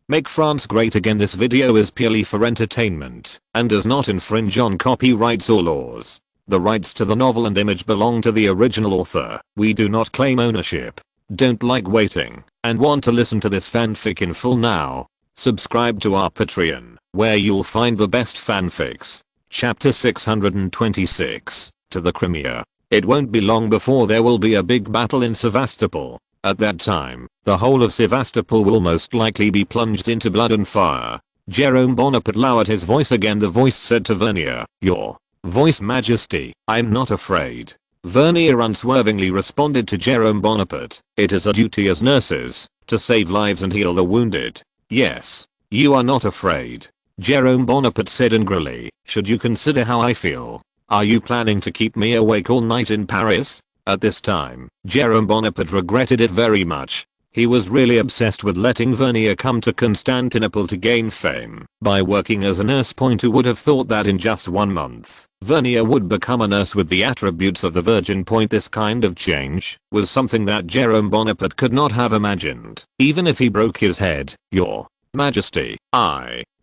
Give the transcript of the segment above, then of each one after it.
Make France Great Again. This video is purely for entertainment and does not infringe on copyrights or laws. The rights to the novel and image belong to the original author. We do not claim ownership. Don't like waiting and want to listen to this fanfic in full now? Subscribe to our Patreon, where you'll find the best fanfics. Chapter 626, to the Crimea. It won't be long before there will be a big battle in Sevastopol. At that time, the whole of Sevastopol will most likely be plunged into blood and fire. Jerome Bonaparte lowered his voice again. The voice said to Vernier, "Your voice, Majesty, I'm not afraid." Vernier unswervingly responded to Jerome Bonaparte, "It is our duty as nurses, to save lives and heal the wounded." "Yes, you are not afraid," Jerome Bonaparte said angrily. "Should you consider how I feel? Are you planning to keep me awake all night in Paris?" At this time, Jerome Bonaparte regretted it very much. He was really obsessed with letting Vernier come to Constantinople to gain fame. By working as a nurse, who would have thought that in just 1 month, Vernier would become a nurse with the attributes of the Virgin. This kind of change was something that Jerome Bonaparte could not have imagined, even if he broke his head. "Your Majesty,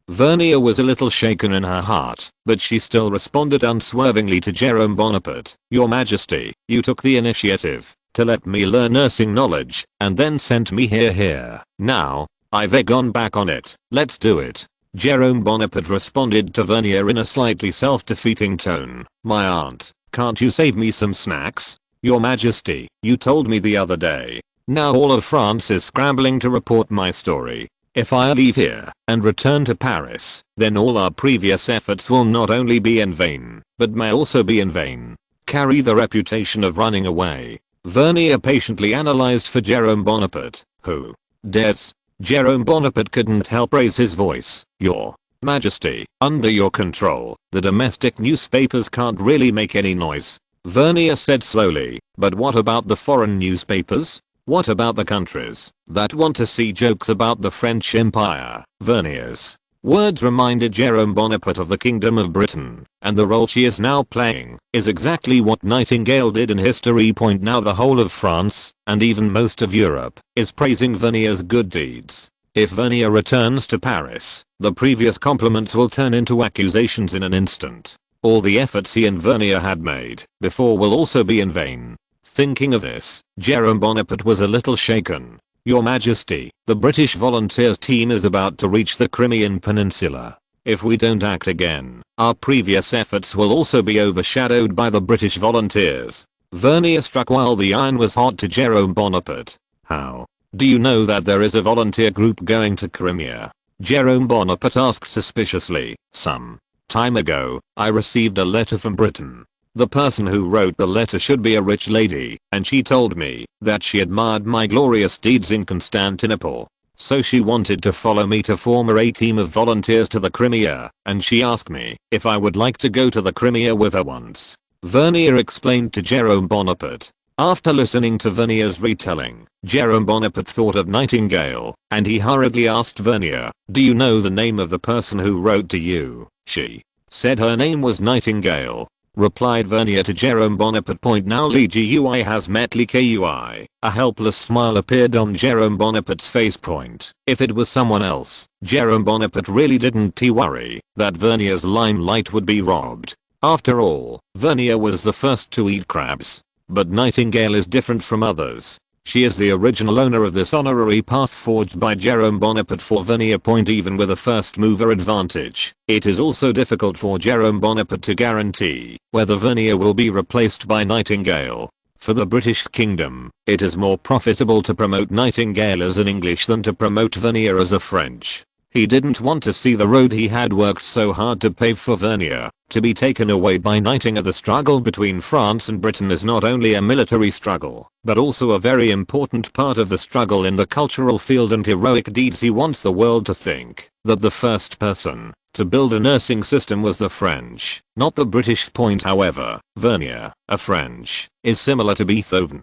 Vernier was a little shaken in her heart, but she still responded unswervingly to Jerome Bonaparte. "Your Majesty, you took the initiative to let me learn nursing knowledge and then sent me here. Now, I've gone back on it. Let's do it." Jerome Bonaparte responded to Vernier in a slightly self-defeating tone. "My aunt, can't you save me some snacks? Your Majesty, you told me the other day. Now all of France is scrambling to report my story. If I leave here and return to Paris, then all our previous efforts will not only be in vain, but may also be in vain. Carry the reputation of running away." Vernier patiently analyzed for Jerome Bonaparte. "Who dares?" Jerome Bonaparte couldn't help raise his voice. "Your Majesty, under your control, the domestic newspapers can't really make any noise," Vernier said slowly. "But what about the foreign newspapers? What about the countries that want to see jokes about the French Empire?" Vernier's words reminded Jerome Bonaparte of the Kingdom of Britain, and the role she is now playing is exactly what Nightingale did in history. Now the whole of France, and even most of Europe, is praising Vernier's good deeds. If Vernier returns to Paris, the previous compliments will turn into accusations in an instant. All the efforts he and Vernier had made before will also be in vain. Thinking of this, Jerome Bonaparte was a little shaken. "Your Majesty, the British volunteers team is about to reach the Crimean Peninsula. If we don't act again, our previous efforts will also be overshadowed by the British volunteers." Vernier struck while the iron was hot to Jerome Bonaparte. "How do you know that there is a volunteer group going to Crimea?" Jerome Bonaparte asked suspiciously. "Some time ago, I received a letter from Britain. The person who wrote the letter should be a rich lady, and she told me that she admired my glorious deeds in Constantinople. So she wanted to follow me to form a team of volunteers to the Crimea, and she asked me if I would like to go to the Crimea with her once," Vernier explained to Jerome Bonaparte. After listening to Vernier's retelling, Jerome Bonaparte thought of Nightingale, and he hurriedly asked Vernier, "Do you know the name of the person who wrote to you?" "She said her name was Nightingale," replied Vernier to Jerome Bonaparte. Now Li Gui has met Li Kui. A helpless smile appeared on Jerome Bonaparte's face. If it was someone else, Jerome Bonaparte really didn't worry that Vernier's limelight would be robbed. After all, Vernier was the first to eat crabs. But Nightingale is different from others. She is the original owner of this honorary path forged by Jerome Bonaparte for Vernier. Even with a first mover advantage, it is also difficult for Jerome Bonaparte to guarantee whether Vernier will be replaced by Nightingale. For the British Kingdom, it is more profitable to promote Nightingale as an English than to promote Vernier as a French. He didn't want to see the road he had worked so hard to pave for Vernier to be taken away by Nightingale. The struggle between France and Britain is not only a military struggle, but also a very important part of the struggle in the cultural field and heroic deeds. He wants the world to think that the first person to build a nursing system was the French, not the British. However, Vernier, a French, is similar to Beethoven,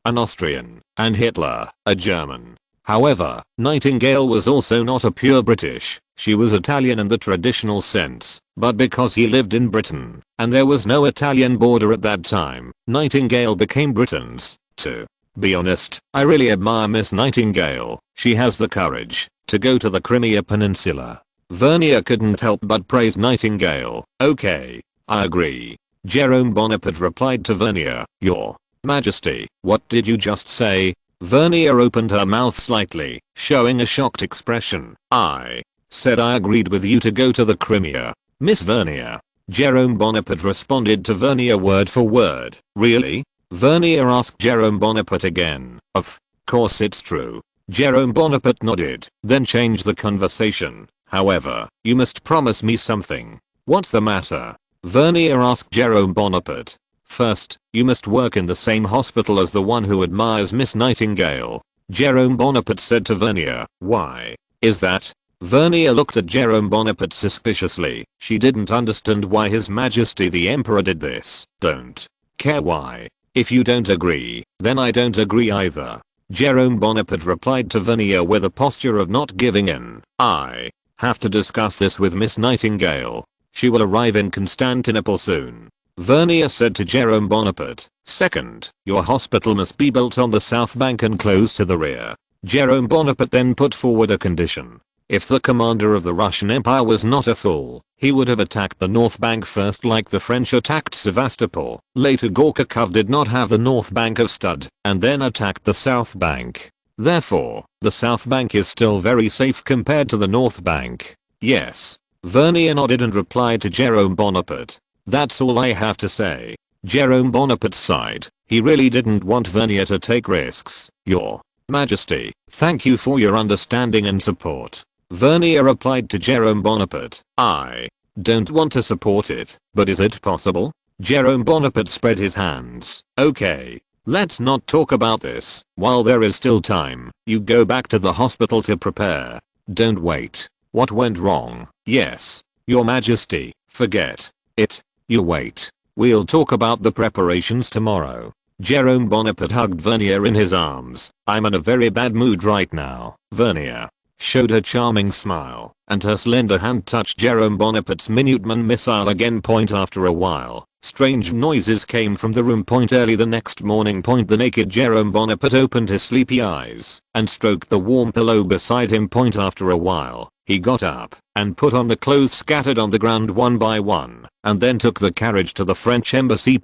an Austrian, and Hitler, a German. However, Nightingale was also not a pure British. She was Italian in the traditional sense, but because he lived in Britain, and there was no Italian border at that time, Nightingale became Britain's. To be honest, I really admire Miss Nightingale. She has the courage to go to the Crimea Peninsula. Vernier couldn't help but praise Nightingale. Okay, I agree. Jerome Bonaparte replied to Vernier, Your Majesty, what did you just say? Vernier opened her mouth slightly, showing a shocked expression. I said I agreed with you to go to the Crimea, Miss Vernier. Jerome Bonaparte responded to Vernier word for word. Really? Vernier asked Jerome Bonaparte again. Of course it's true. Jerome Bonaparte nodded, then changed the conversation. However, you must promise me something. What's the matter? Vernier asked Jerome Bonaparte. First, you must work in the same hospital as the one who admires Miss Nightingale. Jerome Bonaparte said to Vernier. Why is that? Vernier looked at Jerome Bonaparte suspiciously. She didn't understand why His Majesty the Emperor did this. Don't care why. If you don't agree, then I don't agree either. Jerome Bonaparte replied to Vernier with a posture of not giving in. I have to discuss this with Miss Nightingale. She will arrive in Constantinople soon. Vernier said to Jerome Bonaparte. Second, your hospital must be built on the south bank and close to the rear. Jerome Bonaparte then put forward a condition. If the commander of the Russian Empire was not a fool, he would have attacked the north bank first like the French attacked Sevastopol. Later Gorchakov did not have the north bank of stud, and then attacked the south bank. Therefore, the south bank is still very safe compared to the north bank. Yes. Vernier nodded and replied to Jerome Bonaparte. That's all I have to say. Jerome Bonaparte sighed. He really didn't want Vernier to take risks. Your Majesty, thank you for your understanding and support. Vernier replied to Jerome Bonaparte. I don't want to support it, but is it possible? Jerome Bonaparte spread his hands. Okay, let's not talk about this. While there is still time, you go back to the hospital to prepare. Don't wait. What went wrong? Yes, Your Majesty, forget it. You wait. We'll talk about the preparations tomorrow. Jerome Bonaparte hugged Vernier in his arms. I'm in a very bad mood right now. Vernier showed her charming smile, and her slender hand touched Jerome Bonaparte's Minuteman missile again. After a while, strange noises came from the room. Early the next morning. The naked Jerome Bonaparte opened his sleepy eyes and stroked the warm pillow beside him. After a while, he got up and put on the clothes scattered on the ground one by one, and then took the carriage to the French embassy.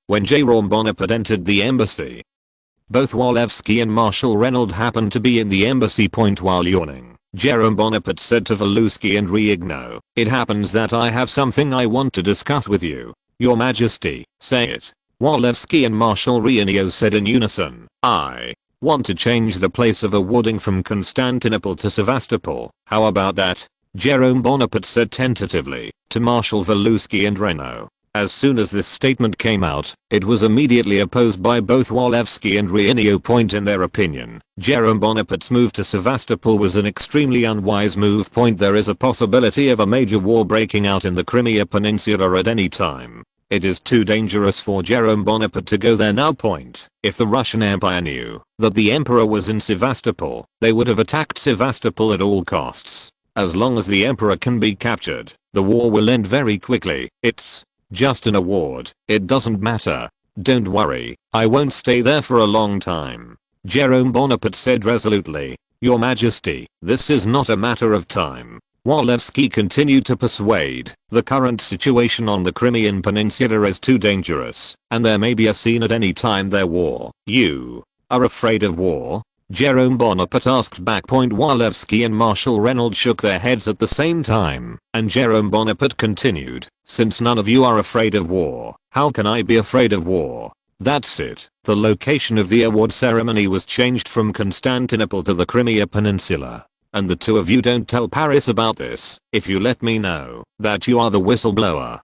When Jerome Bonaparte entered the embassy, both Walewski and Marshal Renaud happened to be in the embassy. While yawning, Jerome Bonaparte said to Walewski and Riegno, it happens that I have something I want to discuss with you. Your Majesty, say it. Walewski and Marshal Riegno said in unison, I want to change the place of awarding from Constantinople to Sevastopol. How about that? Jerome Bonaparte said tentatively to Marshal Walewski and Renaud. As soon as this statement came out, it was immediately opposed by both Walewski and Riegno. In their opinion, Jerome Bonaparte's move to Sevastopol was an extremely unwise move. There is a possibility of a major war breaking out in the Crimea Peninsula at any time. It is too dangerous for Jerome Bonaparte to go there now. If the Russian Empire knew that the Emperor was in Sevastopol, they would have attacked Sevastopol at all costs. As long as the Emperor can be captured, the war will end very quickly. It's just an award. It doesn't matter. Don't worry, I won't stay there for a long time. Jerome Bonaparte said resolutely. Your Majesty, this is not a matter of time. Walewski continued to persuade. The current situation on the Crimean Peninsula is too dangerous, and there may be a scene at any time there. War. You are afraid of war? Jerome Bonaparte asked back. Walewski and Marshal Renaud shook their heads at the same time, and Jerome Bonaparte continued, since none of you are afraid of war, how can I be afraid of war? That's it. The location of the award ceremony was changed from Constantinople to the Crimea Peninsula. And the two of you don't tell Paris about this. If you let me know that you are the whistleblower,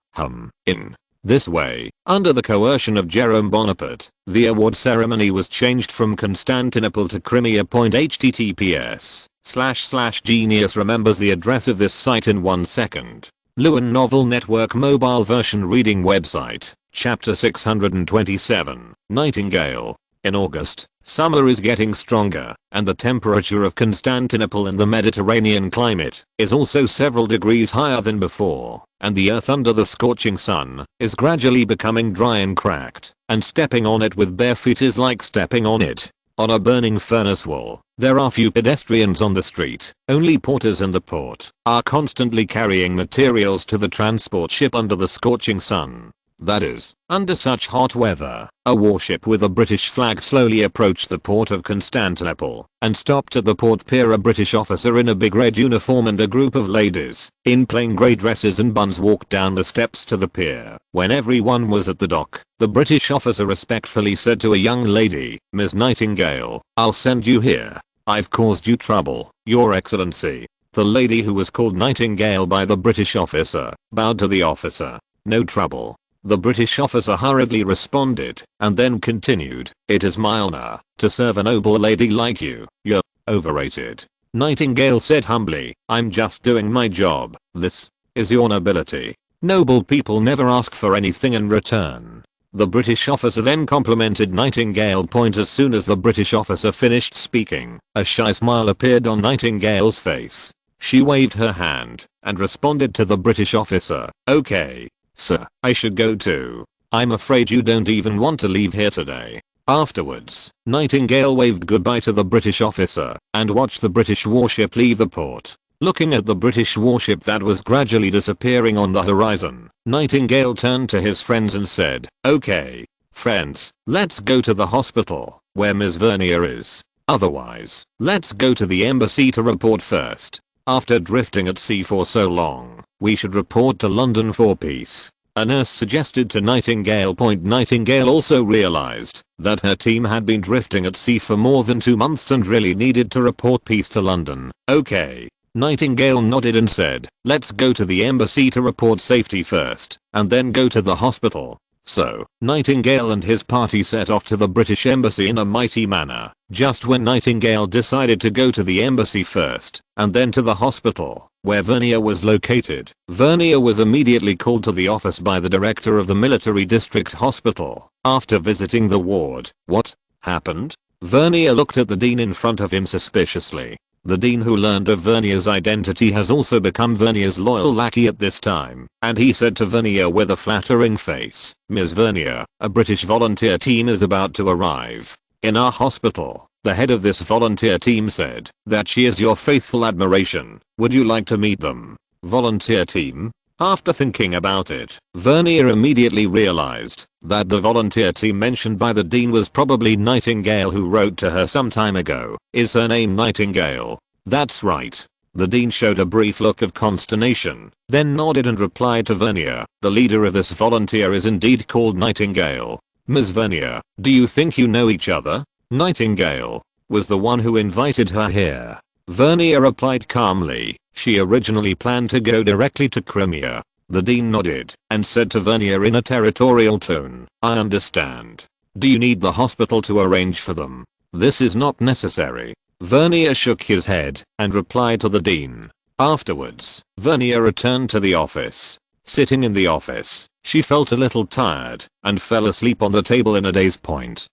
in this way, under the coercion of Jerome Bonaparte, the award ceremony was changed from Constantinople to Crimea. https://genius remembers the address of this site in 1 second. Lewin Novel Network Mobile Version Reading Website, Chapter 627, Nightingale. In August, summer is getting stronger, and the temperature of Constantinople in the Mediterranean climate is also several degrees higher than before, and the earth under the scorching sun is gradually becoming dry and cracked, and stepping on it with bare feet is like stepping on it. On a burning furnace wall, there are few pedestrians on the street, only porters in the port are constantly carrying materials to the transport ship under the scorching sun. That is, under such hot weather, a warship with a British flag slowly approached the port of Constantinople and stopped at the port pier. A British officer in a big red uniform and a group of ladies in plain grey dresses and buns walked down the steps to the pier. When everyone was at the dock, the British officer respectfully said to a young lady, "Miss Nightingale, I'll send you here. I've caused you trouble, Your Excellency." The lady, who was called Nightingale by the British officer, bowed to the officer. "No trouble." The British officer hurriedly responded, and then continued, "It is my honor to serve a noble lady like you. You're overrated." Nightingale said humbly, "I'm just doing my job. This is your nobility. Noble people never ask for anything in return." The British officer then complimented Nightingale. As soon as the British officer finished speaking, a shy smile appeared on Nightingale's face. She waved her hand and responded to the British officer, "Okay, sir, I should go too. I'm afraid you don't even want to leave here today." Afterwards, Nightingale waved goodbye to the British officer and watched the British warship leave the port. Looking at the British warship that was gradually disappearing on the horizon, Nightingale turned to his friends and said, "Okay, friends, let's go to the hospital where Ms. Vernier is. Otherwise, let's go to the embassy to report first. After drifting at sea for so long, we should report to London for peace." A nurse suggested to Nightingale. Nightingale also realized that her team had been drifting at sea for more than 2 months and really needed to report peace to London. "Okay." Nightingale nodded and said, "Let's go to the embassy to report safety first, and then go to the hospital." So, Nightingale and his party set off to the British embassy in a mighty manner. Just when Nightingale decided to go to the embassy first, and then to the hospital, where Vernier was located, Vernier was immediately called to the office by the director of the military district hospital. After visiting the ward, "What happened?" Vernier looked at the dean in front of him suspiciously. The dean, who learned of Vernier's identity, has also become Vernier's loyal lackey at this time, and he said to Vernier with a flattering face, "Ms. Vernier, a British volunteer team is about to arrive in our hospital. The head of this volunteer team said that she is your faithful admiration. Would you like to meet them?" Volunteer team? After thinking about it, Vernier immediately realized that the volunteer team mentioned by the dean was probably Nightingale, who wrote to her some time ago. "Is her name Nightingale?" "That's right." The dean showed a brief look of consternation, then nodded and replied to Vernier, "The leader of this volunteer is indeed called Nightingale. Ms. Vernier, do you think you know each other?" Nightingale was the one who invited her here. Vernier replied calmly, "She originally planned to go directly to Crimea." The dean nodded and said to Vernier in a territorial tone, "I understand. Do you need the hospital to arrange for them?" "This is not necessary." Vernier shook his head and replied to the dean. Afterwards, Vernier returned to the office. Sitting in the office, she felt a little tired and fell asleep on the table in a daze.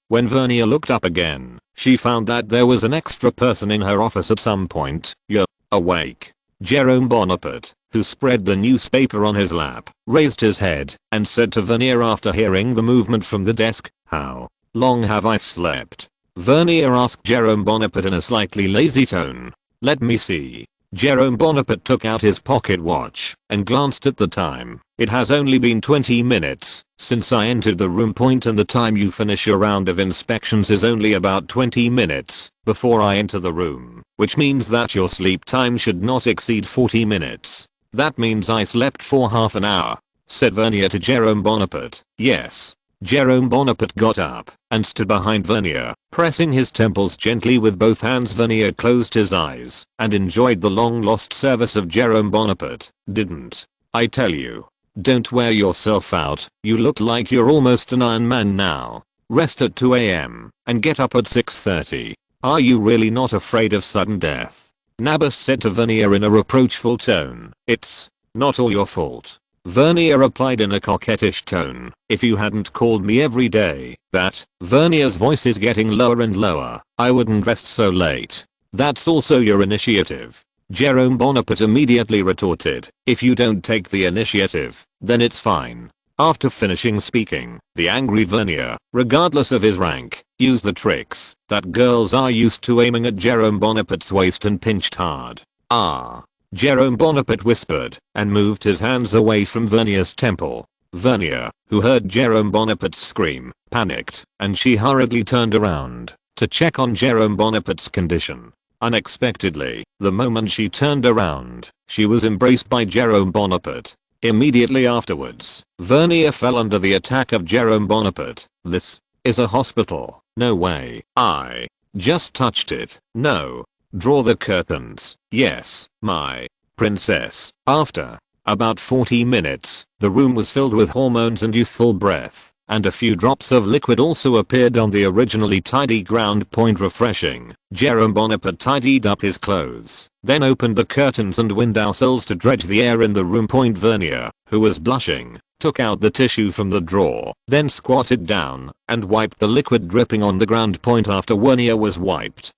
When Vernier looked up again, she found that there was an extra person in her office at some point. "You're awake." Jerome Bonaparte, who spread the newspaper on his lap, raised his head and said to Vernier after hearing the movement from the desk, "How long have I slept?" Vernier asked Jerome Bonaparte in a slightly lazy tone. "Let me see." Jerome Bonaparte took out his pocket watch and glanced at the time. "It has only been 20 minutes since I entered the room. And the time you finish your round of inspections is only about 20 minutes before I enter the room, which means that your sleep time should not exceed 40 minutes. "That means I slept for half an hour," said Vernier to Jerome Bonaparte. "Yes." Jerome Bonaparte got up and stood behind Vernier, pressing his temples gently with both hands. Vernier closed his eyes and enjoyed the long-lost service of Jerome Bonaparte. "Didn't I tell you? Don't wear yourself out. You look like you're almost an Iron Man now. Rest at 2 AM and get up at 6:30. Are you really not afraid of sudden death?" Nabas said to Vernier in a reproachful tone. "It's not all your fault." Vernier replied in a coquettish tone, "If you hadn't called me every day, that." Vernier's voice is getting lower and lower. "I wouldn't rest so late. That's also your initiative." Jerome Bonaparte immediately retorted, "If you don't take the initiative, then it's fine. After finishing speaking, the angry Vernier, regardless of his rank, used the tricks that girls are used to, aiming at Jerome Bonaparte's waist and pinched hard. Ah. Jerome Bonaparte whispered and moved his hands away from Vernier's temple. Vernier, who heard Jerome Bonaparte's scream, panicked, and she hurriedly turned around to check on Jerome Bonaparte's condition. Unexpectedly, the moment she turned around, she was embraced by Jerome Bonaparte. Immediately afterwards, Vernier fell under the attack of Jerome Bonaparte. "This is a hospital. No way. I just touched it. No. Draw the curtains. Yes, my princess." After about 40 minutes, the room was filled with hormones and youthful breath, and a few drops of liquid also appeared on the originally tidy ground point. Refreshing. Jerome Bonaparte tidied up his clothes, then opened the curtains and window sills to dredge the air in the room. Vernier, who was blushing, took out the tissue from the drawer, then squatted down and wiped the liquid dripping on the ground point. After Vernier was wiped,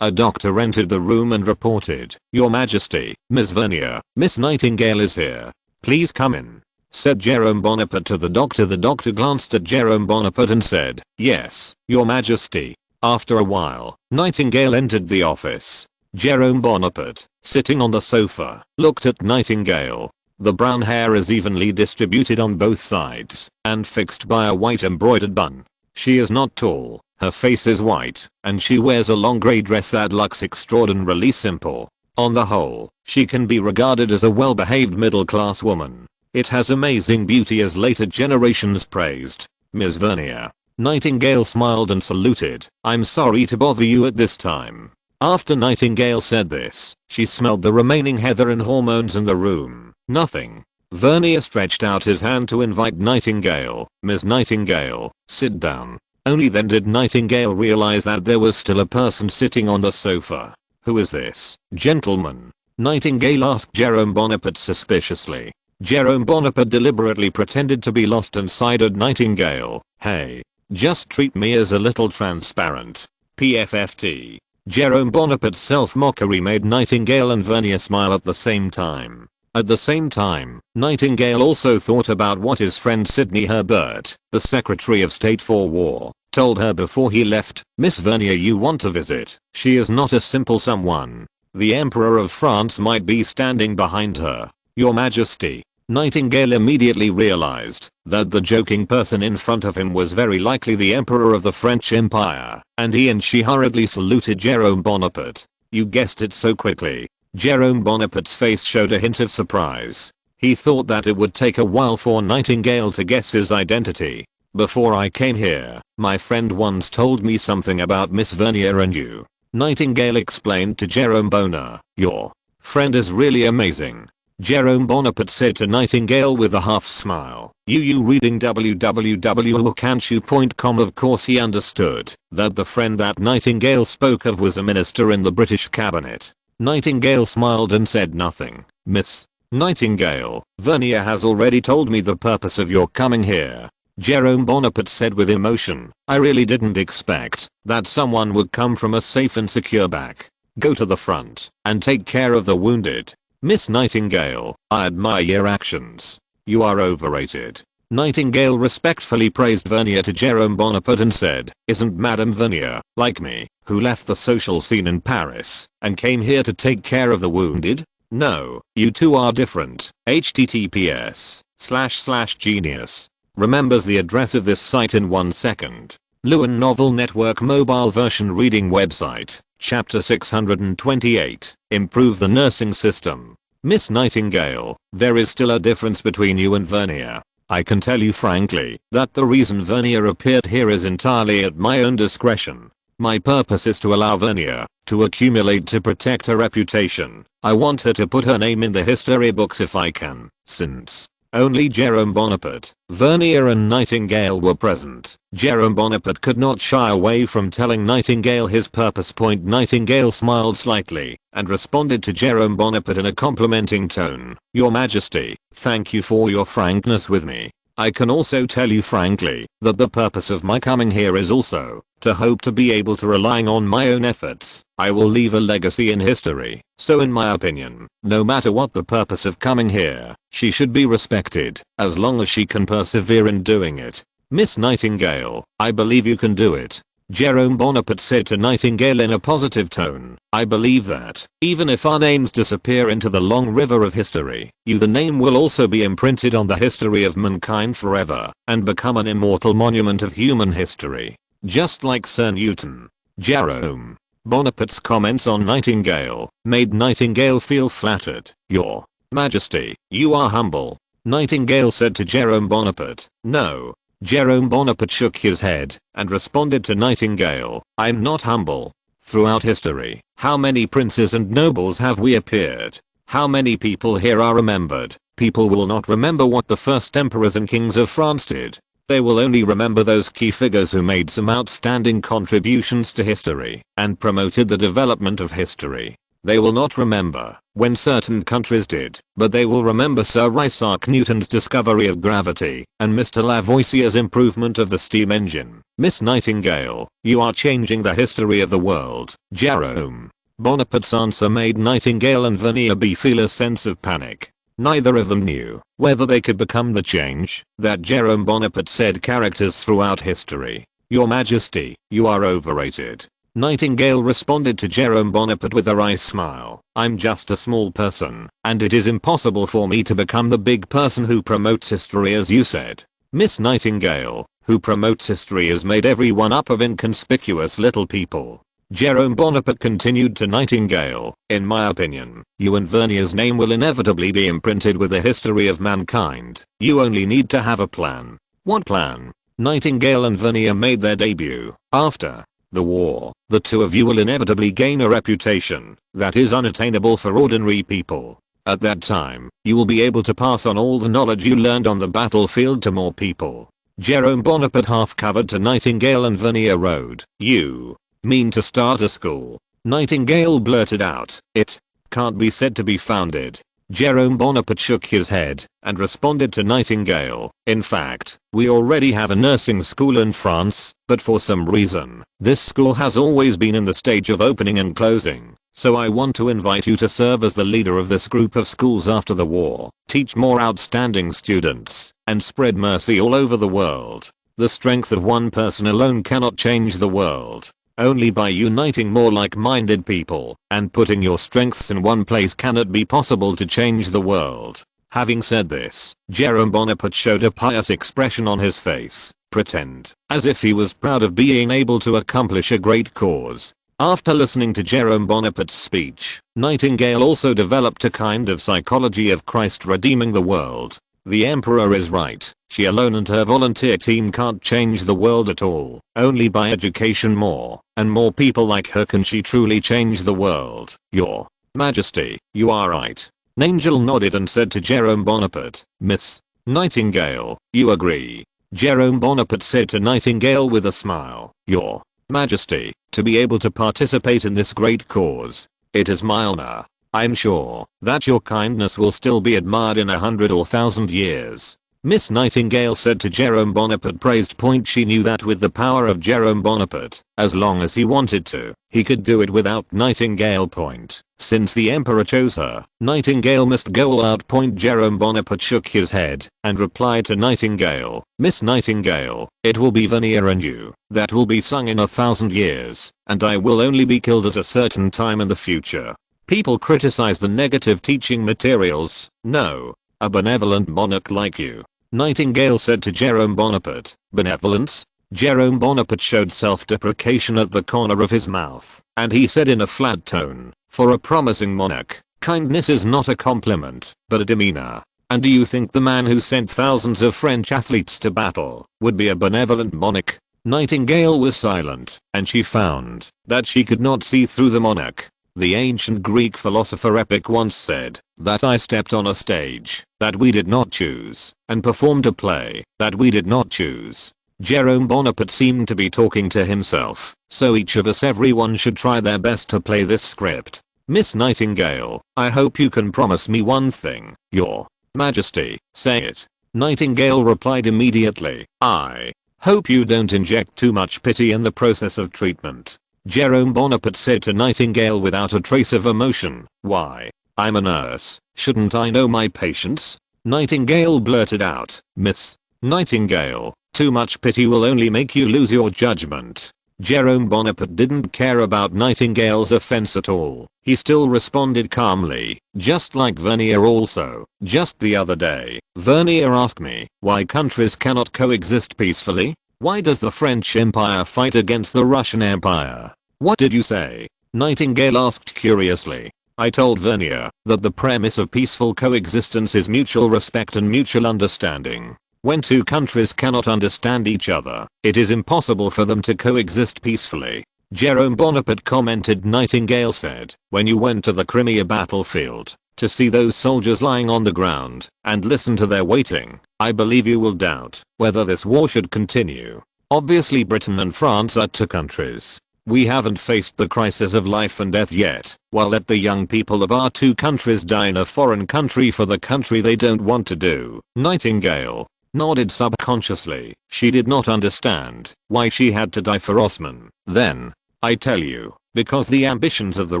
a doctor entered the room and reported, "Your Majesty, Miss Vernier, Miss Nightingale is here. Please come in," said Jerome Bonaparte to the doctor. The doctor glanced at Jerome Bonaparte and said, "Yes, Your Majesty." After a while, Nightingale entered the office. Jerome Bonaparte, sitting on the sofa, looked at Nightingale. The brown hair is evenly distributed on both sides and fixed by a white embroidered bun. She is not tall, her face is white, and she wears a long grey dress that looks extraordinarily simple. On the whole, she can be regarded as a well-behaved middle-class woman. It has amazing beauty, as later generations praised. "Ms. Vernier." Nightingale smiled and saluted. "I'm sorry to bother you at this time." After Nightingale said this, she smelled the remaining heather and hormones in the room. Nothing. Vernier stretched out his hand to invite Nightingale. "Ms. Nightingale, sit down." Only then did Nightingale realize that there was still a person sitting on the sofa. "Who is this gentleman?" Nightingale asked Jerome Bonaparte suspiciously. Jerome Bonaparte deliberately pretended to be lost and sided Nightingale. "Hey, just treat me as a little transparent. PFFT. Jerome Bonaparte's self-mockery made Nightingale and Vernier smile at the same time. At the same time, Nightingale also thought about what his friend Sidney Herbert, the Secretary of State for War, told her before he left. "Miss Vernier, you want to visit. She is not a simple someone. The Emperor of France might be standing behind her." "Your Majesty." Nightingale immediately realized that the joking person in front of him was very likely the Emperor of the French Empire, and he and she hurriedly saluted Jerome Bonaparte. "You guessed it so quickly." Jerome Bonaparte's face showed a hint of surprise. He thought that it would take a while for Nightingale to guess his identity. "Before I came here, my friend once told me something about Miss Vernier and you." Nightingale explained to Jerome Bona. "Your friend is really amazing," Jerome Bonaparte said to Nightingale with a half smile. You reading www.canchu.com. Of course he understood that the friend that Nightingale spoke of was a minister in the British cabinet. Nightingale smiled and said nothing. "Miss Nightingale, Vernier has already told me the purpose of your coming here," Jerome Bonaparte said with emotion. "I really didn't expect that someone would come from a safe and secure back. Go to the front and take care of the wounded. Miss Nightingale, I admire your actions. You are overrated." Nightingale respectfully praised Vernier to Jerome Bonaparte and said, "Isn't Madame Vernier like me, who left the social scene in Paris and came here to take care of the wounded? No, you two are different." https://genius. Remembers the address of this site in 1 second. Lewin Novel Network Mobile Version Reading Website. Chapter 628. Improve the nursing system. Miss Nightingale, there is still a difference between you and Vernier. I can tell you frankly that the reason Vernier appeared here is entirely at my own discretion. My purpose is to allow Vernier to accumulate to protect her reputation. I want her to put her name in the history books if I can, since only Jerome Bonaparte, Vernier and Nightingale were present. Jerome Bonaparte could not shy away from telling Nightingale his purpose. Nightingale smiled slightly and responded to Jerome Bonaparte in a complimenting tone. "Your Majesty, thank you for your frankness with me. I can also tell you frankly that the purpose of my coming here is also to hope to be able to relying on my own efforts, I will leave a legacy in history. So in my opinion, no matter what the purpose of coming here, she should be respected as long as she can persevere in doing it. Miss Nightingale, I believe you can do it. Jerome Bonaparte said to Nightingale in a positive tone, I believe that, even if our names disappear into the long river of history, the name will also be imprinted on the history of mankind forever, and become an immortal monument of human history. Just like Sir Newton. Jerome Bonaparte's comments on Nightingale made Nightingale feel flattered. Your Majesty, you are humble. Nightingale said to Jerome Bonaparte. No. Jerome Bonaparte shook his head and responded to Nightingale, I'm not humble. Throughout history, how many princes and nobles have we appeared? How many people here are remembered? People will not remember what the first emperors and kings of France did. They will only remember those key figures who made some outstanding contributions to history and promoted the development of history. They will not remember when certain countries did, but they will remember Sir Isaac Newton's discovery of gravity and Mr. Lavoisier's improvement of the steam engine. Miss Nightingale, you are changing the history of the world. Jerome Bonaparte's answer made Nightingale and Vernier B feel a sense of panic. Neither of them knew whether they could become the change that Jerome Bonaparte said characters throughout history. Your Majesty, you are overrated. Nightingale responded to Jerome Bonaparte with a wry smile. I'm just a small person, and it is impossible for me to become the big person who promotes history as you said. Miss Nightingale, who promotes history is made everyone up of inconspicuous little people. Jerome Bonaparte continued to Nightingale, in my opinion, you and Vernier's name will inevitably be imprinted with the history of mankind. You only need to have a plan. What plan? Nightingale and Vernier made their debut after the war. The two of you will inevitably gain a reputation that is unattainable for ordinary people. At that time, you will be able to pass on all the knowledge you learned on the battlefield to more people. Jerome Bonaparte half covered to Nightingale and Vernier Road. You mean to start a school? Nightingale blurted out. It can't be said to be founded. Jerome Bonaparte shook his head and responded to Nightingale. In fact, we already have a nursing school in France, but for some reason, this school has always been in the stage of opening and closing. So I want to invite you to serve as the leader of this group of schools after the war, teach more outstanding students, and spread mercy all over the world. The strength of one person alone cannot change the world. Only by uniting more like-minded people and putting your strengths in one place can it be possible to change the world. Having said this, Jerome Bonaparte showed a pious expression on his face, pretend as if he was proud of being able to accomplish a great cause. After listening to Jerome Bonaparte's speech, Nightingale also developed a kind of psychology of Christ redeeming the world. The emperor is right. She alone and her volunteer team can't change the world at all. Only by education more and more people like her can she truly change the world. Your Majesty, you are right. Nightingale nodded and said to Jerome Bonaparte, Miss Nightingale, you agree? Jerome Bonaparte said to Nightingale with a smile, Your Majesty, to be able to participate in this great cause, it is my honor. I'm sure that your kindness will still be admired in 100 or 1,000 years. Miss Nightingale said to Jerome Bonaparte praised point she knew that with the power of Jerome Bonaparte, as long as he wanted to, he could do it without Nightingale point. Since the emperor chose her, Nightingale must go all out point. Jerome Bonaparte shook his head and replied to Nightingale, Miss Nightingale, it will be Vernier and you that will be sung in 1,000 years, and I will only be killed at a certain time in the future. People criticize the negative teaching materials. No. A benevolent monarch like you. Nightingale said to Jerome Bonaparte. Benevolence? Jerome Bonaparte showed self-deprecation at the corner of his mouth, and he said in a flat tone, for a promising monarch, kindness is not a compliment, but a demeanor. And do you think the man who sent thousands of French athletes to battle would be a benevolent monarch? Nightingale was silent, and she found that she could not see through the monarch. The ancient Greek philosopher Epic once said that I stepped on a stage that we did not choose and performed a play that we did not choose. Jerome Bonaparte seemed to be talking to himself, so each of us everyone should try their best to play this script. Miss Nightingale, I hope you can promise me one thing. Your Majesty, say it. Nightingale replied immediately, I hope you don't inject too much pity in the process of treatment. Jerome Bonaparte said to Nightingale without a trace of emotion, why? I'm a nurse, shouldn't I know my patients? Nightingale blurted out, Miss Nightingale, too much pity will only make you lose your judgment. Jerome Bonaparte didn't care about Nightingale's offense at all. He still responded calmly, just like Vernier also. Just the other day, Vernier asked me why countries cannot coexist peacefully. Why does the French Empire fight against the Russian Empire? What did you say? Nightingale asked curiously. I told Vernier that the premise of peaceful coexistence is mutual respect and mutual understanding. When two countries cannot understand each other, it is impossible for them to coexist peacefully. Jerome Bonaparte commented. Nightingale said, when you went to the Crimea battlefield, to see those soldiers lying on the ground, and listen to their waiting, I believe you will doubt whether this war should continue. Obviously Britain and France are two countries. We haven't faced the crisis of life and death yet, while let the young people of our two countries die in a foreign country for the country they don't want to do. Nightingale nodded subconsciously. She did not understand why she had to die for Osman. Then, I tell you, because the ambitions of the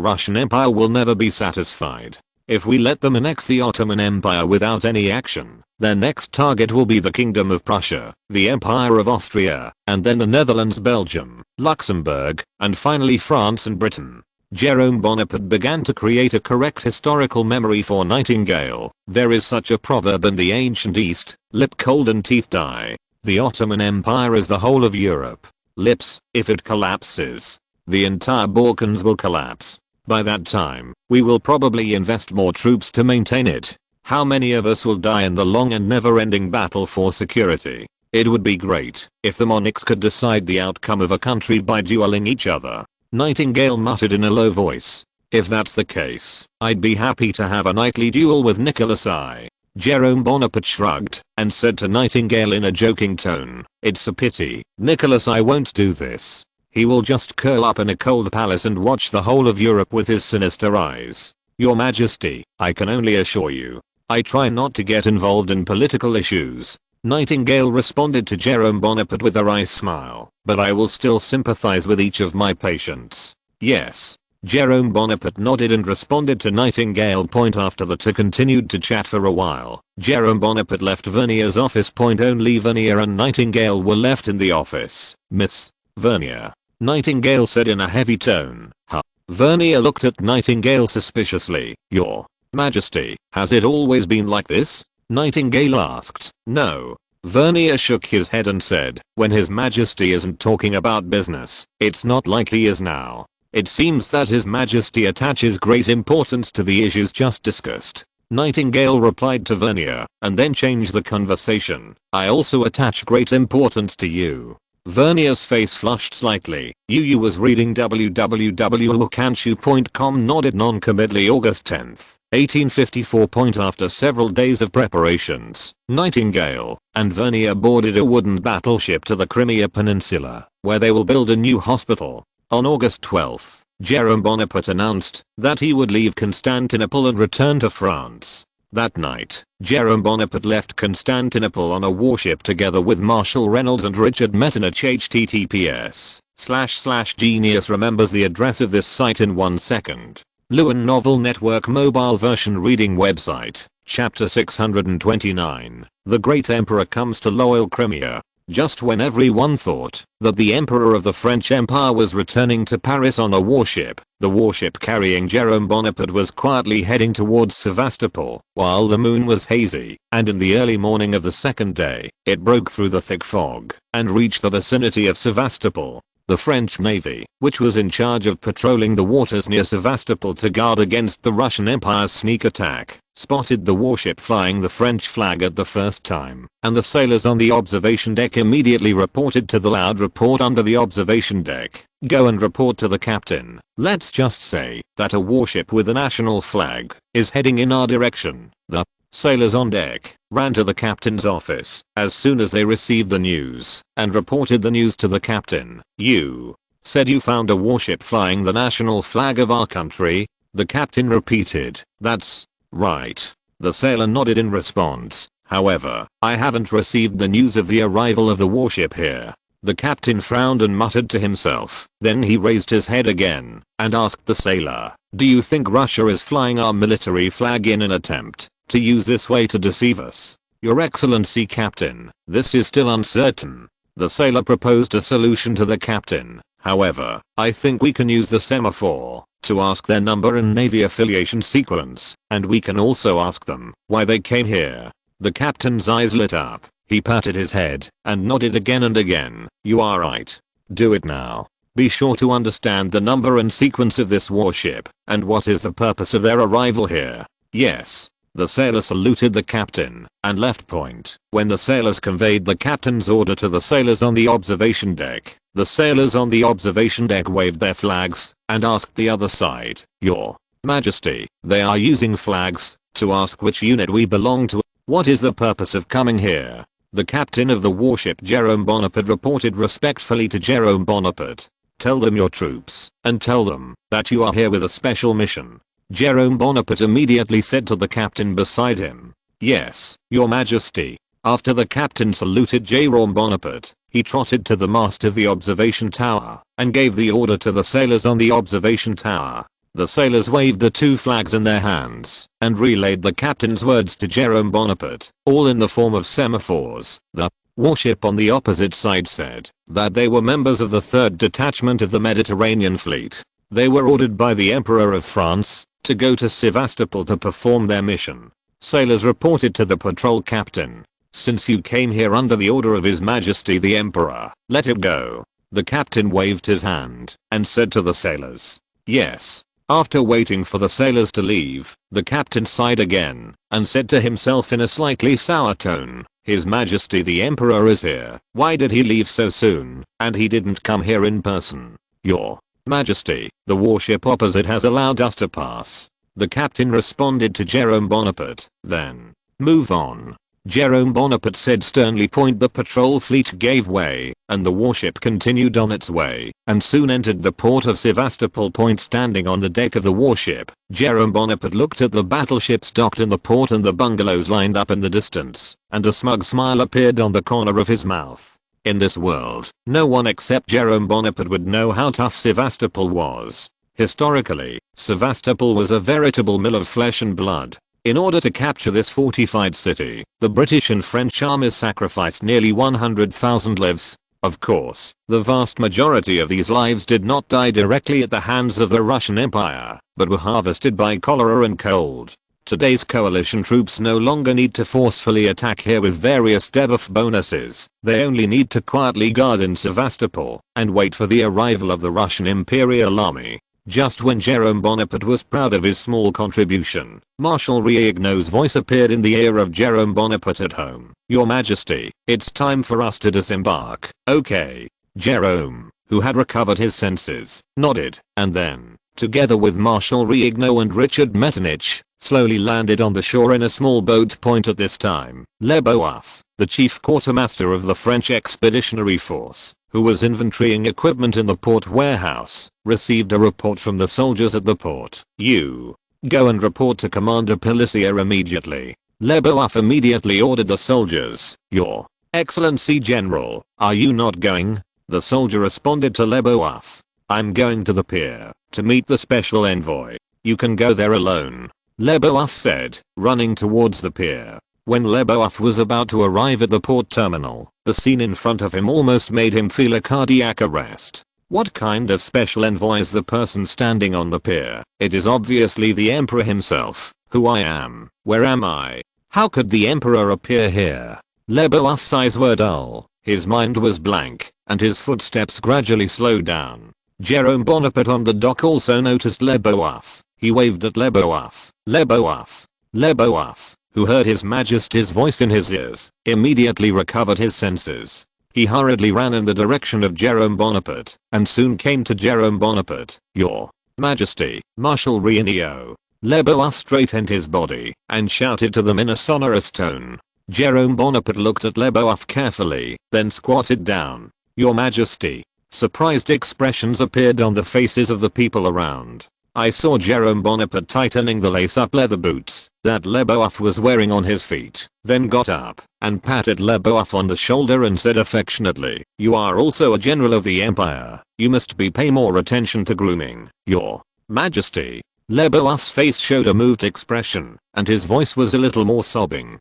Russian Empire will never be satisfied. If we let them annex the Ottoman Empire without any action, their next target will be the Kingdom of Prussia, the Empire of Austria, and then the Netherlands, Belgium, Luxembourg, and finally France and Britain. Jerome Bonaparte began to create a correct historical memory for Nightingale. There is such a proverb in the ancient East, lip cold and teeth die. The Ottoman Empire is the whole of Europe. Lips, if it collapses, the entire Balkans will collapse. By that time, we will probably invest more troops to maintain it. How many of us will die in the long and never-ending battle for security? It would be great if the monarchs could decide the outcome of a country by dueling each other. Nightingale muttered in a low voice. If that's the case, I'd be happy to have a nightly duel with Nicholas I. Jerome Bonaparte shrugged and said to Nightingale in a joking tone, it's a pity Nicholas I won't do this. He will just curl up in a cold palace and watch the whole of Europe with his sinister eyes. Your Majesty, I can only assure you, I try not to get involved in political issues. Nightingale responded to Jerome Bonaparte with a wry smile, but I will still sympathize with each of my patients. Yes. Jerome Bonaparte nodded and responded to Nightingale. After the two continued to chat for a while. Jerome Bonaparte left Vernier's office. Only Vernier and Nightingale were left in the office. Miss Vernier, Nightingale said in a heavy tone. Huh? Vernier looked at Nightingale suspiciously. Your Majesty, has it always been like this? Nightingale asked. No. Vernier shook his head and said, when His Majesty isn't talking about business, it's not like he is now. It seems that His Majesty attaches great importance to the issues just discussed. Nightingale replied to Vernier, and then changed the conversation. I also attach great importance to you. Vernier's face flushed slightly. You was reading www.wakanshu.com nodded noncommittally. August 10th. 1854. After several days of preparations, Nightingale and Vernier boarded a wooden battleship to the Crimea Peninsula, where they will build a new hospital. On August 12th, Jerome Bonaparte announced that he would leave Constantinople and return to France. That night, Jerome Bonaparte left Constantinople on a warship together with Marshal Reynolds and Richard Metternich. https://genius remembers the address of this site in 1 second. Lewin Novel Network Mobile Version Reading Website, Chapter 629. The Great Emperor comes to loyal Crimea. Just when everyone thought that the Emperor of the French Empire was returning to Paris on a warship, the warship carrying Jerome Bonaparte was quietly heading towards Sevastopol, while the moon was hazy, and in the early morning of the second day, it broke through the thick fog and reached the vicinity of Sevastopol. The French Navy, which was in charge of patrolling the waters near Sevastopol to guard against the Russian Empire's sneak attack, spotted the warship flying the French flag at the first time, and the sailors on the observation deck immediately reported to the loud report under the observation deck. Go and report to the captain. Let's just say that a warship with a national flag is heading in our direction. The sailors on deck ran to the captain's office as soon as they received the news and reported the news to the captain. You said you found a warship flying the national flag of our country? The captain repeated. That's right. The sailor nodded in response. However, I haven't received the news of the arrival of the warship here. The captain frowned and muttered to himself. Then he raised his head again and asked the sailor, "Do you think Russia is flying our military flag in an attempt to use this way to deceive us?" "Your Excellency, Captain, this is still uncertain." The sailor proposed a solution to the captain. "However, I think we can use the semaphore to ask their number and navy affiliation sequence, and we can also ask them why they came here." The captain's eyes lit up. He patted his head and nodded again and again. "You are right. Do it now. Be sure to understand the number and sequence of this warship and what is the purpose of their arrival here." "Yes." The sailor saluted the captain and left point. When the sailors conveyed the captain's order to the sailors on the observation deck, the sailors on the observation deck waved their flags and asked the other side, "Your Majesty, they are using flags to ask which unit we belong to. What is the purpose of coming here?" The captain of the warship Jerome Bonaparte reported respectfully to Jerome Bonaparte, "Tell them your troops and tell them that you are here with a special mission." Jerome Bonaparte immediately said to the captain beside him, "Yes, your Majesty." After the captain saluted Jerome Bonaparte, he trotted to the mast of the observation tower and gave the order to the sailors on the observation tower. The sailors waved the two flags in their hands and relayed the captain's words to Jerome Bonaparte, all in the form of semaphores. The warship on the opposite side said that they were members of the 3rd Detachment of the Mediterranean Fleet. They were ordered by the Emperor of France to go to Sevastopol to perform their mission. Sailors reported to the patrol captain, "Since you came here under the order of His Majesty the Emperor, let it go." The captain waved his hand and said to the sailors, "Yes." After waiting for the sailors to leave, the captain sighed again and said to himself in a slightly sour tone, "His Majesty the Emperor is here. Why did he leave so soon? And he didn't come here in person." "Your Majesty, the warship opposite has allowed us to pass." The captain responded to Jerome Bonaparte. "Then move on." Jerome Bonaparte said sternly. The patrol fleet gave way, and the warship continued on its way, and soon entered the port of Sevastopol. Standing on the deck of the warship, Jerome Bonaparte looked at the battleships docked in the port and the bungalows lined up in the distance, and a smug smile appeared on the corner of his mouth. In this world, no one except Jerome Bonaparte would know how tough Sevastopol was. Historically, Sevastopol was a veritable mill of flesh and blood. In order to capture this fortified city, the British and French armies sacrificed nearly 100,000 lives. Of course, the vast majority of these lives did not die directly at the hands of the Russian Empire, but were harvested by cholera and cold. Today's coalition troops no longer need to forcefully attack here with various debuff bonuses. They only need to quietly guard in Sevastopol and wait for the arrival of the Russian Imperial Army. Just when Jerome Bonaparte was proud of his small contribution, Marshal Riegno's voice appeared in the ear of Jerome Bonaparte at home. "Your Majesty, it's time for us to disembark." "Okay." Jerome, who had recovered his senses, nodded, and then, together with Marshal Riegno and Richard Metternich, slowly landed on the shore in a small boat. At this time, Le Boeuf, the chief quartermaster of the French Expeditionary Force, who was inventorying equipment in the port warehouse, received a report from the soldiers at the port. "You go and report to Commander Pelissier immediately." Le Boeuf immediately ordered the soldiers. "Your Excellency General, are you not going?" The soldier responded to Le Boeuf, "I'm going to the pier to meet the special envoy. You can go there alone," Le Boeuf said, running towards the pier. When Le Boeuf was about to arrive at the port terminal, the scene in front of him almost made him feel a cardiac arrest. What kind of special envoy is the person standing on the pier? It is obviously the Emperor himself. Who I am? Where am I? How could the Emperor appear here? Le Boeuf's eyes were dull, his mind was blank, and his footsteps gradually slowed down. Jerome Bonaparte on the dock also noticed Le Boeuf. He waved at Le Boeuf. Le Boeuf. Le Boeuf, who heard His Majesty's voice in his ears, immediately recovered his senses. He hurriedly ran in the direction of Jerome Bonaparte, and soon came to Jerome Bonaparte. "Your Majesty, Marshal Riegno." Le Boeuf straightened his body and shouted to them in a sonorous tone. Jerome Bonaparte looked at Le Boeuf carefully, then squatted down. "Your Majesty." Surprised expressions appeared on the faces of the people around. I saw Jerome Bonaparte tightening the lace-up leather boots that Leboeuf was wearing on his feet, then got up and patted Leboeuf on the shoulder and said affectionately, "You are also a general of the empire. You must pay more attention to grooming, your majesty." Leboeuf's face showed a moved expression, and his voice was a little more sobbing.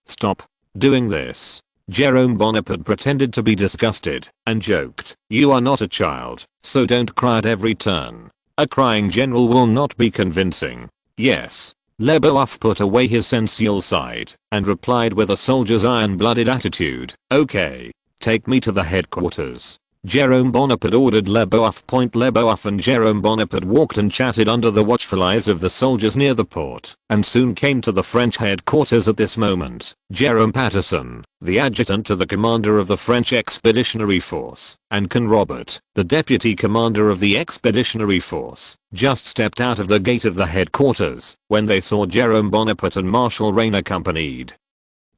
Stop doing this." Jerome Bonaparte pretended to be disgusted and joked, "You are not a child, so don't cry at every turn. A crying general will not be convincing." "Yes." Leboeuf put away his sensual side and replied with a soldier's iron-blooded attitude, "Okay, take me to the headquarters." Jerome Bonaparte ordered Leboeuf. Leboeuf and Jerome Bonaparte walked and chatted under the watchful eyes of the soldiers near the port, and soon came to the French headquarters. At this moment, Jerome Patterson, the adjutant to the commander of the French Expeditionary Force, and Robert, the deputy commander of the Expeditionary Force, just stepped out of the gate of the headquarters when they saw Jerome Bonaparte and Marshal Reine accompanied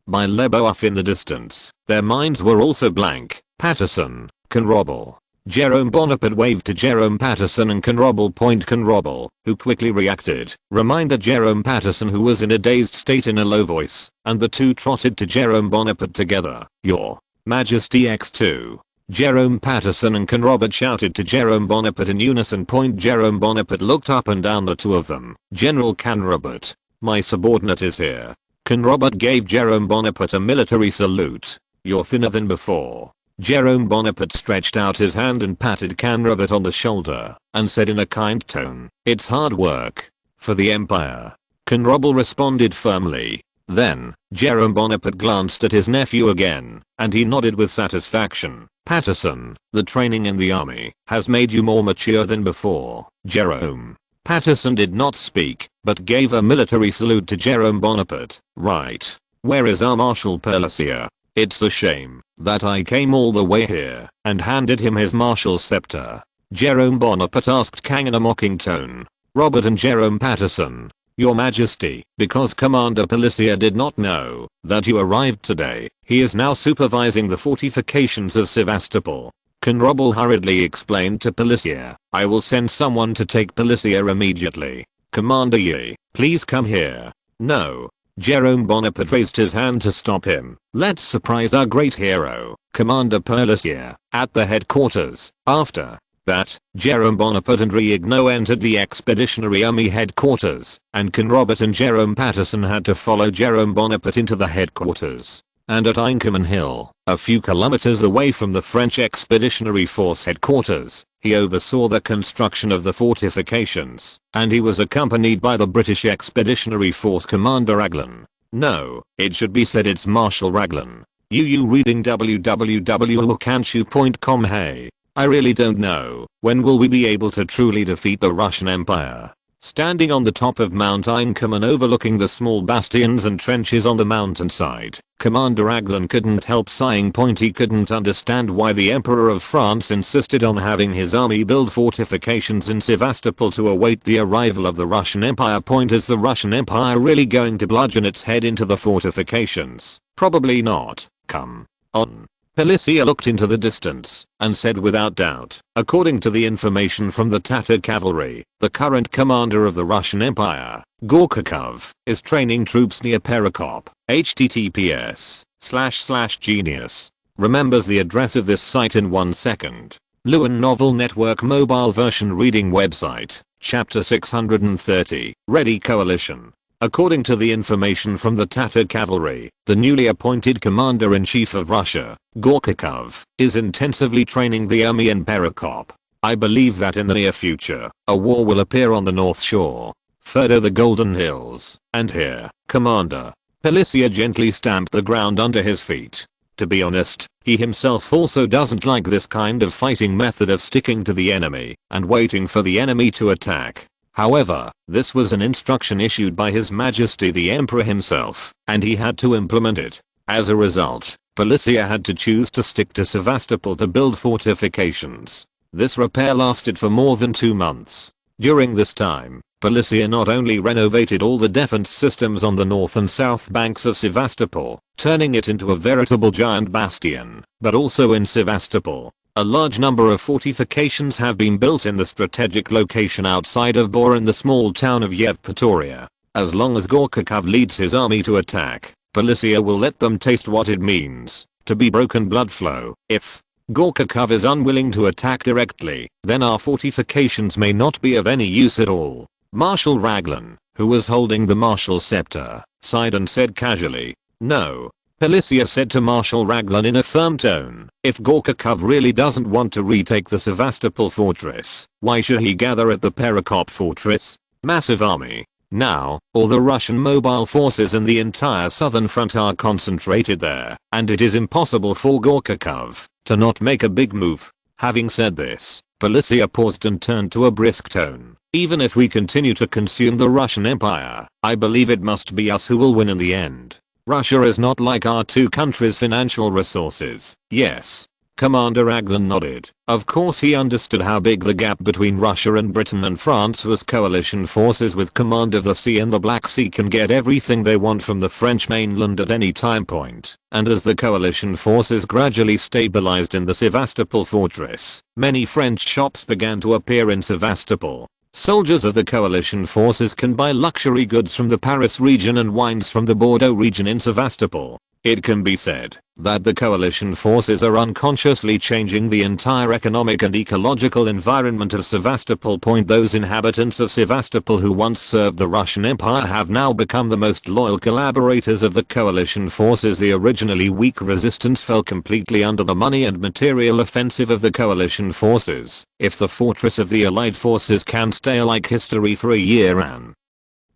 by Leboeuf in the distance. Their minds were also blank. Patterson, Conrobble. Jerome Bonaparte waved to Jerome Patterson and Conrobble. Conrobble, who quickly reacted, reminded Jerome Patterson, who was in a dazed state, in a low voice, and the two trotted to Jerome Bonaparte together. "Your Majesty X2. Jerome Patterson and Conrobert shouted to Jerome Bonaparte in unison. Jerome Bonaparte looked up and down the two of them. "General Conrobert, my subordinate is here." Conrobert gave Jerome Bonaparte a military salute. "You're thinner than before." Jerome Bonaparte stretched out his hand and patted Conrobert on the shoulder and said in a kind tone, "It's hard work for the empire." Conrobble responded firmly. Then, Jerome Bonaparte glanced at his nephew again, and he nodded with satisfaction. "Patterson, the training in the army has made you more mature than before, Jerome." Patterson did not speak, but gave a military salute to Jerome Bonaparte. "Right. Where is our Marshal Pelissier? It's a shame that I came all the way here," and handed him his marshal's scepter. Jerome Bonaparte asked Kang in a mocking tone. "Robert and Jerome Patterson, Your Majesty, because Commander Pelissier did not know that you arrived today, he is now supervising the fortifications of Sevastopol." Conrobble hurriedly explained to Pelissier, "I will send someone to take Pelissier immediately. Commander Yi, please come here." "No." Jerome Bonaparte raised his hand to stop him. "Let's surprise our great hero, Commander Pelissier, at the headquarters." After that, Jerome Bonaparte and Riegno entered the Expeditionary Army headquarters, and Conrobert and Jerome Patterson had to follow Jerome Bonaparte into the headquarters. And at Inkerman Hill, a few kilometers away from the French Expeditionary Force headquarters, he oversaw the construction of the fortifications, and he was accompanied by the British Expeditionary Force Commander Raglan. No, it should be said it's Marshal Raglan. You reading www.kanchu.com. Hey, I really don't know, when will we be able to truly defeat the Russian Empire? Standing on the top of Mount Inkerman overlooking the small bastions and trenches on the mountainside, Commander Raglan couldn't help sighing. He couldn't understand why the Emperor of France insisted on having his army build fortifications in Sevastopol to await the arrival of the Russian Empire. Is the Russian Empire really going to bludgeon its head into the fortifications? Probably not. Come on. Pelissier looked into the distance and said without doubt, according to the information from the Tatar cavalry, the current commander of the Russian Empire, Gorchakov, is training troops near Perekop. https://genius. Remembers the address of this site in 1 second. Lewin Novel Network Mobile Version Reading Website, Chapter 630, Ready Coalition. According to the information from the Tatar cavalry, the newly appointed commander-in-chief of Russia, Gorchakov, is intensively training the army in Perekop. I believe that in the near future, a war will appear on the North Shore, further the Golden Hills, and here, Commander. Pelissier gently stamped the ground under his feet. To be honest, he himself also doesn't like this kind of fighting method of sticking to the enemy and waiting for the enemy to attack. However, this was an instruction issued by His Majesty the Emperor himself, and he had to implement it. As a result, Pelissier had to choose to stick to Sevastopol to build fortifications. This repair lasted for more than 2 months. During this time, Pelissier not only renovated all the defense systems on the north and south banks of Sevastopol, turning it into a veritable giant bastion, but also in Sevastopol, A large number of fortifications have been built in the strategic location outside of Bor in the small town of Yevpatoria. As long as Gorchakov leads his army to attack, Policia will let them taste what it means to be broken blood flow. If Gorchakov is unwilling to attack directly, then our fortifications may not be of any use at all. Marshal Raglan, who was holding the marshal scepter, sighed and said casually, "No." Policia said to Marshal Raglan in a firm tone, "If Gorchakov really doesn't want to retake the Sevastopol fortress, why should he gather at the Perekop fortress? Massive army. Now, all the Russian mobile forces and the entire southern front are concentrated there, and it is impossible for Gorchakov to not make a big move." Having said this, Policia paused and turned to a brisk tone. "Even if we continue to consume the Russian Empire, I believe it must be us who will win in the end. Russia is not like our two countries' financial resources." "Yes." Commander Raglan nodded. Of course he understood how big the gap between Russia and Britain and France was. Coalition forces with command of the sea and the Black Sea can get everything they want from the French mainland at any time point, and as the coalition forces gradually stabilized in the Sevastopol fortress, many French shops began to appear in Sevastopol. Soldiers of the coalition forces can buy luxury goods from the Paris region and wines from the Bordeaux region in Sevastopol. It can be said that the coalition forces are unconsciously changing the entire economic and ecological environment of Sevastopol. Those inhabitants of Sevastopol who once served the Russian Empire have now become the most loyal collaborators of the coalition forces. The originally weak resistance fell completely under the money and material offensive of the coalition forces. If the fortress of the Allied forces can stay like history for a year and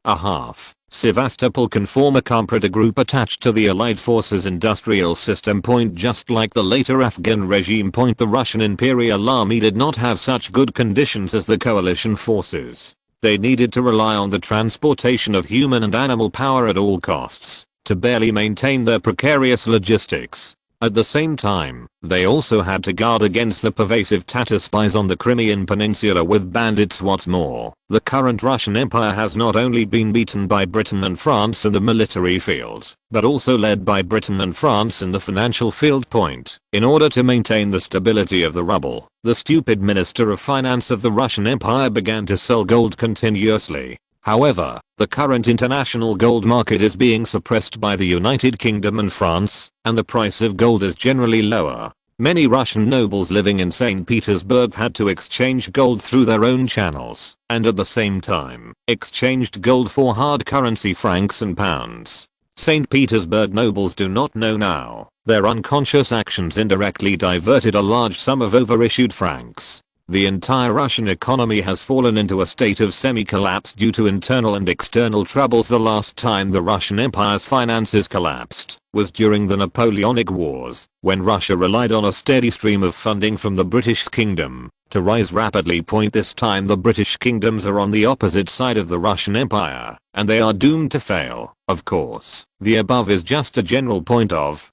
a half, Sevastopol can form a Komprata group attached to the Allied forces industrial system. Just like the later Afghan regime. The Russian Imperial Army did not have such good conditions as the coalition forces. They needed to rely on the transportation of human and animal power at all costs to barely maintain their precarious logistics. At the same time, they also had to guard against the pervasive Tatar spies on the Crimean Peninsula with bandits. What's more, the current Russian Empire has not only been beaten by Britain and France in the military field, but also led by Britain and France in the financial field. In order to maintain the stability of the ruble, the stupid Minister of Finance of the Russian Empire began to sell gold continuously. However, the current international gold market is being suppressed by the United Kingdom and France, and the price of gold is generally lower. Many Russian nobles living in St. Petersburg had to exchange gold through their own channels, and at the same time, exchanged gold for hard currency francs and pounds. St. Petersburg nobles do not know now. Their unconscious actions indirectly diverted a large sum of overissued francs. The entire Russian economy has fallen into a state of semi-collapse due to internal and external troubles. The last time the Russian Empire's finances collapsed was during the Napoleonic Wars, when Russia relied on a steady stream of funding from the British Kingdom to rise rapidly. This time the British kingdoms are on the opposite side of the Russian Empire, and they are doomed to fail. Of course, the above is just a general point of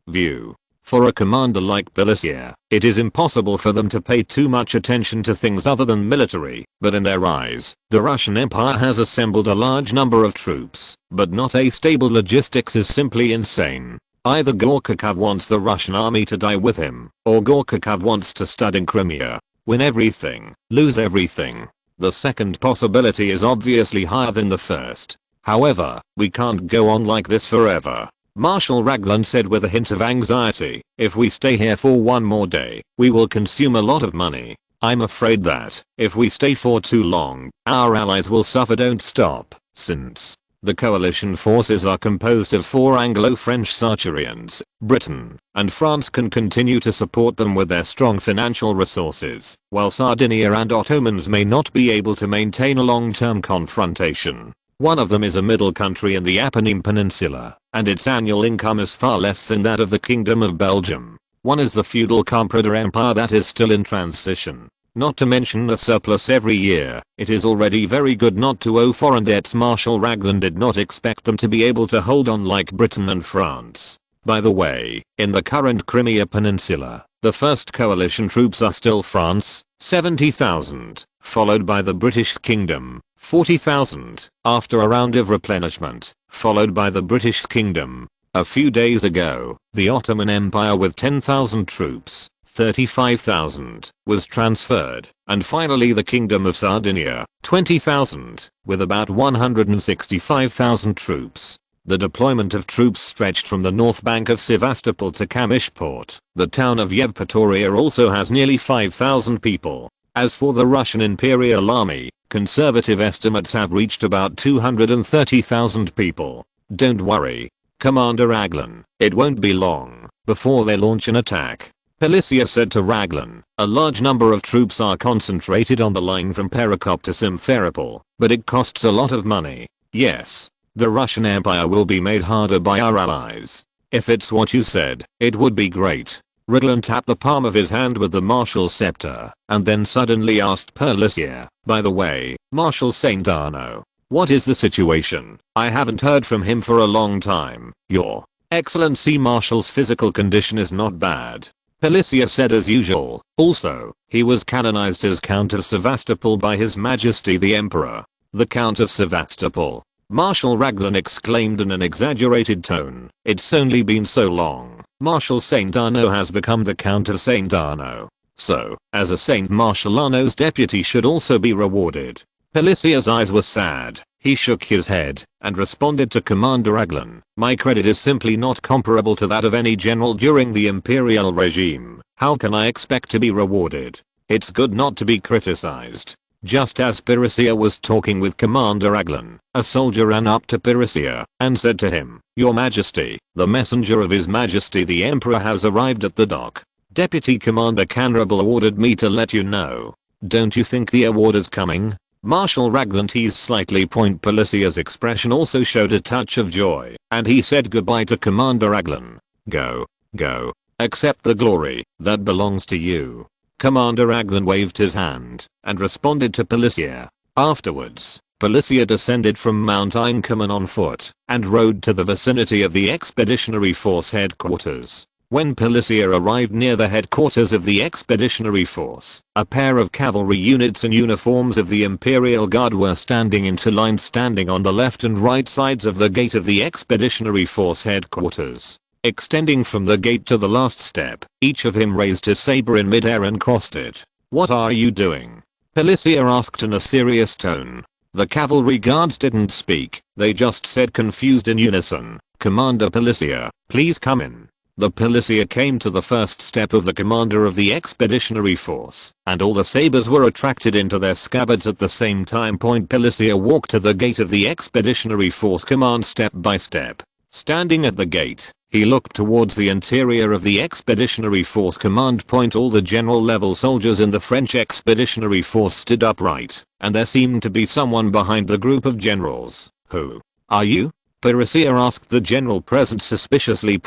view. For a commander like Policia, it is impossible for them to pay too much attention to things other than military, but in their eyes, the Russian Empire has assembled a large number of troops, but not a stable logistics is simply insane. Either Gorchakov wants the Russian army to die with him, or Gorchakov wants to stud in Crimea, win everything, lose everything. The second possibility is obviously higher than the first. However, we can't go on like this forever. Marshal Raglan said with a hint of anxiety, "If we stay here for one more day, we will consume a lot of money. I'm afraid that, if we stay for too long, our allies will suffer." Don't stop, since the coalition forces are composed of 4 Anglo-French Sartorians. Britain and France can continue to support them with their strong financial resources, while Sardinia and Ottomans may not be able to maintain a long-term confrontation. One of them is a middle country in the Apennine Peninsula, and its annual income is far less than that of the Kingdom of Belgium. One is the feudal Komprata Empire that is still in transition. Not to mention a surplus every year, it is already very good not to owe foreign debts. Marshal Raglan did not expect them to be able to hold on like Britain and France. By the way, in the current Crimea Peninsula, the first coalition troops are still France, 70,000, followed by the British Kingdom, 40,000, after a round of replenishment, followed by the British Kingdom. A few days ago, the Ottoman Empire with 10,000 troops, 35,000, was transferred, and finally the Kingdom of Sardinia, 20,000, with about 165,000 troops. The deployment of troops stretched from the north bank of Sevastopol to Kamishport. The town of Yevpatoria also has nearly 5,000 people. As for the Russian Imperial Army, conservative estimates have reached about 230,000 people. Don't worry, Commander Raglan, it won't be long before they launch an attack. Pelissier said to Raglan, a large number of troops are concentrated on the line from Perekop to Simferopol, but it costs a lot of money. Yes, the Russian Empire will be made harder by our allies. If it's what you said, it would be great. Raglan tapped the palm of his hand with the Marshal's scepter, and then suddenly asked Pelissier, by the way, Marshal Saint Arnaud, what is the situation? I haven't heard from him for a long time. Your Excellency Marshal's physical condition is not bad. Pelissier said as usual. Also, he was canonized as Count of Sevastopol by His Majesty the Emperor. The Count of Sevastopol. Marshal Raglan exclaimed in an exaggerated tone. It's only been so long. Marshal Saint Arnaud has become the Count of Saint Arnaud. So, as a saint, Marshal Arnaud's deputy should also be rewarded. Pelissier's eyes were sad. He shook his head and responded to Commander Raglan. My credit is simply not comparable to that of any general during the imperial regime. How can I expect to be rewarded? It's good not to be criticized. Just as Pelissier was talking with Commander Raglan, a soldier ran up to Pelissier and said to him, Your Majesty, the messenger of His Majesty the Emperor has arrived at the dock. Deputy Commander Canrabal ordered me to let you know. Don't you think the award is coming? Marshal Raglan teased slightly. Pelissier's expression also showed a touch of joy, and he said goodbye to Commander Raglan. Go. Accept the glory that belongs to you. Commander Raglan waved his hand and responded to Pelissier. Afterwards, Pelissier descended from Mount Inkerman on foot and rode to the vicinity of the Expeditionary Force headquarters. When Pelissier arrived near the headquarters of the Expeditionary Force, a pair of cavalry units in uniforms of the Imperial Guard were standing in two lines, standing on the left and right sides of the gate of the Expeditionary Force headquarters. Extending from the gate to the last step, each of him raised his saber in midair and crossed it. What are you doing? Pelissier asked in a serious tone. The cavalry guards didn't speak, they just said confused in unison, Commander Pelissier, please come in. The Pelissier came to the first step of the commander of the Expeditionary Force, and all the sabers were attracted into their scabbards at the same time. Pelissier walked to the gate of the Expeditionary Force command step by step. Standing at the gate, he looked towards the interior of the Expeditionary Force command. All the general level soldiers in the French Expeditionary Force stood upright, and there seemed to be someone behind the group of generals. Who are you? Pelissier asked the general present suspiciously.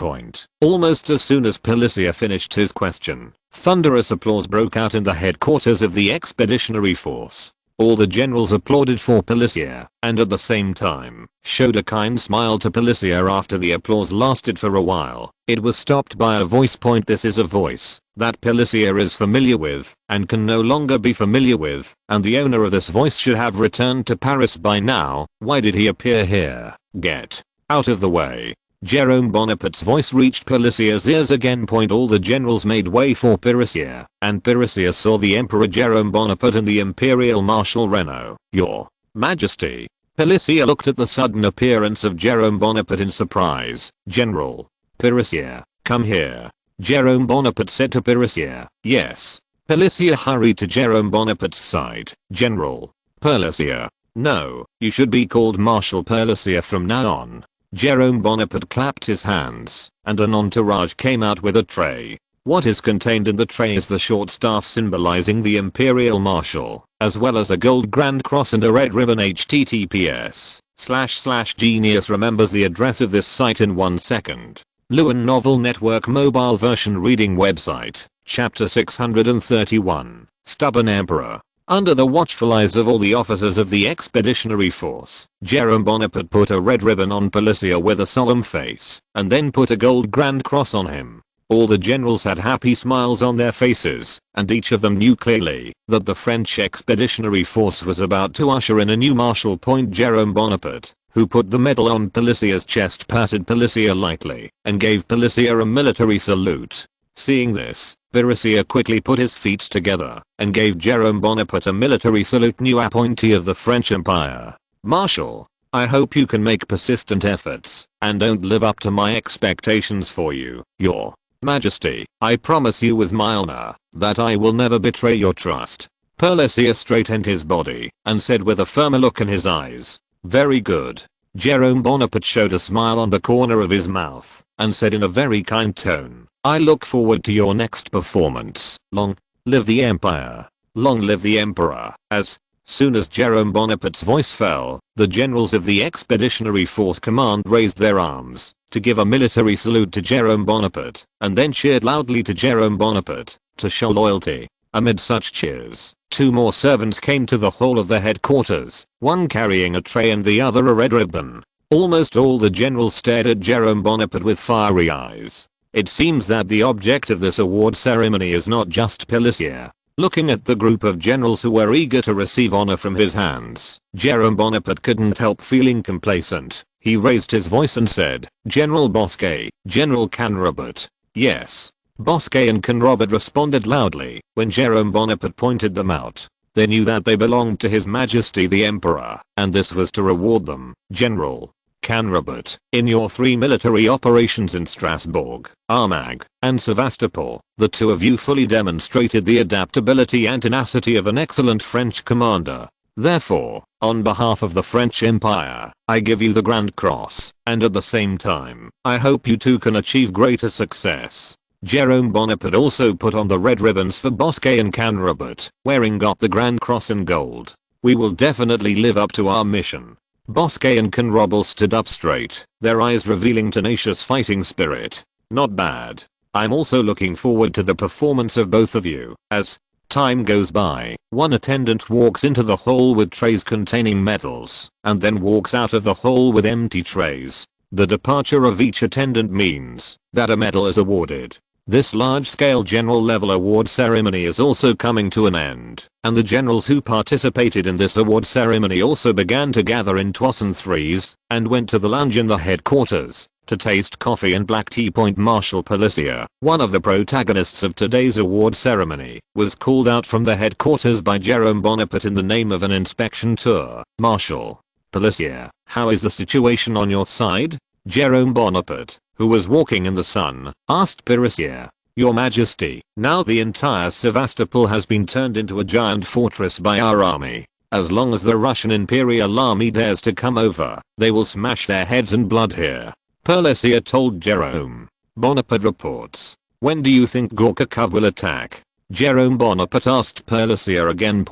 Almost as soon as Pelissier finished his question, thunderous applause broke out in the headquarters of the Expeditionary Force. All the generals applauded for Pelissier, and at the same time, showed a kind smile to Pelissier. After the applause lasted for a while, it was stopped by a voice. This is a voice that Pelissier is familiar with, and can no longer be familiar with, and the owner of this voice should have returned to Paris by now. Why did he appear here? Get out of the way. Jerome Bonaparte's voice reached Pelissier's ears again. All the generals made way for Pelissier, and Pelissier saw the Emperor Jerome Bonaparte and the Imperial Marshal Renaud. Your Majesty. Pelissier looked at the sudden appearance of Jerome Bonaparte in surprise. General. Pelissier, come here. Jerome Bonaparte said to Pelissier. Yes. Pelissier hurried to Jerome Bonaparte's side. General. Pelissier. No, you should be called Marshal Pelissier from now on. Jerome Bonaparte clapped his hands, and an entourage came out with a tray. What is contained in the tray is the short staff symbolizing the Imperial Marshal, as well as a gold Grand Cross and a red ribbon. https://genius remembers the address of this site in 1 second. Lewin Novel Network Mobile Version Reading Website, Chapter 631, Stubborn Emperor. Under the watchful eyes of all the officers of the Expeditionary Force, Jerome Bonaparte put a red ribbon on Pelissier with a solemn face, and then put a gold Grand Cross on him. All the generals had happy smiles on their faces, and each of them knew clearly that the French Expeditionary Force was about to usher in a new marshal. Jerome Bonaparte, who put the medal on Pelissier's chest, patted Pelissier lightly, and gave Pelissier a military salute. Seeing this, Beressier quickly put his feet together and gave Jerome Bonaparte a military salute, new appointee of the French Empire. Marshal, I hope you can make persistent efforts and don't live up to my expectations for you, Your Majesty. I promise you with my honor that I will never betray your trust. Beressier straightened his body and said with a firmer look in his eyes, very good. Jerome Bonaparte showed a smile on the corner of his mouth and said in a very kind tone, I look forward to your next performance. Long live the Empire. Long live the Emperor. As soon as Jerome Bonaparte's voice fell, the generals of the Expeditionary Force Command raised their arms to give a military salute to Jerome Bonaparte and then cheered loudly to Jerome Bonaparte to show loyalty. Amid such cheers, 2 more servants came to the hall of the headquarters, one carrying a tray and the other a red ribbon. Almost all the generals stared at Jerome Bonaparte with fiery eyes. It seems that the object of this award ceremony is not just Beressier. Looking at the group of generals who were eager to receive honor from his hands, Jerome Bonaparte couldn't help feeling complacent. He raised his voice and said, General Bosquet, General Canrobert. Yes. Bosquet and Canrobert responded loudly when Jerome Bonaparte pointed them out. They knew that they belonged to His Majesty the Emperor, and this was to reward them. General Canrobert, in your 3 military operations in Strasbourg, Armagh, and Sevastopol, the 2 of you fully demonstrated the adaptability and tenacity of an excellent French commander. Therefore, on behalf of the French Empire, I give you the Grand Cross, and at the same time, I hope you too can achieve greater success. Jerome Bonaparte also put on the red ribbons for Bosquet and Canrobert, wearing got the Grand Cross in gold. We will definitely live up to our mission. Bosquet and Canrobert stood up straight, their eyes revealing tenacious fighting spirit. Not bad. I'm also looking forward to the performance of both of you. As time goes by, one attendant walks into the hall with trays containing medals, and then walks out of the hall with empty trays. The departure of each attendant means that a medal is awarded. This large-scale general-level award ceremony is also coming to an end, and the generals who participated in this award ceremony also began to gather in 2s and 3s, and went to the lounge in the headquarters to taste coffee and black tea. Marshal Beressier, one of the protagonists of today's award ceremony, was called out from the headquarters by Jerome Bonaparte in the name of an inspection tour. Marshal Beressier, how is the situation on your side? Jerome Bonaparte, who was walking in the sun, asked Beressier. Your Majesty, now the entire Sevastopol has been turned into a giant fortress by our army. As long as the Russian Imperial Army dares to come over, they will smash their heads and blood here. Beressier told Jerome. Bonaparte reports. When do you think Gorchakov will attack? Jerome Bonaparte asked Beressier again.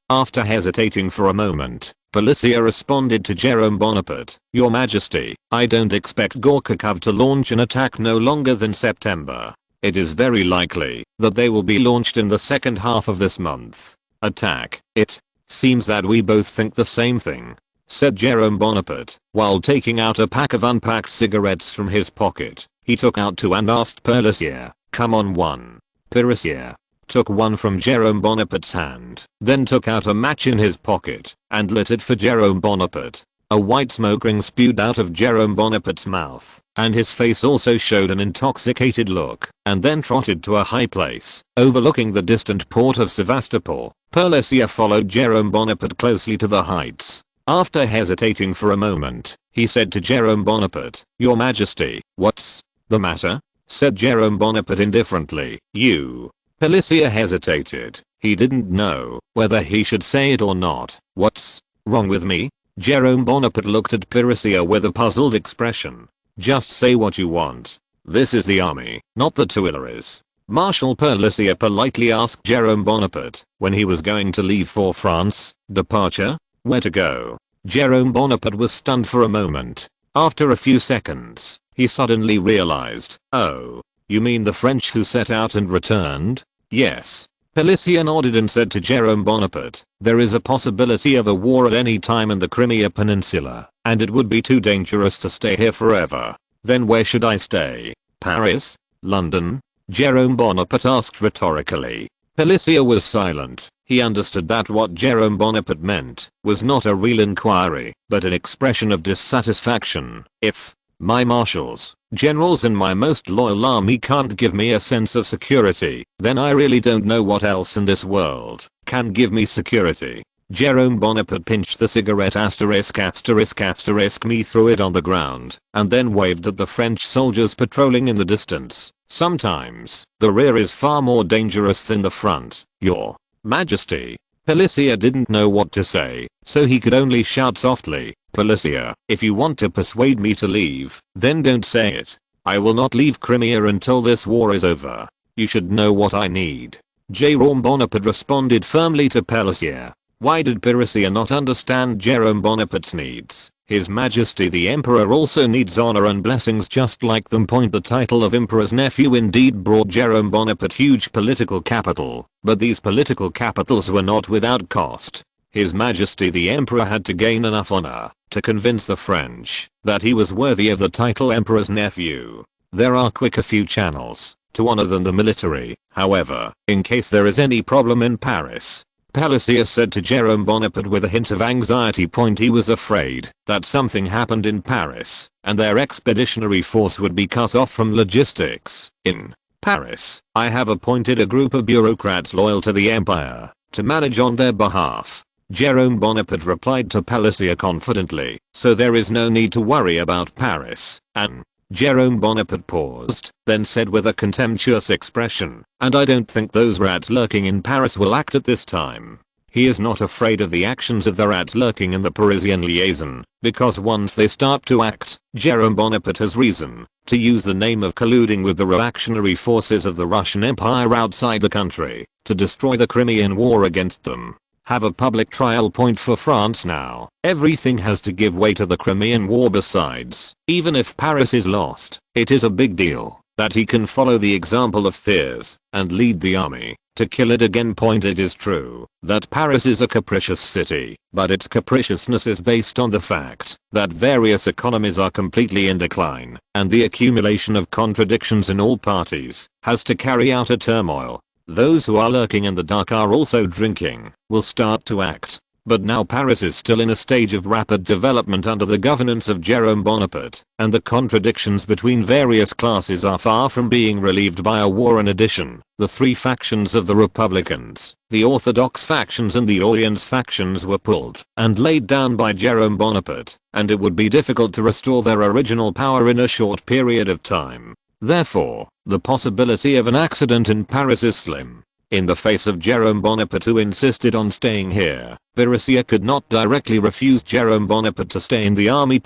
After hesitating for a moment, Beressier responded to Jerome Bonaparte, Your Majesty, I don't expect Gorchakov to launch an attack no longer than September. It is very likely that they will be launched in the second half of this month. Attack. It seems that we both think the same thing, said Jerome Bonaparte, while taking out a pack of unpacked cigarettes from his pocket. He took out 2 and asked Beressier, come on one. Beressier took one from Jerome Bonaparte's hand, then took out a match in his pocket and lit it for Jerome Bonaparte. A white smoke ring spewed out of Jerome Bonaparte's mouth, and his face also showed an intoxicated look, and then trotted to a high place overlooking the distant port of Sevastopol. Beressier followed Jerome Bonaparte closely to the heights. After hesitating for a moment, he said to Jerome Bonaparte, Your Majesty, what's the matter? Said Jerome Bonaparte indifferently. You. Beressier hesitated. He didn't know whether he should say it or not. What's wrong with me? Jerome Bonaparte looked at Beressier with a puzzled expression. Just say what you want. This is the army, not the Tuileries. Marshal Beressier politely asked Jerome Bonaparte when he was going to leave for France. Departure? Where to go? Jerome Bonaparte was stunned for a moment. After a few seconds, he suddenly realized, oh, you mean the French who set out and returned? Yes. Beressier nodded and said to Jerome Bonaparte, there is a possibility of a war at any time in the Crimea Peninsula, and it would be too dangerous to stay here forever. Then where should I stay? Paris? London? Jerome Bonaparte asked rhetorically. Beressier was silent. He understood that what Jerome Bonaparte meant was not a real inquiry, but an expression of dissatisfaction. If my marshals Generals in my most loyal army can't give me a sense of security, then I really don't know what else in this world can give me security. Jerome Bonaparte pinched the cigarette asterisk asterisk asterisk me threw it on the ground, and then waved at the French soldiers patrolling in the distance. Sometimes, the rear is far more dangerous than the front, Your Majesty. Pelissier didn't know what to say, so he could only shout softly, Pelissier, if you want to persuade me to leave, then don't say it. I will not leave Crimea until this war is over. You should know what I need. Jerome Bonaparte responded firmly to Pelissier. Why did Pelissier not understand Jerome Bonaparte's needs? His Majesty the Emperor also needs honor and blessings just like them. The title of Emperor's nephew indeed brought Jerome Bonaparte huge political capital, but these political capitals were not without cost. His Majesty the Emperor had to gain enough honor to convince the French that he was worthy of the title Emperor's nephew. There are quicker few channels to honor than the military, however, in case there is any problem in Paris. Pelissier said to Jerome Bonaparte with a hint of anxiety. He was afraid that something happened in Paris and their expeditionary force would be cut off from logistics. In Paris, I have appointed a group of bureaucrats loyal to the empire to manage on their behalf. Jerome Bonaparte replied to Pelissier confidently, so there is no need to worry about Paris. And Jerome Bonaparte paused, then said with a contemptuous expression, and I don't think those rats lurking in Paris will act at this time. He is not afraid of the actions of the rats lurking in the Parisian liaison, because once they start to act, Jerome Bonaparte has reason to use the name of colluding with the reactionary forces of the Russian Empire outside the country to destroy the Crimean War against them. Have a public trial point for France now. Everything has to give way to the Crimean War. Besides, even if Paris is lost, it is a big deal that he can follow the example of Thiers and lead the army to kill it again. It is true that Paris is a capricious city, but its capriciousness is based on the fact that various economies are completely in decline, and the accumulation of contradictions in all parties has to carry out a turmoil. Those who are lurking in the dark are also drinking, will start to act. But now Paris is still in a stage of rapid development under the governance of Jerome Bonaparte, and the contradictions between various classes are far from being relieved by a war. In addition, the three factions of the Republicans, the Orthodox factions and the Orleans factions were pulled and laid down by Jerome Bonaparte, and it would be difficult to restore their original power in a short period of time. Therefore, the possibility of an accident in Paris is slim. In the face of Jerome Bonaparte, who insisted on staying here, Pelissier could not directly refuse Jerome Bonaparte to stay in the army.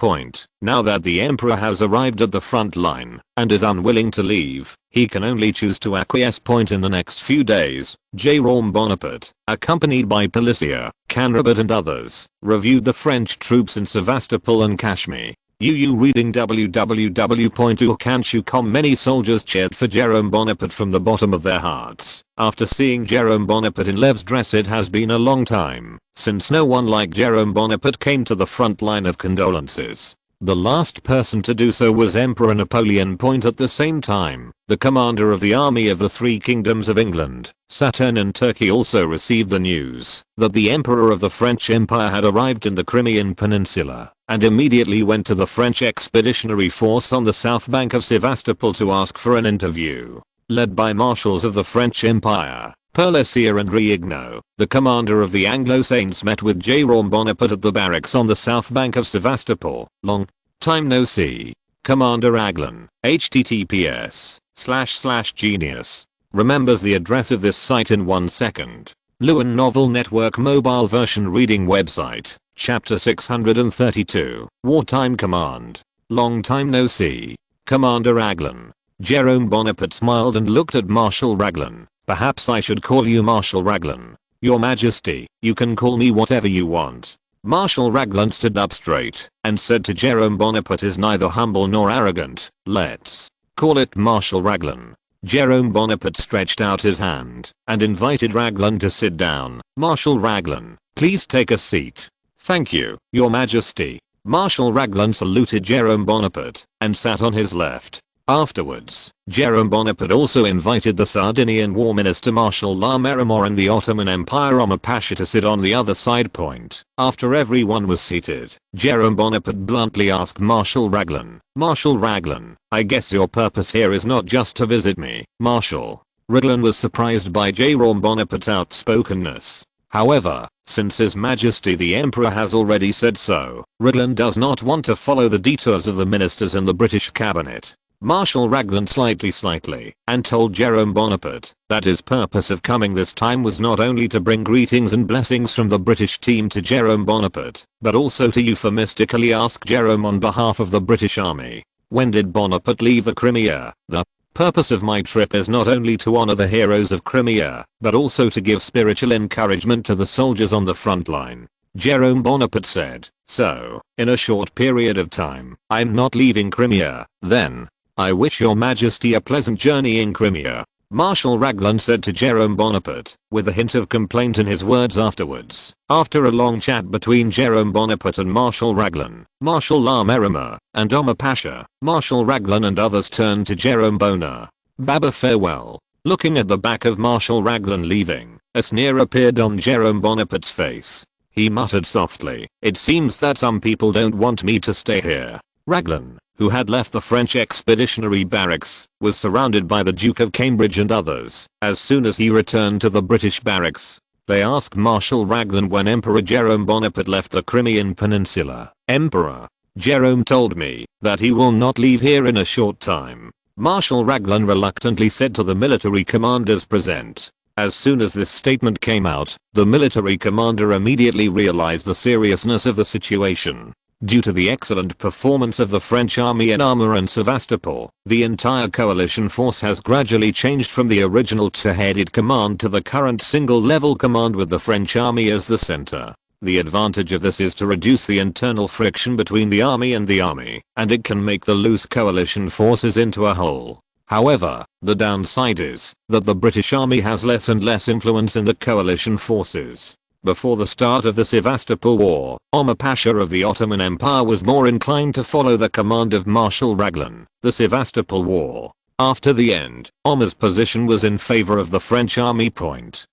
Now that the emperor has arrived at the front line and is unwilling to leave, he can only choose to acquiesce. In the next few days, Jerome Bonaparte, accompanied by Pelissier, Canrobert and others, reviewed the French troops in Sevastopol and Kashmir. Reading www.urkanshu.com. Many soldiers cheered for Jerome Bonaparte from the bottom of their hearts. After seeing Jerome Bonaparte in Lev's dress, it has been a long time since no one like Jerome Bonaparte came to the front line of condolences. The last person to do so was Emperor Napoleon. At the same time, the commander of the army of the three kingdoms of England, Saturn and Turkey also received the news that the emperor of the French Empire had arrived in the Crimean Peninsula, and immediately went to the French expeditionary force on the south bank of Sevastopol to ask for an interview. Led by marshals of the French Empire, Pelissier and Riegnaud, the commander of the Anglo-Saxons met with Jerome Bonaparte at the barracks on the south bank of Sevastopol. Long time no see. Commander Aglan, https://genius, remembers the address of this site in 1 second. Lewin Novel Network Mobile Version Reading Website, Chapter 632, Wartime Command. Long time no see. Commander Aglan. Jerome Bonaparte smiled and looked at Marshal Raglan. Perhaps I should call you Marshal Raglan. Your Majesty, you can call me whatever you want. Marshal Raglan stood up straight and said to Jerome Bonaparte is neither humble nor arrogant. Let's call it Marshal Raglan. Jerome Bonaparte stretched out his hand and invited Raglan to sit down. Marshal Raglan, please take a seat. Thank you, Your Majesty. Marshal Raglan saluted Jerome Bonaparte and sat on his left. Afterwards, Jerome Bonaparte also invited the Sardinian War Minister Marshal La Merimore and the Ottoman Empire Omar Pasha to sit on the other side. After everyone was seated, Jerome Bonaparte bluntly asked Marshal Raglan, "Marshal Raglan, I guess your purpose here is not just to visit me, Marshal." Raglan was surprised by Jerome Bonaparte's outspokenness. However, since His Majesty the Emperor has already said so, Raglan does not want to follow the detours of the ministers in the British cabinet. Marshal Raglan slightly, and told Jerome Bonaparte that his purpose of coming this time was not only to bring greetings and blessings from the British team to Jerome Bonaparte, but also to euphemistically ask Jerome on behalf of the British army, "When did Bonaparte leave the Crimea?" The purpose of my trip is not only to honor the heroes of Crimea, but also to give spiritual encouragement to the soldiers on the front line. Jerome Bonaparte said, "So, in a short period of time, I'm not leaving Crimea, then. I wish your majesty a pleasant journey in Crimea." Marshal Raglan said to Jerome Bonaparte, with a hint of complaint in his words afterwards. After a long chat between Jerome Bonaparte and Marshal Raglan, Marshal La Merimore, and Omar Pasha, Marshal Raglan and others turned to Jerome Bona. "Baba, farewell." Looking at the back of Marshal Raglan leaving, a sneer appeared on Jerome Bonaparte's face. He muttered softly, "It seems that some people don't want me to stay here." Raglan, who had left the French expeditionary barracks, was surrounded by the Duke of Cambridge and others. As soon as he returned to the British barracks, they asked Marshal Raglan when Emperor Jerome Bonaparte left the Crimean Peninsula. "Emperor Jerome told me that he will not leave here in a short time," Marshal Raglan reluctantly said to the military commanders present. As soon as this statement came out, the military commander immediately realized the seriousness of the situation. Due to the excellent performance of the French army in Armor and Sevastopol, the entire coalition force has gradually changed from the original two-headed command to the current single-level command with the French army as the center. The advantage of this is to reduce the internal friction between the army, and it can make the loose coalition forces into a whole. However, the downside is that the British army has less and less influence in the coalition forces. Before the start of the Sevastopol War, Omar Pasha of the Ottoman Empire was more inclined to follow the command of Marshal Raglan. The Sevastopol War. After the end, Omar's position was in favor of the French army.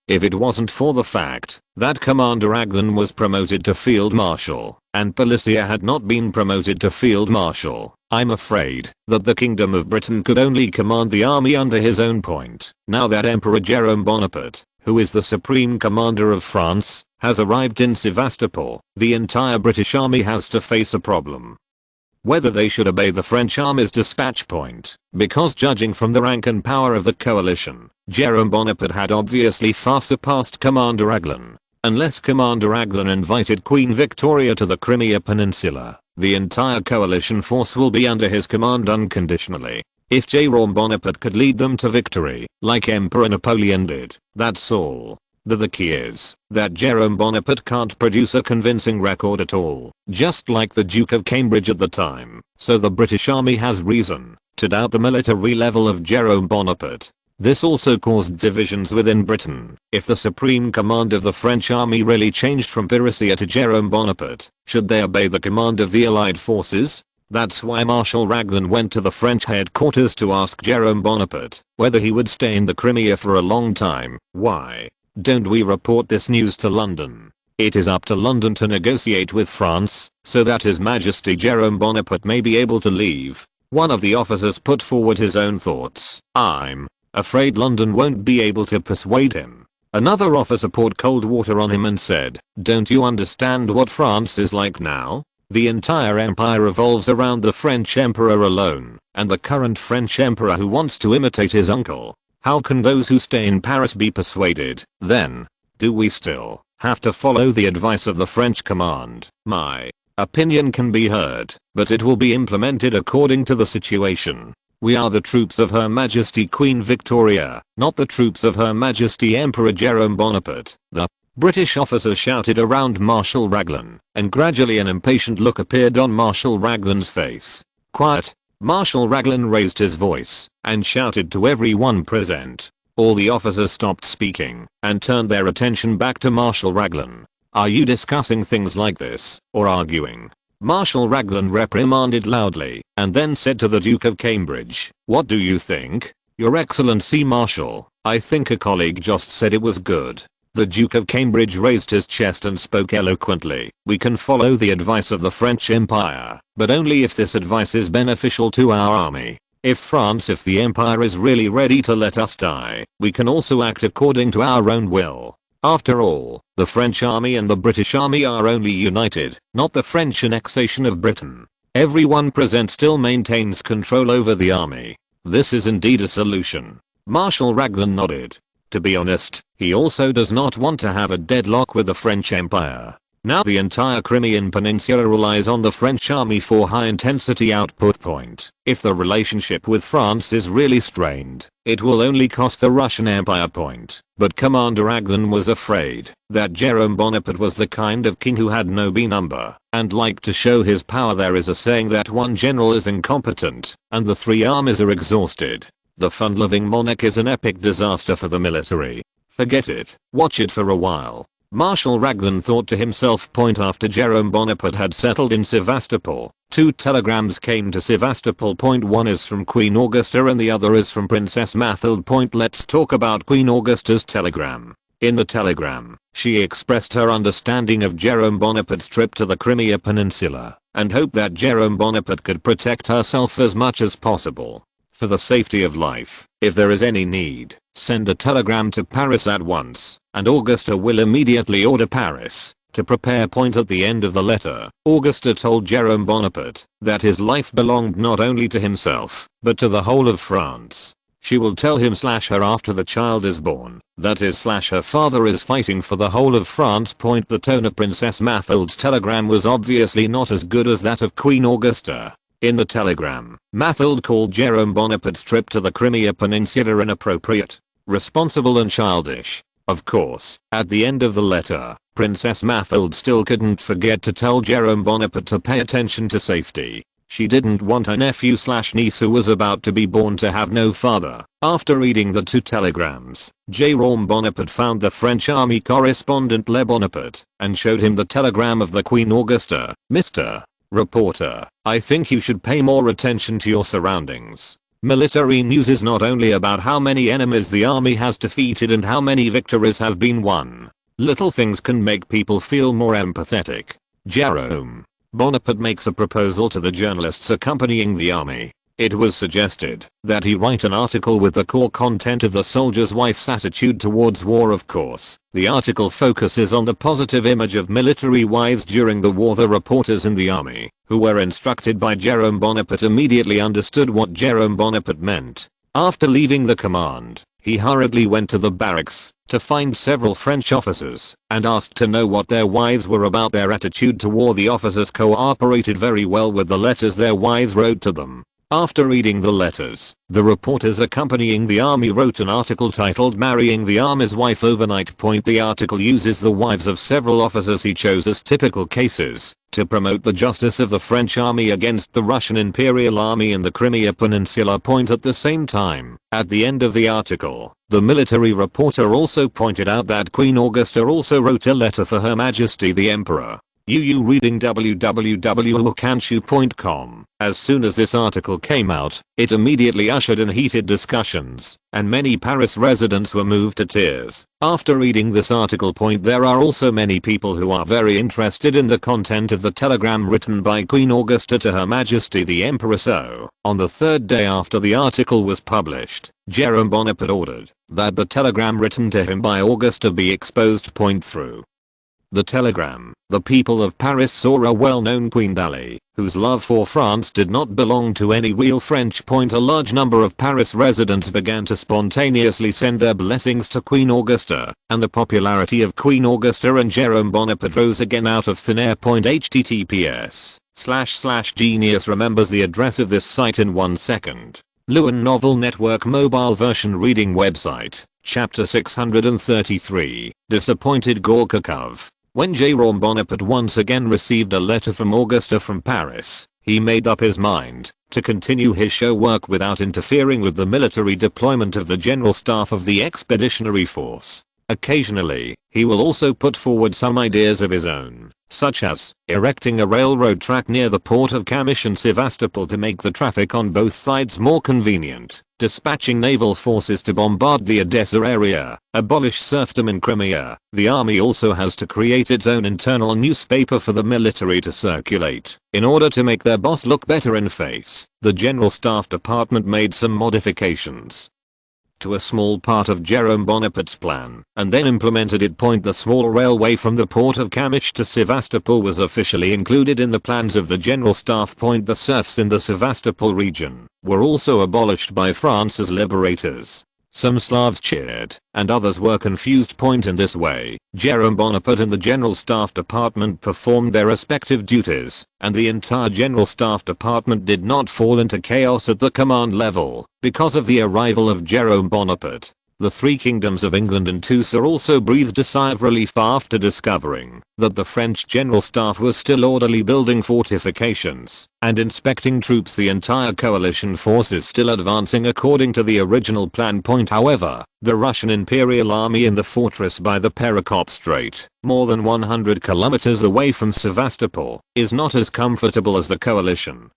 If it wasn't for the fact that Commander Raglan was promoted to Field Marshal, and Palliser had not been promoted to Field Marshal, I'm afraid that the Kingdom of Britain could only command the army under his own point. Now that Emperor Jerome Bonaparte, who is the supreme commander of France, has arrived in Sevastopol, the entire British army has to face a problem. Whether they should obey the French army's dispatch. Because judging from the rank and power of the coalition, Jerome Bonaparte had obviously far surpassed Commander Raglan. Unless Commander Raglan invited Queen Victoria to the Crimea Peninsula, the entire coalition force will be under his command unconditionally. If Jerome Bonaparte could lead them to victory, like Emperor Napoleon did, that's all. The key is that Jerome Bonaparte can't produce a convincing record at all, just like the Duke of Cambridge at the time. So the British army has reason to doubt the military level of Jerome Bonaparte. This also caused divisions within Britain. If the supreme command of the French army really changed from Palliser to Jerome Bonaparte, should they obey the command of the Allied forces? That's why Marshal Raglan went to the French headquarters to ask Jerome Bonaparte whether he would stay in the Crimea for a long time. Why don't we report this news to London? It is up to London to negotiate with France, so that His Majesty Jerome Bonaparte may be able to leave. One of the officers put forward his own thoughts. "I'm afraid London won't be able to persuade him." Another officer poured cold water on him and said, "Don't you understand what France is like now? The entire empire revolves around the French emperor alone, and the current French emperor who wants to imitate his uncle. How can those who stay in Paris be persuaded? Then, do we still have to follow the advice of the French command? My opinion can be heard, but it will be implemented according to the situation. We are the troops of Her Majesty Queen Victoria, not the troops of Her Majesty Emperor Jerome Bonaparte." The British officer shouted around Marshal Raglan, and gradually an impatient look appeared on Marshal Raglan's face. "Quiet!" Marshal Raglan raised his voice and shouted to everyone present. All the officers stopped speaking and turned their attention back to Marshal Raglan. "Are you discussing things like this, or arguing?" Marshal Raglan reprimanded loudly, and then said to the Duke of Cambridge, "What do you think? Your Excellency Marshal, I think a colleague just said it was good." The Duke of Cambridge raised his chest and spoke eloquently. "We can follow the advice of the French Empire, but only if this advice is beneficial to our army. If the Empire is really ready to let us die, we can also act according to our own will. After all, the French army and the British army are only united, not the French annexation of Britain. Everyone present still maintains control over the army. This is indeed a solution." Marshal Raglan nodded. To be honest, he also does not want to have a deadlock with the French Empire. Now the entire Crimean Peninsula relies on the French army for high-intensity output point. If the relationship with France is really strained, it will only cost the Russian Empire point. But Commander Raglan was afraid that Jerome Bonaparte was the kind of king who had no B-number and liked to show his power. There is a saying that one general is incompetent and the three armies are exhausted. The fun-loving monarch is an epic disaster for the military. Forget it, watch it for a while. Marshal Raglan thought to himself. After Jerome Bonaparte had settled in Sevastopol, 2 telegrams came to Sevastopol. One is from Queen Augusta and the other is from Princess Mathilde. Let's talk about Queen Augusta's telegram. In the telegram, she expressed her understanding of Jerome Bonaparte's trip to the Crimea Peninsula and hoped that Jerome Bonaparte could protect herself as much as possible. For the safety of life, if there is any need, send a telegram to Paris at once, and Augusta will immediately order Paris to prepare. At the end of the letter, Augusta told Jerome Bonaparte that his life belonged not only to himself, but to the whole of France. She will tell him/her after the child is born, that his/her father is fighting for the whole of France. The tone of Princess Mathilde's telegram was obviously not as good as that of Queen Augusta. In the telegram, Mathilde called Jerome Bonaparte's trip to the Crimea Peninsula inappropriate, responsible and childish. Of course, at the end of the letter, Princess Mathilde still couldn't forget to tell Jerome Bonaparte to pay attention to safety. She didn't want her nephew/niece who was about to be born to have no father. After reading the 2 telegrams, Jerome Bonaparte found the French army correspondent Le Bonaparte and showed him the telegram of the Queen Augusta. "Mr. Reporter, I think you should pay more attention to your surroundings. Military news is not only about how many enemies the army has defeated and how many victories have been won. Little things can make people feel more empathetic." Jerome Bonaparte makes a proposal to the journalists accompanying the army. It was suggested that he write an article with the core content of the soldier's wife's attitude towards war. Of course, the article focuses on the positive image of military wives during the war. The reporters in the army, who were instructed by Jerome Bonaparte, immediately understood what Jerome Bonaparte meant. After leaving the command, he hurriedly went to the barracks to find several French officers and asked to know what their wives were about their attitude to war. The officers cooperated very well with the letters their wives wrote to them. After reading the letters, the reporters accompanying the army wrote an article titled "Marrying the Army's Wife Overnight." The article uses the wives of several officers he chose as typical cases to promote the justice of the French army against the Russian Imperial Army in the Crimea Peninsula. At the same time, at the end of the article, the military reporter also pointed out that Queen Augusta also wrote a letter for Her Majesty the Emperor. Reading www.okanshu.com. As soon as this article came out, it immediately ushered in heated discussions, and many Paris residents were moved to tears. After reading this article, there are also many people who are very interested in the content of the telegram written by Queen Augusta to Her Majesty the Emperor. So, on the 3rd day after the article was published, Jerome Bonaparte ordered that the telegram written to him by Augusta be exposed. Through the telegram, the people of Paris saw a well-known Queen Dali, whose love for France did not belong to any real French. A large number of Paris residents began to spontaneously send their blessings to Queen Augusta, and the popularity of Queen Augusta and Jerome Bonaparte rose again out of thin air. https://genius remembers the address of this site in 1 second. Lewin Novel Network Mobile Version Reading Website, Chapter 633, Disappointed Gorkakov. When Jerome Bonaparte once again received a letter from Augusta from Paris, he made up his mind to continue his show work without interfering with the military deployment of the General Staff of the Expeditionary Force. Occasionally, he will also put forward some ideas of his own, such as erecting a railroad track near the port of Kamish and Sevastopol to make the traffic on both sides more convenient, dispatching naval forces to bombard the Odessa area, abolish serfdom in Crimea. The army also has to create its own internal newspaper for the military to circulate, in order to make their boss look better in face. The General Staff Department made some modifications to a small part of Jerome Bonaparte's plan, and then implemented it. The small railway from the port of Kamish to Sevastopol was officially included in the plans of the General Staff. The serfs in the Sevastopol region were also abolished by France's liberators. Some Slavs cheered, and others were confused. In this way, Jerome Bonaparte and the General Staff Department performed their respective duties, and the entire General Staff Department did not fall into chaos at the command level because of the arrival of Jerome Bonaparte. The three kingdoms of England and Toulouse also breathed a sigh of relief after discovering that the French General Staff was still orderly building fortifications and inspecting troops. The entire coalition force is still advancing according to the original plan. However, the Russian Imperial Army in the fortress by the Perekop Strait, more than 100 kilometers away from Sevastopol, is not as comfortable as the coalition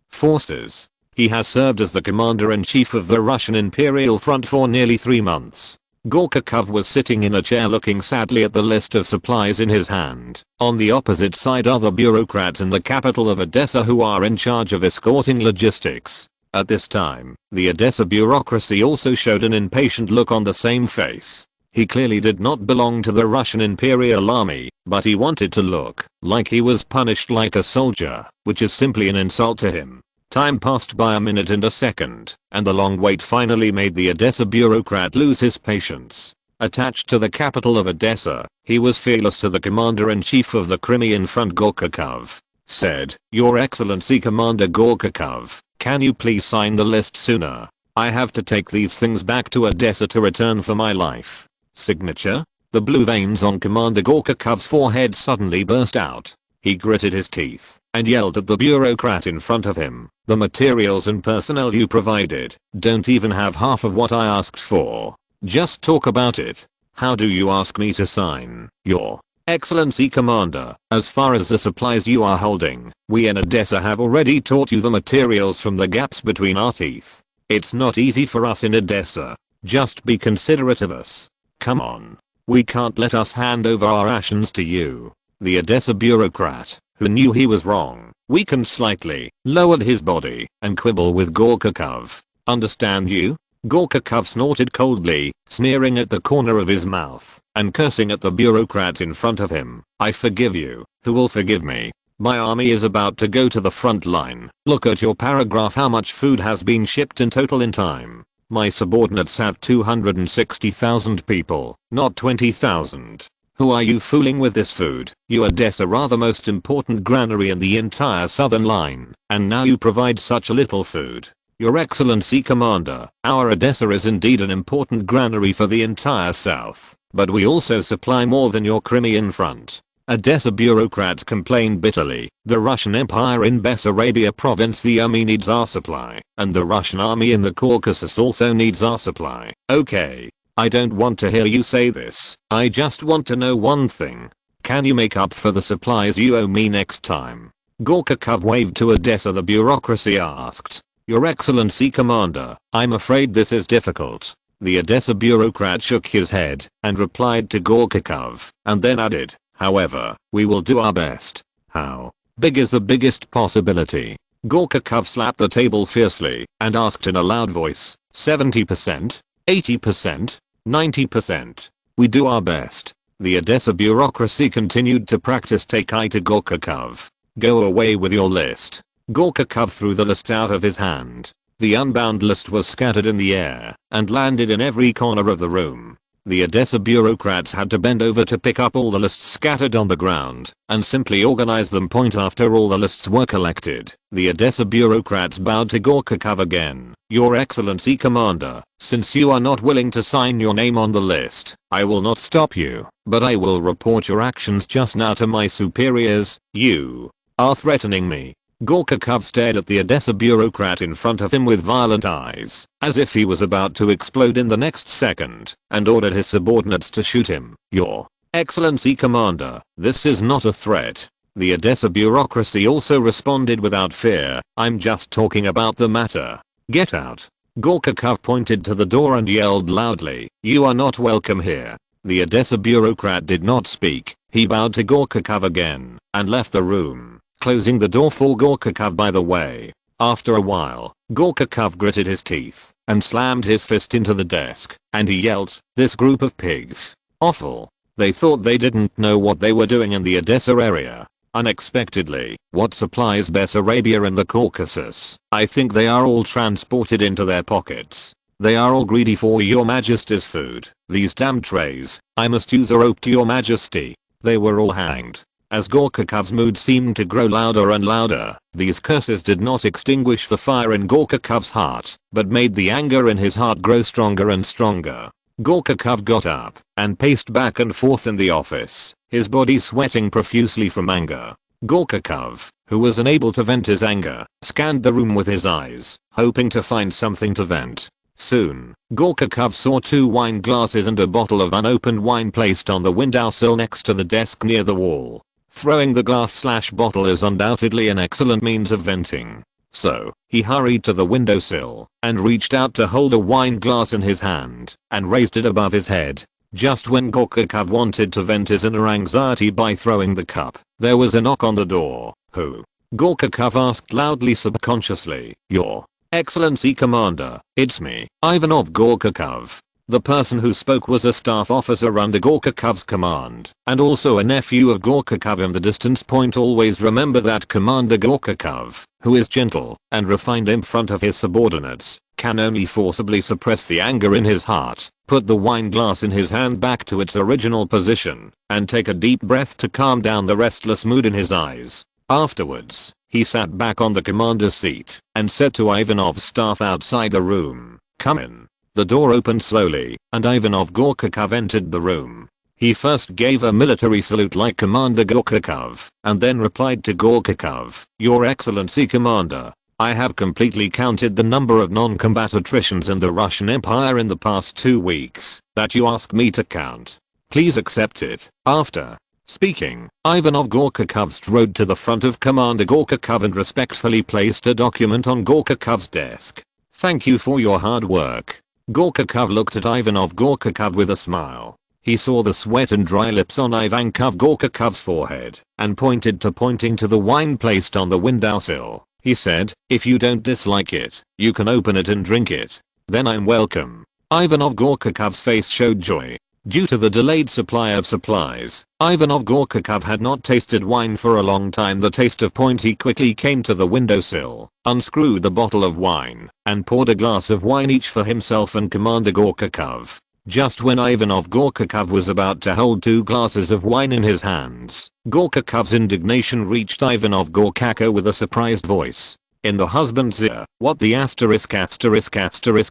forces. He has served as the commander-in-chief of the Russian Imperial Front for nearly 3 months. Gorchakov was sitting in a chair looking sadly at the list of supplies in his hand. On the opposite side are the bureaucrats in the capital of Odessa who are in charge of escorting logistics. At this time, the Odessa bureaucracy also showed an impatient look on the same face. He clearly did not belong to the Russian Imperial Army, but he wanted to look like he was punished like a soldier, which is simply an insult to him. Time passed by a minute and a second, and the long wait finally made the Odessa bureaucrat lose his patience. Attached to the capital of Odessa, he was fearless to the commander-in-chief of the Crimean Front. Gorchakov said, "Your Excellency Commander Gorchakov, can you please sign the list sooner? I have to take these things back to Odessa to return for my life." Signature? The blue veins on Commander Gorchakov's forehead suddenly burst out. He gritted his teeth and yelled at the bureaucrat in front of him, "The materials and personnel you provided don't even have half of what I asked for. Just talk about it. How do you ask me to sign? Your Excellency Commander, as far as the supplies you are holding, we in Odessa have already taught you the materials from the gaps between our teeth. It's not easy for us in Odessa. Just be considerate of us. Come on. We can't let us hand over our rations to you." The Odessa bureaucrat, who knew he was wrong, weakened slightly, lowered his body, and quibbled with Gorchakov. "Understand you?" Gorchakov snorted coldly, sneering at the corner of his mouth, and cursing at the bureaucrats in front of him. "I forgive you. Who will forgive me? My army is about to go to the front line. Look at your paragraph. How much food has been shipped in total in time? My subordinates have 260,000 people, not 20,000. Who are you fooling with this food? You Odessa are the most important granary in the entire southern line, and now you provide such little food. Your Excellency Commander, our Odessa is indeed an important granary for the entire south, but we also supply more than your Crimean Front." Odessa bureaucrats complained bitterly. "The Russian Empire in Bessarabia province, the army needs our supply, and the Russian army in the Caucasus also needs our supply." "Okay. I don't want to hear you say this. I just want to know one thing. Can you make up for the supplies you owe me next time?" Gorchakov waved to Odessa. The bureaucracy asked, "Your Excellency Commander, I'm afraid this is difficult." The Odessa bureaucrat shook his head and replied to Gorchakov, and then added, "However, we will do our best." "How big is the biggest possibility?" Gorchakov slapped the table fiercely and asked in a loud voice, 70%? 80%? 90%. "We do our best." The Odessa bureaucracy continued to practice take eye to Gorchakov. "Go away with your list." Gorchakov threw the list out of his hand. The unbound list was scattered in the air and landed in every corner of the room. The Odessa bureaucrats had to bend over to pick up all the lists scattered on the ground and simply organize them. After all the lists were collected, the Odessa bureaucrats bowed to Gorchakov again. "Your Excellency Commander, since you are not willing to sign your name on the list, I will not stop you, but I will report your actions just now to my superiors. You are threatening me." Gorkakov stared at the Odessa bureaucrat in front of him with violent eyes, as if he was about to explode in the next second, and ordered his subordinates to shoot him. "Your Excellency Commander, this is not a threat." The Odessa bureaucracy also responded without fear, "I'm just talking about the matter. Get out." Gorkakov pointed to the door and yelled loudly, "You are not welcome here." The Odessa bureaucrat did not speak. He bowed to Gorkakov again and left the room, closing the door for Gorkakov by the way. After a while, Gorkakov gritted his teeth and slammed his fist into the desk, and he yelled, "This group of pigs. Awful. They thought they didn't know what they were doing in the Odessa area. Unexpectedly, what supplies Bessarabia and the Caucasus, I think they are all transported into their pockets. They are all greedy for your majesty's food. These damn trays. I must use a rope to your majesty." They were all hanged. As Gorkakov's mood seemed to grow louder and louder, these curses did not extinguish the fire in Gorkakov's heart, but made the anger in his heart grow stronger and stronger. Gorkakov got up and paced back and forth in the office, his body sweating profusely from anger. Gorkakov, who was unable to vent his anger, scanned the room with his eyes, hoping to find something to vent. Soon, Gorkakov saw 2 wine glasses and a bottle of unopened wine placed on the windowsill next to the desk near the wall. Throwing the glass/bottle is undoubtedly an excellent means of venting. So, he hurried to the windowsill and reached out to hold a wine glass in his hand and raised it above his head. Just when Gorkakov wanted to vent his inner anxiety by throwing the cup, there was a knock on the door. "Who?" Gorkakov asked loudly subconsciously. "Your Excellency Commander, it's me, Ivanov Gorkakov." The person who spoke was a staff officer under Gorkakov's command, and also a nephew of Gorkakov in the distance. Always remember that Commander Gorkakov, who is gentle and refined in front of his subordinates, can only forcibly suppress the anger in his heart, put the wine glass in his hand back to its original position, and take a deep breath to calm down the restless mood in his eyes. Afterwards, he sat back on the commander's seat and said to Ivanov's staff outside the room, "Come in." The door opened slowly, and Ivanov Gorkakov entered the room. He first gave a military salute like Commander Gorkakov, and then replied to Gorkakov, "Your Excellency Commander, I have completely counted the number of non-combat attritions in the Russian Empire in the past 2 weeks that you asked me to count. Please accept it." After speaking, Ivanov Gorkakov strode to the front of Commander Gorkakov and respectfully placed a document on Gorkakov's desk. "Thank you for your hard work." Gorkakov looked at Ivanov Gorkakov with a smile. He saw the sweat and dry lips on Ivankov Gorkakov's forehead and pointing to the wine placed on the windowsill. He said, "If you don't dislike it, you can open it and drink it. Then I'm welcome." Ivanov Gorkakov's face showed joy. Due to the delayed supply of supplies, Ivanov Gorkakov had not tasted wine for a long time. The taste of point. He quickly came to the windowsill, unscrewed the bottle of wine, and poured a glass of wine each for himself and Commander Gorkakov. Just when Ivanov Gorkakov was about to hold 2 glasses of wine in his hands, Gorkakov's indignation reached Ivanov Gorkakov with a surprised voice. In the husband's ear, "What the asterisk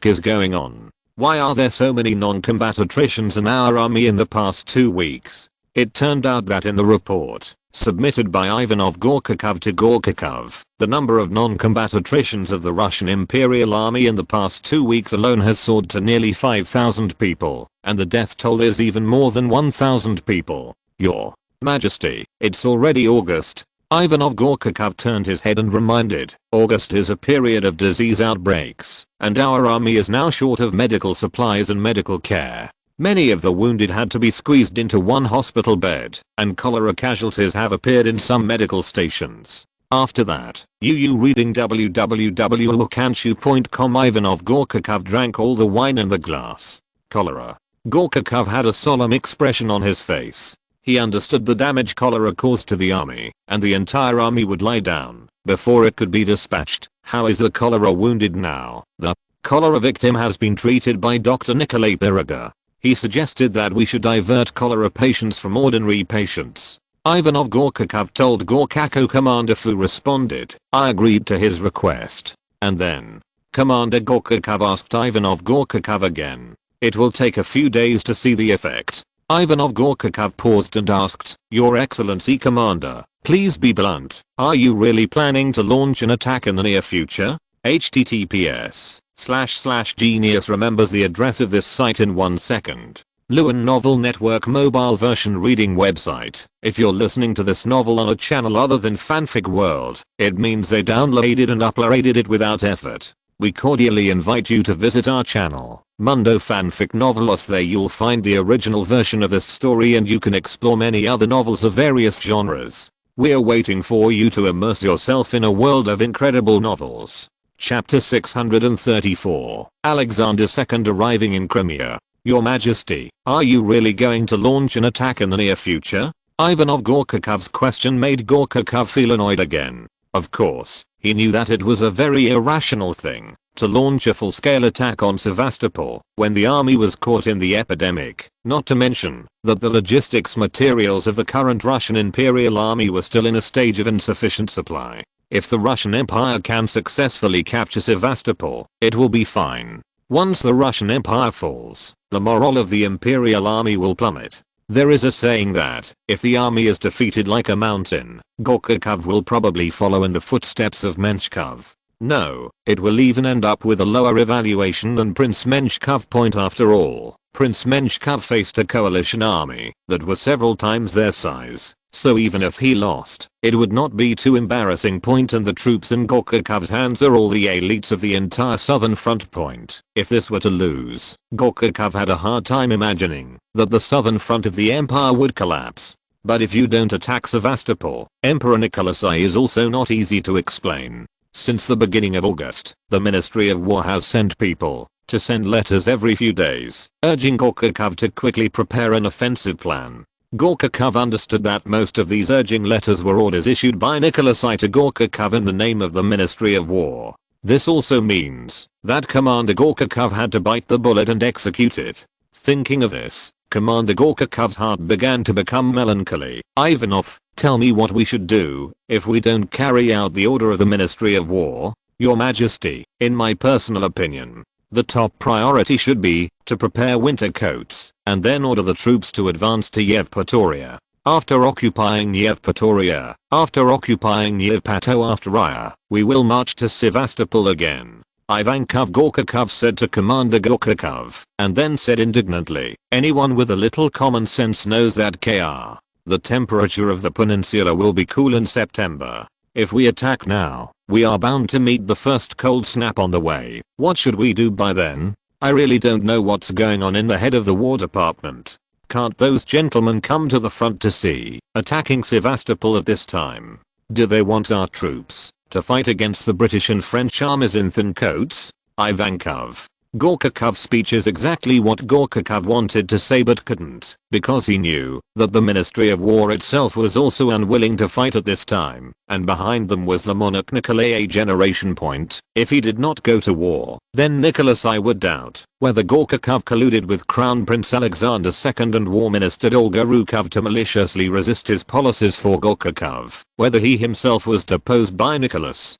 is going on? Why are there so many non-combat attritions in our army in the past 2 weeks?" It turned out that in the report submitted by Ivanov Gorkakov to Gorkakov, the number of non-combat attritions of the Russian Imperial Army in the past 2 weeks alone has soared to nearly 5,000 people, and the death toll is even more than 1,000 people. "Your Majesty, it's already August." Ivanov Gorkakov turned his head and reminded, "August is a period of disease outbreaks, and our army is now short of medical supplies and medical care. Many of the wounded had to be squeezed into one hospital bed, and cholera casualties have appeared in some medical stations." After that, reading www.orkanshu.com. Ivanov Gorkakov drank all the wine in the glass. Cholera. Gorkakov had a solemn expression on his face. He understood the damage cholera caused to the army, and the entire army would lie down before it could be dispatched. "How is the cholera wounded now?" The cholera victim has been treated by Dr. Nikolai Biriga. He suggested that we should divert cholera patients from ordinary patients. Ivanov Gorkakov told Gorkakov. Commander Fu responded, "I agreed to his request." And then, Commander Gorkakov asked Ivanov Gorkakov again, "It will take a few days to see the effect." Ivanov Gorkakov paused and asked, "Your Excellency Commander, Please be blunt. Are you really planning to launch an attack in the near future? https://genius remembers the address of this site in 1 second. Lewin Novel Network mobile version reading website. If you're listening to this novel on a channel other than Fanfic World, it means they downloaded and uploaded it without effort. We cordially invite you to visit our channel, Mundo Fanfic Novelos. There you'll find the original version of this story and you can explore many other novels of various genres. We're waiting for you to immerse yourself in a world of incredible novels. Chapter 634. Alexander II arriving in Crimea. Your Majesty, are you really going to launch an attack in the near future? Ivanov Gorkakov's question made Gorkakov feel annoyed again. Of course, he knew that it was a very irrational thing to launch a full-scale attack on Sevastopol when the army was caught in the epidemic, not to mention that the logistics materials of the current Russian Imperial Army were still in a stage of insufficient supply. If the Russian Empire can successfully capture Sevastopol, it will be fine. Once the Russian Empire falls, the morale of the Imperial Army will plummet. There is a saying that, if the army is defeated like a mountain, Gorkakov will probably follow in the footsteps of Menshikov. No, it will even end up with a lower evaluation than Prince Menshikov. Point after all, Prince Menshikov faced a coalition army that was several times their size, so even if he lost, it would not be too embarrassing. Point and the troops in Gorkakov's hands are all the elites of the entire southern front. Point. If this were to lose, Gorkakov had a hard time imagining that the southern front of the empire would collapse. But if you don't attack Sevastopol, Emperor Nicholas I is also not easy to explain. Since the beginning of August, the Ministry of War has sent people to send letters every few days, urging Gorkakov to quickly prepare an offensive plan. Gorkakov understood that most of these urging letters were orders issued by Nicholas I to Gorkakov in the name of the Ministry of War. This also means that Commander Gorkakov had to bite the bullet and execute it. Thinking of this, Commander Gorkakov's heart began to become melancholy. Ivanov, tell me what we should do if we don't carry out the order of the Ministry of War. Your Majesty, in my personal opinion, the top priority should be to prepare winter coats and then order the troops to advance to Yevpatoria. After occupying Yevpatoria, after occupying Yevpatoria, we will march to Sevastopol again. Ivankov Gorkakov said to Commander Gorkakov, and then said indignantly, anyone with a little common sense knows that the temperature of the peninsula will be cool in September. If we attack now, we are bound to meet the first cold snap on the way. What should we do by then? I really don't know what's going on in the head of the War Department. Can't those gentlemen come to the front to see attacking Sevastopol at this time? Do they want our troops to fight against the British and French armies in thin coats? Ivankov. Gorkakov's speech is exactly what Gorkakov wanted to say but couldn't, because he knew that the Ministry of War itself was also unwilling to fight at this time, and behind them was the monarch Nikolai generation. Point. If he did not go to war, then Nicholas I would doubt whether Gorkakov colluded with Crown Prince Alexander II and War Minister Dolgorukov to maliciously resist his policies for Gorkakov. Whether he himself was deposed by Nicholas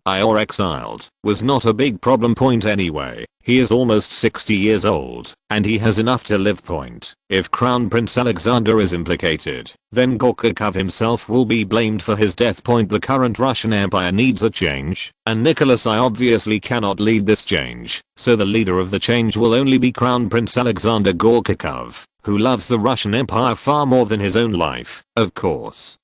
I or exiled was not a big problem. Point anyway. He is almost 60 years old, and he has enough to live. Point. If Crown Prince Alexander is implicated, then Gorkakov himself will be blamed for his death. Point. The current Russian Empire needs a change, and Nicholas I obviously cannot lead this change, so the leader of the change will only be Crown Prince Alexander Gorkakov, who loves the Russian Empire far more than his own life, of course.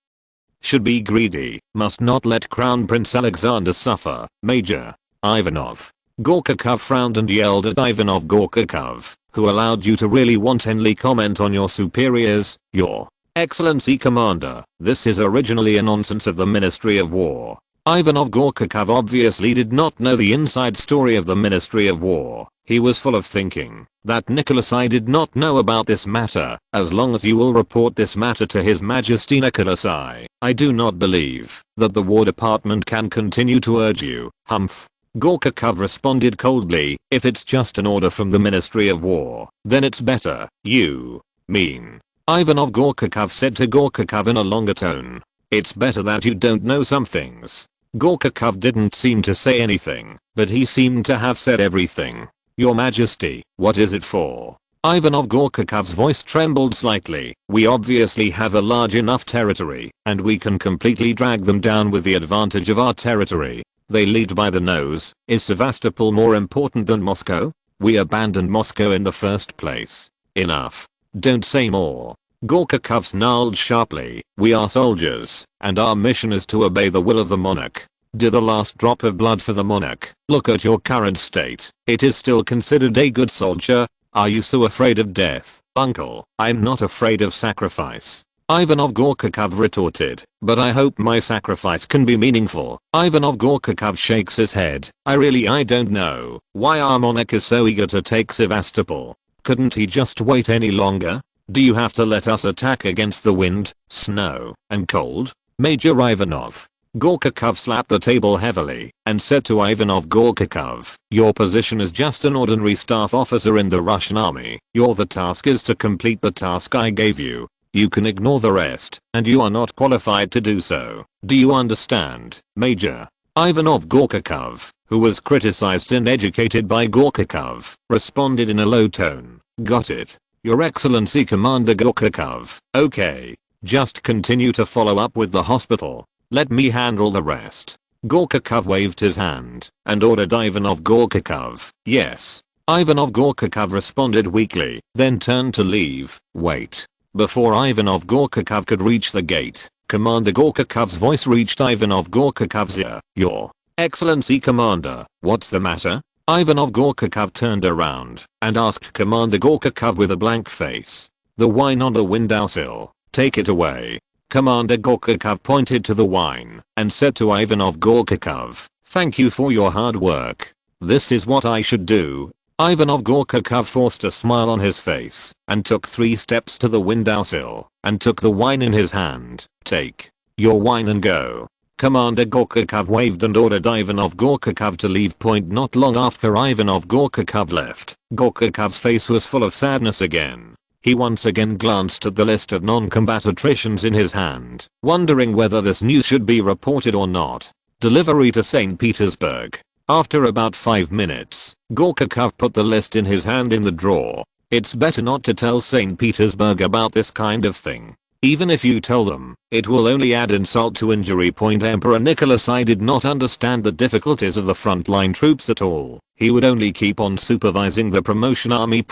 Should be greedy, must not let Crown Prince Alexander suffer. Major Ivanov. Gorkakov frowned and yelled at Ivanov Gorkakov, who allowed you to really wantonly comment on your superiors. Your Excellency Commander, this is originally a nonsense of the Ministry of War. Ivanov Gorkakov obviously did not know the inside story of the Ministry of War. He was full of thinking that Nicholas I did not know about this matter. As long as you will report this matter to His Majesty Nicholas I do not believe that the War Department can continue to urge you. Humph. Gorkakov responded coldly, if it's just an order from the Ministry of War, then it's better. You mean? Ivanov Gorkakov said to Gorkakov in a longer tone. It's better that you don't know some things. Gorkakov didn't seem to say anything, but he seemed to have said everything. Your Majesty, what is it for? Ivanov Gorkakov's voice trembled slightly. We obviously have a large enough territory, and we can completely drag them down with the advantage of our territory. They lead by the nose. Is Sevastopol more important than Moscow? We abandoned Moscow in the first place. Enough. Don't say more. Gorkakov snarled sharply. We are soldiers, and our mission is to obey the will of the monarch. Do the last drop of blood for the monarch. Look at your current state. It is still considered a good soldier. Are you so afraid of death? Uncle, I'm not afraid of sacrifice. Ivanov Gorkakov retorted, but I hope my sacrifice can be meaningful. Ivanov Gorkakov shakes his head. I don't know why our monarch is so eager to take Sevastopol. Couldn't he just wait any longer? Do you have to let us attack against the wind, snow, and cold? Major Ivanov. Gorkakov slapped the table heavily and said to Ivanov Gorkakov, your position is just an ordinary staff officer in the Russian army. Your task is to complete the task I gave you. You can ignore the rest, and you are not qualified to do so. Do you understand, Major? Ivanov Gorkakov, who was criticized and educated by Gorkakov, responded in a low tone. Got it. Your Excellency Commander Gorkakov. Okay. Just continue to follow up with the hospital. Let me handle the rest. Gorkakov waved his hand and ordered Ivanov Gorkakov. Yes. Ivanov Gorkakov responded weakly, then turned to leave. Wait. Before Ivanov Gorkakov could reach the gate, Commander Gorkakov's voice reached Ivanov Gorkakov's ear. Your Excellency Commander, what's the matter? Ivanov Gorkakov turned around and asked Commander Gorkakov with a blank face. The wine on the windowsill. Take it away. Commander Gorkakov pointed to the wine and said to Ivanov Gorkakov, thank you for your hard work. This is what I should do. Ivanov Gorkakov forced a smile on his face and took 3 steps to the windowsill and took the wine in his hand. Take your wine and go. Commander Gorkakov waved and ordered Ivanov Gorkakov to leave. Not long after Ivanov Gorkakov left, Gorkakov's face was full of sadness again. He once again glanced at the list of non-combat attritions in his hand, wondering whether this news should be reported or not. Delivery to St. Petersburg. After about 5 minutes, Gorkakov put the list in his hand in the drawer. It's better not to tell St. Petersburg about this kind of thing. Even if you tell them, it will only add insult to injury. Emperor Nicholas I did not understand the difficulties of the frontline troops at all. He would only keep on supervising the promotion army.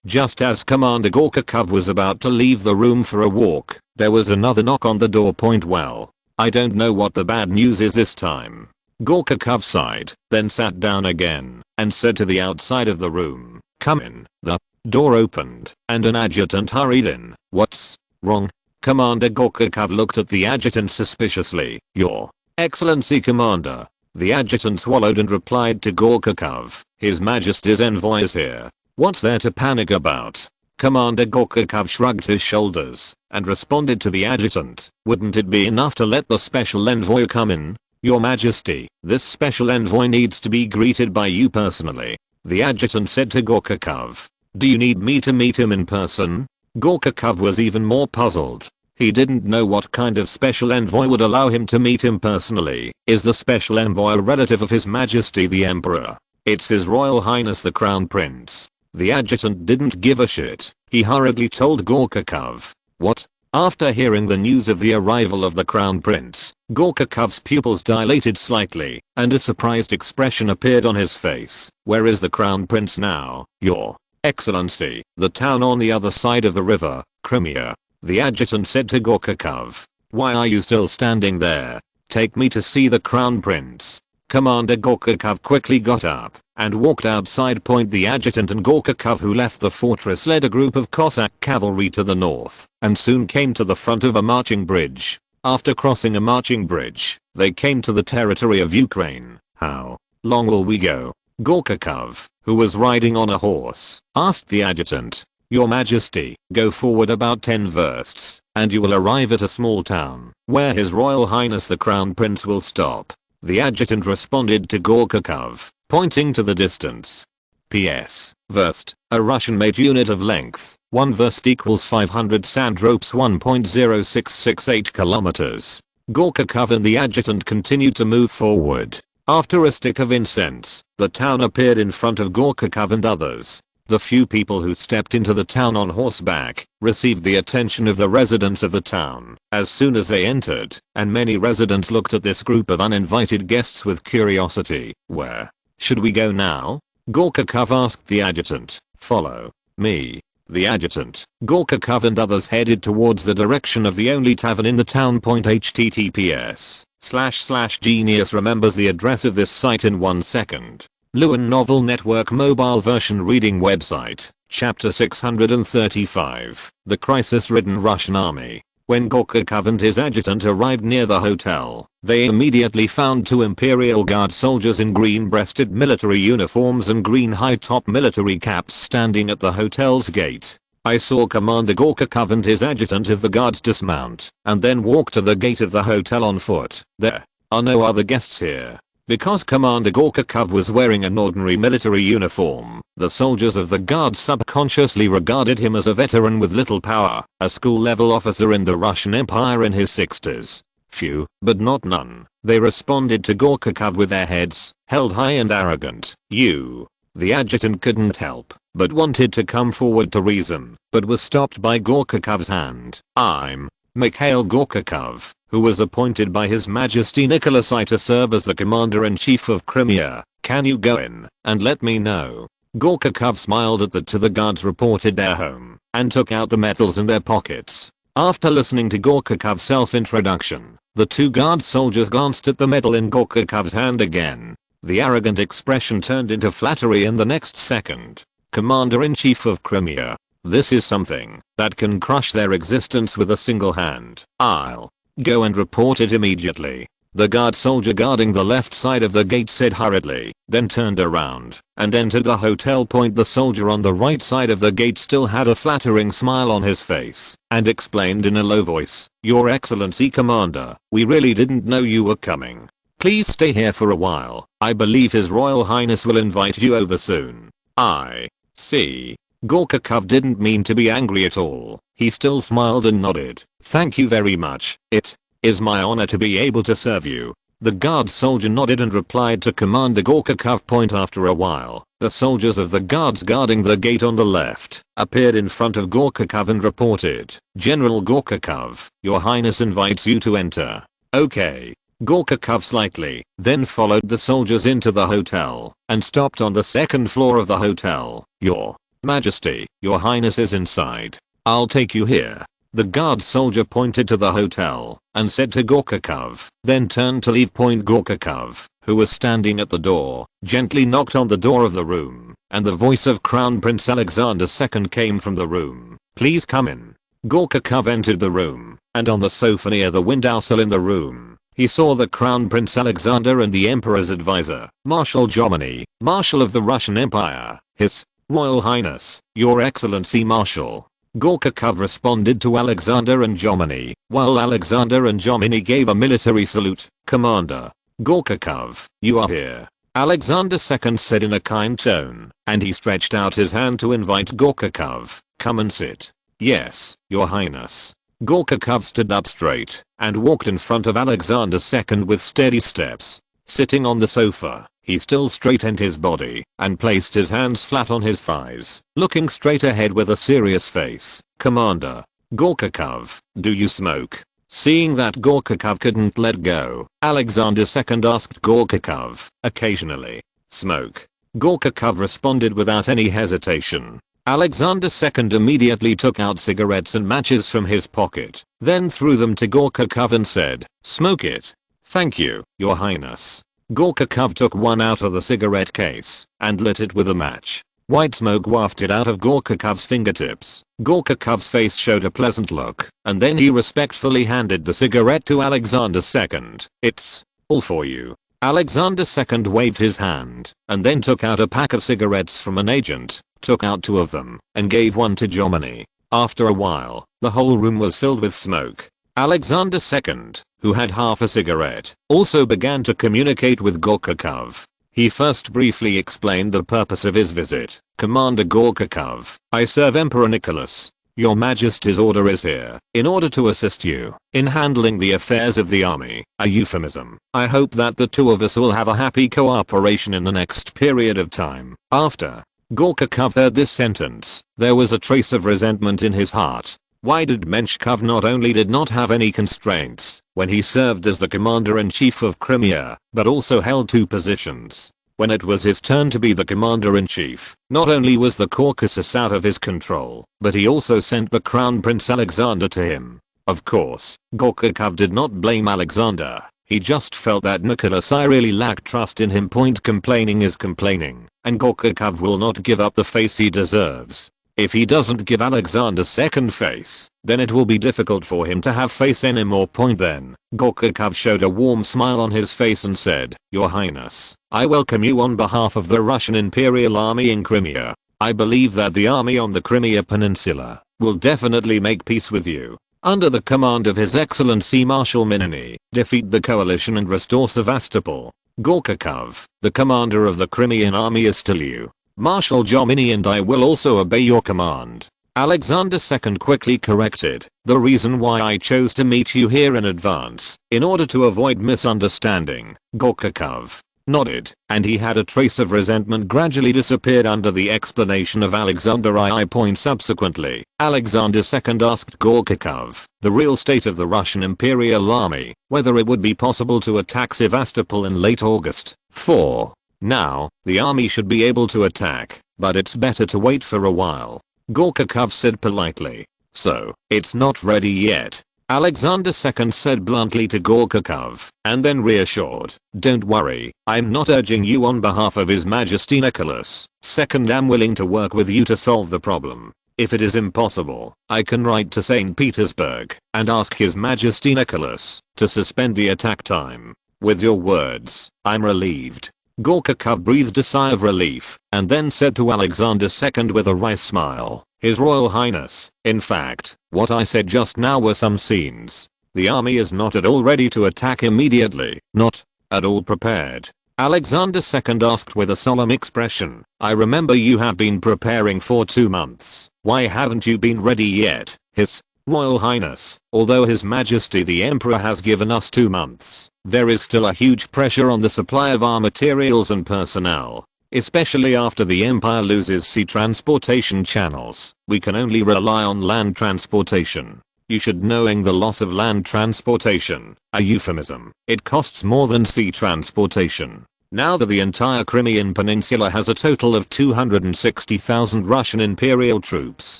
Just as Commander Gorkakov was about to leave the room for a walk, there was another knock on the door. Well, I don't know what the bad news is this time. Gorkakov sighed, then sat down again and said to the outside of the room, come in. The door opened and an adjutant hurried in. What's wrong? Commander Gorkakov looked at the adjutant suspiciously. Your Excellency Commander. The adjutant swallowed and replied to Gorkakov, His Majesty's envoy is here. What's there to panic about? Commander Gorkakov shrugged his shoulders and responded to the adjutant, wouldn't it be enough to let the special envoy come in? Your Majesty, this special envoy needs to be greeted by you personally. The adjutant said to Gorkakov. Do you need me to meet him in person? Gorkakov was even more puzzled. He didn't know what kind of special envoy would allow him to meet him personally. Is the special envoy a relative of His Majesty the Emperor? It's His Royal Highness the Crown Prince. The adjutant didn't give a shit. He hurriedly told Gorkakov. What? After hearing the news of the arrival of the Crown Prince, Gorkakov's pupils dilated slightly, and a surprised expression appeared on his face. Where is the Crown Prince now? Your Excellency, the town on the other side of the river, Crimea. The adjutant said to Gorkakov. Why are you still standing there? Take me to see the Crown Prince. Commander Gorkakov quickly got up and walked outside. The adjutant and Gorkakov, who left the fortress, led a group of Cossack cavalry to the north and soon came to the front of a marching bridge. After crossing a marching bridge, they came to the territory of Ukraine. How long will we go? Gorkakov, who was riding on a horse, asked the adjutant. Your Majesty, go forward about 10 versts, and you will arrive at a small town, where His Royal Highness the Crown Prince will stop. The adjutant responded to Gorkakov, pointing to the distance. P.S. Verst, a Russian-made unit of length. 1 verst equals 500 sand ropes, 1.0668 kilometers. Gorkakov and the adjutant continued to move forward. After a stick of incense, the town appeared in front of Gorkakov and others. The few people who stepped into the town on horseback received the attention of the residents of the town as soon as they entered, and many residents looked at this group of uninvited guests with curiosity. "Where should we go now?" Gorkakov asked the adjutant. "Follow me." The adjutant, Gorkakov and others headed towards the direction of the only tavern in the town. https://genius remembers the address of this site in 1 second. Lewin Novel Network Mobile Version Reading Website, Chapter 635, The Crisis-Ridden Russian Army. When Gorkakov and his adjutant arrived near the hotel, they immediately found 2 Imperial Guard soldiers in green-breasted military uniforms and green high-top military caps standing at the hotel's gate. I saw Commander Gorkakov and his adjutant of the guards dismount and then walk to the gate of the hotel on foot. There are no other guests here. Because Commander Gorkakov was wearing an ordinary military uniform, the soldiers of the guard subconsciously regarded him as a veteran with little power, a school-level officer in the Russian Empire in his 60s. Few, but not none, they responded to Gorkakov with their heads held high and arrogant. The adjutant couldn't help but wanted to come forward to reason, but was stopped by Gorkakov's hand. "I'm Mikhail Gorkakov, who was appointed by His Majesty Nicholas I to serve as the Commander-in-Chief of Crimea. Can you go in and let me know?" Gorkakov smiled at the 2 guards reported their home and took out the medals in their pockets. After listening to Gorkakov's self-introduction, the 2 guard soldiers glanced at the medal in Gorkakov's hand again. The arrogant expression turned into flattery in the next second. "Commander-in-Chief of Crimea. This is something that can crush their existence with a single hand. I'll go and report it immediately." The guard soldier guarding the left side of the gate said hurriedly, then turned around and entered the hotel. The soldier on the right side of the gate still had a flattering smile on his face and explained in a low voice, "Your Excellency Commander, we really didn't know you were coming. Please stay here for a while. I believe His Royal Highness will invite you over soon." "I see." Gorkakov didn't mean to be angry at all. He still smiled and nodded. "Thank you very much. It is my honor to be able to serve you." The guard soldier nodded and replied to Commander Gorkakov. After a while, the soldiers of the guards guarding the gate on the left appeared in front of Gorkakov and reported, "General Gorkakov, Your Highness invites you to enter." "Okay." Gorkakov slightly then followed the soldiers into the hotel and stopped on the 2nd floor of the hotel. "Your Majesty, Your Highness is inside. I'll take you here." The guard soldier pointed to the hotel and said to Gorkakov, then turned to leave. Gorkakov, who was standing at the door, gently knocked on the door of the room, and the voice of Crown Prince Alexander II came from the room. "Please come in." Gorkakov entered the room, and on the sofa near the windowsill in the room, he saw the Crown Prince Alexander and the Emperor's advisor, Marshal Jomini, Marshal of the Russian Empire. "His Royal Highness, Your Excellency Marshal." Gorkakov responded to Alexander and Jomini, while Alexander and Jomini gave a military salute. "Commander Gorkakov, you are here," Alexander II said in a kind tone, and he stretched out his hand to invite Gorkakov. "Come and sit." "Yes, Your Highness." Gorkakov stood up straight and walked in front of Alexander II with steady steps. Sitting on the sofa, he still straightened his body and placed his hands flat on his thighs, looking straight ahead with a serious face. "Commander Gorkakov, do you smoke?" Seeing that Gorkakov couldn't let go, Alexander II asked Gorkakov, "Occasionally." "Smoke." Gorkakov responded without any hesitation. Alexander II immediately took out cigarettes and matches from his pocket, then threw them to Gorkakov and said, "Smoke it." "Thank you, Your Highness." Gorkakov took one out of the cigarette case and lit it with a match. White smoke wafted out of Gorkakov's fingertips. Gorkakov's face showed a pleasant look, and then he respectfully handed the cigarette to Alexander II. "It's all for you." Alexander II waved his hand, and then took out a pack of cigarettes from an agent, took out 2 of them, and gave one to Jomini. After a while, the whole room was filled with smoke. Alexander II, who had half a cigarette, also began to communicate with Gorkakov. He first briefly explained the purpose of his visit. "Commander Gorkakov, I serve Emperor Nicholas. Your Majesty's order is here, in order to assist you in handling the affairs of the army." A euphemism. "I hope that the 2 of us will have a happy cooperation in the next period of time." After Gorkakov heard this sentence. There was a trace of resentment in his heart. Why did Menshikov not only did not have any constraints when he served as the commander-in-chief of Crimea, but also held two positions? When it was his turn to be the commander-in-chief, not only was the Caucasus out of his control, but he also sent the Crown Prince Alexander to him. Of course, Gorkakov did not blame Alexander. He just felt that Nicholas I really lacked trust in him. Complaining is complaining, and Gorkakov will not give up the face he deserves. If he doesn't give Alexander second face, then it will be difficult for him to have face anymore. Then, Gorkakov showed a warm smile on his face and said, "Your Highness, I welcome you on behalf of the Russian Imperial Army in Crimea. I believe that the army on the Crimea Peninsula will definitely make peace with you. Under the command of His Excellency Marshal Minini, defeat the coalition and restore Sevastopol." Gorkakov, the commander of the Crimean army, is still you. Marshal Jomini, and I will also obey your command. Alexander II quickly corrected, "The reason why I chose to meet you here in advance, in order to avoid misunderstanding." Gorkakov nodded, and he had a trace of resentment gradually disappeared under the explanation of Alexander I. Subsequently, Alexander II asked Gorkakov, the real state of the Russian Imperial Army, whether it would be possible to attack Sevastopol in late August. 4. Now, the army should be able to attack, but it's better to wait for a while. Gorkakov said politely. "So, it's not ready yet?" Alexander II said bluntly to Gorkakov, and then reassured, "Don't worry, I'm not urging you on behalf of His Majesty Nicholas II. I'm willing to work with you to solve the problem. If it is impossible, I can write to St. Petersburg and ask His Majesty Nicholas to suspend the attack time. With your words, I'm relieved." Gorkakov breathed a sigh of relief and then said to Alexander II with a wry smile, "His Royal Highness, in fact, what I said just now were some scenes. The army is not at all ready to attack immediately, not at all prepared." Alexander II asked with a solemn expression, "I remember you have been preparing for 2 months. Why haven't you been ready yet, His Royal Highness? Although His Majesty the Emperor has given us 2 months, there is still a huge pressure on the supply of our materials and personnel. Especially after the Empire loses sea transportation channels, we can only rely on land transportation. You should knowing the loss of land transportation, a euphemism, it costs more than sea transportation. Now that the entire Crimean Peninsula has a total of 260,000 Russian Imperial troops.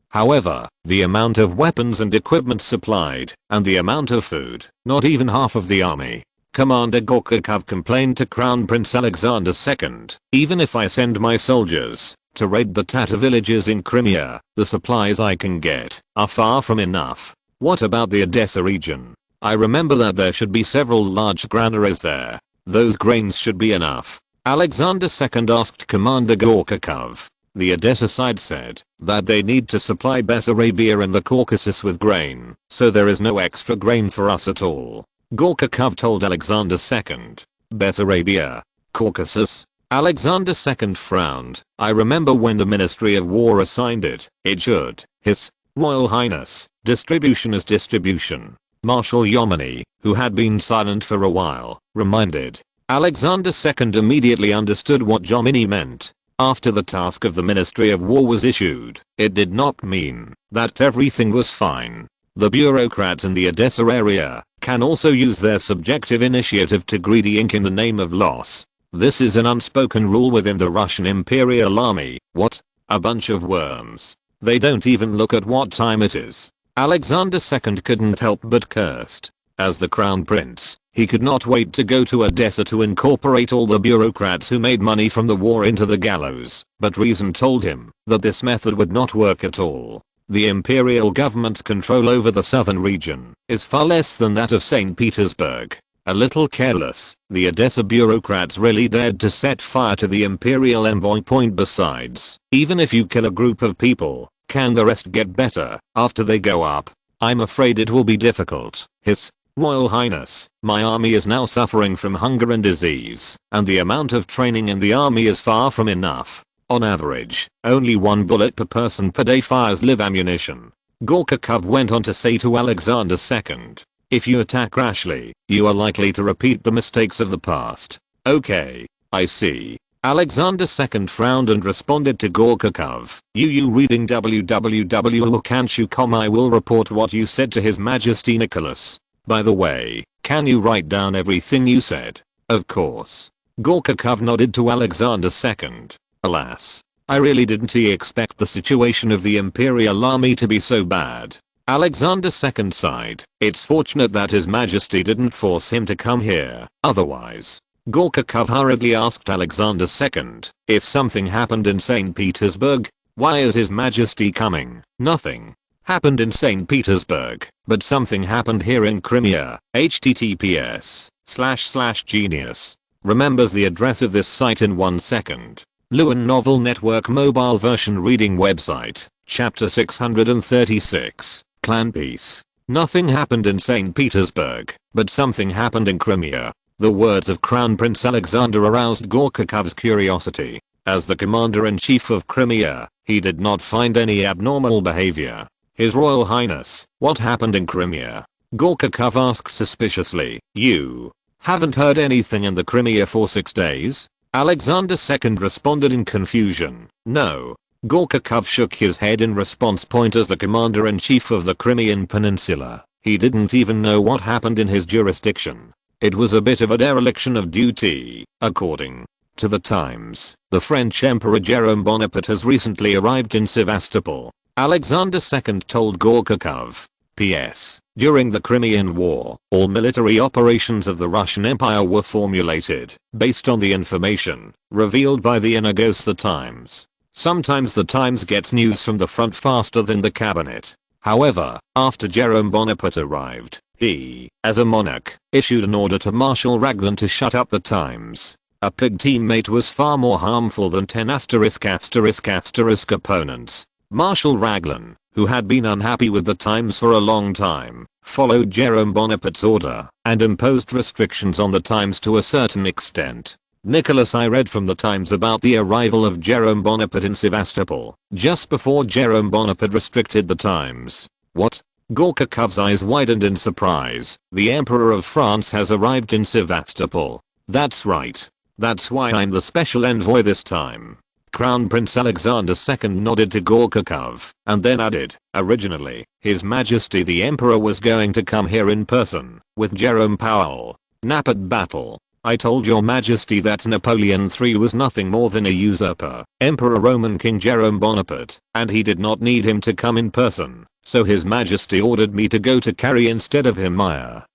However, the amount of weapons and equipment supplied, and the amount of food, not even half of the army." Commander Gorkakov complained to Crown Prince Alexander II, "Even if I send my soldiers to raid the Tatar villages in Crimea, the supplies I can get are far from enough. What about the Odessa region? I remember that there should be several large granaries there. Those grains should be enough." Alexander II asked Commander Gorkakov. The Odessa side said that they need to supply Bessarabia and the Caucasus with grain, so there is no extra grain for us at all. Gorkakov told Alexander II. "Bessarabia? Caucasus?" Alexander II frowned. "I remember when the Ministry of War assigned it. It should, His Royal Highness. Distribution is distribution." Marshal Yomini, who had been silent for a while, reminded. Alexander II immediately understood what Jomini meant. After the task of the Ministry of War was issued, it did not mean that everything was fine. The bureaucrats in the Odessa area can also use their subjective initiative to greedy ink in the name of loss. This is an unspoken rule within the Russian Imperial Army. What? A bunch of worms. They don't even look at what time it is. Alexander II couldn't help but cursed. As the Crown Prince, he could not wait to go to Odessa to incorporate all the bureaucrats who made money from the war into the gallows, but reason told him that this method would not work at all. The imperial government's control over the southern region is far less than that of St. Petersburg. A little careless, the Odessa bureaucrats really dared to set fire to the imperial envoy. Besides, even if you kill a group of people, can the rest get better after they go up? I'm afraid it will be difficult. His Royal Highness, my army is now suffering from hunger and disease, and the amount of training in the army is far from enough. On average, only 1 bullet per person per day fires live ammunition. Gorkakov went on to say to Alexander II, "If you attack rashly, you are likely to repeat the mistakes of the past." "Okay, I see. Alexander II frowned and responded to Gorkakov. You reading www or can't you come? I will report what you said to His Majesty Nicholas. By the way, can you write down everything you said? Of course. Gorkakov nodded to Alexander II. Alas. I really didn't expect the situation of the Imperial Army to be so bad. Alexander II sighed. It's fortunate that His Majesty didn't force him to come here, otherwise. Gorkakov hurriedly asked Alexander II, if something happened in St. Petersburg, why is His Majesty coming? Nothing happened in St. Petersburg, but something happened here in Crimea. https://genius remembers the address of this site in 1 second. Lewin Novel Network Mobile Version Reading Website, Chapter 636, Clan Peace. Nothing happened in St. Petersburg, but something happened in Crimea. The words of Crown Prince Alexander aroused Gorkakov's curiosity. As the Commander-in-Chief of Crimea, he did not find any abnormal behavior. His Royal Highness, what happened in Crimea? Gorkakov asked suspiciously. You haven't heard anything in the Crimea for 6 days? Alexander II responded in confusion. No. Gorkakov shook his head in response. As the Commander-in-Chief of the Crimean Peninsula, he didn't even know what happened in his jurisdiction. It was a bit of a dereliction of duty. According to the Times, the French Emperor Jerome Bonaparte has recently arrived in Sevastopol. Alexander II told Gorkakov. P.S. During the Crimean War, all military operations of the Russian Empire were formulated based on the information revealed by the Inagos the Times. Sometimes the Times gets news from the front faster than the cabinet. However, after Jerome Bonaparte arrived, he, as a monarch, issued an order to Marshal Raglan to shut up the Times. A pig teammate was far more harmful than 10*** opponents. Marshal Raglan, who had been unhappy with the Times for a long time, followed Jerome Bonaparte's order and imposed restrictions on the Times to a certain extent. Nicholas, I read from the Times about the arrival of Jerome Bonaparte in Sevastopol, just before Jerome Bonaparte restricted the Times. What? Gorkakov's eyes widened in surprise. The Emperor of France has arrived in Sevastopol. That's right. That's why I'm the special envoy this time. Crown Prince Alexander II nodded to Gorkakov and then added, originally, His Majesty the Emperor was going to come here in person with Jerome Powell. Nap at battle. I told your Majesty that Napoleon III was nothing more than a usurper, Emperor Roman King Jerome Bonaparte, and he did not need him to come in person, so His Majesty ordered me to go to Carrie instead of him.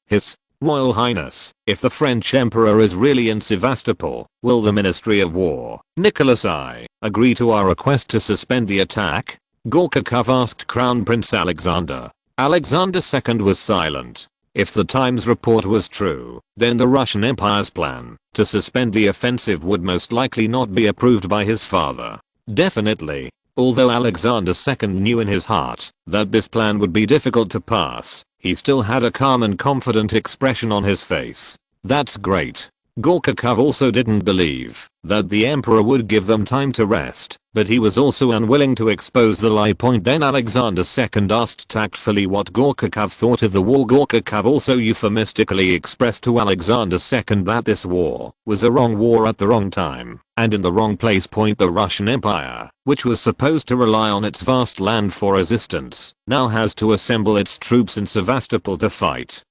His Royal Highness, if the French Emperor is really in Sevastopol, will the Ministry of War, Nicholas I, agree to our request to suspend the attack? Gorkakov asked Crown Prince Alexander. Alexander II was silent. If the Times report was true, then the Russian Empire's plan to suspend the offensive would most likely not be approved by his father. Definitely. Although Alexander II knew in his heart that this plan would be difficult to pass, he still had a calm and confident expression on his face. That's great. Gorkakov also didn't believe that the Emperor would give them time to rest, but he was also unwilling to expose the lie. Then Alexander II asked tactfully what Gorkakov thought of the war. Gorkakov also euphemistically expressed to Alexander II that this war was a wrong war at the wrong time and in the wrong place. The Russian Empire, which was supposed to rely on its vast land for resistance, now has to assemble its troops in Sevastopol to fight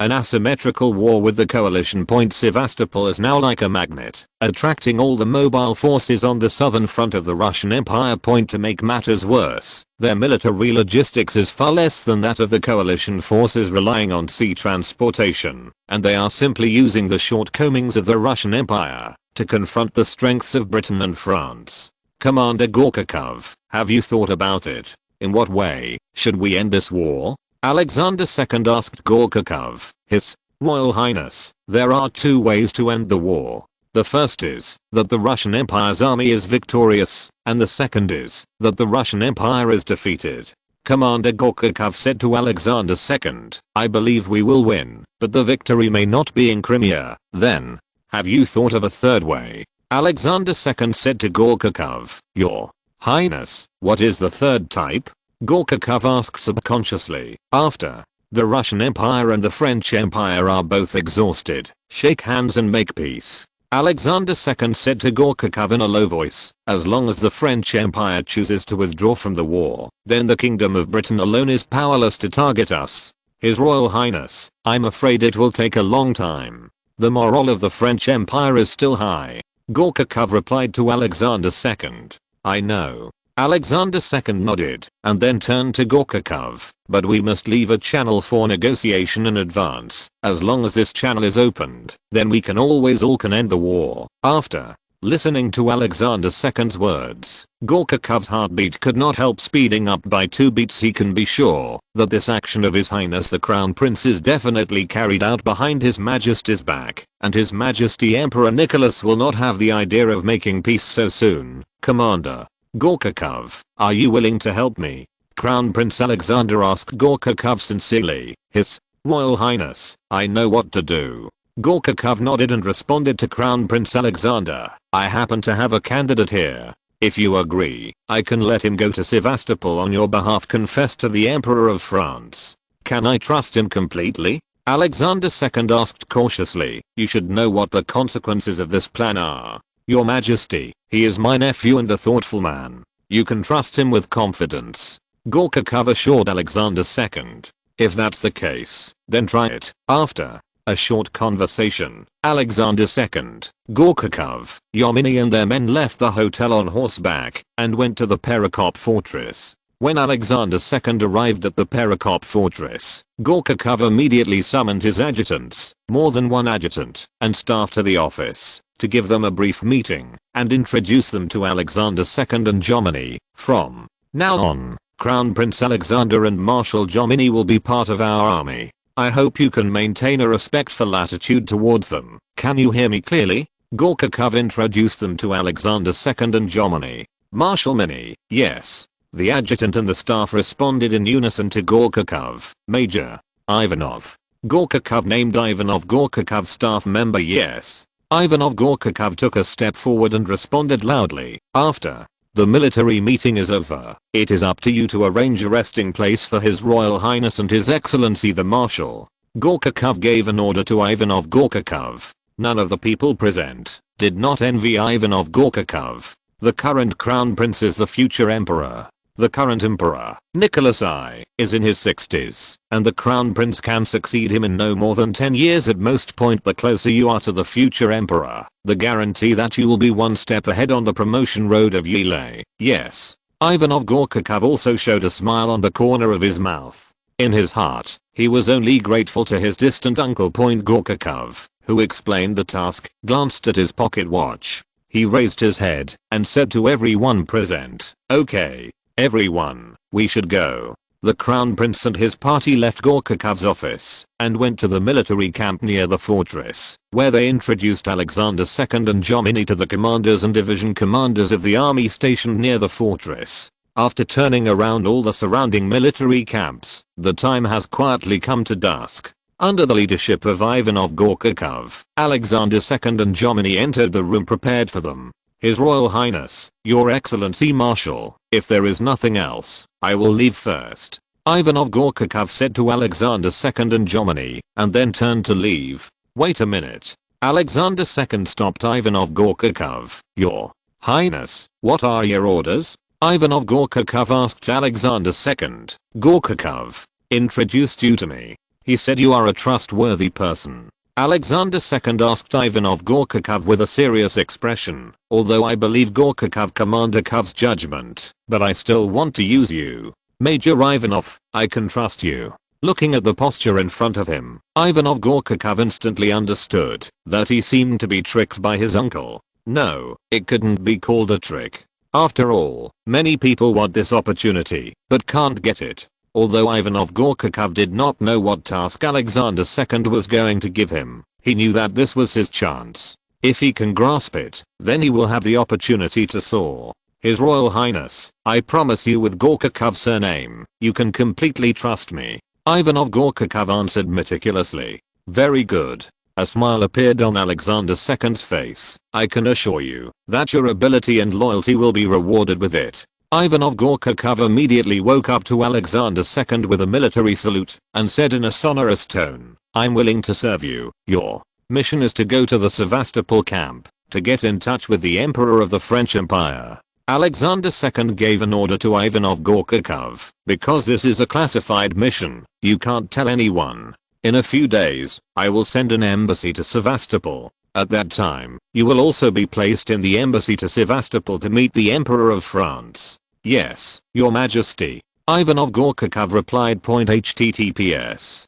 an asymmetrical war with the coalition. Sevastopol is now like a magnet, attracting all the mobile forces on the southern front of the Russian Empire. To make matters worse, their military logistics is far less than that of the coalition forces relying on sea transportation, and they are simply using the shortcomings of the Russian Empire to confront the strengths of Britain and France. Commander Gorkakov, have you thought about it? In what way should we end this war? Alexander II asked Gorkakov. His Royal Highness, there are 2 ways to end the war. The first is that the Russian Empire's army is victorious, and the second is that the Russian Empire is defeated. Commander Gorkakov said to Alexander II, I believe we will win, but the victory may not be in Crimea. Then, have you thought of a third way? Alexander II said to Gorkakov, Your Highness, what is the third type? Gorkakov asked subconsciously. After the Russian Empire and the French Empire are both exhausted, shake hands and make peace. Alexander II said to Gorkakov in a low voice, as long as the French Empire chooses to withdraw from the war, then the Kingdom of Britain alone is powerless to target us. His Royal Highness, I'm afraid it will take a long time. The morale of the French Empire is still high. Gorkakov replied to Alexander II. I know. Alexander II nodded, and then turned to Gorkakov, but we must leave a channel for negotiation in advance. As long as this channel is opened, then we can end the war. After listening to Alexander II's words, Gorkakov's heartbeat could not help speeding up by 2 beats. He can be sure that this action of His Highness the Crown Prince is definitely carried out behind His Majesty's back, and His Majesty Emperor Nicholas will not have the idea of making peace so soon. Commander Gorkakov, are you willing to help me? Crown Prince Alexander asked Gorkakov sincerely. His Royal Highness, I know what to do. Gorkakov nodded and responded to Crown Prince Alexander. I happen to have a candidate here. If you agree, I can let him go to Sevastopol on your behalf, confess to the Emperor of France. Can I trust him completely? Alexander II asked cautiously. You should know what the consequences of this plan are. Your Majesty, he is my nephew and a thoughtful man. You can trust him with confidence. Gorkakov assured Alexander II. If that's the case, then try it. After a short conversation, Alexander II, Gorkakov, Yomini and their men left the hotel on horseback and went to the Perekop fortress. When Alexander II arrived at the Perekop fortress, Gorkakov immediately summoned his adjutants, more than one adjutant, and staff to the office, to give them a brief meeting and introduce them to Alexander II and Jomini. From now on, Crown Prince Alexander and Marshal Jomini will be part of our army. I hope you can maintain a respectful attitude towards them. Can you hear me clearly? Gorkakov introduced them to Alexander II and Jomini. Marshal Mini, yes. The adjutant and the staff responded in unison to Gorkakov. Major Ivanov. Gorkakov named Ivanov Gorkakov's staff member. Yes. Ivanov Gorkakov took a step forward and responded loudly. After the military meeting is over, it is up to you to arrange a resting place for His Royal Highness and His Excellency the Marshal. Gorkakov gave an order to Ivanov Gorkakov. None of the people present did not envy Ivanov Gorkakov. The current crown prince is the future emperor. The current emperor, Nicholas I, is in his 60s, and the crown prince can succeed him in no more than 10 years at most. Point: the closer you are to the future emperor, the guarantee that you will be one step ahead on the promotion road of Yile. Yes. Ivanov Gorkakov also showed a smile on the corner of his mouth. In his heart, he was only grateful to his distant uncle. Point: Gorkakov, who explained the task, glanced at his pocket watch. He raised his head and said to everyone present, "Okay. Everyone, we should go." The crown prince and his party left Gorkakov's office and went to the military camp near the fortress, where they introduced Alexander II and Jomini to the commanders and division commanders of the army stationed near the fortress. After turning around all the surrounding military camps, the time has quietly come to dusk. Under the leadership of Ivanov Gorkakov, Alexander II and Jomini entered the room prepared for them. His Royal Highness, Your Excellency Marshal, if there is nothing else, I will leave first, Ivanov Gorkakov said to Alexander II and Jomini, and then turned to leave. Wait a minute. Alexander II stopped Ivanov Gorkakov. Your Highness, what are your orders? Ivanov Gorkakov asked Alexander II. Gorkakov introduced you to me. He said you are a trustworthy person. Alexander II asked Ivanov Gorkakov with a serious expression. Although I believe Gorkakov Commander Kov's judgment, but I still want to use you. Major Ivanov, I can trust you. Looking at the posture in front of him, Ivanov Gorkakov instantly understood that he seemed to be tricked by his uncle. No, it couldn't be called a trick. After all, many people want this opportunity, but can't get it. Although Ivanov Gorkakov did not know what task Alexander II was going to give him, he knew that this was his chance. If he can grasp it, then he will have the opportunity to soar. His Royal Highness, I promise you with Gorkakov's surname, you can completely trust me. Ivanov Gorkakov answered meticulously. Very good. A smile appeared on Alexander II's face. I can assure you that your ability and loyalty will be rewarded with it. Ivanov Gorkakov immediately woke up to Alexander II with a military salute and said in a sonorous tone, I'm willing to serve you, Your Mission is to go to the Sevastopol camp to get in touch with the Emperor of the French Empire. Alexander II gave an order to Ivanov Gorchakov, because this is a classified mission, you can't tell anyone. In a few days, I will send an embassy to Sevastopol. At that time, you will also be placed in the embassy to Sevastopol to meet the Emperor of France. Yes, Your Majesty. Ivanov Gorchakov replied. https://genius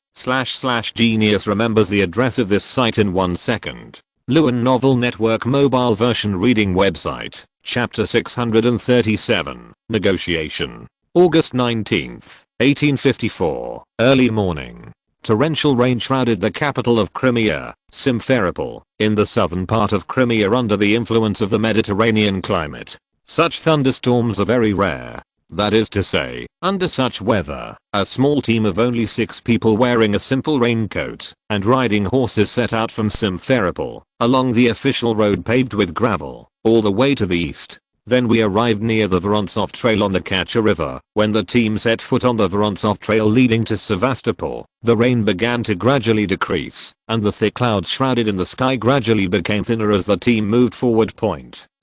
remembers the address of this site in 1 second. Lewin Novel Network Mobile Version Reading Website, Chapter 637, Negotiation. August 19, 1854, early morning. Torrential rain shrouded the capital of Crimea, Simferopol, in the southern part of Crimea under the influence of the Mediterranean climate. Such thunderstorms are very rare. That is to say, under such weather, a small team of only 6 people wearing a simple raincoat and riding horses set out from Simferopol, along the official road paved with gravel, all the way to the east. Then we arrived near the Vorontsov Trail on the Kacha River. When the team set foot on the Vorontsov Trail leading to Sevastopol, the rain began to gradually decrease, and the thick clouds shrouded in the sky gradually became thinner as the team moved forward.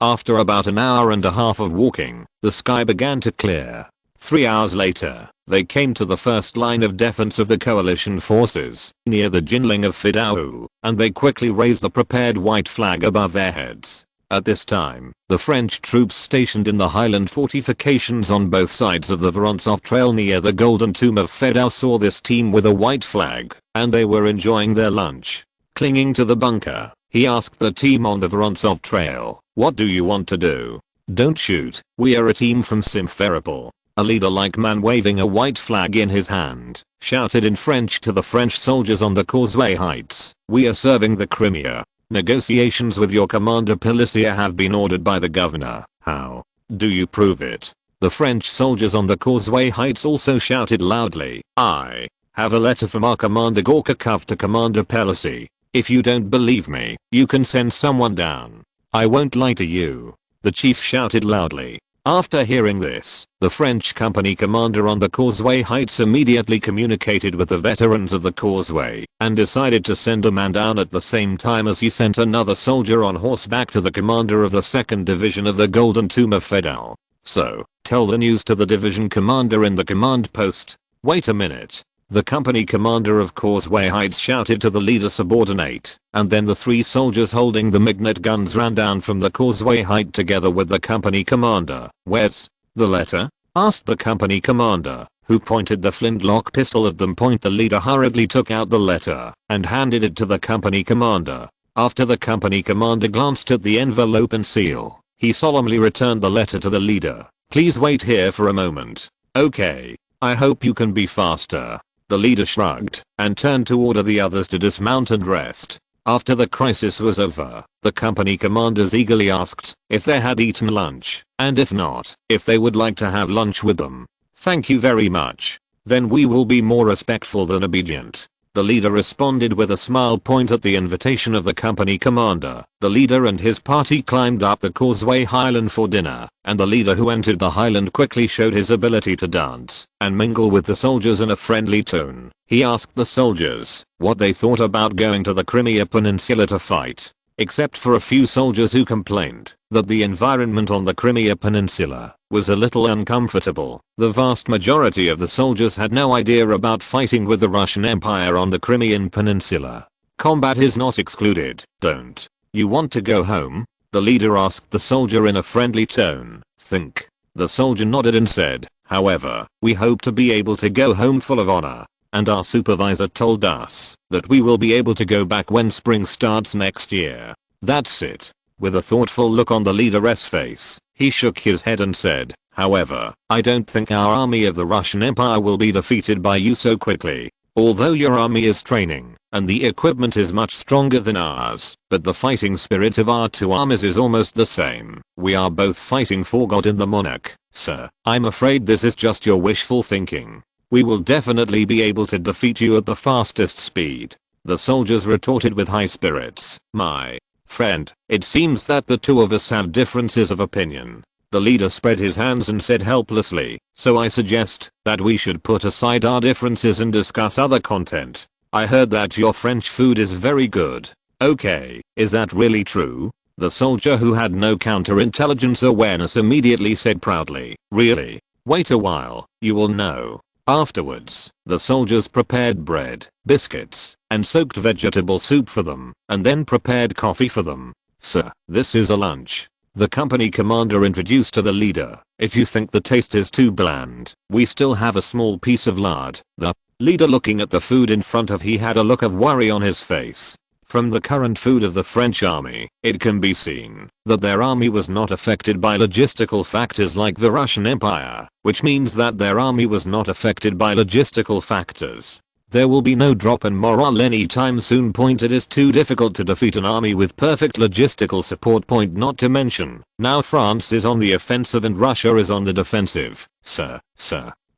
After about an hour and a half of walking, the sky began to clear. 3 hours later, they came to the first line of defense of the coalition forces, near the Jinling of Fidao, and they quickly raised the prepared white flag above their heads. At this time, the French troops stationed in the highland fortifications on both sides of the Vorontsov Trail near the Golden Tomb of Fedao saw this team with a white flag, and they were enjoying their lunch. Clinging to the bunker, he asked the team on the Vorontsov Trail, "What do you want to do? Don't shoot, we are a team from Simferopol." A leader-like man waving a white flag in his hand, shouted in French to the French soldiers on the causeway heights, "We are serving the Crimea. Negotiations with your commander Pilicia have been ordered by the governor. How do you prove it?" The French soldiers on the causeway heights also shouted loudly, "I have a letter from our commander Gorchakov to Commander Pelici. If you don't believe me, you can send someone down. I won't lie to you." The chief shouted loudly. After hearing this, the French company commander on the causeway heights immediately communicated with the veterans of the causeway and decided to send a man down at the same time as he sent another soldier on horseback to the commander of the 2nd Division of the Golden Tomb of Fedao. "So, tell the news to the division commander in the command post." "Wait a minute." The company commander of Causeway Heights shouted to the leader subordinate, and then the 3 soldiers holding the magnet guns ran down from the causeway height together with the company commander. "Where's the letter?" asked the company commander, who pointed the flintlock pistol at them. The leader hurriedly took out the letter and handed it to the company commander. After the company commander glanced at the envelope and seal, he solemnly returned the letter to the leader. "Please wait here for a moment." "Okay. I hope you can be faster." The leader shrugged and turned to order the others to dismount and rest. After the crisis was over, the company commanders eagerly asked if they had eaten lunch, and if not, if they would like to have lunch with them. "Thank you very much. Then we will be more respectful than obedient." The leader responded with a smile. At the invitation of the company commander, the leader and his party climbed up the causeway highland for dinner, and the leader who entered the highland quickly showed his ability to dance and mingle with the soldiers in a friendly tone. He asked the soldiers what they thought about going to the Crimea Peninsula to fight, except for a few soldiers who complained that the environment on the Crimea Peninsula was a little uncomfortable. The vast majority of the soldiers had no idea about fighting with the Russian Empire on the Crimean Peninsula. "Combat is not excluded, don't you want to go home?" the leader asked the soldier in a friendly tone. "Think." The soldier nodded and said, "However, we hope to be able to go home full of honor. And our supervisor told us that we will be able to go back when spring starts next year." "That's it." With a thoughtful look on the leader's face, he shook his head and said, "However, I don't think our army of the Russian Empire will be defeated by you so quickly. Although your army is training, and the equipment is much stronger than ours, but the fighting spirit of our 2 armies is almost the same. We are both fighting for God and the monarch, sir. I'm afraid this is just your wishful thinking. We will definitely be able to defeat you at the fastest speed." The soldiers retorted with high spirits, "My friend, it seems that the 2 of us have differences of opinion." The leader spread his hands and said helplessly, "So I suggest that we should put aside our differences and discuss other content. I heard that your French food is very good." Okay, is that really true? The soldier who had no counterintelligence awareness immediately said proudly, really? Wait a while, you will know. Afterwards, the soldiers prepared bread, biscuits, and soaked vegetable soup for them, and then prepared coffee for them. Sir, this is a lunch. The company commander introduced to the leader. If you think the taste is too bland, we still have a small piece of lard. The leader, looking at the food in front of him, had a look of worry on his face. From the current food of the French army, it can be seen that their army was not affected by logistical factors like the Russian Empire, which means that their army was not affected by logistical factors. There will be no drop in morale anytime soon. It is too difficult to defeat an army with perfect logistical support. Not to mention, now France is on the offensive and Russia is on the defensive. Sir.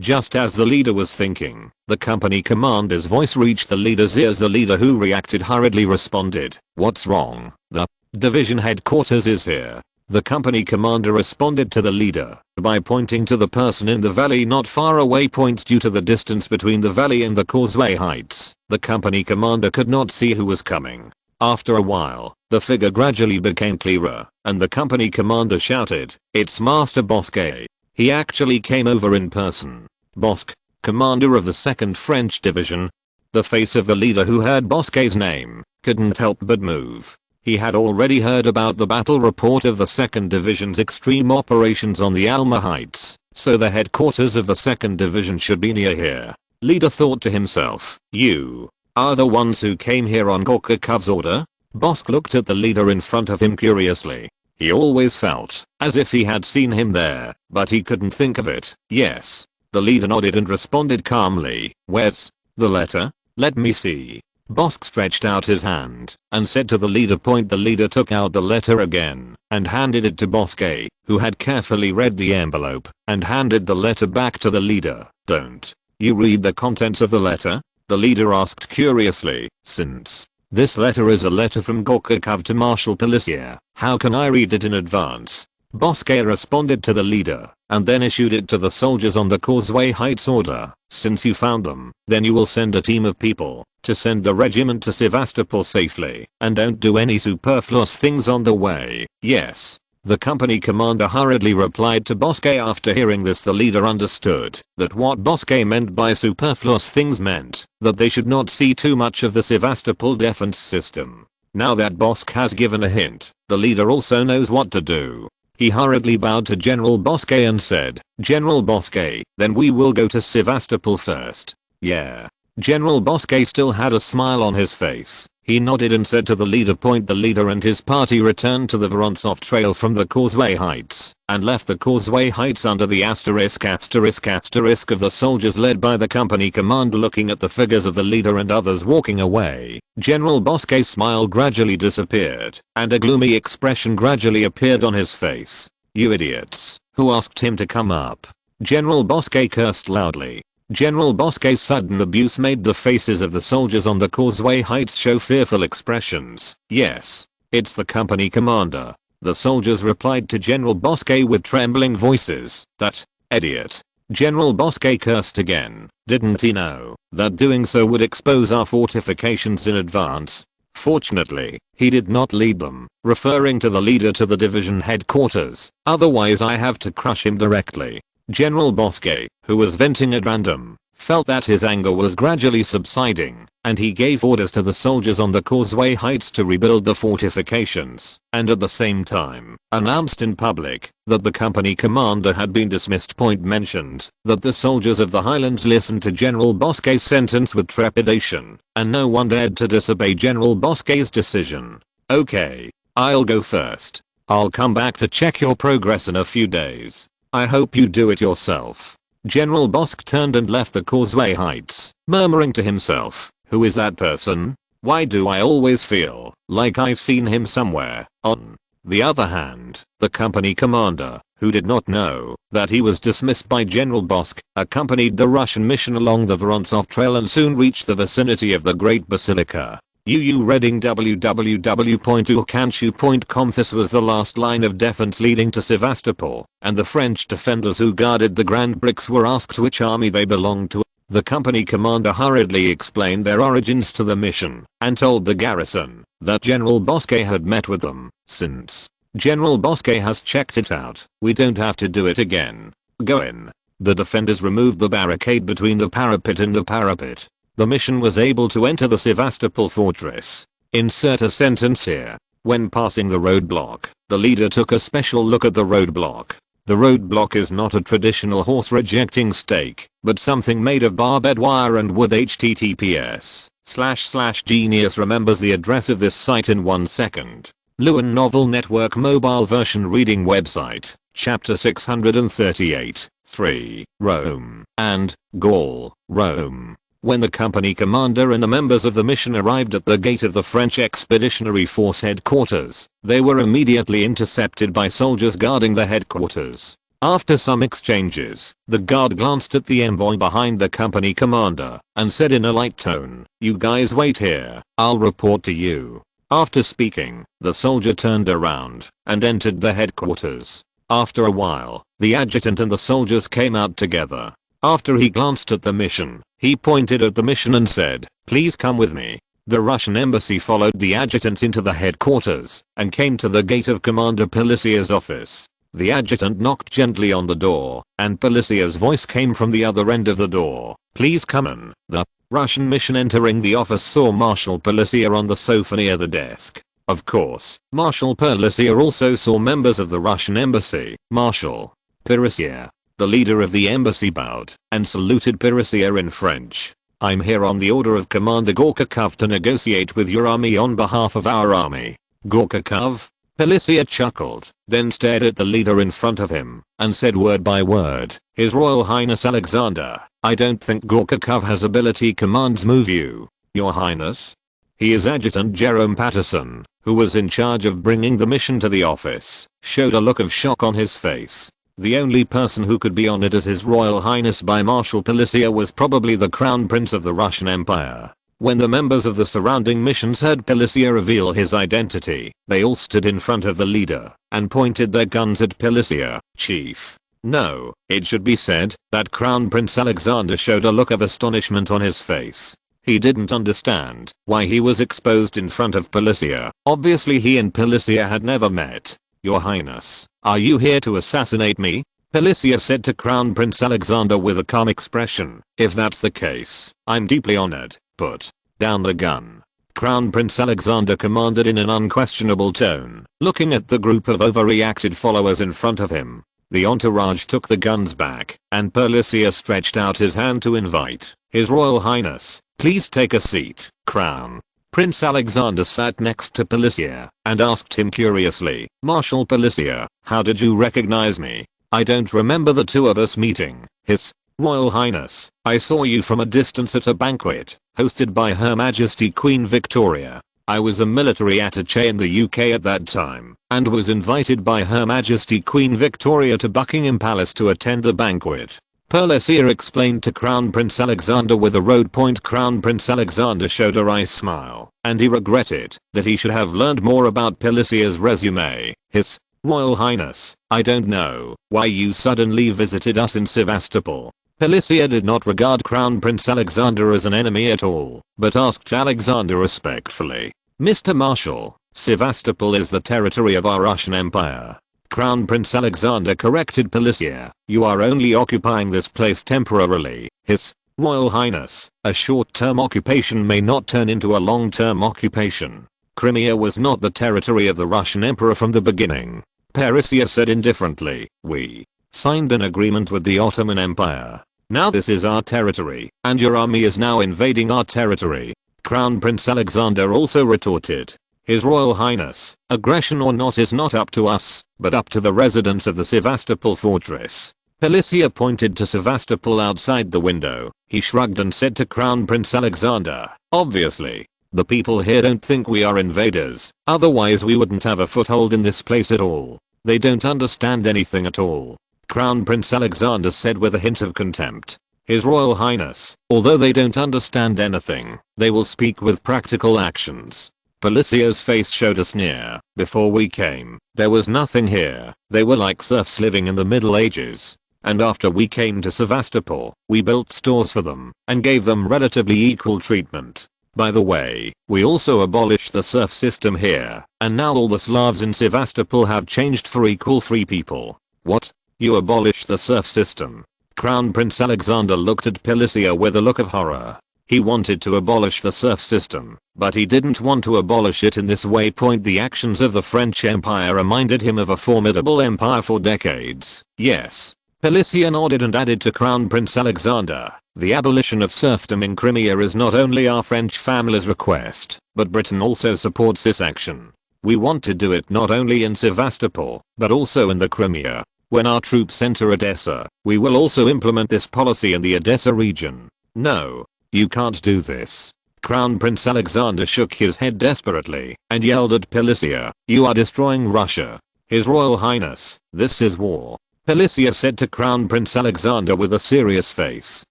Just as the leader was thinking, the company commander's voice reached the leader's ears. The leader, who reacted hurriedly, responded, "What's wrong? The division headquarters is here." The company commander responded to the leader by pointing to the person in the valley not far away. Due to the distance between the valley and the causeway heights, the company commander could not see who was coming. After a while, the figure gradually became clearer, and the company commander shouted, "It's Master Bosquet." He actually came over in person. Bosque, commander of the 2nd French Division. The face of the leader, who heard Bosquet's name, couldn't help but move. He had already heard about the battle report of the 2nd Division's extreme operations on the Alma Heights, so the headquarters of the 2nd Division should be near here. Leader thought to himself, "You are the ones who came here on Gorchakov's order?" Bosque looked at the leader in front of him curiously. He always felt as if he had seen him there, but he couldn't think of it. "Yes." The leader nodded and responded calmly, "Where's the letter? Let me see." Bosque stretched out his hand and said to the leader. The leader took out the letter again and handed it to Bosquet, who had carefully read the envelope and handed the letter back to the leader. "Don't you read the contents of the letter?" the leader asked curiously. "Since this letter is a letter from Gorchakov to Marshal Pelissier, how can I read it in advance?" Bosquet responded to the leader and then issued it to the soldiers on the Causeway Heights order. "Since you found them, then you will send a team of people to send the regiment to Sevastopol safely, and don't do any superfluous things on the way." "Yes." The company commander hurriedly replied to Bosquet. After hearing this, the leader understood that what Bosquet meant by superfluous things meant that they should not see too much of the Sevastopol defense system. Now that Bosque has given a hint, the leader also knows what to do. He hurriedly bowed to General Bosquet and said, "General Bosquet, then we will go to Sevastopol first." "Yeah." General Bosquet still had a smile on his face. He nodded and said to the leader. The leader and his party returned to the Vorontsov trail from the Causeway Heights and left the Causeway Heights under the asterisk of the soldiers led by the company commander. Looking at the figures of the leader and others walking away, General Bosquet's smile gradually disappeared and a gloomy expression gradually appeared on his face. "You idiots, who asked him to come up?" General Bosquet cursed loudly. General Bosquet's sudden abuse made the faces of the soldiers on the Causeway Heights show fearful expressions. "Yes, it's the company commander." The soldiers replied to General Bosquet with trembling voices, "That idiot." General Bosquet cursed again. Didn't he know that doing so would expose our fortifications in advance? Fortunately, he did not lead them, referring to the leader to the division headquarters. "Otherwise I have to crush him directly." General Bosquet, who was venting at random, felt that his anger was gradually subsiding, and he gave orders to the soldiers on the Causeway Heights to rebuild the fortifications, and at the same time, announced in public that the company commander had been dismissed. Mentioned that the soldiers of the Highlands listened to General Bosquet's sentence with trepidation, and no one dared to disobey General Bosquet's decision. "Okay, I'll go first. I'll come back to check your progress in a few days. I hope you do it yourself." General Bosque turned and left the Causeway Heights, murmuring to himself, "Who is that person? Why do I always feel like I've seen him somewhere?" On the other hand, the company commander, who did not know that he was dismissed by General Bosque, accompanied the Russian mission along the Vorontsov trail and soon reached the vicinity of the Great Basilica. Reading www.urkanshu.com. This was the last line of defense leading to Sevastopol, and the French defenders who guarded the Grand Bricks were asked which army they belonged to. The company commander hurriedly explained their origins to the mission and told the garrison that General Bosque had met with them. Since General Bosque has checked it out, we don't have to do it again. Go in. The defenders removed the barricade between the parapet and the parapet. The mission was able to enter the Sevastopol fortress. Insert a sentence here. When passing the roadblock, the leader took a special look at the roadblock. The roadblock is not a traditional horse rejecting stake, but something made of barbed wire and wood. https://genius remembers the address of this site in 1 second. Lewin Novel Network Mobile Version Reading Website, Chapter 638, 3, Rome and Gaul, Rome. When the company commander and the members of the mission arrived at the gate of the French Expeditionary Force headquarters, they were immediately intercepted by soldiers guarding the headquarters. After some exchanges, the guard glanced at the envoy behind the company commander and said in a light tone, "You guys wait here, I'll report to you." After speaking, the soldier turned around and entered the headquarters. After a while, the adjutant and the soldiers came out together. After he glanced at the mission, he pointed at the mission and said, "Please come with me." The Russian embassy followed the adjutant into the headquarters and came to the gate of Commander Pelissier's office. The adjutant knocked gently on the door, and Pelissier's voice came from the other end of the door. "Please come in." The Russian mission entering the office saw Marshal Pelissier on the sofa near the desk. Of course, Marshal Pelissier also saw members of the Russian embassy. Marshal Pelissier. The leader of the embassy bowed and saluted Pelissier in French. "I'm here on the order of Commander Gorchakov to negotiate with your army on behalf of our army." Gorchakov? Pelissier chuckled, then stared at the leader in front of him and said word by word, "His Royal Highness Alexander, I don't think Gorchakov has ability commands move you, Your Highness." He is Adjutant Jerome Patterson, who was in charge of bringing the mission to the office, showed a look of shock on his face. The only person who could be honored as His Royal Highness by Marshal Pelissier was probably the Crown Prince of the Russian Empire. When the members of the surrounding missions heard Pelissier reveal his identity, they all stood in front of the leader and pointed their guns at Pelissier. "Chief." No, it should be said that Crown Prince Alexander showed a look of astonishment on his face. He didn't understand why he was exposed in front of Pelissier. Obviously he and Pelissier had never met. "Your Highness, are you here to assassinate me?" Pelissier said to Crown Prince Alexander with a calm expression. "If that's the case, I'm deeply honored. Put down the gun." Crown Prince Alexander commanded in an unquestionable tone, looking at the group of overreacted followers in front of him. The entourage took the guns back, and Pelissier stretched out his hand to invite His Royal Highness, "Please take a seat." Crown Prince Alexander sat next to Pelissier and asked him curiously, "Marshal Pelissier, how did you recognize me? I don't remember the two of us meeting." "His Royal Highness, I saw you from a distance at a banquet hosted by Her Majesty Queen Victoria. I was a military attaché in the UK at that time and was invited by Her Majesty Queen Victoria to Buckingham Palace to attend the banquet." Pelissier explained to Crown Prince Alexander with a road point. Crown Prince Alexander showed a wry smile, and he regretted that he should have learned more about Pelissier's resume. "His Royal Highness, I don't know why you suddenly visited us in Sevastopol." Pelissier did not regard Crown Prince Alexander as an enemy at all, but asked Alexander respectfully, "Mr. Marshal, Sevastopol is the territory of our Russian Empire." Crown Prince Alexander corrected Pelissier, "You are only occupying this place temporarily, His Royal Highness. A short-term occupation may not turn into a long-term occupation. Crimea was not the territory of the Russian Emperor from the beginning." Pelissier said indifferently, "We signed an agreement with the Ottoman Empire. Now this is our territory, and your army is now invading our territory." Crown Prince Alexander also retorted, "His Royal Highness, aggression or not is not up to us, but up to the residents of the Sevastopol fortress." Pelissier pointed to Sevastopol outside the window. He shrugged and said to Crown Prince Alexander, "Obviously, the people here don't think we are invaders, otherwise we wouldn't have a foothold in this place at all. They don't understand anything at all." Crown Prince Alexander said with a hint of contempt, "His Royal Highness, although they don't understand anything, they will speak with practical actions." Pelissier's face showed a sneer. "Before we came, there was nothing here. They were like serfs living in the Middle Ages." and after we came to Sevastopol, we built stores for them and gave them relatively equal treatment. By the way, we also abolished the serf system here, and now all the Slavs in Sevastopol have changed for equal free people. What? You abolished the serf system? Crown Prince Alexander looked at Pilicia with a look of horror. He wanted to abolish the serf system, but he didn't want to abolish it in this way. The actions of the French Empire reminded him of a formidable empire for decades. Yes. Pilicia nodded and added to Crown Prince Alexander, the abolition of serfdom in Crimea is not only our French family's request, but Britain also supports this action. We want to do it not only in Sevastopol, but also in the Crimea. When our troops enter Odessa, we will also implement this policy in the Odessa region. No. You can't do this. Crown Prince Alexander shook his head desperately and yelled at Pilicia, you are destroying Russia. His Royal Highness, this is war. Pilicia said to Crown Prince Alexander with a serious face,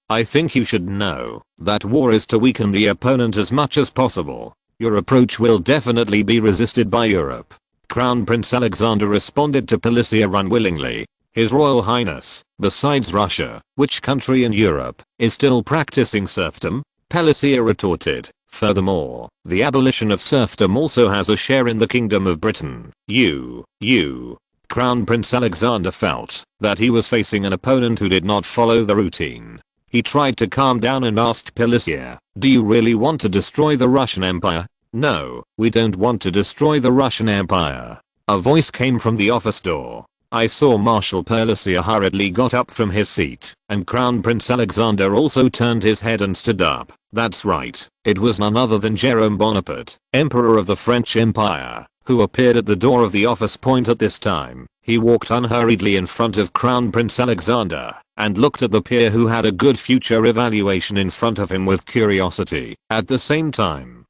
I think you should know that war is to weaken the opponent as much as possible. Your approach will definitely be resisted by Europe. Crown Prince Alexander responded to Pilicia unwillingly. His Royal Highness, besides Russia, which country in Europe is still practicing serfdom? Pilicia retorted. Furthermore, the abolition of serfdom also has a share in the Kingdom of Britain. Crown Prince Alexander felt that he was facing an opponent who did not follow the routine. He tried to calm down and asked Pilicia, do you really want to destroy the Russian Empire? No, we don't want to destroy the Russian Empire. A voice came from the office door. I saw Marshal Pilicia hurriedly got up from his seat, and Crown Prince Alexander also turned his head and stood up. That's right, it was none other than Jerome Bonaparte, Emperor of the French Empire, who appeared at the door of the office. At this time, he walked unhurriedly in front of Crown Prince Alexander, and looked at the peer who had a good future evaluation in front of him with curiosity. At the same time,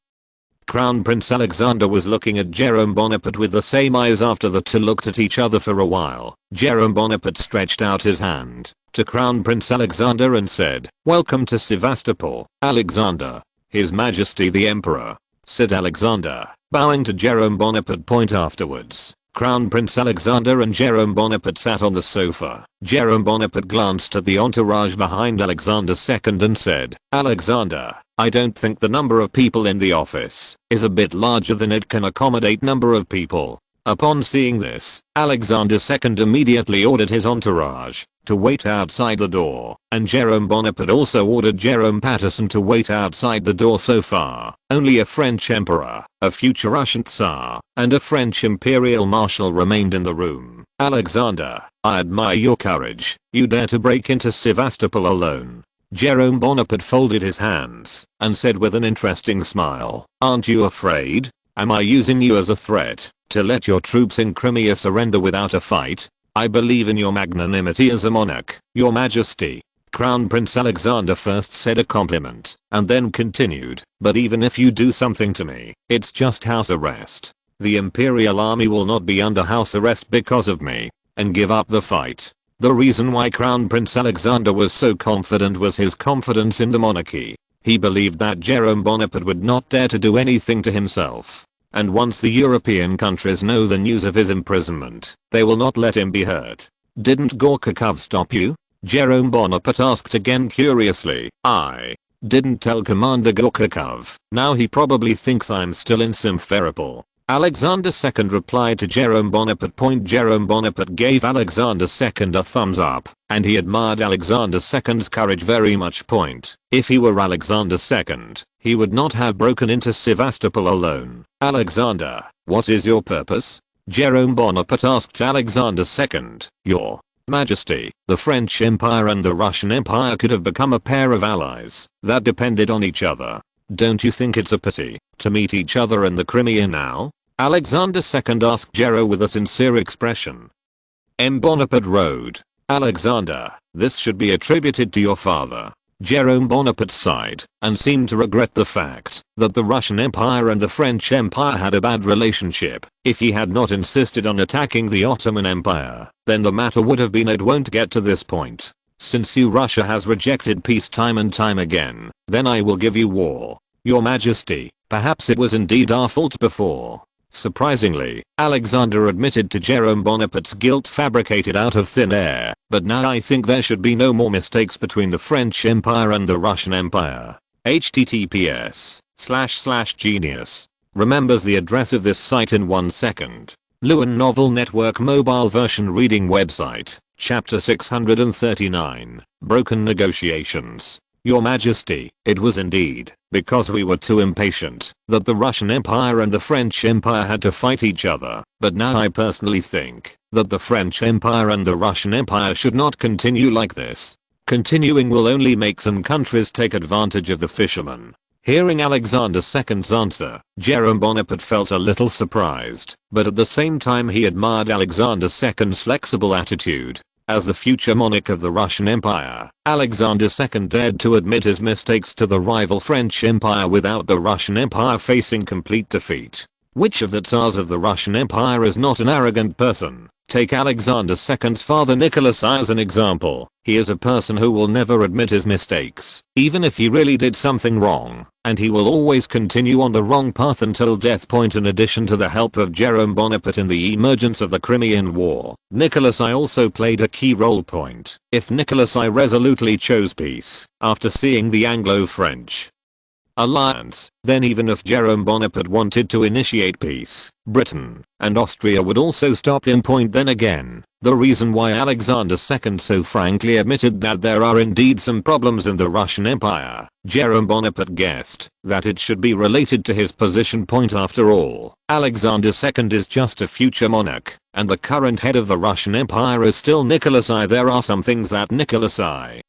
Crown Prince Alexander was looking at Jerome Bonaparte with the same eyes. After the two looked at each other for a while, Jerome Bonaparte stretched out his hand to Crown Prince Alexander and said, welcome to Sevastopol, Alexander. His Majesty the Emperor, said Alexander, bowing to Jerome Bonaparte. Afterwards, Crown Prince Alexander and Jerome Bonaparte sat on the sofa. Jerome Bonaparte glanced at the entourage behind Alexander II and said, Alexander, I don't think the number of people in the office is a bit larger than it can accommodate number of people. Upon seeing this, Alexander II immediately ordered his entourage to wait outside the door, and Jerome Bonaparte also ordered Jerome Patterson to wait outside the door. So far, only a French emperor, a future Russian Tsar, and a French imperial marshal remained in the room. Alexander, I admire your courage. You dare to break into Sevastopol alone. Jerome Bonaparte folded his hands and said with an interesting smile, aren't you afraid? Am I using you as a threat to let your troops in Crimea surrender without a fight? I believe in your magnanimity as a monarch, Your Majesty. Crown Prince Alexander first said a compliment and then continued, but even if you do something to me, it's just house arrest. The Imperial Army will not be under house arrest because of me and give up the fight. The reason why Crown Prince Alexander was so confident was his confidence in the monarchy. He believed that Jerome Bonaparte would not dare to do anything to himself. And once the European countries know the news of his imprisonment, they will not let him be hurt. Didn't Gorchakov stop you? Jerome Bonaparte asked again curiously. I didn't tell Commander Gorchakov. Now he probably thinks I'm still in Simferopol. Alexander II replied to Jerome Bonaparte. Jerome Bonaparte gave Alexander II a thumbs up, and he admired Alexander II's courage very much. If he were Alexander II, he would not have broken into Sevastopol alone. Alexander, what is your purpose? Jerome Bonaparte asked Alexander II. Your Majesty, the French Empire and the Russian Empire could have become a pair of allies that depended on each other. Don't you think it's a pity to meet each other in the Crimea now? Alexander II asked Jero with a sincere expression. M. Bonaparte wrote, Alexander, this should be attributed to your father. Jerome Bonaparte sighed and seemed to regret the fact that the Russian Empire and the French Empire had a bad relationship. If he had not insisted on attacking the Ottoman Empire, then the matter would have been it won't get to this point. Since Russia has rejected peace time and time again, then I will give you war. Your Majesty, perhaps it was indeed our fault before. Surprisingly, Alexander admitted to Jerome Bonaparte's guilt fabricated out of thin air, but now I think there should be no more mistakes between the French Empire and the Russian Empire. https://genius. Remembers the address of this site in 1 second. Lewin Novel Network Mobile Version Reading Website, Chapter 639, Broken Negotiations. Your Majesty, it was indeed, because we were too impatient, that the Russian Empire and the French Empire had to fight each other, but now I personally think, that the French Empire and the Russian Empire should not continue like this. Continuing will only make some countries take advantage of the fishermen. Hearing Alexander II's answer, Jerome Bonaparte felt a little surprised, but at the same time he admired Alexander II's flexible attitude. As the future monarch of the Russian Empire, Alexander II dared to admit his mistakes to the rival French Empire without the Russian Empire facing complete defeat. Which of the Tsars of the Russian Empire is not an arrogant person? Take Alexander II's father Nicholas I as an example. He is a person who will never admit his mistakes, even if he really did something wrong, and he will always continue on the wrong path until death point. In addition to the help of Jerome Bonaparte in the emergence of the Crimean War, Nicholas I also played a key role. If Nicholas I resolutely chose peace, after seeing the Anglo-French alliance, then even if Jerome Bonaparte wanted to initiate peace, Britain and Austria would also stop him. Then again, the reason why Alexander II so frankly admitted that there are indeed some problems in the Russian Empire, Jerome Bonaparte guessed that it should be related to his position. After all, Alexander II is just a future monarch, and the current head of the Russian Empire is still Nicholas I. There are some things that Nicholas I,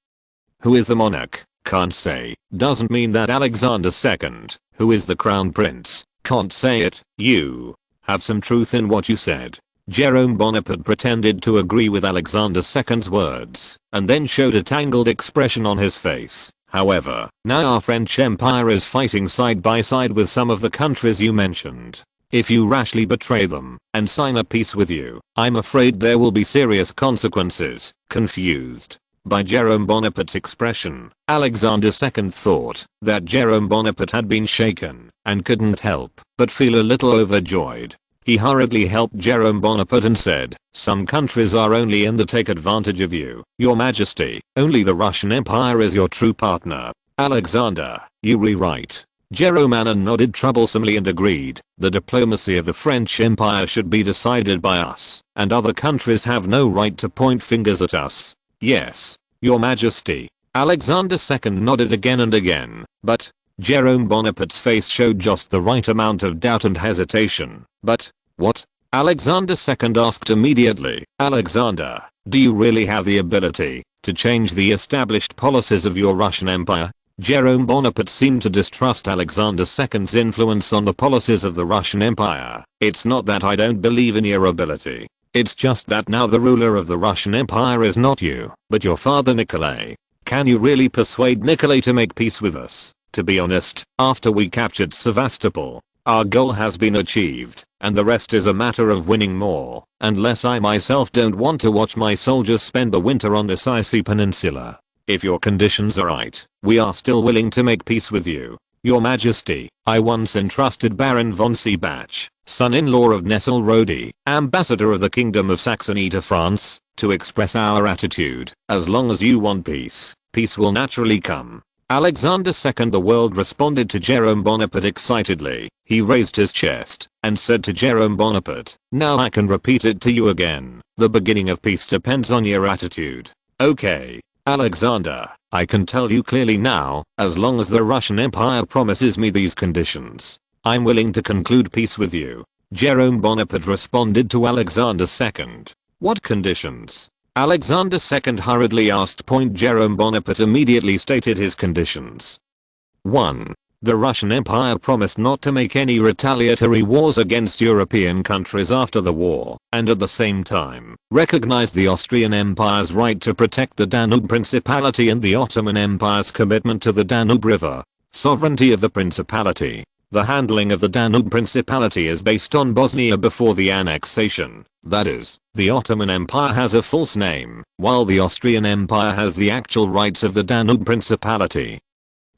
who is the monarch, can't say, doesn't mean that Alexander II, who is the crown prince, can't say it. You have some truth in what you said. Jerome Bonaparte pretended to agree with Alexander II's words, and then showed a tangled expression on his face. However, now our French Empire is fighting side by side with some of the countries you mentioned. If you rashly betray them, and sign a peace with you, I'm afraid there will be serious consequences. Confused by Jerome Bonaparte's expression, Alexander II thought that Jerome Bonaparte had been shaken and couldn't help but feel a little overjoyed. He hurriedly helped Jerome Bonaparte and said, "Some countries are only in the take advantage of you, Your Majesty. Only the Russian Empire is your true partner." Alexander, you rewrite. Jerome nodded troublesomely and agreed. The diplomacy of the French Empire should be decided by us, and other countries have no right to point fingers at us. Yes, Your Majesty. Alexander II nodded again and again, but Jerome Bonaparte's face showed just the right amount of doubt and hesitation. But what? Alexander II asked immediately. Alexander, do you really have the ability to change the established policies of your Russian Empire? Jerome Bonaparte seemed to distrust Alexander II's influence on the policies of the Russian Empire. It's not that I don't believe in your ability. It's just that now the ruler of the Russian Empire is not you, but your father Nikolai. Can you really persuade Nikolai to make peace with us? To be honest, after we captured Sevastopol, our goal has been achieved, and the rest is a matter of winning more and less. I myself don't want to watch my soldiers spend the winter on this icy peninsula. If your conditions are right, we are still willing to make peace with you. Your Majesty, I once entrusted Baron von Sebach, son-in-law of Nesselrode, ambassador of the Kingdom of Saxony to France, to express our attitude. As long as you want peace, peace will naturally come. Alexander II the World responded to Jerome Bonaparte excitedly. He raised his chest and said to Jerome Bonaparte, "Now I can repeat it to you again. The beginning of peace depends on your attitude." Okay, Alexander, I can tell you clearly now, as long as the Russian Empire promises me these conditions, I'm willing to conclude peace with you. Jerome Bonaparte responded to Alexander II. What conditions? Alexander II hurriedly asked. Jerome Bonaparte immediately stated his conditions. 1. The Russian Empire promised not to make any retaliatory wars against European countries after the war, and at the same time, recognized the Austrian Empire's right to protect the Danube Principality and the Ottoman Empire's commitment to the Danube River. Sovereignty of the Principality. The handling of the Danube Principality is based on Bosnia before the annexation. That is, the Ottoman Empire has a false name, while the Austrian Empire has the actual rights of the Danube Principality.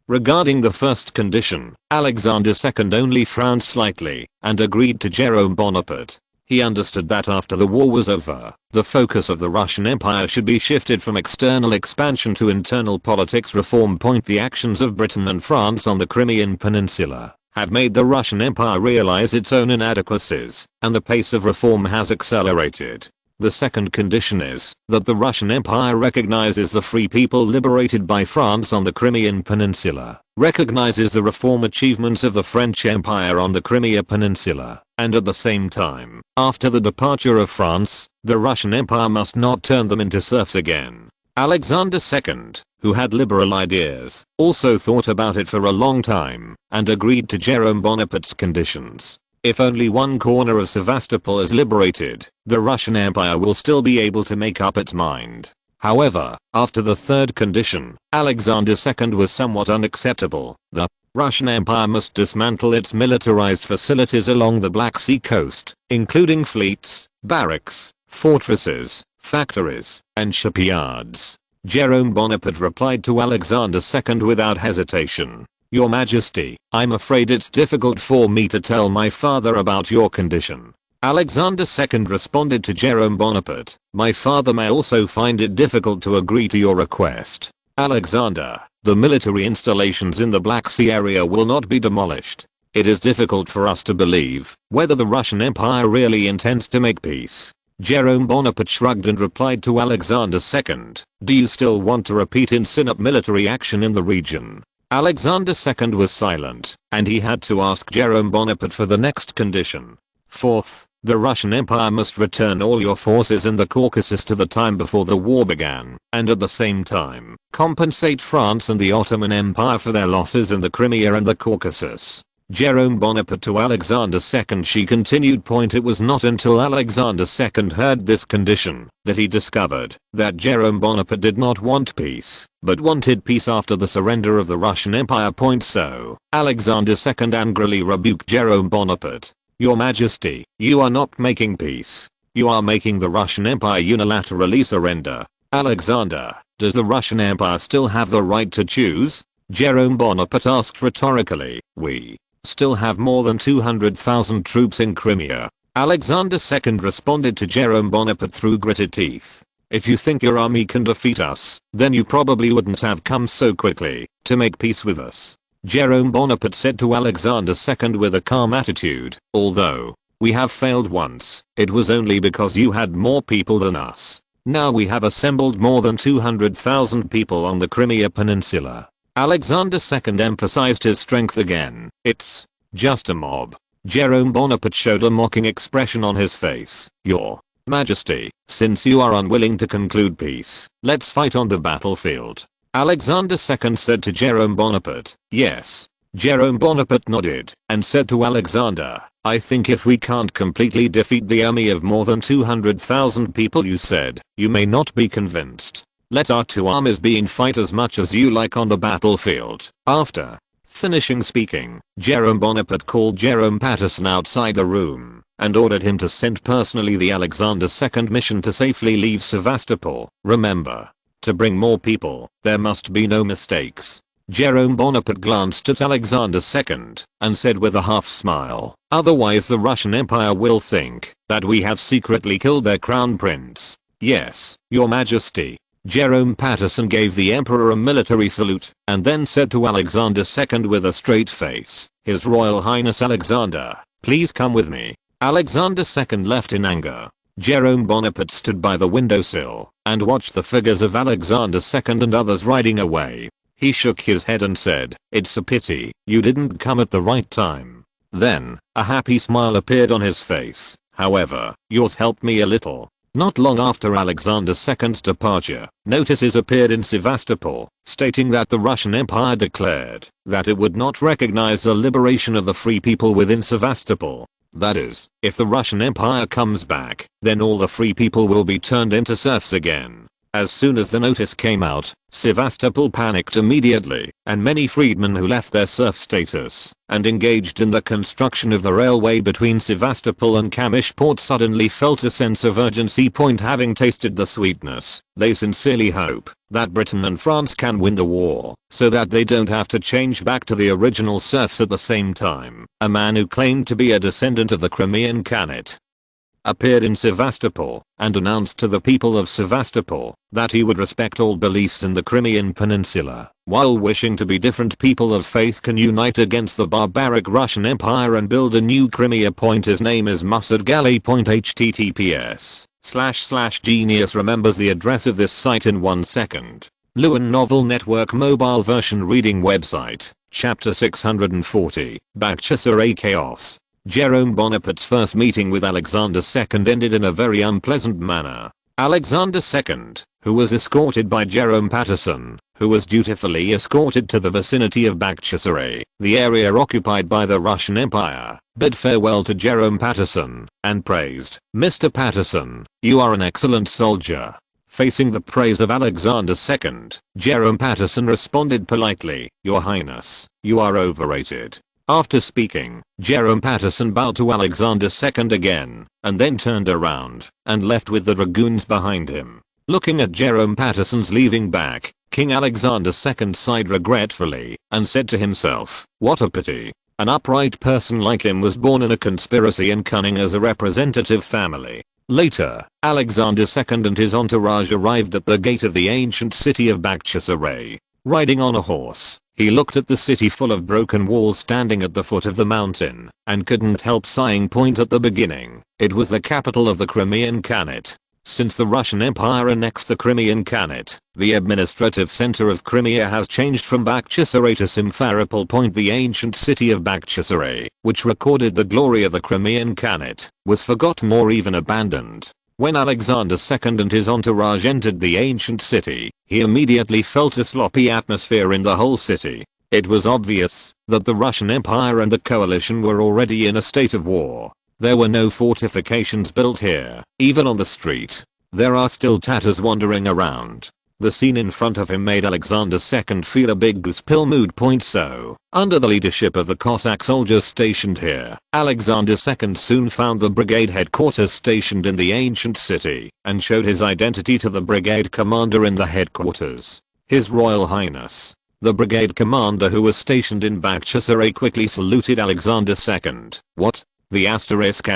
Regarding the first condition, Alexander II only frowned slightly and agreed to Jerome Bonaparte. He understood that after the war was over, the focus of the Russian Empire should be shifted from external expansion to internal politics reform. The actions of Britain and France on the Crimean Peninsula have made the Russian Empire realize its own inadequacies, and the pace of reform has accelerated. The second condition is that the Russian Empire recognizes the free people liberated by France on the Crimean Peninsula, recognizes the reform achievements of the French Empire on the Crimea Peninsula, and at the same time, after the departure of France, the Russian Empire must not turn them into serfs again. Alexander II, who had liberal ideas, also thought about it for a long time, and agreed to Jerome Bonaparte's conditions. If only one corner of Sevastopol is liberated, the Russian Empire will still be able to make up its mind. However, after the third condition, Alexander II was somewhat unacceptable. The Russian Empire must dismantle its militarized facilities along the Black Sea coast, including fleets, barracks, fortresses, factories, and shipyards. Jerome Bonaparte replied to Alexander II without hesitation. Your Majesty, I'm afraid it's difficult for me to tell my father about your condition. Alexander II responded to Jerome Bonaparte, my father may also find it difficult to agree to your request. Alexander, the military installations in the Black Sea area will not be demolished. It is difficult for us to believe whether the Russian Empire really intends to make peace. Jerome Bonaparte shrugged and replied to Alexander II, do you still want to repeat in Synopsis military action in the region? Alexander II was silent, and he had to ask Jerome Bonaparte for the next condition. Fourth, the Russian Empire must return all your forces in the Caucasus to the time before the war began, and at the same time, compensate France and the Ottoman Empire for their losses in the Crimea and the Caucasus. Jerome Bonaparte to Alexander II. She continued. It was not until Alexander II heard this condition that he discovered that Jerome Bonaparte did not want peace, but wanted peace after the surrender of the Russian Empire. So, Alexander II angrily rebuked Jerome Bonaparte. Your Majesty, you are not making peace. You are making the Russian Empire unilaterally surrender. Alexander, does the Russian Empire still have the right to choose? Jerome Bonaparte asked rhetorically. We still have more than 200,000 troops in Crimea. Alexander II responded to Jerome Bonaparte through gritted teeth. If you think your army can defeat us, then you probably wouldn't have come so quickly to make peace with us. Jerome Bonaparte said to Alexander II with a calm attitude, although we have failed once, it was only because you had more people than us. Now we have assembled more than 200,000 people on the Crimea Peninsula. Alexander II emphasized his strength again. It's just a mob. Jerome Bonaparte showed a mocking expression on his face. Your Majesty, since you are unwilling to conclude peace, let's fight on the battlefield. Alexander II said to Jerome Bonaparte. Yes. Jerome Bonaparte nodded and said to Alexander, I think if we can't completely defeat the army of more than 200,000 people you said, you may not be convinced. Let our two armies be in fight as much as you like on the battlefield. After finishing speaking, Jerome Bonaparte called Jerome Patterson outside the room and ordered him to send personally the Alexander II mission to safely leave Sevastopol. Remember, to bring more people, there must be no mistakes. Jerome Bonaparte glanced at Alexander II and said with a half smile, otherwise the Russian Empire will think that we have secretly killed their crown prince. Yes, Your Majesty. Jerome Patterson gave the emperor a military salute and then said to Alexander II with a straight face, His Royal Highness Alexander, please come with me. Alexander II left in anger. Jerome Bonaparte stood by the windowsill and watched the figures of Alexander II and others riding away. He shook his head and said, it's a pity you didn't come at the right time. Then, a happy smile appeared on his face. However, yours helped me a little. Not long after Alexander II's departure, notices appeared in Sevastopol, stating that the Russian Empire declared that it would not recognize the liberation of the free people within Sevastopol. That is, if the Russian Empire comes back, then all the free people will be turned into serfs again. As soon as the notice came out, Sevastopol panicked immediately, and many freedmen who left their serf status and engaged in the construction of the railway between Sevastopol and Kamishport suddenly felt a sense of urgency. Having tasted the sweetness, they sincerely hope that Britain and France can win the war, so that they don't have to change back to the original serfs at the same time. A man who claimed to be a descendant of the Crimean Khanate appeared in Sevastopol and announced to the people of Sevastopol that he would respect all beliefs in the Crimean Peninsula, while wishing to be different people of faith can unite against the barbaric Russian Empire and build a new Crimea. His name is Musad Gali. https://genius remembers the address of this site in 1 second. Lewin Novel Network Mobile Version Reading Website, Chapter 640, Bakhchisaray Chaos. Jerome Bonaparte's first meeting with Alexander II ended in a very unpleasant manner. Alexander II, who was escorted by Jerome Patterson, who was dutifully escorted to the vicinity of Bakhchisaray, the area occupied by the Russian Empire, bid farewell to Jerome Patterson and praised, "Mr. Patterson, you are an excellent soldier." Facing the praise of Alexander II, Jerome Patterson responded politely, "Your Highness, you are overrated." After speaking, Jerome Patterson bowed to Alexander II again, and then turned around and left with the dragoons behind him. Looking at Jerome Patterson's leaving back, King Alexander II sighed regretfully and said to himself, "What a pity. An upright person like him was born in a conspiracy and cunning as a representative family." Later, Alexander II and his entourage arrived at the gate of the ancient city of Bakhchisaray. Riding on a horse, he looked at the city full of broken walls standing at the foot of the mountain, and couldn't help sighing. At the beginning, it was the capital of the Crimean Khanate. Since the Russian Empire annexed the Crimean Khanate, the administrative center of Crimea has changed from Bakhchisaray to Simferopol. The ancient city of Bakhchisaray, which recorded the glory of the Crimean Khanate, was forgotten or even abandoned. When Alexander II and his entourage entered the ancient city, he immediately felt a sloppy atmosphere in the whole city. It was obvious that the Russian Empire and the coalition were already in a state of war. There were no fortifications built here, even on the street. There are still tatters wandering around. The scene in front of him made Alexander II feel a big goosepill mood. So, under the leadership of the Cossack soldiers stationed here, Alexander II soon found the brigade headquarters stationed in the ancient city, and showed his identity to the brigade commander in the headquarters. His Royal Highness. The brigade commander who was stationed in Bakhchisaray quickly saluted Alexander II. "What the asterisk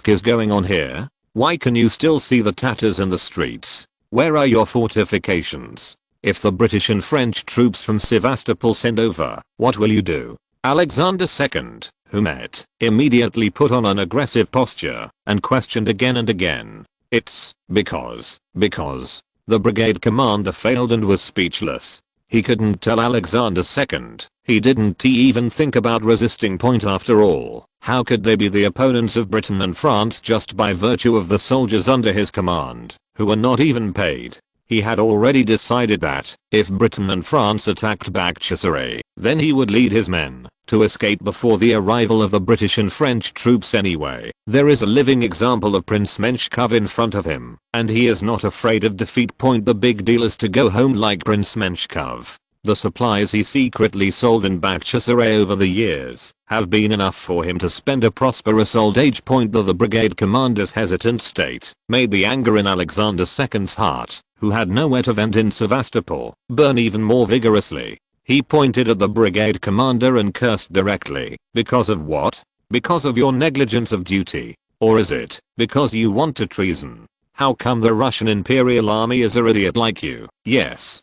is going on here? Why can you still see the tatters in the streets? Where are your fortifications? If the British and French troops from Sevastopol send over, what will you do?" Alexander II, who met, immediately put on an aggressive posture and questioned again and again. "It's because. The brigade commander failed and was speechless. He couldn't tell Alexander II. He didn't even think about resisting. After all, how could they be the opponents of Britain and France just by virtue of the soldiers under his command, who were not even paid? He had already decided that, if Britain and France attacked Bakhchisaray, then he would lead his men to escape before the arrival of the British and French troops anyway. There is a living example of Prince Menshikov in front of him, and he is not afraid of defeat. The big deal is to go home like Prince Menshikov. The supplies he secretly sold in Bakhchisaray over the years have been enough for him to spend a prosperous old age. Though the brigade commander's hesitant state made the anger in Alexander II's heart, who had nowhere to vent in Sevastopol, burn even more vigorously. He pointed at the brigade commander and cursed directly. "Because of what? Because of your negligence of duty? Or is it because you want to treason? How come the Russian Imperial Army is an idiot like you?" Yes,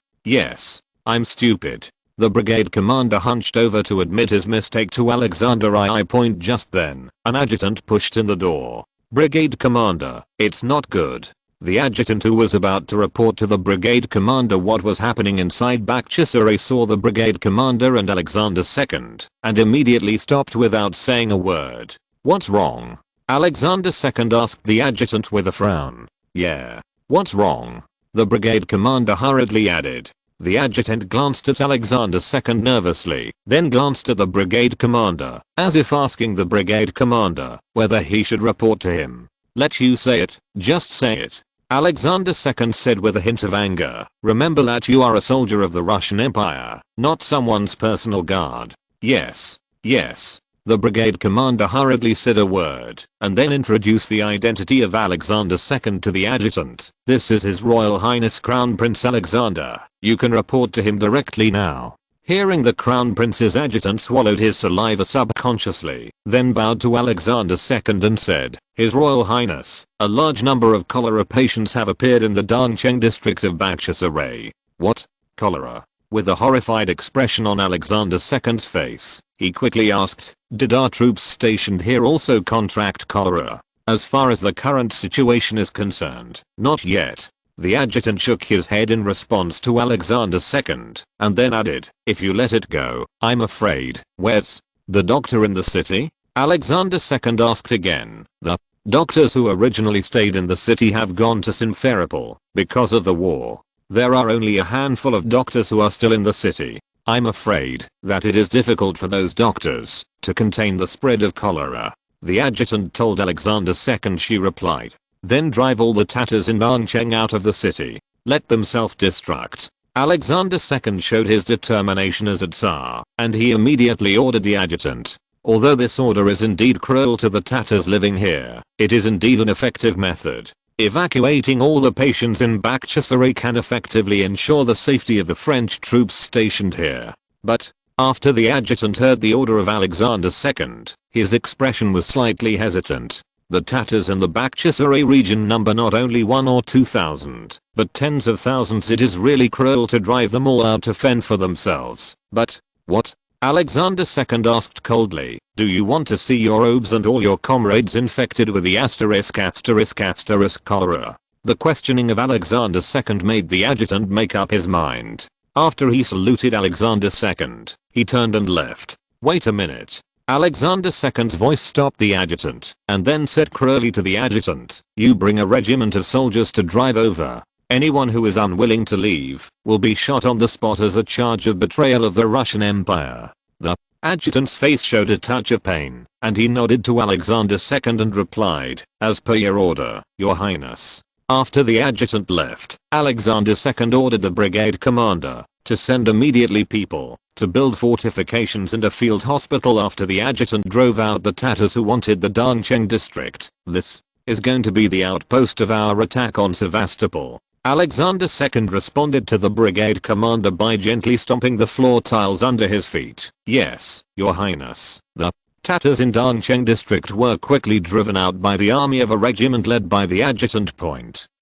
I'm stupid." The brigade commander hunched over to admit his mistake to Alexander I. Just then, an adjutant pushed in the door. "Brigade commander, it's not good." The adjutant, who was about to report to the brigade commander what was happening inside Bakhchisaray, saw the brigade commander and Alexander II, and immediately stopped without saying a word. "What's wrong?" Alexander II asked the adjutant with a frown. "Yeah. What's wrong?" the brigade commander hurriedly added. The adjutant glanced at Alexander II nervously, then glanced at the brigade commander, as if asking the brigade commander whether he should report to him. "Let you say it, just say it." Alexander II said with a hint of anger. Remember that you are a soldier of the Russian Empire, not someone's personal guard. Yes. Yes. The brigade commander hurriedly said a word and then introduced the identity of Alexander II to the adjutant. This is His Royal Highness Crown Prince Alexander. You can report to him directly now. Hearing the Crown Prince's adjutant swallowed his saliva subconsciously, then bowed to Alexander II and said, His Royal Highness, a large number of cholera patients have appeared in the Dongcheng district of Bakshisaray. What? Cholera? With a horrified expression on Alexander II's face, he quickly asked, did our troops stationed here also contract cholera? As far as the current situation is concerned, not yet. The adjutant shook his head in response to Alexander II, and then added, if you let it go, I'm afraid. Where's the doctor in the city? Alexander II asked again. The doctors who originally stayed in the city have gone to Simferopol because of the war. There are only a handful of doctors who are still in the city. I'm afraid that it is difficult for those doctors to contain the spread of cholera. The adjutant told Alexander II. She replied. Then drive all the Tatars in Dongcheng out of the city. Let them self-destruct. Alexander II showed his determination as a Tsar, and he immediately ordered the adjutant. Although this order is indeed cruel to the Tatars living here, it is indeed an effective method. Evacuating all the patients in Bakhchisaray can effectively ensure the safety of the French troops stationed here. But, after the adjutant heard the order of Alexander II, his expression was slightly hesitant. The Tatars in the Bakhchisaray region number not only 1 or 2,000, but tens of thousands. It is really cruel to drive them all out to fend for themselves. But, what? Alexander II asked coldly, do you want to see your obes and all your comrades infected with the **** cholera? The questioning of Alexander II made the adjutant make up his mind. After he saluted Alexander II, he turned and left. Wait a minute. Alexander II's voice stopped the adjutant, and then said cruelly to the adjutant, you bring a regiment of soldiers to drive over. Anyone who is unwilling to leave will be shot on the spot as a charge of betrayal of the Russian Empire. The adjutant's face showed a touch of pain, and he nodded to Alexander II and replied, as per your order, Your Highness. After the adjutant left, Alexander II ordered the brigade commander to send immediately people to build fortifications and a field hospital after the adjutant drove out the Tatars who wanted the Dongcheng district. This is going to be the outpost of our attack on Sevastopol. Alexander II responded to the brigade commander by gently stomping the floor tiles under his feet. Yes, Your Highness. The Tatars in Dongcheng district were quickly driven out by the army of a regiment led by the adjutant.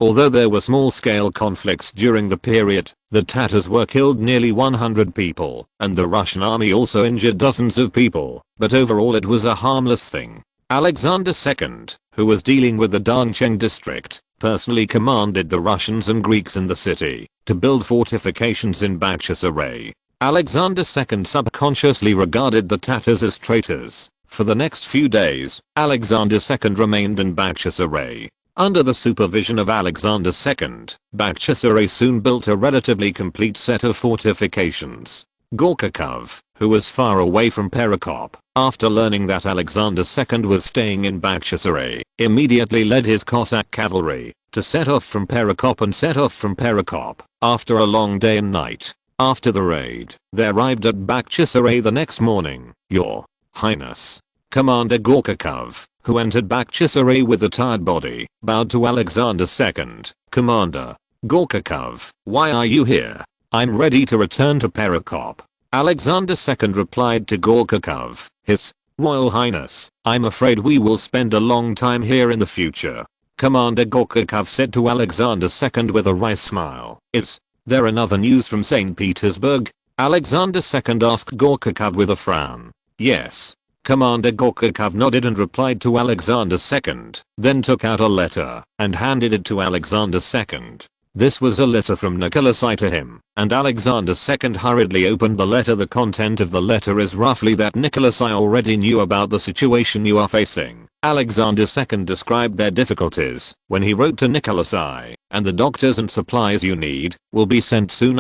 Although there were small-scale conflicts during the period, the Tatars were killed nearly 100 people, and the Russian army also injured dozens of people, but overall it was a harmless thing. Alexander II, who was dealing with the Dongcheng district, personally commanded the Russians and Greeks in the city to build fortifications in Bakhchisaray. Alexander II subconsciously regarded the Tatars as traitors. For the next few days, Alexander II remained in Bakhchisaray. Under the supervision of Alexander II, Bakhchisaray soon built a relatively complete set of fortifications. Gorchakov, who was far away from Perekop, after learning that Alexander II was staying in Bakhchisaray, immediately led his Cossack cavalry to set off from Perekop and set off from Perekop after a long day and night. After the raid, they arrived at Bakhchisaray the next morning. Your Highness. Commander Gorchakov, who entered Bakhchisaray with a tired body, bowed to Alexander II. Commander Gorchakov, why are you here? I'm ready to return to Perekop. Alexander II replied to Gorchakov, His Royal Highness, I'm afraid we will spend a long time here in the future. Commander Gorchakov said to Alexander II with a wry smile. Is there another news from St. Petersburg? Alexander II asked Gorchakov with a frown. Yes. Commander Gorchakov nodded and replied to Alexander II, then took out a letter and handed it to Alexander II. This was a letter from Nikolai to him, and Alexander II hurriedly opened the letter. The content of the letter is roughly that Nikolai already knew about the situation you are facing. Alexander II described their difficulties when he wrote to Nikolai, and the doctors and supplies you need will be sent soon.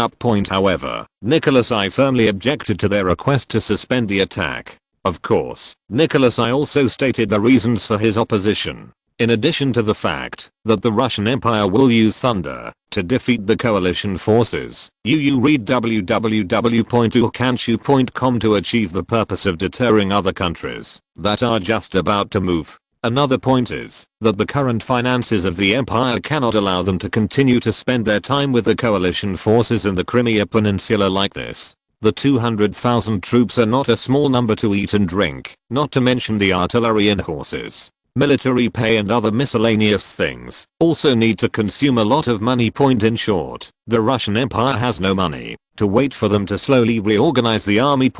However, Nikolai firmly objected to their request to suspend the attack. Of course, Nikolai also stated the reasons for his opposition. In addition to the fact that the Russian Empire will use thunder to defeat the coalition forces, you read www.urkanshu.com to achieve the purpose of deterring other countries that are just about to move. Another point is that the current finances of the empire cannot allow them to continue to spend their time with the coalition forces in the Crimea Peninsula like this. The 200,000 troops are not a small number to eat and drink, not to mention the artillery and horses. Military pay and other miscellaneous things also need to consume a lot of money. In short, the Russian Empire has no money to wait for them to slowly reorganize the army.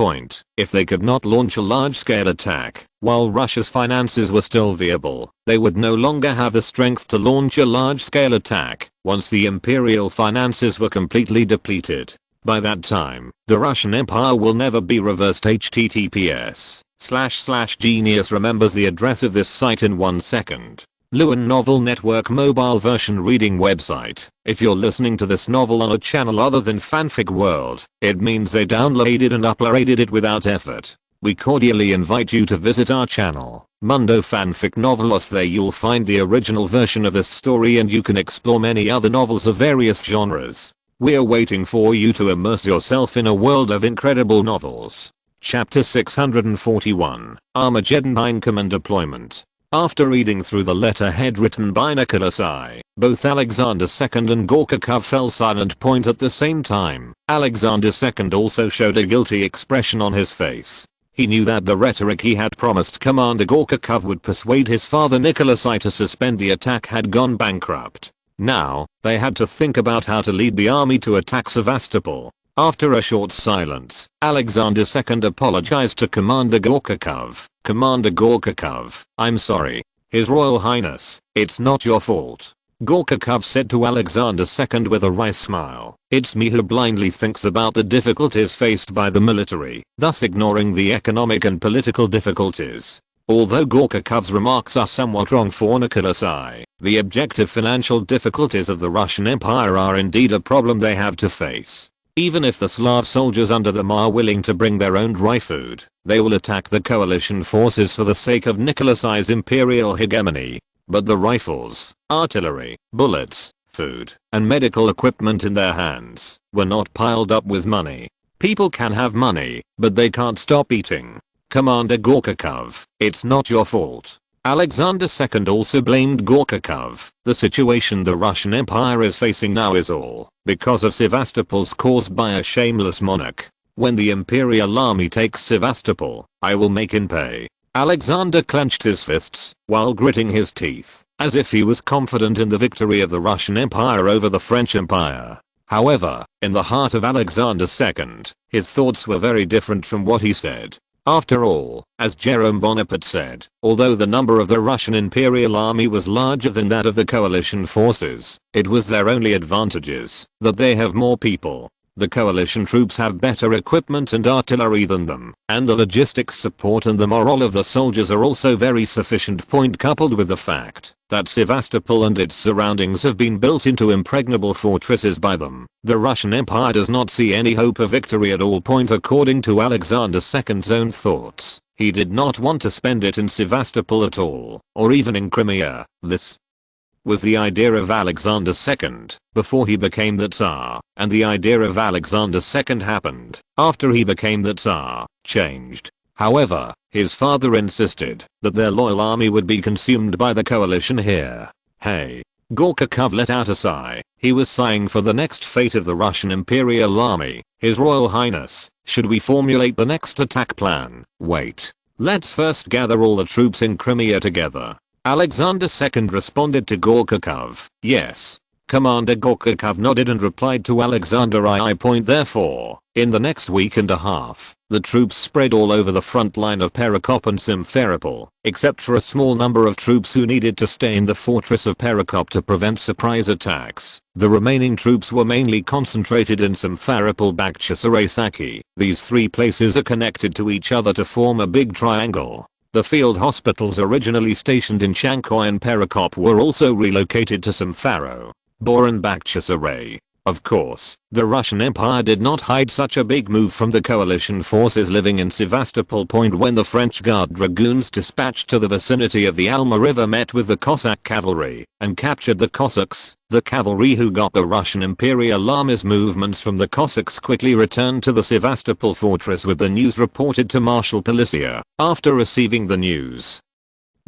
If they could not launch a large-scale attack while Russia's finances were still viable, they would no longer have the strength to launch a large-scale attack once the imperial finances were completely depleted. By that time, the Russian Empire will never be reversed. https://genius remembers the address of this site in 1 second. Lewin Novel Network mobile version reading website. If you're listening to this novel on a channel other than Fanfic World, it means they downloaded and uploaded it without effort. We cordially invite you to visit our channel, Mundo Fanfic Novelos. There you'll find the original version of this story and you can explore many other novels of various genres. We're waiting for you to immerse yourself in a world of incredible novels. Chapter 641, Armageddon Income and Deployment. After reading through the letterhead written by Nicholas I, both Alexander II and Gorkakov fell silent. At the same time, Alexander II also showed a guilty expression on his face. He knew that the rhetoric he had promised Commander Gorkakov would persuade his father Nicholas I to suspend the attack had gone bankrupt. Now, they had to think about how to lead the army to attack Sevastopol. After a short silence, Alexander II apologized to Commander Gorkakov. Commander Gorkakov, I'm sorry. His Royal Highness, it's not your fault. Gorkakov said to Alexander II with a wry smile. It's me who blindly thinks about the difficulties faced by the military, thus ignoring the economic and political difficulties. Although Gorkakov's remarks are somewhat wrong for Nicholas I, the objective financial difficulties of the Russian Empire are indeed a problem they have to face. Even if the Slav soldiers under them are willing to bring their own dry food, they will attack the coalition forces for the sake of Nicholas I's imperial hegemony. But the rifles, artillery, bullets, food, and medical equipment in their hands were not piled up with money. People can have money, but they can't stop eating. Commander Gorkakov, it's not your fault. Alexander II also blamed Gorkakov. The situation the Russian Empire is facing now is all because of Sevastopol's caused by a shameless monarch. When the Imperial army takes Sevastopol, I will make him pay. Alexander clenched his fists while gritting his teeth, as if he was confident in the victory of the Russian Empire over the French Empire. However, in the heart of Alexander II, his thoughts were very different from what he said. After all, as Jerome Bonaparte said, although the number of the Russian Imperial Army was larger than that of the coalition forces, it was their only advantages that they have more people. The coalition troops have better equipment and artillery than them, and the logistics support and the morale of the soldiers are also very sufficient. Coupled with the fact that Sevastopol and its surroundings have been built into impregnable fortresses by them, the Russian Empire does not see any hope of victory at all. According to Alexander II's own thoughts, he did not want to spend it in Sevastopol at all, or even in Crimea. This was the idea of Alexander II before he became the Tsar, and the idea of Alexander II happened after he became the Tsar changed. However, his father insisted that their loyal army would be consumed by the coalition here. Hey. Gorkakov let out a sigh. He was sighing for the next fate of the Russian Imperial Army. His Royal Highness, should we formulate the next attack plan? Wait. Let's first gather all the troops in Crimea together. Alexander II responded to Gorkakov. Yes. Commander Gorkakov nodded and replied to Alexander I. Therefore, in the next week and a half, the troops spread all over the front line of Perekop and Simferopol, except for a small number of troops who needed to stay in the fortress of Perekop to prevent surprise attacks. The remaining troops were mainly concentrated in Simferopol, Bakhchisarayski. These three places are connected to each other to form a big triangle. The field hospitals originally stationed in Chankoy and Perekop were also relocated to Simferopol, Bor and Bakhchisaray. Of course, the Russian Empire did not hide such a big move from the coalition forces living in Sevastopol. When the French Guard dragoons dispatched to the vicinity of the Alma River met with the Cossack cavalry and captured the Cossacks, the cavalry who got the Russian Imperial Army's movements from the Cossacks quickly returned to the Sevastopol fortress with the news reported to Marshal Polisia. After receiving the news,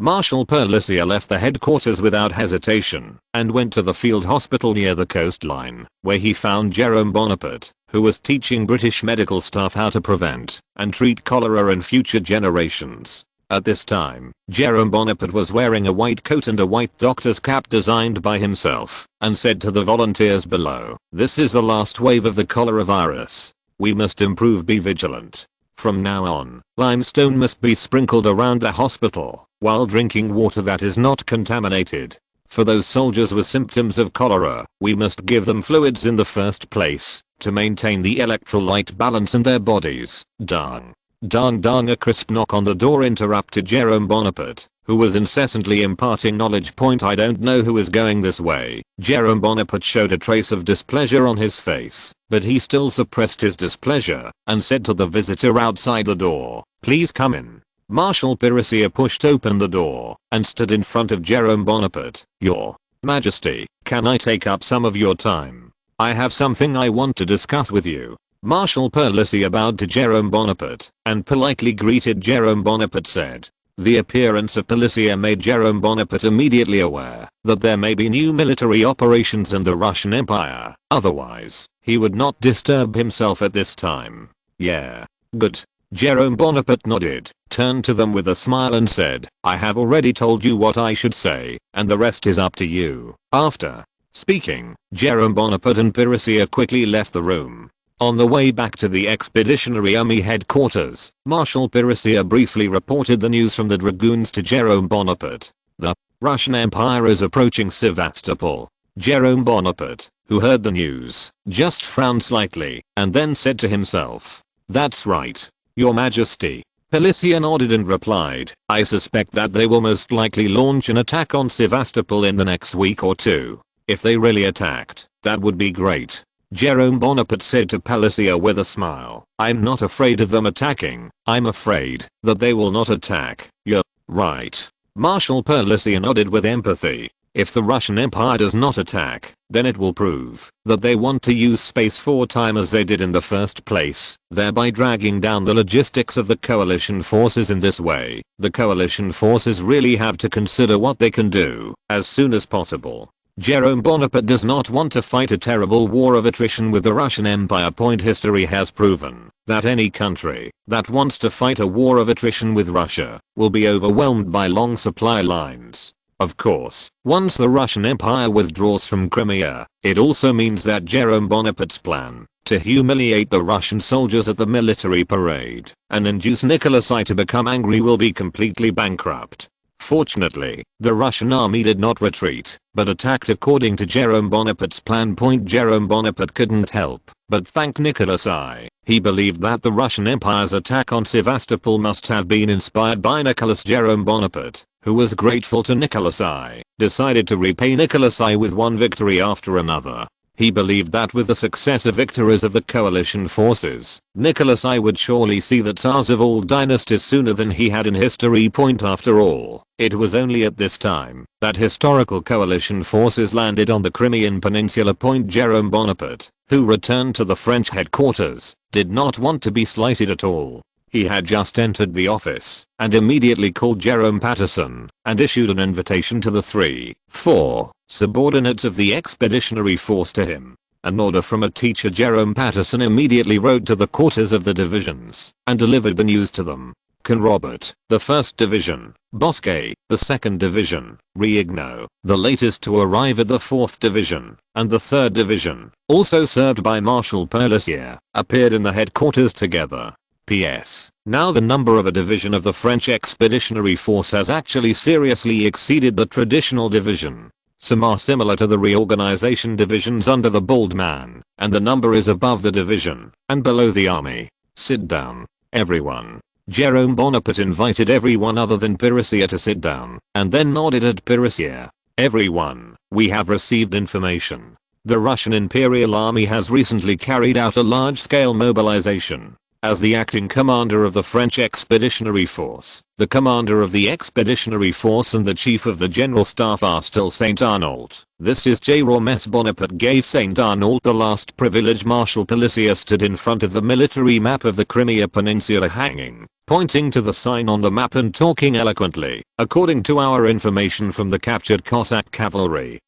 Marshal Polisia left the headquarters without hesitation and went to the field hospital near the coastline, where he found Jerome Bonaparte, who was teaching British medical staff how to prevent and treat cholera in future generations. At this time, Jerome Bonaparte was wearing a white coat and a white doctor's cap designed by himself, and said to the volunteers below, "This is the last wave of the cholera virus. We must improve, be vigilant. From now on, limestone must be sprinkled around the hospital while drinking water that is not contaminated. For those soldiers with symptoms of cholera, we must give them fluids in the first place to maintain the electrolyte balance in their bodies." Dang. Dang dang, a crisp knock on the door interrupted Jerome Bonaparte, who was incessantly imparting knowledge. I don't know who is going this way. Jerome Bonaparte showed a trace of displeasure on his face, but he still suppressed his displeasure and said to the visitor outside the door, "Please come in." Marshal Polisia pushed open the door and stood in front of Jerome Bonaparte. "Your Majesty, can I take up some of your time? I have something I want to discuss with you." Marshal Polisia bowed to Jerome Bonaparte and politely greeted Jerome Bonaparte said. The appearance of Polisia made Jerome Bonaparte immediately aware that there may be new military operations in the Russian Empire, otherwise, he would not disturb himself at this time. "Yeah. Good." Jerome Bonaparte nodded, turned to them with a smile and said, "I have already told you what I should say, and the rest is up to you." After speaking, Jerome Bonaparte and Polisia quickly left the room. On the way back to the Expeditionary Army headquarters, Marshal Polisia briefly reported the news from the dragoons to Jerome Bonaparte. The Russian Empire is approaching Sevastopol. Jerome Bonaparte, who heard the news, just frowned slightly and then said to himself, "That's right, Your Majesty." Polisia nodded and replied, "I suspect that they will most likely launch an attack on Sevastopol in the next week or two. If they really attacked, that would be great." Jerome Bonaparte said to Polisia with a smile, "I'm not afraid of them attacking, I'm afraid that they will not attack." "You're right." Marshal Polisia nodded with empathy. If the Russian Empire does not attack, then it will prove that they want to use space for time as they did in the first place, thereby dragging down the logistics of the coalition forces in this way. The coalition forces really have to consider what they can do as soon as possible. Jerome Bonaparte does not want to fight a terrible war of attrition with the Russian Empire. History has proven that any country that wants to fight a war of attrition with Russia will be overwhelmed by long supply lines. Of course, once the Russian Empire withdraws from Crimea, it also means that Jerome Bonaparte's plan to humiliate the Russian soldiers at the military parade and induce Nicholas I to become angry will be completely bankrupt. Fortunately, the Russian army did not retreat, but attacked according to Jerome Bonaparte's plan. Jerome Bonaparte couldn't help but thank Nicholas I. He believed that the Russian Empire's attack on Sevastopol must have been inspired by Nicholas. Jerome Bonaparte, who was grateful to Nicholas I, decided to repay Nicholas I with one victory after another. He believed that with the successive victories of the coalition forces, Nicholas I would surely see the Tsars of all dynasties sooner than he had in history. After all, it was only at this time that historical coalition forces landed on the Crimean Peninsula. Jerome Bonaparte, who returned to the French headquarters, did not want to be slighted at all. He had just entered the office and immediately called Jerome Patterson and issued an invitation to the 3-4 subordinates of the expeditionary force to him. An order from a teacher. Jerome Patterson immediately rode to the quarters of the divisions and delivered the news to them. Can Robert, the 1st Division, Bosquet, the 2nd Division, Riegno, the latest to arrive at the 4th Division, and the 3rd Division, also served by Marshal Polisia, appeared in the headquarters together. P.S. Now the number of a division of the French Expeditionary Force has actually seriously exceeded the traditional division. Some are similar to the reorganization divisions under the Bald Man, and the number is above the division and below the army. Sit down, everyone. Jerome Bonaparte invited everyone other than Polisia to sit down, and then nodded at Polisia. Everyone, we have received information The Russian Imperial Army has recently carried out a large-scale mobilization. As the acting commander of the French Expeditionary Force, the commander of the Expeditionary Force and the chief of the General Staff are still Saint Arnault. This is Jérôme S. Bonaparte gave Saint Arnault the last privilege. Marshal Pélissier stood in front of the military map of the Crimea Peninsula hanging, pointing to the sign on the map and talking eloquently. According to our information from the captured Cossack cavalry,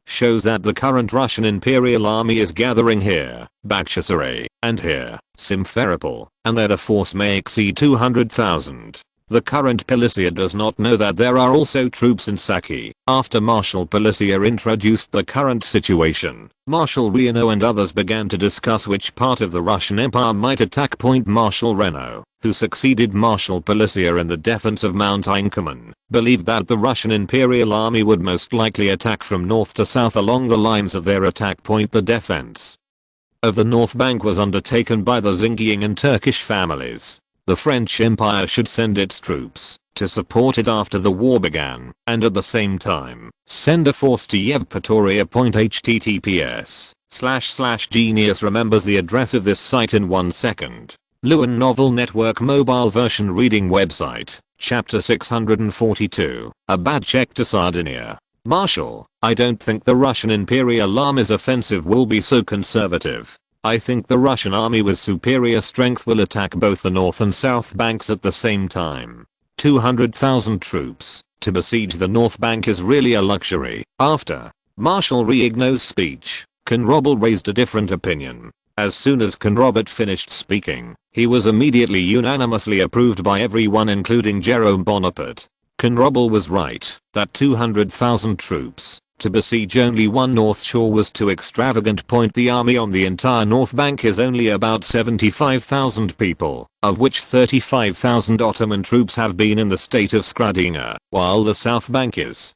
shows that the current Russian Imperial Army is gathering here, Bakhchisaray, and here, Simferopol, and that a force may exceed 200,000. The current Pélissier does not know that there are also troops in Saki. After Marshal Pélissier introduced the current situation, Marshal Reynaud and others began to discuss which part of the Russian Empire might attack. Marshal Reynaud, who succeeded Marshal Pélissier in the defense of Mount Inkerman, believed that the Russian Imperial Army would most likely attack from north to south along the lines of their attack point. The defense of the North Bank was undertaken by the Zingying and Turkish families. The French Empire should send its troops to support it after the war began, and at the same time, send a force to Yevpatoria. https://genius remembers the address of this site in 1 second. Lewin Novel Network Mobile Version Reading Website, Chapter 642, A Bad Check to Sardinia. Marshal, I don't think the Russian Imperial Army's offensive will be so conservative. I think the Russian army with superior strength will attack both the north and south banks at the same time. 200,000 troops to besiege the north bank is really a luxury. After Marshal Reynaud's speech, Conrobel raised a different opinion. As soon as Conrobert finished speaking, he was immediately unanimously approved by everyone including Jérôme Bonaparte. Conrobel was right that 200,000 troops to besiege only one north shore was too extravagant. The army on the entire north bank is only about 75,000 people, of which 35,000 Ottoman troops have been in the state of Skradina, while the south bank is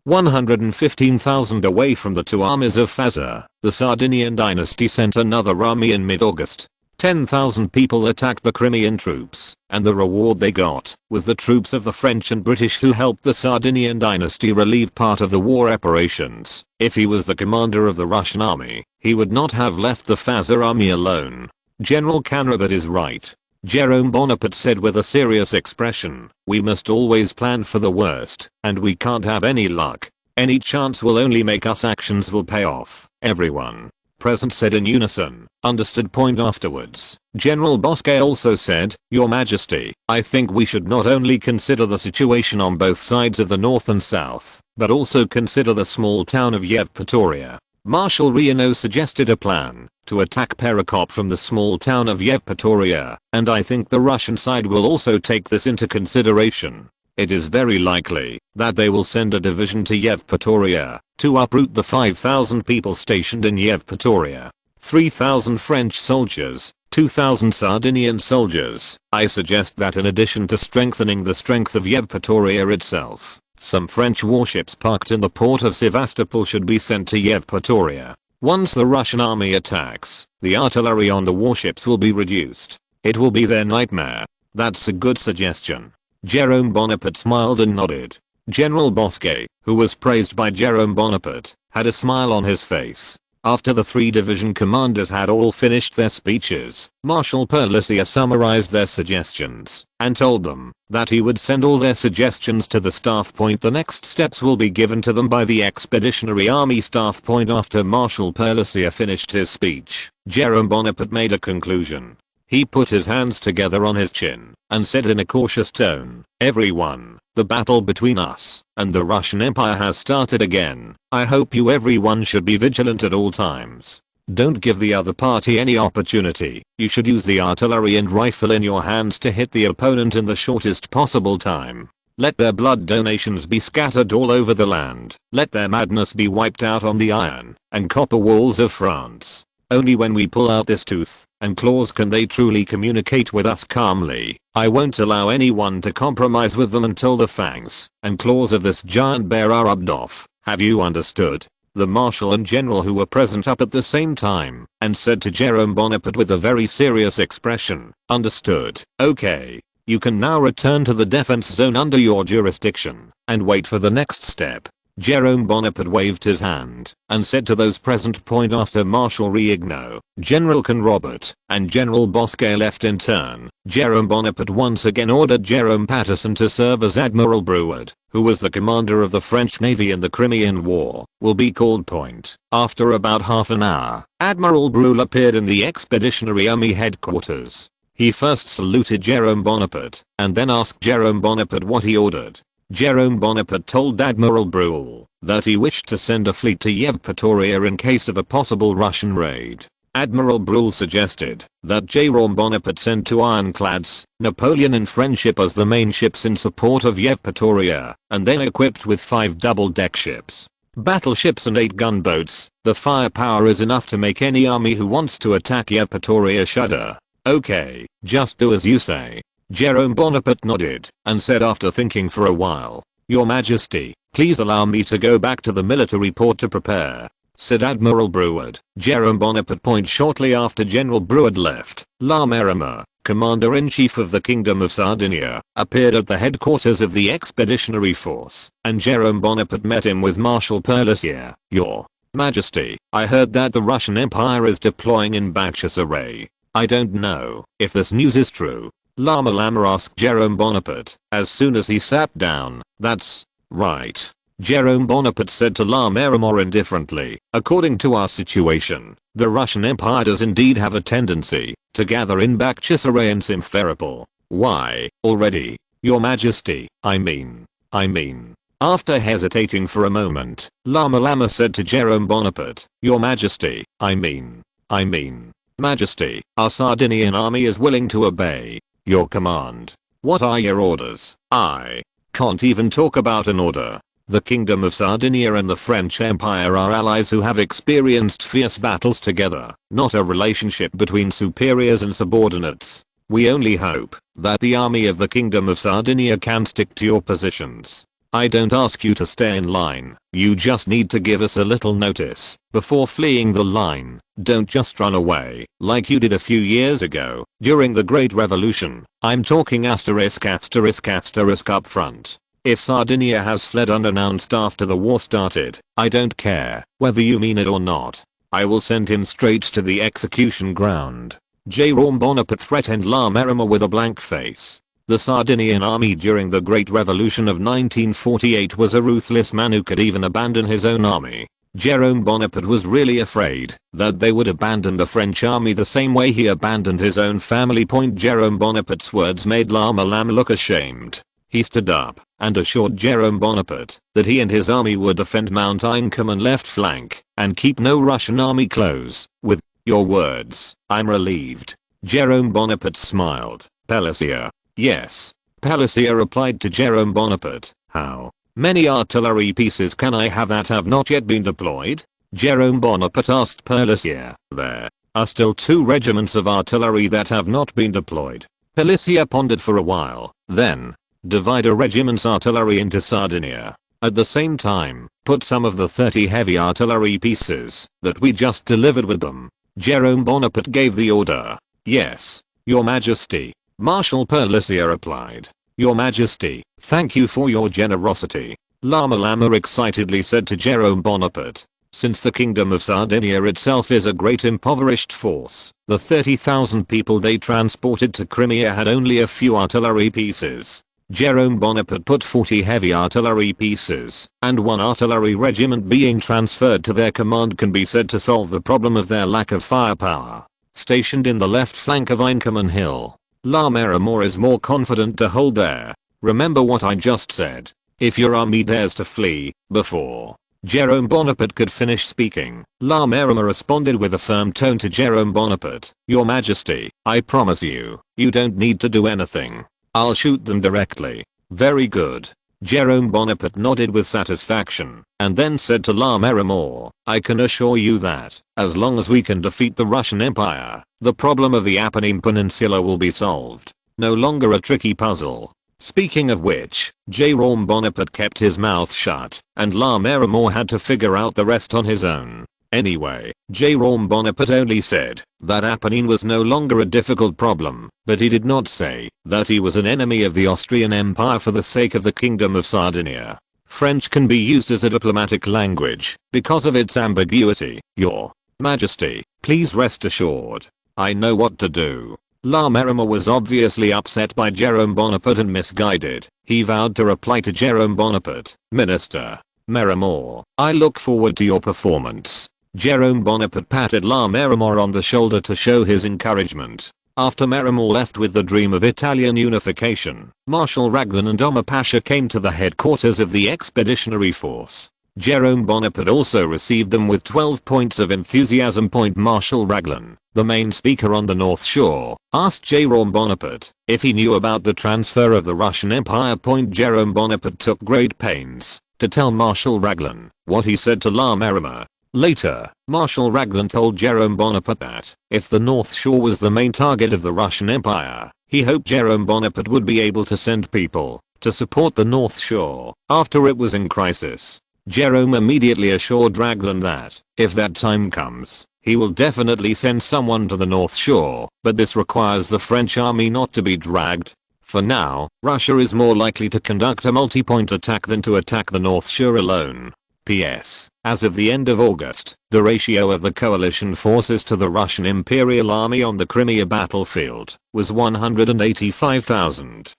115,000 away from the two armies of Fazar. The Sardinian dynasty sent another army in mid-August. 10,000 people attacked the Crimean troops, and the reward they got was the troops of the French and British who helped the Sardinian dynasty relieve part of the war reparations. If he was the commander of the Russian army, he would not have left the Fazar army alone. General Conrobert is right. Jérôme Bonaparte said with a serious expression, we must always plan for the worst, and we can't have any luck. Any chance will only make us actions will pay off. Everyone present said in unison, understood. Afterwards, General Bosquet also said, Your Majesty, I think we should not only consider the situation on both sides of the north and south, but also consider the small town of Yevpatoria. Marshal Reynaud suggested a plan to attack Perekop from the small town of Yevpatoria, and I think the Russian side will also take this into consideration. It is very likely that they will send a division to Yevpatoria to uproot the 5,000 people stationed in Yevpatoria. 3,000 French soldiers, 2,000 Sardinian soldiers. I suggest that in addition to strengthening the strength of Yevpatoria itself, some French warships parked in the port of Sevastopol should be sent to Yevpatoria. Once the Russian army attacks, the artillery on the warships will be reduced. It will be their nightmare. That's a good suggestion. Jérôme Bonaparte smiled and nodded. General Bosquet, who was praised by Jérôme Bonaparte, had a smile on his face. After the three division commanders had all finished their speeches, Marshal Pélissier summarized their suggestions and told them that he would send all their suggestions to the staff point. The next steps will be given to them by the Expeditionary Army staff point. After Marshal Pélissier finished his speech, Jérôme Bonaparte made a conclusion. He put his hands together on his chin and said in a cautious tone, Everyone, the battle between us and the Russian Empire has started again. I hope you everyone should be vigilant at all times. Don't give the other party any opportunity. You should use the artillery and rifle in your hands to hit the opponent in the shortest possible time. Let their blood donations be scattered all over the land. Let their madness be wiped out on the iron and copper walls of France. Only when we pull out this tooth and claws can they truly communicate with us calmly. I won't allow anyone to compromise with them until the fangs and claws of this giant bear are rubbed off. Have you understood? The marshal and general who were present up at the same time and said to Jérôme Bonaparte with a very serious expression, Understood. Okay. You can now return to the defense zone under your jurisdiction and wait for the next step. Jerome Bonaparte waved his hand and said to those present point after Marshal Riegno, General Conrobert, and General Bosquet left in turn, Jerome Bonaparte once again ordered Jerome Patterson to serve as Admiral Bruard, who was the commander of the French Navy in the Crimean War, will be called point. After about half an hour, Admiral Bruhl appeared in the Expeditionary Army headquarters. He first saluted Jerome Bonaparte and then asked Jerome Bonaparte what he ordered. Jerome Bonaparte told Admiral Bruhl that he wished to send a fleet to Yevpatoria in case of a possible Russian raid. Admiral Bruhl suggested that Jerome Bonaparte send two ironclads, Napoleon and Friendship as the main ships in support of Yevpatoria, and then equipped with 5 double-deck ships, battleships and 8 gunboats. The firepower is enough to make any army who wants to attack Yevpatoria shudder. Okay, just do as you say. Jerome Bonaparte nodded and said after thinking for a while, Your Majesty, please allow me to go back to the military port to prepare, said Admiral Bruard. Jerome Bonaparte point shortly after General Bruard left, La Marmora, Commander-in-Chief of the Kingdom of Sardinia, appeared at the headquarters of the Expeditionary Force, and Jerome Bonaparte met him with Marshal Perlissier. Your Majesty, I heard that the Russian Empire is deploying in Bachchisarayé. I don't know if this news is true. La Marmora asked Jerome Bonaparte as soon as he sat down. That's right. Jerome Bonaparte said to La Marmora indifferently, according to our situation, the Russian Empire does indeed have a tendency to gather in Bachchisarayé and Simferopol. Why, already? Your Majesty, I mean. After hesitating for a moment, La Marmora said to Jerome Bonaparte, Your Majesty, I mean. Majesty, our Sardinian army is willing to obey your command. What are your orders? I can't even talk about an order. The Kingdom of Sardinia and the French Empire are allies who have experienced fierce battles together, not a relationship between superiors and subordinates. We only hope that the army of the Kingdom of Sardinia can stick to your positions. I don't ask you to stay in line, you just need to give us a little notice before fleeing the line. Don't just run away like you did a few years ago during the Great Revolution. I'm talking **** up front. If Sardinia has fled unannounced after the war started, I don't care whether you mean it or not. I will send him straight to the execution ground. Jerome Bonaparte threatened La Marmora with a blank face. The Sardinian army during the Great Revolution of 1948 was a ruthless man who could even abandon his own army. Jerome Bonaparte was really afraid that they would abandon the French army the same way he abandoned his own family. Jerome Bonaparte's words made La Marmora look ashamed. He stood up and assured Jerome Bonaparte that he and his army would defend Mount Inkerman left flank and keep no Russian army close. With your words, I'm relieved. Jerome Bonaparte smiled. Perlissier. Yes. Perlissier replied to Jerome Bonaparte. How many artillery pieces can I have that have not yet been deployed? Jerome Bonaparte asked Perlissier. There are still 2 regiments of artillery that have not been deployed. Perlissier pondered for a while, then divide a regiment's artillery into Sardinia. At the same time, put some of the 30 heavy artillery pieces that we just delivered with them. Jerome Bonaparte gave the order. Yes, Your Majesty. Marshal Perlissier replied. Your Majesty, thank you for your generosity. La Marmora excitedly said to Jerome Bonaparte. Since the Kingdom of Sardinia itself is a great impoverished force, the 30,000 people they transported to Crimea had only a few artillery pieces. Jerome Bonaparte put 40 heavy artillery pieces and 1 artillery regiment being transferred to their command can be said to solve the problem of their lack of firepower. Stationed in the left flank of Inkerman Hill, La Marmora is more confident to hold there. Remember what I just said. If your army dares to flee before Jerome Bonaparte could finish speaking, La Marmora responded with a firm tone to Jerome Bonaparte. Your Majesty, I promise you, you don't need to do anything. I'll shoot them directly. Very good. Jerome Bonaparte nodded with satisfaction and then said to La Marmora, I can assure you that, as long as we can defeat the Russian Empire, the problem of the Apennine Peninsula will be solved. No longer a tricky puzzle. Speaking of which, Jerome Bonaparte kept his mouth shut and La Marmora had to figure out the rest on his own. Anyway, Jerome Bonaparte only said that Apennine was no longer a difficult problem, but he did not say that he was an enemy of the Austrian Empire for the sake of the Kingdom of Sardinia. French can be used as a diplomatic language because of its ambiguity. Your Majesty, please rest assured. I know what to do. La Mérimée was obviously upset by Jerome Bonaparte and misguided. He vowed to reply to Jerome Bonaparte, Minister Mérimée, I look forward to your performance. Jerome Bonaparte patted La Mérimée on the shoulder to show his encouragement. After Mérimée left with the dream of Italian unification, Marshal Raglan and Omar Pasha came to the headquarters of the expeditionary force. Jerome Bonaparte also received them with 12 points of enthusiasm. Marshal Raglan, the main speaker on the North Shore, asked Jerome Bonaparte if he knew about the transfer of the Russian Empire. Jerome Bonaparte took great pains to tell Marshal Raglan what he said to La Mérimée. Later, Marshal Raglan told Jerome Bonaparte that if the North Shore was the main target of the Russian Empire, he hoped Jerome Bonaparte would be able to send people to support the North Shore after it was in crisis. Jerome immediately assured Raglan that, if that time comes, he will definitely send someone to the North Shore, but this requires the French army not to be dragged. For now, Russia is more likely to conduct a multi-point attack than to attack the North Shore alone. P.S. As of the end of August, the ratio of the coalition forces to the Russian Imperial Army on the Crimea battlefield was 185,000.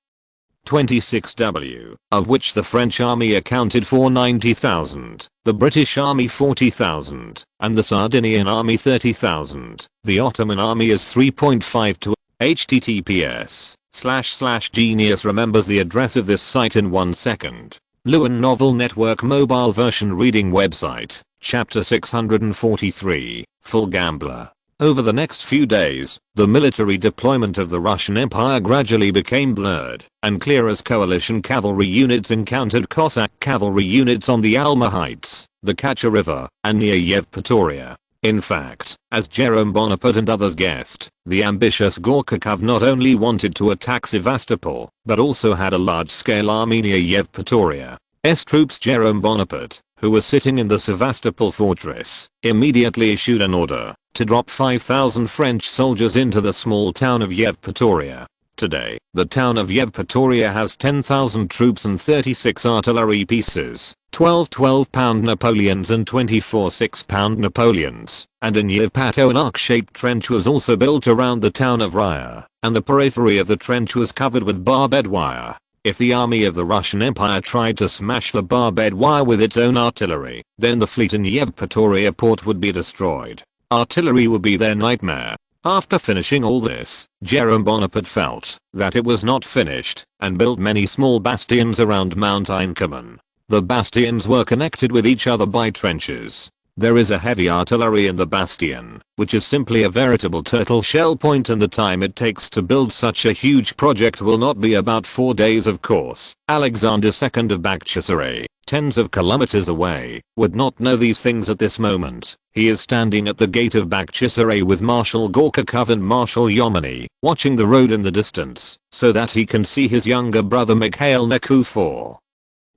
26W, of which the French army accounted for 90,000, the British army 40,000, and the Sardinian army 30,000. The Ottoman army is 3.5 to https://genius remembers the address of this site in 1 second. Lewin Novel Network Mobile Version Reading Website, Chapter 643, Full Gambler. Over the next few days, the military deployment of the Russian Empire gradually became blurred and clear as coalition cavalry units encountered Cossack cavalry units on the Alma Heights, the Kacha River, and near Yevpatoria. In fact, as Jerome Bonaparte and others guessed, the ambitious Gorchakov not only wanted to attack Sevastopol, but also had a large-scale army near Yevpatoria. Troops. Jerome Bonaparte, who was sitting in the Sevastopol fortress, immediately issued an order to drop 5,000 French soldiers into the small town of Yevpatoria. Today, the town of Yevpatoria has 10,000 troops and 36 artillery pieces, 12 12-pound Napoleons and 24 6-pound Napoleons, and in Yevpato an arc-shaped trench was also built around the town of Raya, and the periphery of the trench was covered with barbed wire. If the army of the Russian Empire tried to smash the barbed wire with its own artillery, then the fleet in Yevpatoria port would be destroyed. Artillery would be their nightmare. After finishing all this, Jerome Bonaparte felt that it was not finished and built many small bastions around Mount Inkerman. The bastions were connected with each other by trenches. There is a heavy artillery in the bastion, which is simply a veritable turtle shell point, and the time it takes to build such a huge project will not be about 4 days. Of course, Alexander II of Bakhchisaray, tens of kilometers away, would not know these things at this moment. He is standing at the gate of Bakhchisaray with Marshal Gorchakov and Marshal Yomany, watching the road in the distance, so that he can see his younger brother Mikhail Neku for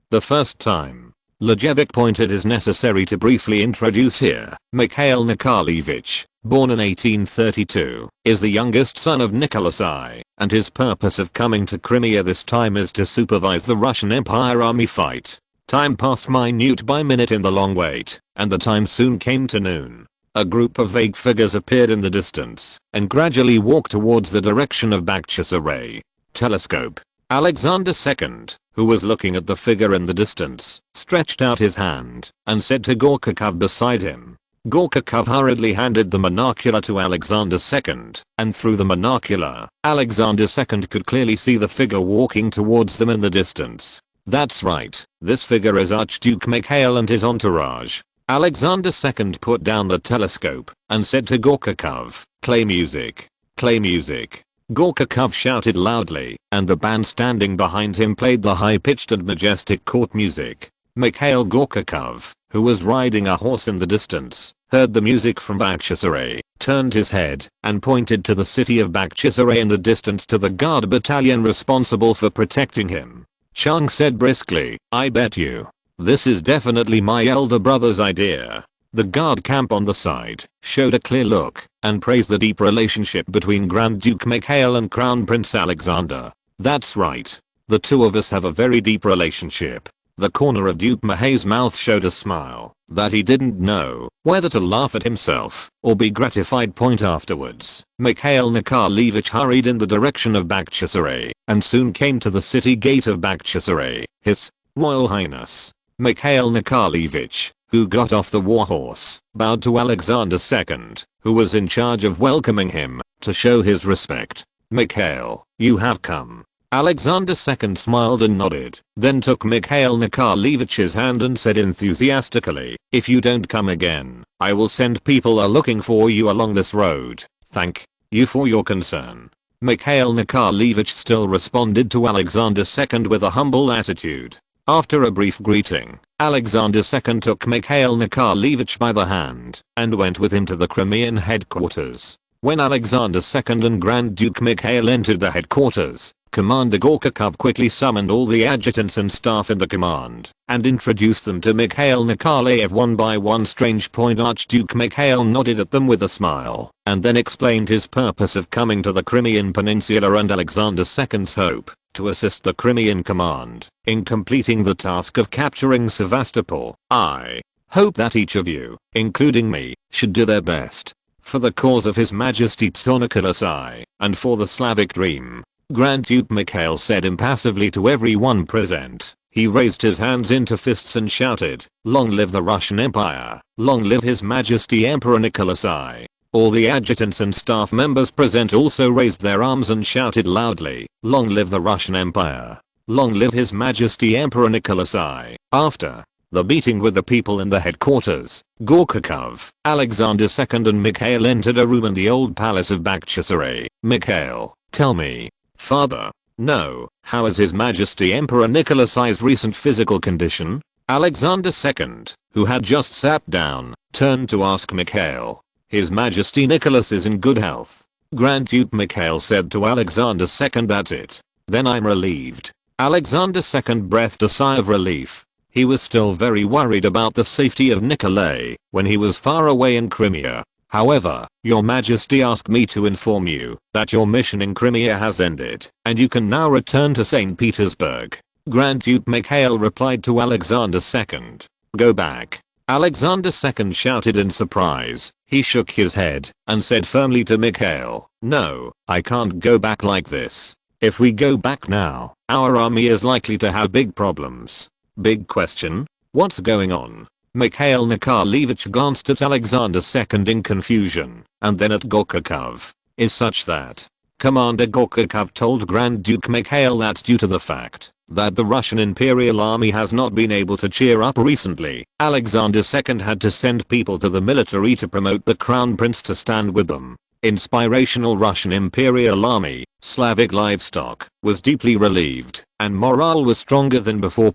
the first time. Lejevic it is necessary to briefly introduce here. Mikhail Nikolaevich, born in 1832, is the youngest son of Nicholas I, and his purpose of coming to Crimea this time is to supervise the Russian Empire army fight. Time passed minute by minute in the long wait, and the time soon came to noon. A group of vague figures appeared in the distance, and gradually walked towards the direction of Bakhchisaray. Telescope. Alexander II, who was looking at the figure in the distance, stretched out his hand and said to Gorchakov beside him. Gorchakov hurriedly handed the monocular to Alexander II, and through the monocular, Alexander II could clearly see the figure walking towards them in the distance. That's right, this figure is Archduke Mikhail and his entourage. Alexander II put down the telescope and said to Gorchakov, "Play music. Play music." Gorchakov shouted loudly, and the band standing behind him played the high-pitched and majestic court music. Mikhail Gorchakov, who was riding a horse in the distance, heard the music from Bakhchisaray, turned his head, and pointed to the city of Bakhchisaray in the distance to the guard battalion responsible for protecting him. Chung said briskly, "I bet you. This is definitely my elder brother's idea." The guard camp on the side showed a clear look and praised the deep relationship between Grand Duke Mikhail and Crown Prince Alexander. "That's right. The two of us have a very deep relationship. The corner of Duke Mahay's mouth showed a smile that he didn't know whether to laugh at himself or be gratified. Afterwards, Mikhail Nikolaevich hurried in the direction of Bakhchisaray and soon came to the city gate of Bakhchisaray. His Royal Highness Mikhail Nikolaevich, who got off the warhorse, bowed to Alexander II, who was in charge of welcoming him, to show his respect. Mikhail, you have come. Alexander II smiled and nodded, then took Mikhail Nikolaevich's hand and said enthusiastically, if you don't come again, I will send people are looking for you along this road. Thank you for your concern. Mikhail Nikolaevich still responded to Alexander II with a humble attitude. After a brief greeting, Alexander II took Mikhail Nikolaevich by the hand and went with him to the Crimean headquarters. When Alexander II and Grand Duke Mikhail entered the headquarters, Commander Gorchakov quickly summoned all the adjutants and staff in the command and introduced them to Mikhail Nikolaev one by one. Archduke Mikhail nodded at them with a smile and then explained his purpose of coming to the Crimean Peninsula and Alexander II's hope to assist the Crimean command in completing the task of capturing Sevastopol. I hope that each of you, including me, should do their best for the cause of His Majesty Tsar Nicholas I and for the Slavic dream. Grand Duke Mikhail said impassively to everyone present. He raised his hands into fists and shouted, "Long live the Russian Empire! Long live His Majesty Emperor Nicholas I!" All the adjutants and staff members present also raised their arms and shouted loudly, "Long live the Russian Empire! Long live His Majesty Emperor Nicholas I!" After the meeting with the people in the headquarters, Gorchakov, Alexander II and Mikhail entered a room in the old palace of Bakhchisaray. Mikhail, tell me, Father, no, how is His Majesty Emperor Nicholas I's recent physical condition? Alexander II, who had just sat down, turned to ask Mikhail. His Majesty Nicholas is in good health. Grand Duke Mikhail said to Alexander II, that's it. Then I'm relieved. Alexander II breathed a sigh of relief. He was still very worried about the safety of Nikolai when he was far away in Crimea. However, Your Majesty asked me to inform you that your mission in Crimea has ended and you can now return to St. Petersburg. Grand Duke Mikhail replied to Alexander II. Go back. Alexander II shouted in surprise. He shook his head and said firmly to Mikhail, no, I can't go back like this. If we go back now, our army is likely to have big problems. Big question? What's going on? Mikhail Nikolaevich glanced at Alexander II in confusion, and then at Gorchakov. Is such that Commander Gorchakov told Grand Duke Mikhail that due to the fact that the Russian Imperial Army has not been able to cheer up recently, Alexander II had to send people to the military to promote the Crown Prince to stand with them. Inspirational Russian Imperial Army, Slavic livestock, was deeply relieved, and morale was stronger than before.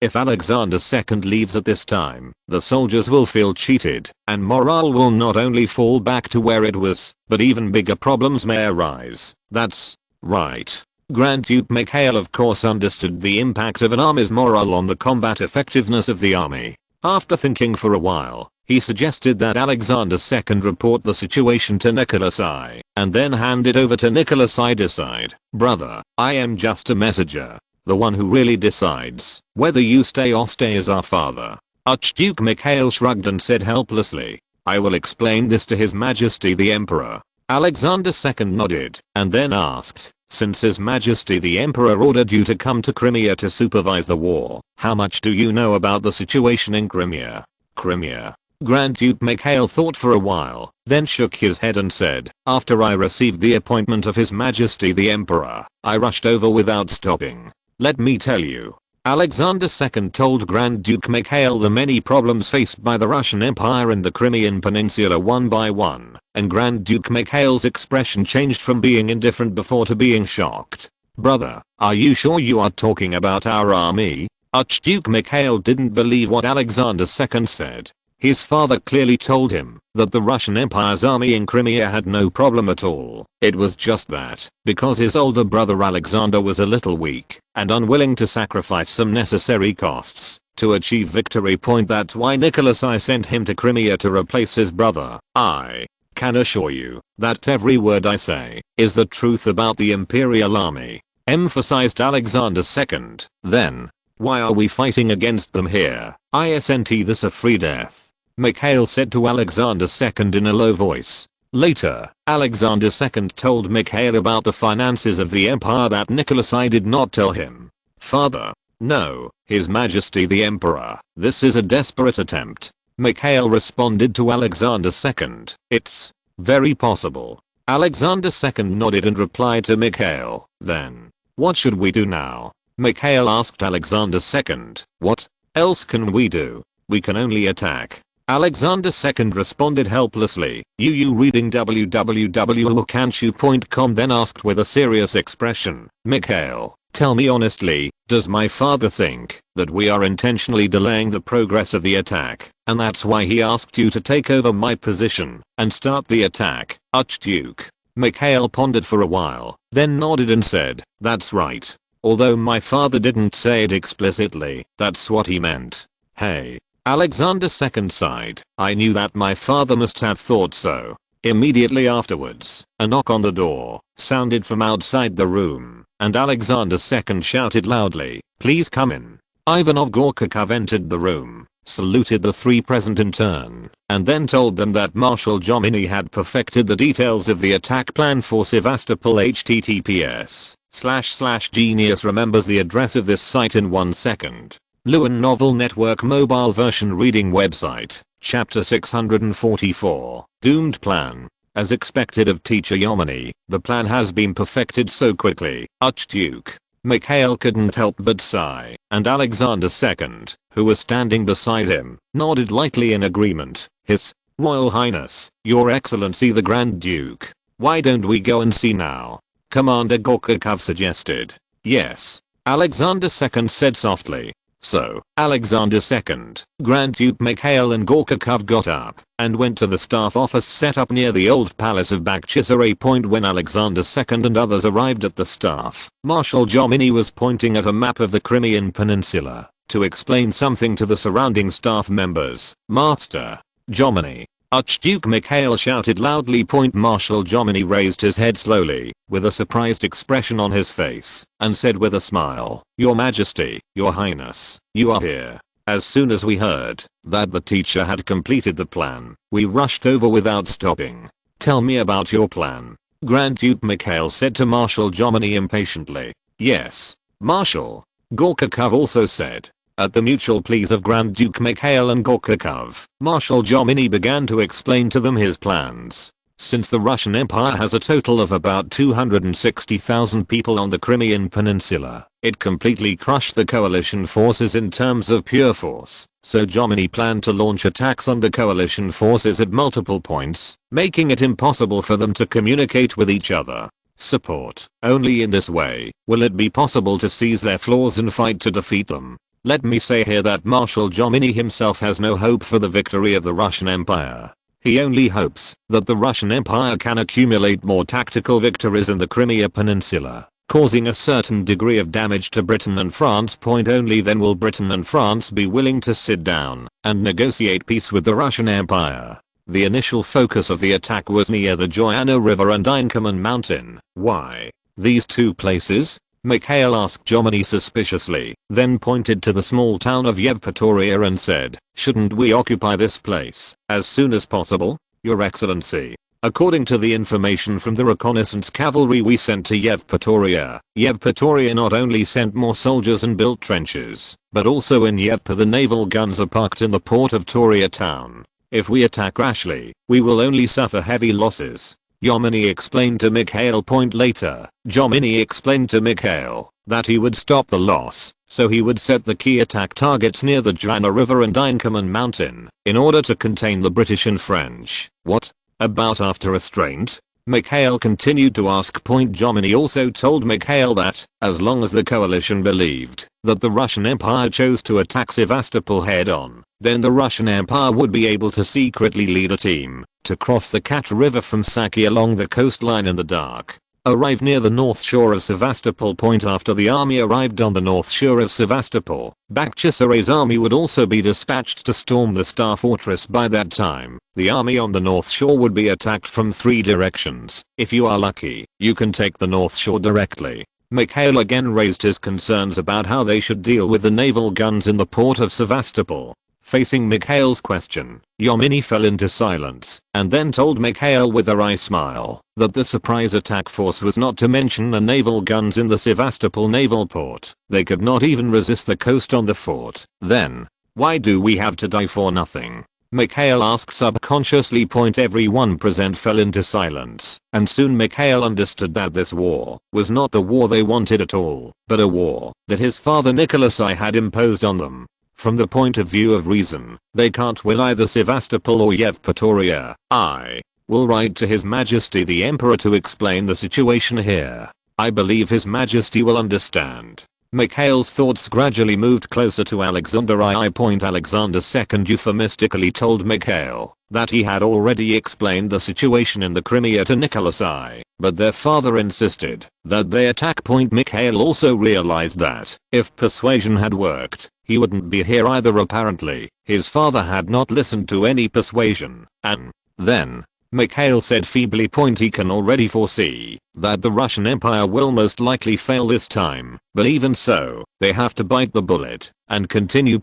If Alexander II leaves at this time, the soldiers will feel cheated, and morale will not only fall back to where it was, but even bigger problems may arise. That's right. Grand Duke Mikhail of course understood the impact of an army's morale on the combat effectiveness of the army. After thinking for a while, he suggested that Alexander II report the situation to Nicholas I, and then hand it over to Nicholas I decide. Brother, I am just a messenger. The one who really decides whether you stay or stay is our father. Archduke Mikhail shrugged and said helplessly, I will explain this to His Majesty the Emperor. Alexander II nodded, and then asked, since His Majesty the Emperor ordered you to come to Crimea to supervise the war, how much do you know about the situation in Crimea? Crimea. Grand Duke Mikhail thought for a while, then shook his head and said, after I received the appointment of His Majesty the Emperor, I rushed over without stopping. Let me tell you. Alexander II told Grand Duke Mikhail the many problems faced by the Russian Empire in the Crimean Peninsula one by one, and Grand Duke Mikhail's expression changed from being indifferent before to being shocked. Brother, are you sure you are talking about our army? Archduke Mikhail didn't believe what Alexander II said. His father clearly told him that the Russian Empire's army in Crimea had no problem at all. It was just that, because his older brother Alexander was a little weak and unwilling to sacrifice some necessary costs to achieve victory. That's why Nicholas I sent him to Crimea to replace his brother. I can assure you that every word I say is the truth about the Imperial Army, emphasized Alexander II. Then, Why are we fighting against them here? Isn't this a free death? Mikhail said to Alexander II in a low voice. Later, Alexander II told Mikhail about the finances of the empire that Nicholas I did not tell him. Father. No, His Majesty the Emperor, this is a desperate attempt. Mikhail responded to Alexander II. It's very possible. Alexander II nodded and replied to Mikhail. Then, what should we do now? Mikhail asked Alexander II. What else can we do? We can only attack. Alexander II responded helplessly. You reading www.okanshu.com then asked with a serious expression. Mikhail, tell me honestly, does my father think that we are intentionally delaying the progress of the attack, and that's why he asked you to take over my position and start the attack, Archduke? Mikhail pondered for a while, then nodded and said, that's right. Although my father didn't say it explicitly, that's what he meant. Hey. Alexander II sighed. I knew that my father must have thought so. Immediately afterwards, a knock on the door sounded from outside the room, and Alexander II shouted loudly, please come in. Ivanov Gorchakov entered the room, saluted the three present in turn, and then told them that Marshal Jomini had perfected the details of the attack plan for Sevastopol. https://genius remembers the address of this site in 1 second. Lewin Novel Network Mobile Version Reading Website, Chapter 644, Doomed Plan. As expected of Teacher Jomini, the plan has been perfected so quickly, Archduke. Mikhail couldn't help but sigh, and Alexander II, who was standing beside him, nodded lightly in agreement. His Royal Highness, Your Excellency the Grand Duke. Why don't we go and see now? Commander Gorchakov suggested. Yes. Alexander II said softly. So, Alexander II, Grand Duke Mikhail and Gorchakov got up and went to the staff office set up near the old palace of Bakhchisaray. When Alexander II and others arrived at the staff, Marshal Jomini was pointing at a map of the Crimean Peninsula to explain something to the surrounding staff members. Master Jomini. Archduke Mikhail shouted loudly. Marshal Jomini raised his head slowly, with a surprised expression on his face, and said with a smile, Your Majesty, Your Highness, you are here. As soon as we heard that the teacher had completed the plan, we rushed over without stopping. Tell me about your plan. Grand Duke Mikhail said to Marshal Jomini impatiently. Yes, Marshal. Gorchakov also said. At the mutual pleas of Grand Duke Mikhail and Gorchakov, Marshal Jomini began to explain to them his plans. Since the Russian Empire has a total of about 260,000 people on the Crimean Peninsula, it completely crushed the coalition forces in terms of pure force, so Jomini planned to launch attacks on the coalition forces at multiple points, making it impossible for them to communicate with each other. Support. Only in this way will it be possible to seize their flaws and fight to defeat them. Let me say here that Marshal Jomini himself has no hope for the victory of the Russian Empire. He only hopes that the Russian Empire can accumulate more tactical victories in the Crimea Peninsula, causing a certain degree of damage to Britain and France. Only then will Britain and France be willing to sit down and negotiate peace with the Russian Empire. The initial focus of the attack was near the Joanna River and Inkerman Mountain. Why these two places? Mikhail asked Jomini suspiciously, then pointed to the small town of Yevpatoria and said, shouldn't we occupy this place as soon as possible, Your Excellency? According to the information from the reconnaissance cavalry we sent to Yevpatoria, Yevpatoria not only sent more soldiers and built trenches, but also in Yevpa the naval guns are parked in the port of Toria town. If we attack rashly, we will only suffer heavy losses. Jomini explained to Mikhail. Later, Jomini explained to Mikhail that he would stop the loss, so he would set the key attack targets near the Joanna River and Inkerman Mountain, in order to contain the British and French. What about after restraint? Mikhail continued to ask. Jomini also told Mikhail that, as long as the coalition believed that the Russian Empire chose to attack Sevastopol head-on, then the Russian Empire would be able to secretly lead a team to cross the Kat River from Saki along the coastline in the dark, arrive near the north shore of Sevastopol. After the army arrived on the north shore of Sevastopol, Bakhchisaray's army would also be dispatched to storm the Star Fortress. By that time, the army on the north shore would be attacked from 3 directions. If you are lucky, you can take the north shore directly. Mikhail again raised his concerns about how they should deal with the naval guns in the port of Sevastopol. Facing Mikhail's question, Yamini fell into silence and then told Mikhail with a wry smile that the surprise attack force was not to mention the naval guns in the Sevastopol naval port. They could not even resist the coast on the fort. Then, why do we have to die for nothing? Mikhail asked subconsciously. Everyone present fell into silence, and soon Mikhail understood that this war was not the war they wanted at all, but a war that his father Nikolai had imposed on them. From the point of view of reason, they can't win either Sevastopol or Yevpatoria. I will write to His Majesty the Emperor to explain the situation here. I believe His Majesty will understand. Mikhail's thoughts gradually moved closer to Alexander I. Alexander II euphemistically told Mikhail that he had already explained the situation in the Crimea to Nikolai, but their father insisted that they attack. Mikhail also realized that if persuasion had worked, he wouldn't be here either. Apparently, his father had not listened to any persuasion, and then Mikhail said feebly. He can already foresee that the Russian Empire will most likely fail this time, but even so, they have to bite the bullet and continue.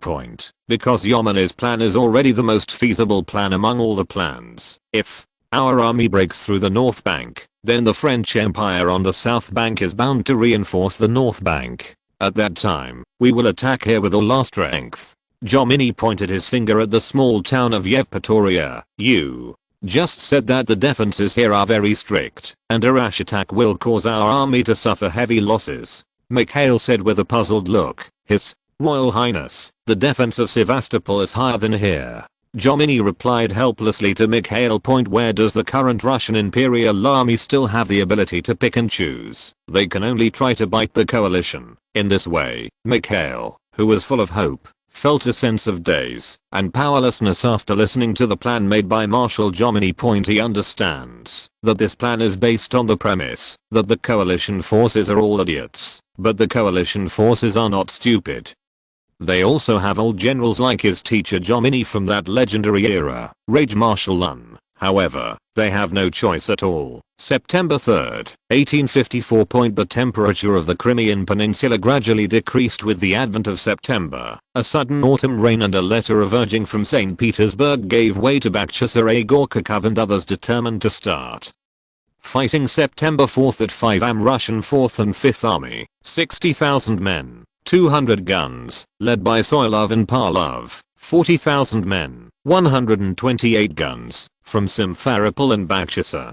Because Yamini's plan is already the most feasible plan among all the plans. If our army breaks through the North Bank, then the French Empire on the South Bank is bound to reinforce the North Bank. At that time, we will attack here with all our strength. Yamini pointed his finger at the small town of Yevpatoria. You just said that the defenses here are very strict, and a rash attack will cause our army to suffer heavy losses. Mikhail said with a puzzled look. His Royal Highness, the defense of Sevastopol is higher than here. Yamini replied helplessly to Mikhail. Where does the current Russian Imperial Army still have the ability to pick and choose? They can only try to bite the coalition. In this way, Mikhail, who was full of hope, felt a sense of daze and powerlessness after listening to the plan made by Marshal Yamini. He understands that this plan is based on the premise that the coalition forces are all idiots, but the coalition forces are not stupid. They also have old generals like his teacher Yamini from that legendary era, Rage Marshal Lun. However, they have no choice at all. September 3, 1854. The temperature of the Crimean Peninsula gradually decreased with the advent of September. A sudden autumn rain and a letter of urging from St. Petersburg gave way to Bakhchisaray, Gorkakov and others determined to start fighting. September 4 at 5 am. Russian 4th and 5th Army, 60,000 men, 200 guns, led by Soilov and Parlov, 40,000 men, 128 guns, from Simferopol and Bakhchisa,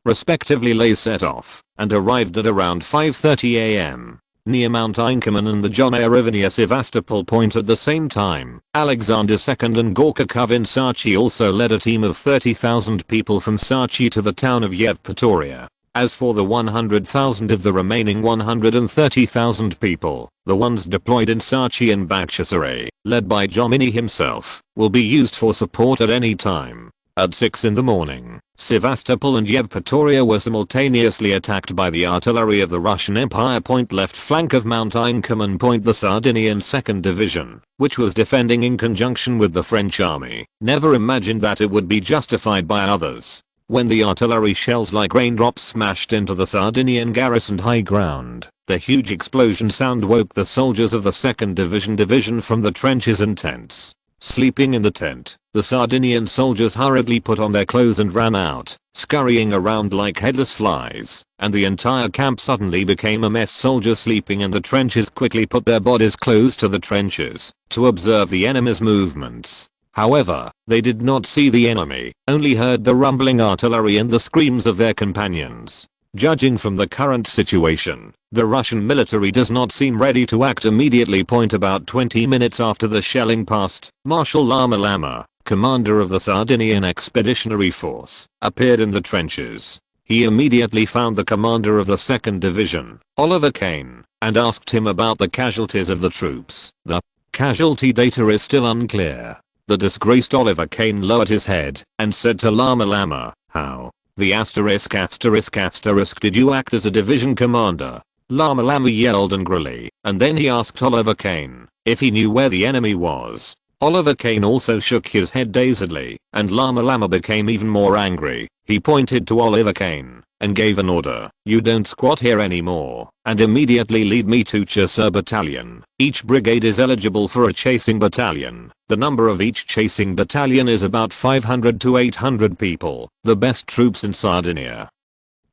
respectively lay set off, and arrived at around 5:30 am, near Mount Inkerman and the Jonaya River near Sevastopol. At the same time, Alexander II and Gorkakov in Sachi also led a team of 30,000 people from Sachi to the town of Yevpatoria. As for the 100,000 of the remaining 130,000 people, the ones deployed in Sachi and Bakhchisaray, led by Yamini himself, will be used for support at any time. At 6 in the morning, Sevastopol and Yevpatoria were simultaneously attacked by the artillery of the Russian Empire. Left flank of Mount Inkerman. The Sardinian 2nd Division, which was defending in conjunction with the French army, never imagined that it would be justified by others. When the artillery shells like raindrops smashed into the Sardinian garrisoned high ground, the huge explosion sound woke the soldiers of the 2nd Division from the trenches and tents. Sleeping in the tent, the Sardinian soldiers hurriedly put on their clothes and ran out, scurrying around like headless flies, and the entire camp suddenly became a mess. Soldiers sleeping in the trenches quickly put their bodies close to the trenches to observe the enemy's movements. However, they did not see the enemy, only heard the rumbling artillery and the screams of their companions. Judging from the current situation, the Russian military does not seem ready to act immediately. About 20 minutes after the shelling passed, Marshal Lama Lama, commander of the Sardinian Expeditionary Force, appeared in the trenches. He immediately found the commander of the 2nd Division, Oliver Kane, and asked him about the casualties of the troops. The casualty data is still unclear. The disgraced Oliver Kane lowered his head and said to Lama Lama, "How the **** did you act as a division commander?" Lama Lama yelled angrily, and then he asked Oliver Kane if he knew where the enemy was. Oliver Kane also shook his head dazedly, and Llama Llama became even more angry. He pointed to Oliver Kane and gave an order. You don't squat here anymore, and immediately lead me to Chasseur Battalion. Each brigade is eligible for a chasing battalion. The number of each chasing battalion is about 500 to 800 people, the best troops in Sardinia.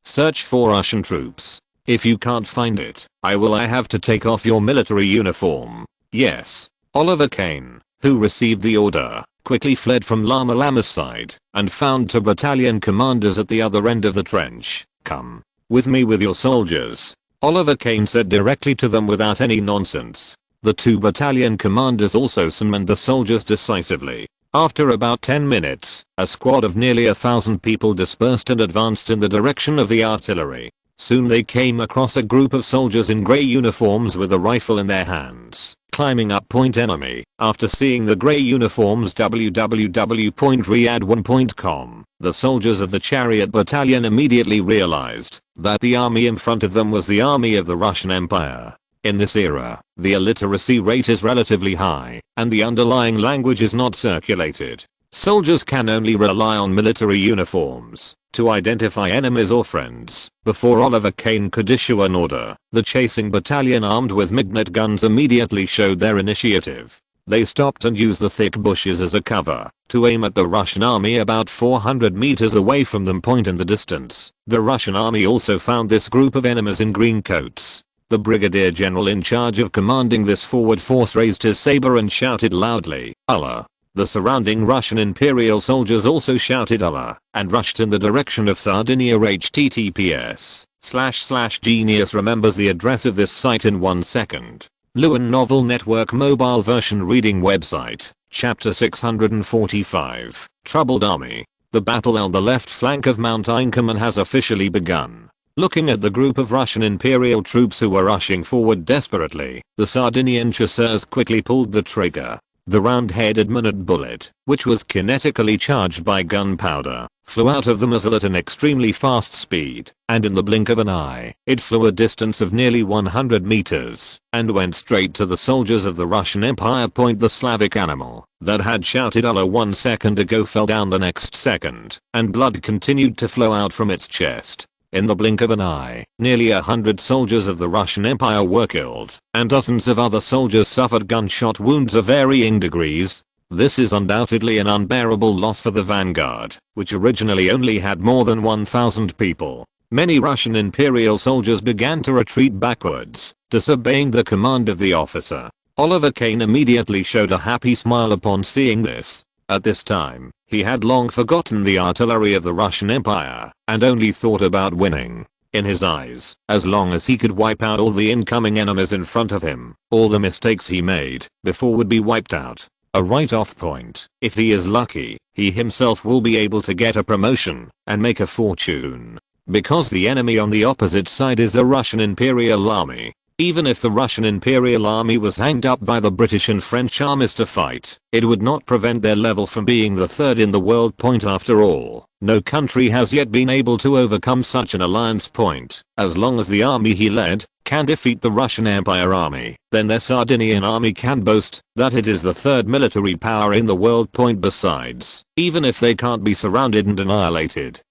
Search for Russian troops. If you can't find it, I have to take off your military uniform. Yes. Oliver Kane, who received the order, quickly fled from Llama Llama's side and found two battalion commanders at the other end of the trench. Come with me with your soldiers, Oliver Kane said directly to them without any nonsense. The two battalion commanders also summoned the soldiers decisively. After about 10 minutes, a squad of nearly 1,000 people dispersed and advanced in the direction of the artillery. Soon they came across a group of soldiers in grey uniforms with a rifle in their hands, climbing up point enemy. After seeing the grey uniforms www.riyadh1.com, the soldiers of the Chariot Battalion immediately realized that the army in front of them was the army of the Russian Empire. In this era, the illiteracy rate is relatively high, and the underlying language is not circulated. Soldiers can only rely on military uniforms to identify enemies or friends. Before Oliver Kane could issue an order, the chasing battalion armed with mignet guns immediately showed their initiative. They stopped and used the thick bushes as a cover to aim at the Russian army about 400 meters away from them point in the distance. The Russian army also found this group of enemies in green coats. The brigadier general in charge of commanding this forward force raised his saber and shouted loudly, Allah. The surrounding Russian Imperial soldiers also shouted Allah and rushed in the direction of Sardinia. https://genius remembers the address of this site in 1 second. Lewin Novel Network Mobile Version Reading Website, Chapter 645, Troubled Army. The battle on the left flank of Mount Inkerman has officially begun. Looking at the group of Russian Imperial troops who were rushing forward desperately, the Sardinian chasseurs quickly pulled the trigger. The round-headed minute bullet, which was kinetically charged by gunpowder, flew out of the muzzle at an extremely fast speed, and in the blink of an eye, it flew a distance of nearly 100 meters, and went straight to the soldiers of the Russian Empire. The Slavic animal that had shouted Allah 1 second ago fell down the next second, and blood continued to flow out from its chest. In the blink of an eye, nearly 100 soldiers of the Russian Empire were killed, and dozens of other soldiers suffered gunshot wounds of varying degrees. This is undoubtedly an unbearable loss for the vanguard, which originally only had more than 1,000 people. Many Russian Imperial soldiers began to retreat backwards, disobeying the command of the officer. Oliver Kane immediately showed a happy smile upon seeing this. At this time, he had long forgotten the artillery of the Russian Empire and only thought about winning. In his eyes, as long as he could wipe out all the incoming enemies in front of him, all the mistakes he made before would be wiped out. A write-off point. If he is lucky, he himself will be able to get a promotion and make a fortune. Because the enemy on the opposite side is a Russian Imperial army. Even if the Russian Imperial Army was hanged up by the British and French armies to fight, it would not prevent their level from being the third in the world. After all, no country has yet been able to overcome such an alliance point. As long as the army he led can defeat the Russian Empire army, then their Sardinian army can boast that it is the third military power in the world. Besides, even if they can't be surrounded and annihilated,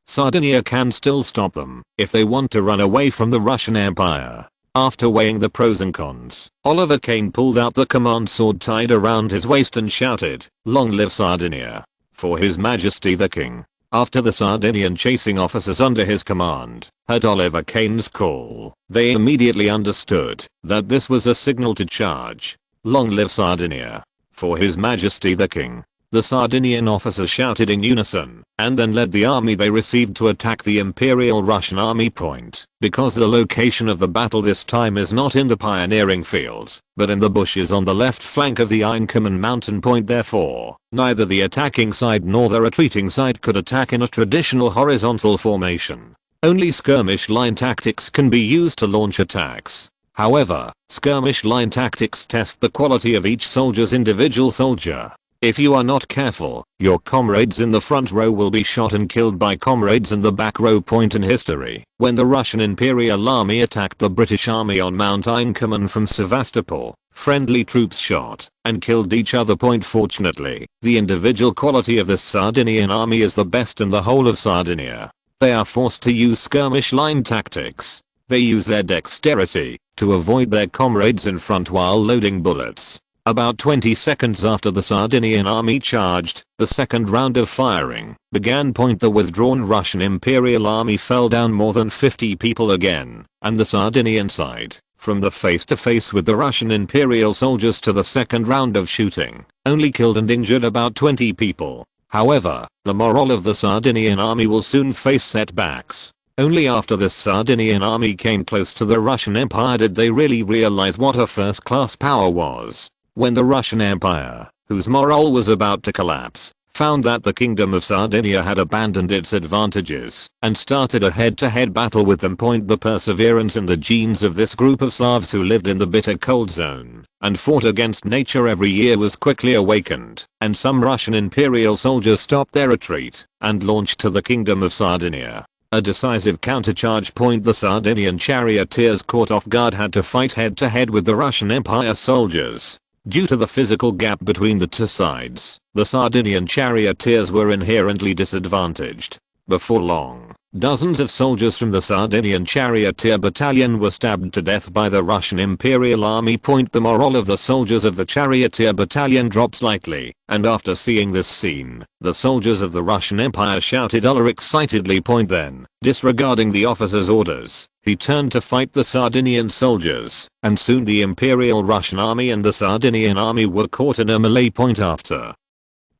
Sardinia can still stop them if they want to run away from the Russian Empire. After weighing the pros and cons, Oliver Kane pulled out the command sword tied around his waist and shouted, "Long live Sardinia! For His Majesty the King!" After the Sardinian chasing officers under his command heard Oliver Kane's call, they immediately understood that this was a signal to charge. "Long live Sardinia! For His Majesty the King!" The Sardinian officers shouted in unison, and then led the army they received to attack the Imperial Russian army. Because the location of the battle this time is not in the pioneering field, but in the bushes on the left flank of the Inkerman mountain. Therefore, neither the attacking side nor the retreating side could attack in a traditional horizontal formation. Only skirmish line tactics can be used to launch attacks. However, skirmish line tactics test the quality of each soldier's individual soldier. If you are not careful, your comrades in the front row will be shot and killed by comrades in the back row. In history, when the Russian Imperial Army attacked the British Army on Mount Inkerman from Sevastopol, Friendly troops shot and killed each other. Fortunately, the individual quality of the Sardinian army is the best in the whole of Sardinia. They are forced to use skirmish line tactics. They use their dexterity to avoid their comrades in front while loading bullets. About 20 seconds after the Sardinian army charged, the second round of firing began. The withdrawn Russian Imperial army fell down more than 50 people again, and the Sardinian side, from the face-to-face with the Russian Imperial soldiers to the second round of shooting, only killed and injured about 20 people. However, the morale of the Sardinian army will soon face setbacks. Only after this Sardinian army came close to the Russian Empire did they really realize what a first-class power was. When the Russian Empire, whose morale was about to collapse, found that the Kingdom of Sardinia had abandoned its advantages and started a head-to-head battle with them. The perseverance in the genes of this group of Slavs who lived in the bitter cold zone and fought against nature every year was quickly awakened, and some Russian Imperial soldiers stopped their retreat and launched to the Kingdom of Sardinia. A decisive countercharge. The Sardinian charioteers caught off guard had to fight head-to-head with the Russian Empire soldiers. Due to the physical gap between the two sides, the Sardinian charioteers were inherently disadvantaged. Before long, dozens of soldiers from the Sardinian charioteer battalion were stabbed to death by the Russian Imperial army. The morale of the soldiers of the charioteer battalion dropped slightly, and after seeing this scene, the soldiers of the Russian Empire shouted excitedly. Then, disregarding the officer's orders, he turned to fight the Sardinian soldiers, and soon the Imperial Russian army and the Sardinian army were caught in a melee. After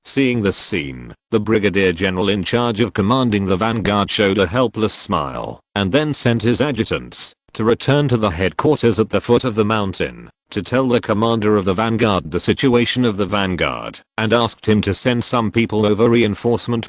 seeing this scene, the brigadier general in charge of commanding the vanguard showed a helpless smile, and then sent his adjutants to return to the headquarters at the foot of the mountain to tell the commander of the vanguard the situation of the vanguard, and asked him to send some people over reinforcement.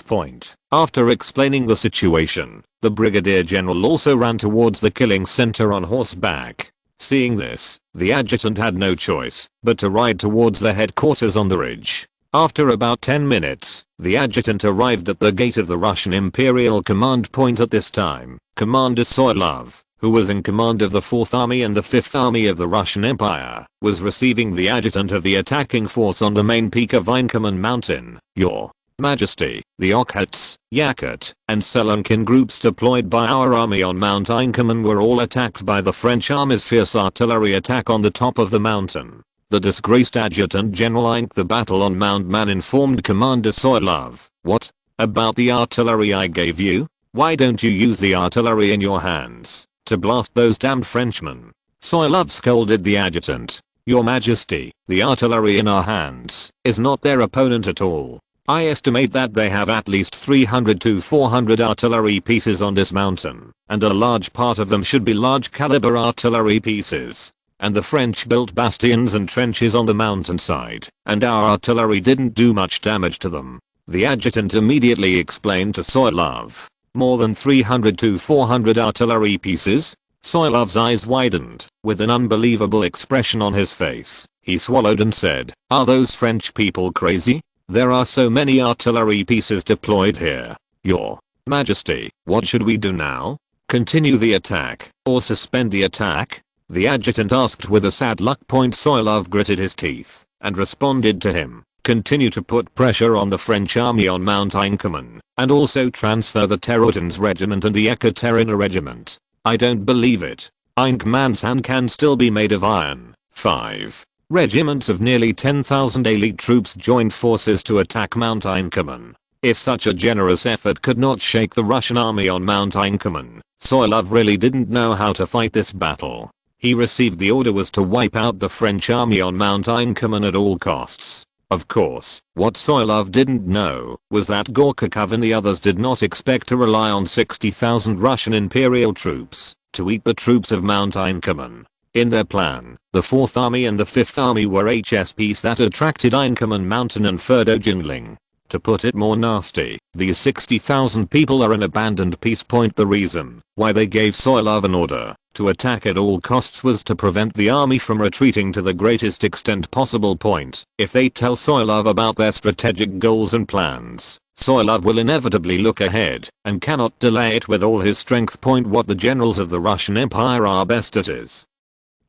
After explaining the situation, the brigadier general also ran towards the killing center on horseback. Seeing this, the adjutant had no choice but to ride towards the headquarters on the ridge. After about 10 minutes, the adjutant arrived at the gate of the Russian Imperial Command. At this time, Commander Soilov, who was in command of the 4th Army and the 5th Army of the Russian Empire, was receiving the adjutant of the attacking force on the main peak of Inkerman Mountain. Your Majesty, the Okhotsk, Yakut, and Selenkin groups deployed by our army on Mount Inkerman were all attacked by the French army's fierce artillery attack on the top of the mountain. The disgraced adjutant general Ink the battle on Mount Man informed Commander Soilov. What? About the artillery I gave you? Why don't you use the artillery in your hands to blast those damned Frenchmen? Soilov scolded the adjutant. Your Majesty, the artillery in our hands is not their opponent at all. I estimate that they have at least 300 to 400 artillery pieces on this mountain, and a large part of them should be large caliber artillery pieces. And the French built bastions and trenches on the mountainside, and our artillery didn't do much damage to them. The adjutant immediately explained to Soilov. More than 300 to 400 artillery pieces? Soilov's eyes widened, with an unbelievable expression on his face. He swallowed and said, "Are those French people crazy? There are so many artillery pieces deployed here. Your Majesty, what should we do now? Continue the attack, or suspend the attack?" The adjutant asked with a sad look. Soilov gritted his teeth and responded to him. Continue to put pressure on the French army on Mount Inkerman, and also transfer the Terotins regiment and the Ekaterina regiment. I don't believe it. Inkerman's hand can still be made of iron. 5 regiments of nearly 10,000 elite troops joined forces to attack Mount Inkerman. If such a generous effort could not shake the Russian army on Mount Inkerman, Soilov really didn't know how to fight this battle. He received the order was to wipe out the French army on Mount Inkerman at all costs. Of course, what Soilov didn't know was that Gorchakov and the others did not expect to rely on 60,000 Russian Imperial troops to eat the troops of Mount Inkerman. In their plan, the 4th Army and the 5th Army were HSPs that attracted Inkerman Mountain and Ferdo Jingling. To put it more nasty, these 60,000 people are an abandoned peace. The reason why they gave Soilov an order to attack at all costs was to prevent the army from retreating to the greatest extent possible. If they tell Soilov about their strategic goals and plans, Soilov will inevitably look ahead and cannot delay it with all his strength. What the generals of the Russian Empire are best at is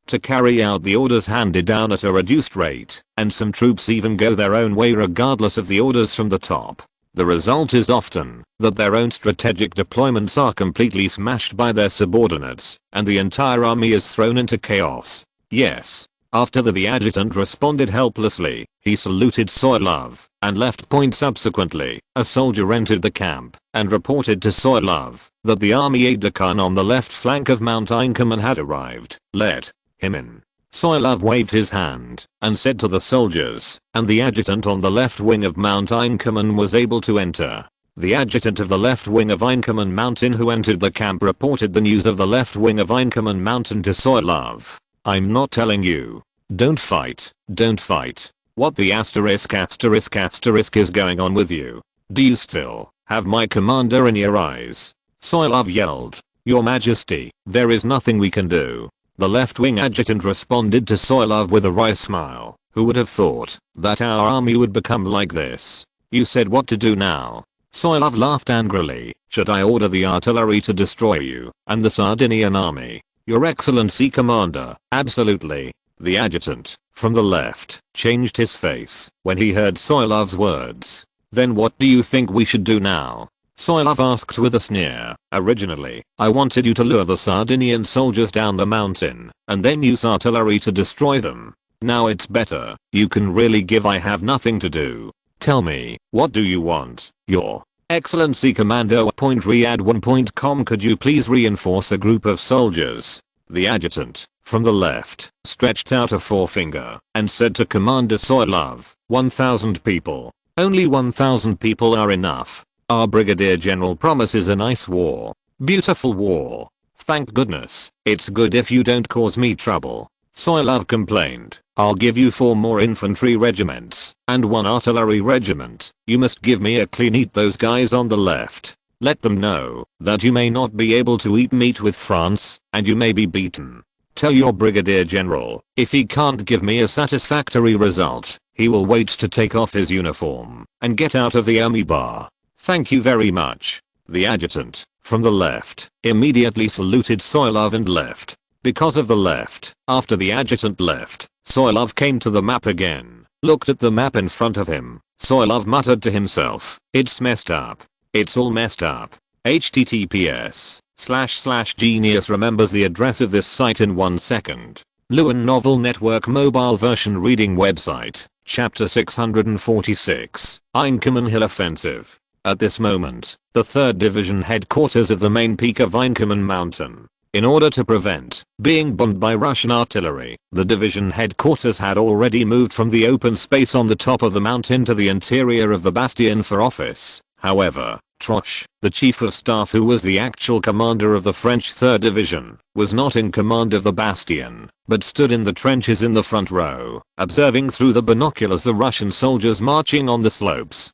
to carry out the orders handed down at a reduced rate, and some troops even go their own way regardless of the orders from the top. The result is often that their own strategic deployments are completely smashed by their subordinates, and the entire army is thrown into chaos. Yes. After the adjutant responded helplessly, he saluted Soilov and left. Subsequently, a soldier entered the camp and reported to Soilov that the army aide-de-camp on the left flank of Mount Einkommen had arrived. Let him in. Soilov waved his hand and said to the soldiers, and the adjutant on the left wing of Mount Einkommen was able to enter. The adjutant of the left wing of Einkommen Mountain who entered the camp reported the news of the left wing of Einkommen Mountain to Soilov. I'm not telling you. Don't fight. Don't fight. What the asterisk is going on with you? Do you still have my commander in your eyes? Soilov yelled. Your Majesty, there is nothing we can do. The left-wing adjutant responded to Soilov with a wry smile. Who would have thought that our army would become like this? You said what to do now. Soilov laughed angrily. Should I order the artillery to destroy you and the Sardinian army? Your Excellency Commander, absolutely. The adjutant, from the left, changed his face when he heard Soilov's words. Then what do you think we should do now? Soilov asked with a sneer. Originally, I wanted you to lure the Sardinian soldiers down the mountain and then use artillery to destroy them. Now it's better. You can really give. I have nothing to do. Tell me, what do you want? Your Excellency Commander. Riyadh1.com. Could you please reinforce a group of soldiers? The adjutant, from the left, stretched out a forefinger and said to Commander Soilov, 1,000 people. Only 1,000 people are enough. Our Brigadier General promises a nice war. Beautiful war. Thank goodness. It's good if you don't cause me trouble. Soilov complained. I'll give you 4 more infantry regiments and 1 artillery regiment. You must give me a clean. Eat those guys on the left. Let them know that you may not be able to eat meat with France and you may be beaten. Tell your Brigadier General, if he can't give me a satisfactory result, he will wait to take off his uniform and get out of the army bar. Thank you very much. The adjutant, from the left, immediately saluted Soilov and left. Because of the left, after the adjutant left, Soilov came to the map again, looked at the map in front of him. Soilov muttered to himself, it's messed up. It's all messed up. https://genius remembers the address of this site in 1 second. Lewin Novel Network Mobile Version Reading Website, Chapter 646, Einkommen Hill Offensive. At this moment, the 3rd Division headquarters of the main peak of Einkommen Mountain. In order to prevent being bombed by Russian artillery, the division headquarters had already moved from the open space on the top of the mountain to the interior of the bastion for office. However, Troche, the chief of staff who was the actual commander of the French 3rd Division, was not in command of the bastion, but stood in the trenches in the front row, observing through the binoculars the Russian soldiers marching on the slopes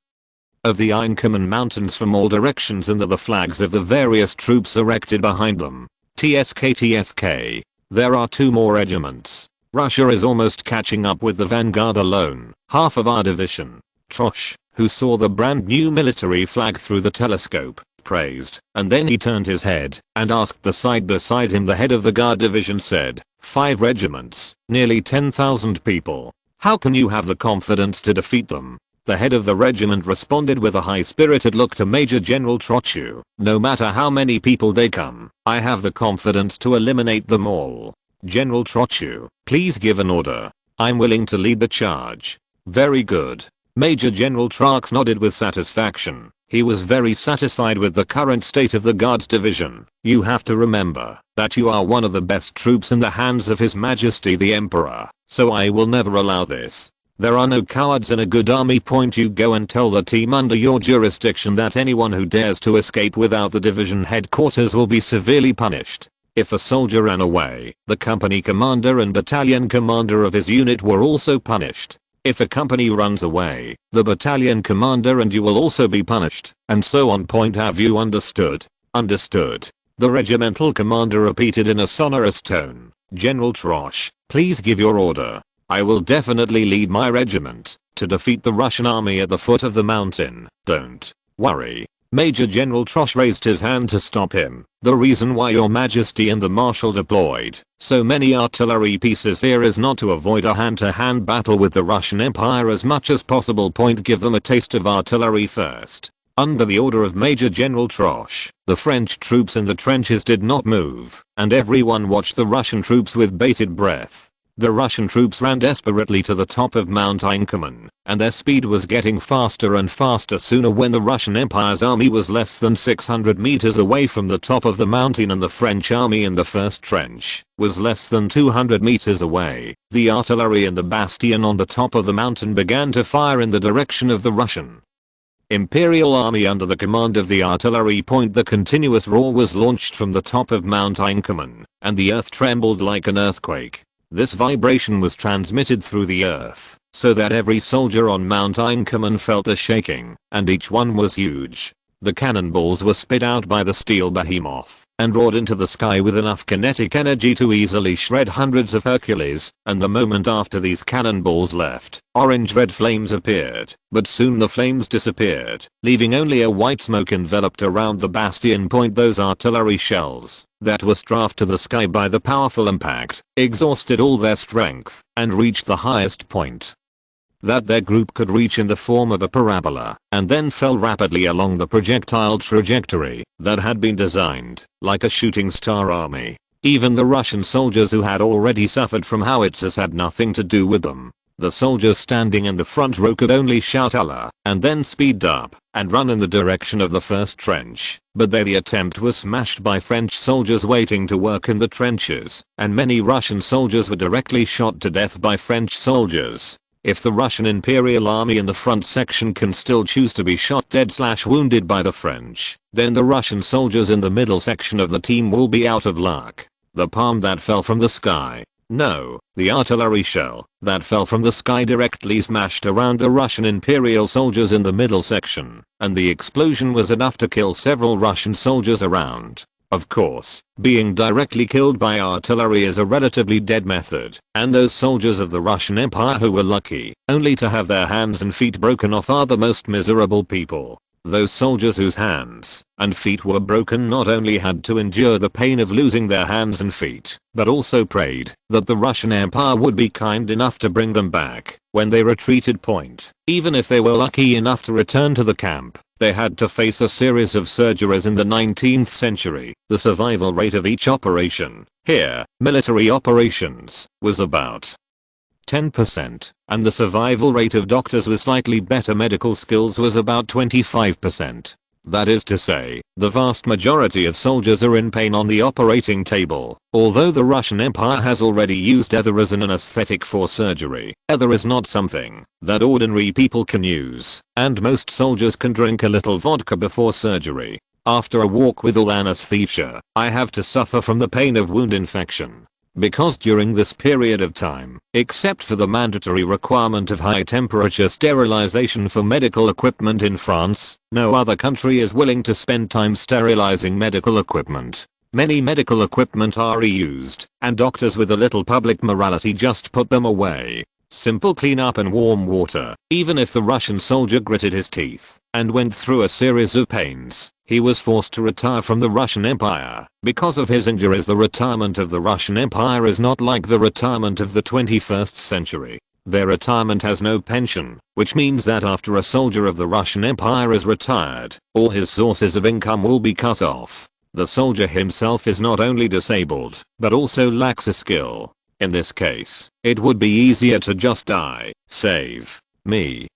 of the Einkommen Mountains from all directions and the flags of the various troops erected behind them. TSK. There are 2 more regiments. Russia is almost catching up with the vanguard alone, half of our division. Troche, who saw the brand new military flag through the telescope, praised, and then he turned his head and asked the side beside him. The head of the guard division said, 5 regiments, nearly 10,000 people. How can you have the confidence to defeat them? The head of the regiment responded with a high-spirited look to Major General Trochu. No matter how many people they come, I have the confidence to eliminate them all. General Trochu, please give an order. I'm willing to lead the charge. Very good. Major General Trox nodded with satisfaction. He was very satisfied with the current state of the Guards Division. You have to remember that you are one of the best troops in the hands of His Majesty the Emperor, so I will never allow this. There are no cowards in a good army. You go and tell the team under your jurisdiction that anyone who dares to escape without the division headquarters will be severely punished. If a soldier ran away, the company commander and battalion commander of his unit were also punished. If a company runs away, the battalion commander and you will also be punished, and so on. Have you understood? Understood. The regimental commander repeated in a sonorous tone. General Troche, please give your order. I will definitely lead my regiment to defeat the Russian army at the foot of the mountain. Don't worry. Major General Trosh raised his hand to stop him. "The reason why your majesty and the marshal deployed so many artillery pieces here is not to avoid a hand-to-hand battle with the Russian Empire as much as possible. Give them a taste of artillery first." Under the order of Major General Trosh, the French troops in the trenches did not move, and everyone watched the Russian troops with bated breath. The Russian troops ran desperately to the top of Mount Inkerman, and their speed was getting faster and faster sooner when the Russian Empire's army was less than 600 meters away from the top of the mountain and the French army in the first trench was less than 200 meters away. The artillery in the bastion on the top of the mountain began to fire in the direction of the Russian Imperial Army under the command of the artillery point. The continuous roar was launched from the top of Mount Inkerman, and the earth trembled like an earthquake. This vibration was transmitted through the earth, so that every soldier on Mount Inkerman felt a shaking, and each one was huge. The cannonballs were spit out by the steel behemoth, and roared into the sky with enough kinetic energy to easily shred hundreds of Hercules, and the moment after these cannonballs left, orange-red flames appeared, but soon the flames disappeared, leaving only a white smoke enveloped around the bastion point. Those artillery shells that were strafed to the sky by the powerful impact exhausted all their strength and reached the highest point that their group could reach in the form of a parabola, and then fell rapidly along the projectile trajectory that had been designed like a shooting star army. Even the Russian soldiers who had already suffered from howitzers had nothing to do with them. The soldiers standing in the front row could only shout Allah, and then speed up and run in the direction of the first trench, but there the attempt was smashed by French soldiers waiting to work in the trenches, and many Russian soldiers were directly shot to death by French soldiers. If the Russian Imperial Army in the front section can still choose to be shot dead/wounded by the French, then the Russian soldiers in the middle section of the team will be out of luck. The palm that fell from the sky. No, the artillery shell that fell from the sky directly smashed around the Russian Imperial soldiers in the middle section, and the explosion was enough to kill several Russian soldiers around. Of course, being directly killed by artillery is a relatively dead method, and those soldiers of the Russian Empire who were lucky only to have their hands and feet broken off are the most miserable people. Those soldiers whose hands and feet were broken not only had to endure the pain of losing their hands and feet, but also prayed that the Russian Empire would be kind enough to bring them back when they retreated. Even if they were lucky enough to return to the camp, they had to face a series of surgeries in the 19th century. The survival rate of each operation, here, military operations, was about 10%, and the survival rate of doctors with slightly better medical skills was about 25%. That is to say, the vast majority of soldiers are in pain on the operating table. Although the Russian Empire has already used ether as an anesthetic for surgery, ether is not something that ordinary people can use, and most soldiers can drink a little vodka before surgery. After a walk with all anesthesia, I have to suffer from the pain of wound infection. Because during this period of time, except for the mandatory requirement of high temperature sterilization for medical equipment in France, no other country is willing to spend time sterilizing medical equipment. Many medical equipment are reused, and doctors with a little public morality just put them away. Simple cleanup and warm water. Even if the Russian soldier gritted his teeth and went through a series of pains, he was forced to retire from the Russian Empire. Because of his injuries, the retirement of the Russian Empire is not like the retirement of the 21st century. Their retirement has no pension, which means that after a soldier of the Russian Empire is retired, all his sources of income will be cut off. The soldier himself is not only disabled, but also lacks a skill. In this case, it would be easier to just die. Save me.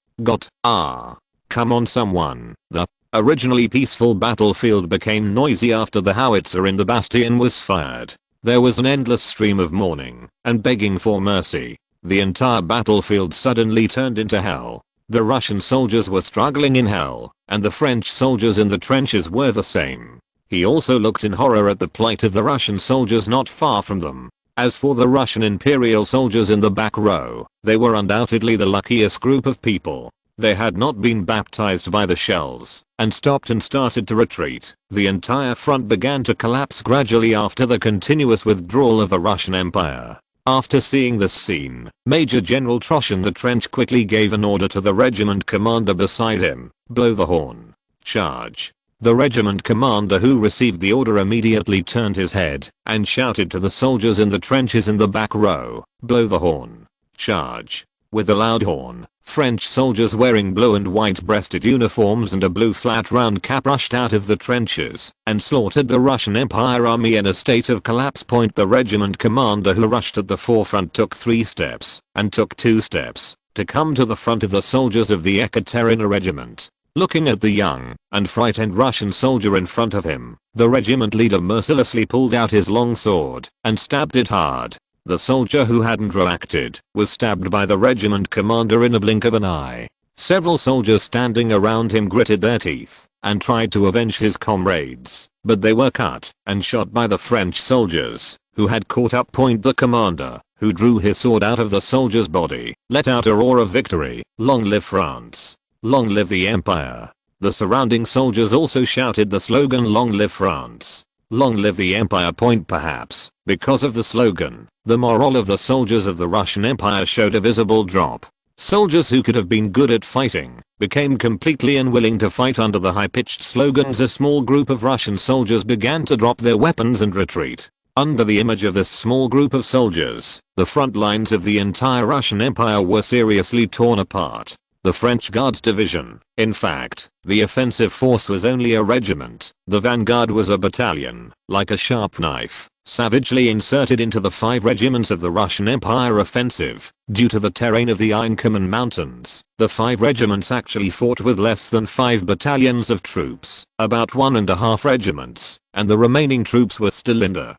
Come on someone. The originally peaceful battlefield became noisy after the howitzer in the bastion was fired. There was an endless stream of mourning and begging for mercy. The entire battlefield suddenly turned into hell. The Russian soldiers were struggling in hell, and the French soldiers in the trenches were the same. He also looked in horror at the plight of the Russian soldiers not far from them. As for the Russian Imperial soldiers in the back row, they were undoubtedly the luckiest group of people. They had not been baptized by the shells and stopped and started to retreat. The entire front began to collapse gradually after the continuous withdrawal of the Russian Empire. After seeing this scene, Major General Trosh in the trench quickly gave an order to the regiment commander beside him. Blow the horn. Charge. The regiment commander who received the order immediately turned his head and shouted to the soldiers in the trenches in the back row, "Blow the horn. Charge." With a loud horn, French soldiers wearing blue and white breasted uniforms and a blue flat round cap rushed out of the trenches and slaughtered the Russian Empire army in a state of collapse. The regiment commander who rushed at the forefront took 3 steps and took 2 steps to come to the front of the soldiers of the Ekaterina regiment. Looking at the young and frightened Russian soldier in front of him, the regiment leader mercilessly pulled out his long sword and stabbed it hard. The soldier who hadn't reacted was stabbed by the regiment commander in a blink of an eye. Several soldiers standing around him gritted their teeth and tried to avenge his comrades, but they were cut and shot by the French soldiers who had caught up. The commander, who drew his sword out of the soldier's body, let out a roar of victory. "Long live France! Long live the Empire!" The surrounding soldiers also shouted the slogan "Long live France! Long live the Empire." Perhaps because of the slogan, the morale of the soldiers of the Russian Empire showed a visible drop. Soldiers who could have been good at fighting became completely unwilling to fight under the high-pitched slogans. A small group of Russian soldiers began to drop their weapons and retreat. Under the image of this small group of soldiers, the front lines of the entire Russian Empire were seriously torn apart. The French Guards division, in fact, the offensive force was only a regiment. The vanguard was a battalion, like a sharp knife, savagely inserted into the 5 regiments of the Russian Empire offensive. Due to the terrain of the Inkerman Mountains, the 5 regiments actually fought with less than 5 battalions of troops, about 1.5 regiments, and the remaining troops were still in the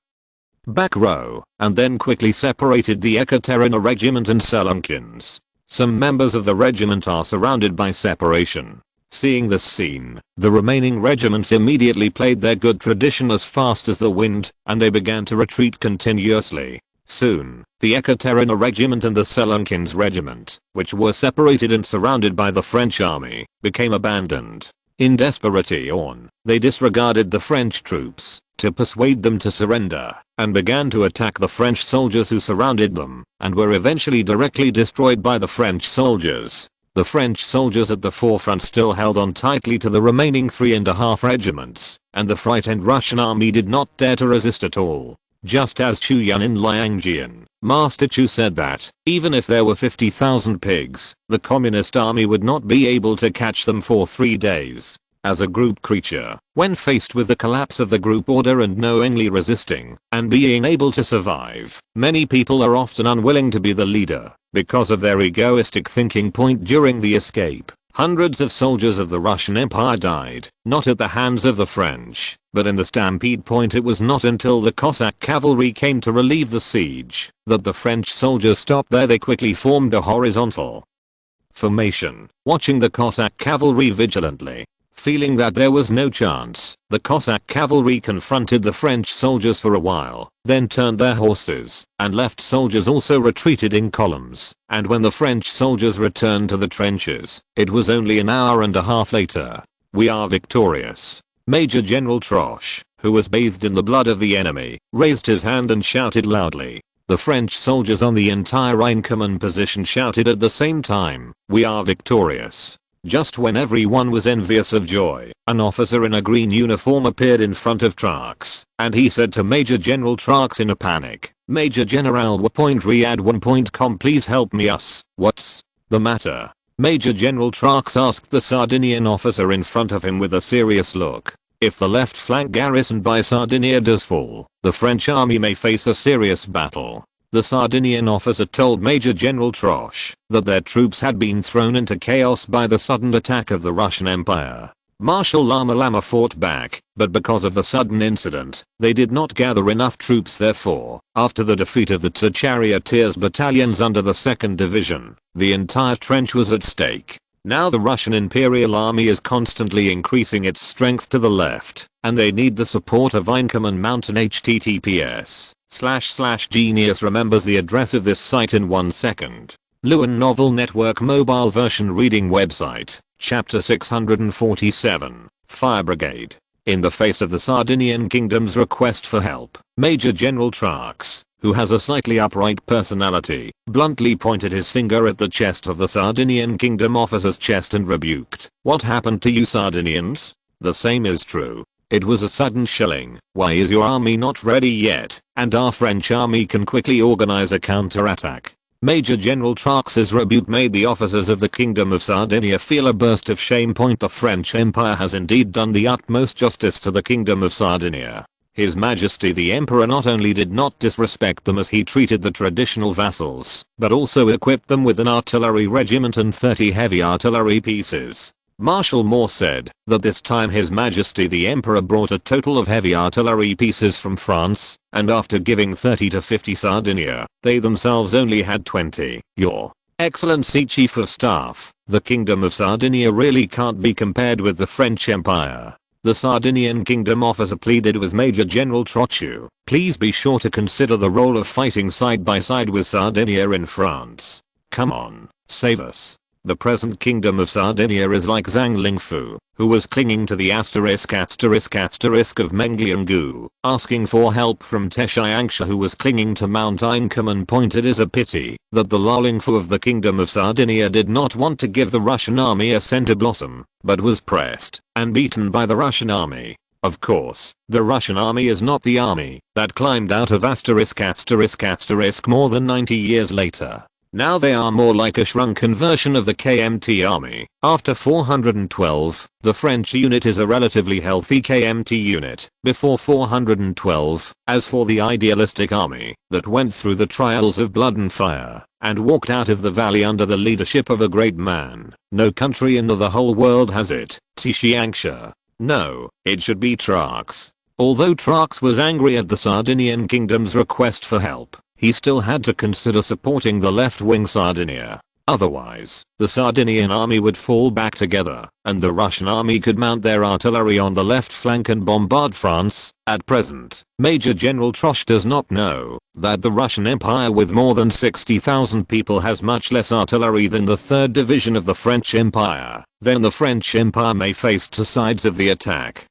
back row, and then quickly separated the Ekaterina regiment and Salonkins. Some members of the regiment are surrounded by separation. Seeing this scene, the remaining regiments immediately played their good tradition as fast as the wind, and they began to retreat continuously. Soon, the Ekaterina regiment and the Salonkins regiment, which were separated and surrounded by the French army, became abandoned. In desperation, they disregarded the French troops to persuade them to surrender, and began to attack the French soldiers who surrounded them, and were eventually directly destroyed by the French soldiers. The French soldiers at the forefront still held on tightly to the remaining 3.5 regiments, and the frightened Russian army did not dare to resist at all. Just as Chu Yun in Liangjian, Master Chu said that, even if there were 50,000 pigs, the communist army would not be able to catch them for 3 days. As a group creature, when faced with the collapse of the group order and knowingly resisting and being able to survive, many people are often unwilling to be the leader because of their egoistic thinking. During the escape, hundreds of soldiers of the Russian Empire died, not at the hands of the French, but in the stampede. It was not until the Cossack cavalry came to relieve the siege that the French soldiers stopped there. They quickly formed a horizontal formation, watching the Cossack cavalry vigilantly. Feeling that there was no chance, the Cossack cavalry confronted the French soldiers for a while, then turned their horses, and left. Soldiers also retreated in columns, and when the French soldiers returned to the trenches, it was only an hour and a half later. "We are victorious." Major General Troche, who was bathed in the blood of the enemy, raised his hand and shouted loudly. The French soldiers on the entire Inkerman position shouted at the same time, "We are victorious." Just when everyone was envious of joy, an officer in a green uniform appeared in front of Trax, and he said to Major General Trax in a panic, "Major General Riyadh1.com, please help me us. What's the matter?" Major General Trax asked the Sardinian officer in front of him with a serious look. If the left flank garrisoned by Sardinia does fall, the French army may face a serious battle. The Sardinian officer told Major General Troche that their troops had been thrown into chaos by the sudden attack of the Russian Empire. Marshal Lama Lama fought back, but because of the sudden incident, they did not gather enough troops. Therefore, after the defeat of the two charioteers battalions under the 2nd Division, the entire trench was at stake. Now the Russian Imperial Army is constantly increasing its strength to the left, and they need the support of Inkerman Mountain. https://genius remembers the address of this site in 1 second. Lewin Novel Network Mobile Version Reading Website, Chapter 647, Fire Brigade. In the face of the Sardinian Kingdom's request for help, Major General Trax, who has a slightly upright personality, bluntly pointed his finger at the chest of the Sardinian Kingdom officer's chest and rebuked, "What happened to you Sardinians? The same is true. It was a sudden shelling. Why is your army not ready yet? And our French army can quickly organize a counterattack. Major General Trax's rebuke made the officers of the Kingdom of Sardinia feel a burst of shame. The French Empire has indeed done the utmost justice to the Kingdom of Sardinia. His Majesty the Emperor not only did not disrespect them as he treated the traditional vassals, but also equipped them with an artillery regiment and 30 heavy artillery pieces. Marshal Moore said that this time His Majesty the Emperor brought a total of heavy artillery pieces from France, and after giving 30 to 50 Sardinia, they themselves only had 20. Your Excellency Chief of Staff, the Kingdom of Sardinia really can't be compared with the French Empire. The Sardinian Kingdom officer pleaded with Major General Trochu, please be sure to consider the role of fighting side by side with Sardinia in France. Come on, save us. The present Kingdom of Sardinia is like Zhang Lingfu, who was clinging to the asterisk of Mengliangu, asking for help from Teshiangsha who was clinging to Mount Inkerman. It is a pity that the Lingfu of the Kingdom of Sardinia did not want to give the Russian army a center blossom, but was pressed and beaten by the Russian army. Of course, the Russian army is not the army that climbed out of more than 90 years later. Now they are more like a shrunken version of the KMT army. After 412, the French unit is a relatively healthy KMT unit. Before 412, as for the idealistic army that went through the trials of blood and fire and walked out of the valley under the leadership of a great man, no country in the whole world has it. Teshiangsha. No, it should be Trax. Although Trax was angry at the Sardinian kingdom's request for help, he still had to consider supporting the left-wing Sardinia. Otherwise, the Sardinian army would fall back together, and the Russian army could mount their artillery on the left flank and bombard France. At present, Major General Troch does not know that the Russian Empire with more than 60,000 people has much less artillery than the 3rd Division of the French Empire. Then the French Empire may face two sides of the attack.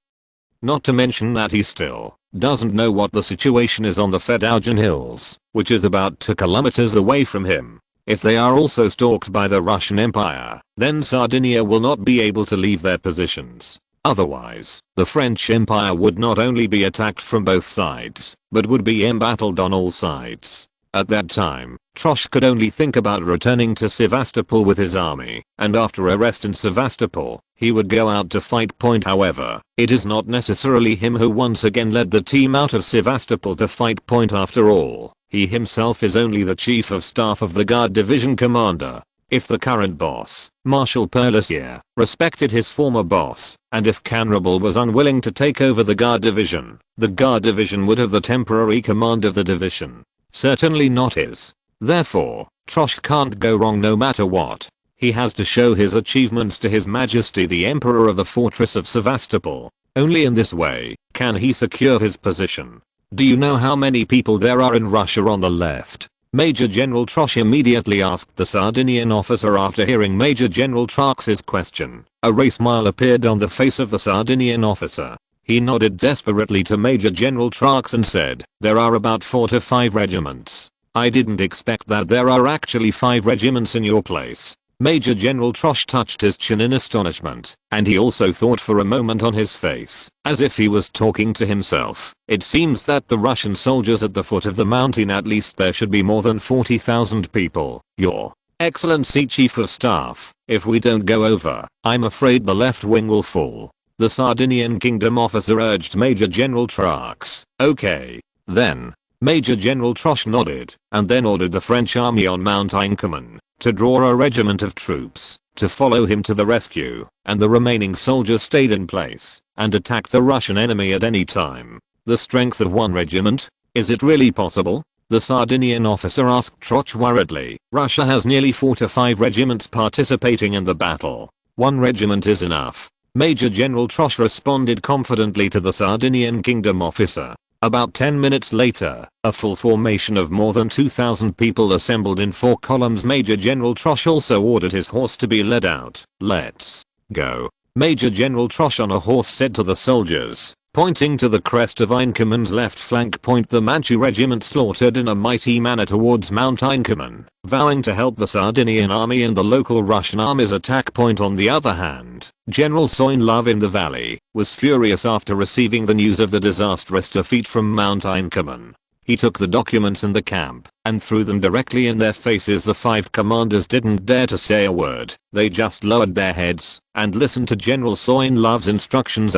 Not to mention that he still doesn't know what the situation is on the Fedaugen Hills, which is about 2 kilometers away from him. If they are also stalked by the Russian Empire, then Sardinia will not be able to leave their positions. Otherwise, the French Empire would not only be attacked from both sides, but would be embattled on all sides. At that time, Troch could only think about returning to Sevastopol with his army, and after a rest in Sevastopol, he would go out to fight. However, it is not necessarily him who once again led the team out of Sevastopol to fight. After all, he himself is only the Chief of Staff of the Guard Division commander. If the current boss, Marshal Perlissier, respected his former boss, and if Canrabal was unwilling to take over the Guard Division would have the temporary command of the division. Certainly not his. Therefore, Troch can't go wrong no matter what. He has to show his achievements to His Majesty the Emperor of the Fortress of Sevastopol. Only in this way can he secure his position. Do you know how many people there are in Russia on the left? Major General Troch immediately asked the Sardinian officer after hearing Major General Trax's question. A wry smile appeared on the face of the Sardinian officer. He nodded desperately to Major General Trax and said, there are about 4 to 5 regiments. I didn't expect that there are actually 5 regiments in your place. Major General Troch touched his chin in astonishment, and he also thought for a moment on his face, as if he was talking to himself. It seems that the Russian soldiers at the foot of the mountain, at least there should be more than 40,000 people. Your Excellency Chief of Staff, if we don't go over, I'm afraid the left wing will fall. The Sardinian Kingdom officer urged Major General Trax. Okay. Then, Major General Troch nodded, and then ordered the French army on Mount Inkerman to draw a regiment of troops to follow him to the rescue, and the remaining soldiers stayed in place and attacked the Russian enemy at any time. The strength of 1 regiment? Is it really possible? The Sardinian officer asked Troch worriedly. Russia has nearly 4 to 5 regiments participating in the battle. 1 regiment is enough. Major General Troch responded confidently to the Sardinian Kingdom officer. About 10 minutes later, a full formation of more than 2,000 people assembled in 4 columns. Major General Troch also ordered his horse to be led out. Let's go. Major General Troch on a horse said to the soldiers, Pointing to the crest of Einkommann's left flank point, the Manchu regiment slaughtered in a mighty manner towards Mount Einkommann, vowing to help the Sardinian army and the local Russian army's attack point. On the other hand, General Soin-Love in the valley was furious after receiving the news of the disastrous defeat from Mount Einkommann. He took the documents in the camp and threw them directly in their faces. The 5 commanders didn't dare to say a word. They just lowered their heads and listened to General Soin-Love's instructions.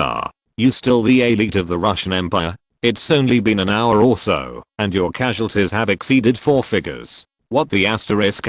You still the elite of the Russian Empire? It's only been an hour or so, and your casualties have exceeded 4 figures. What the asterisk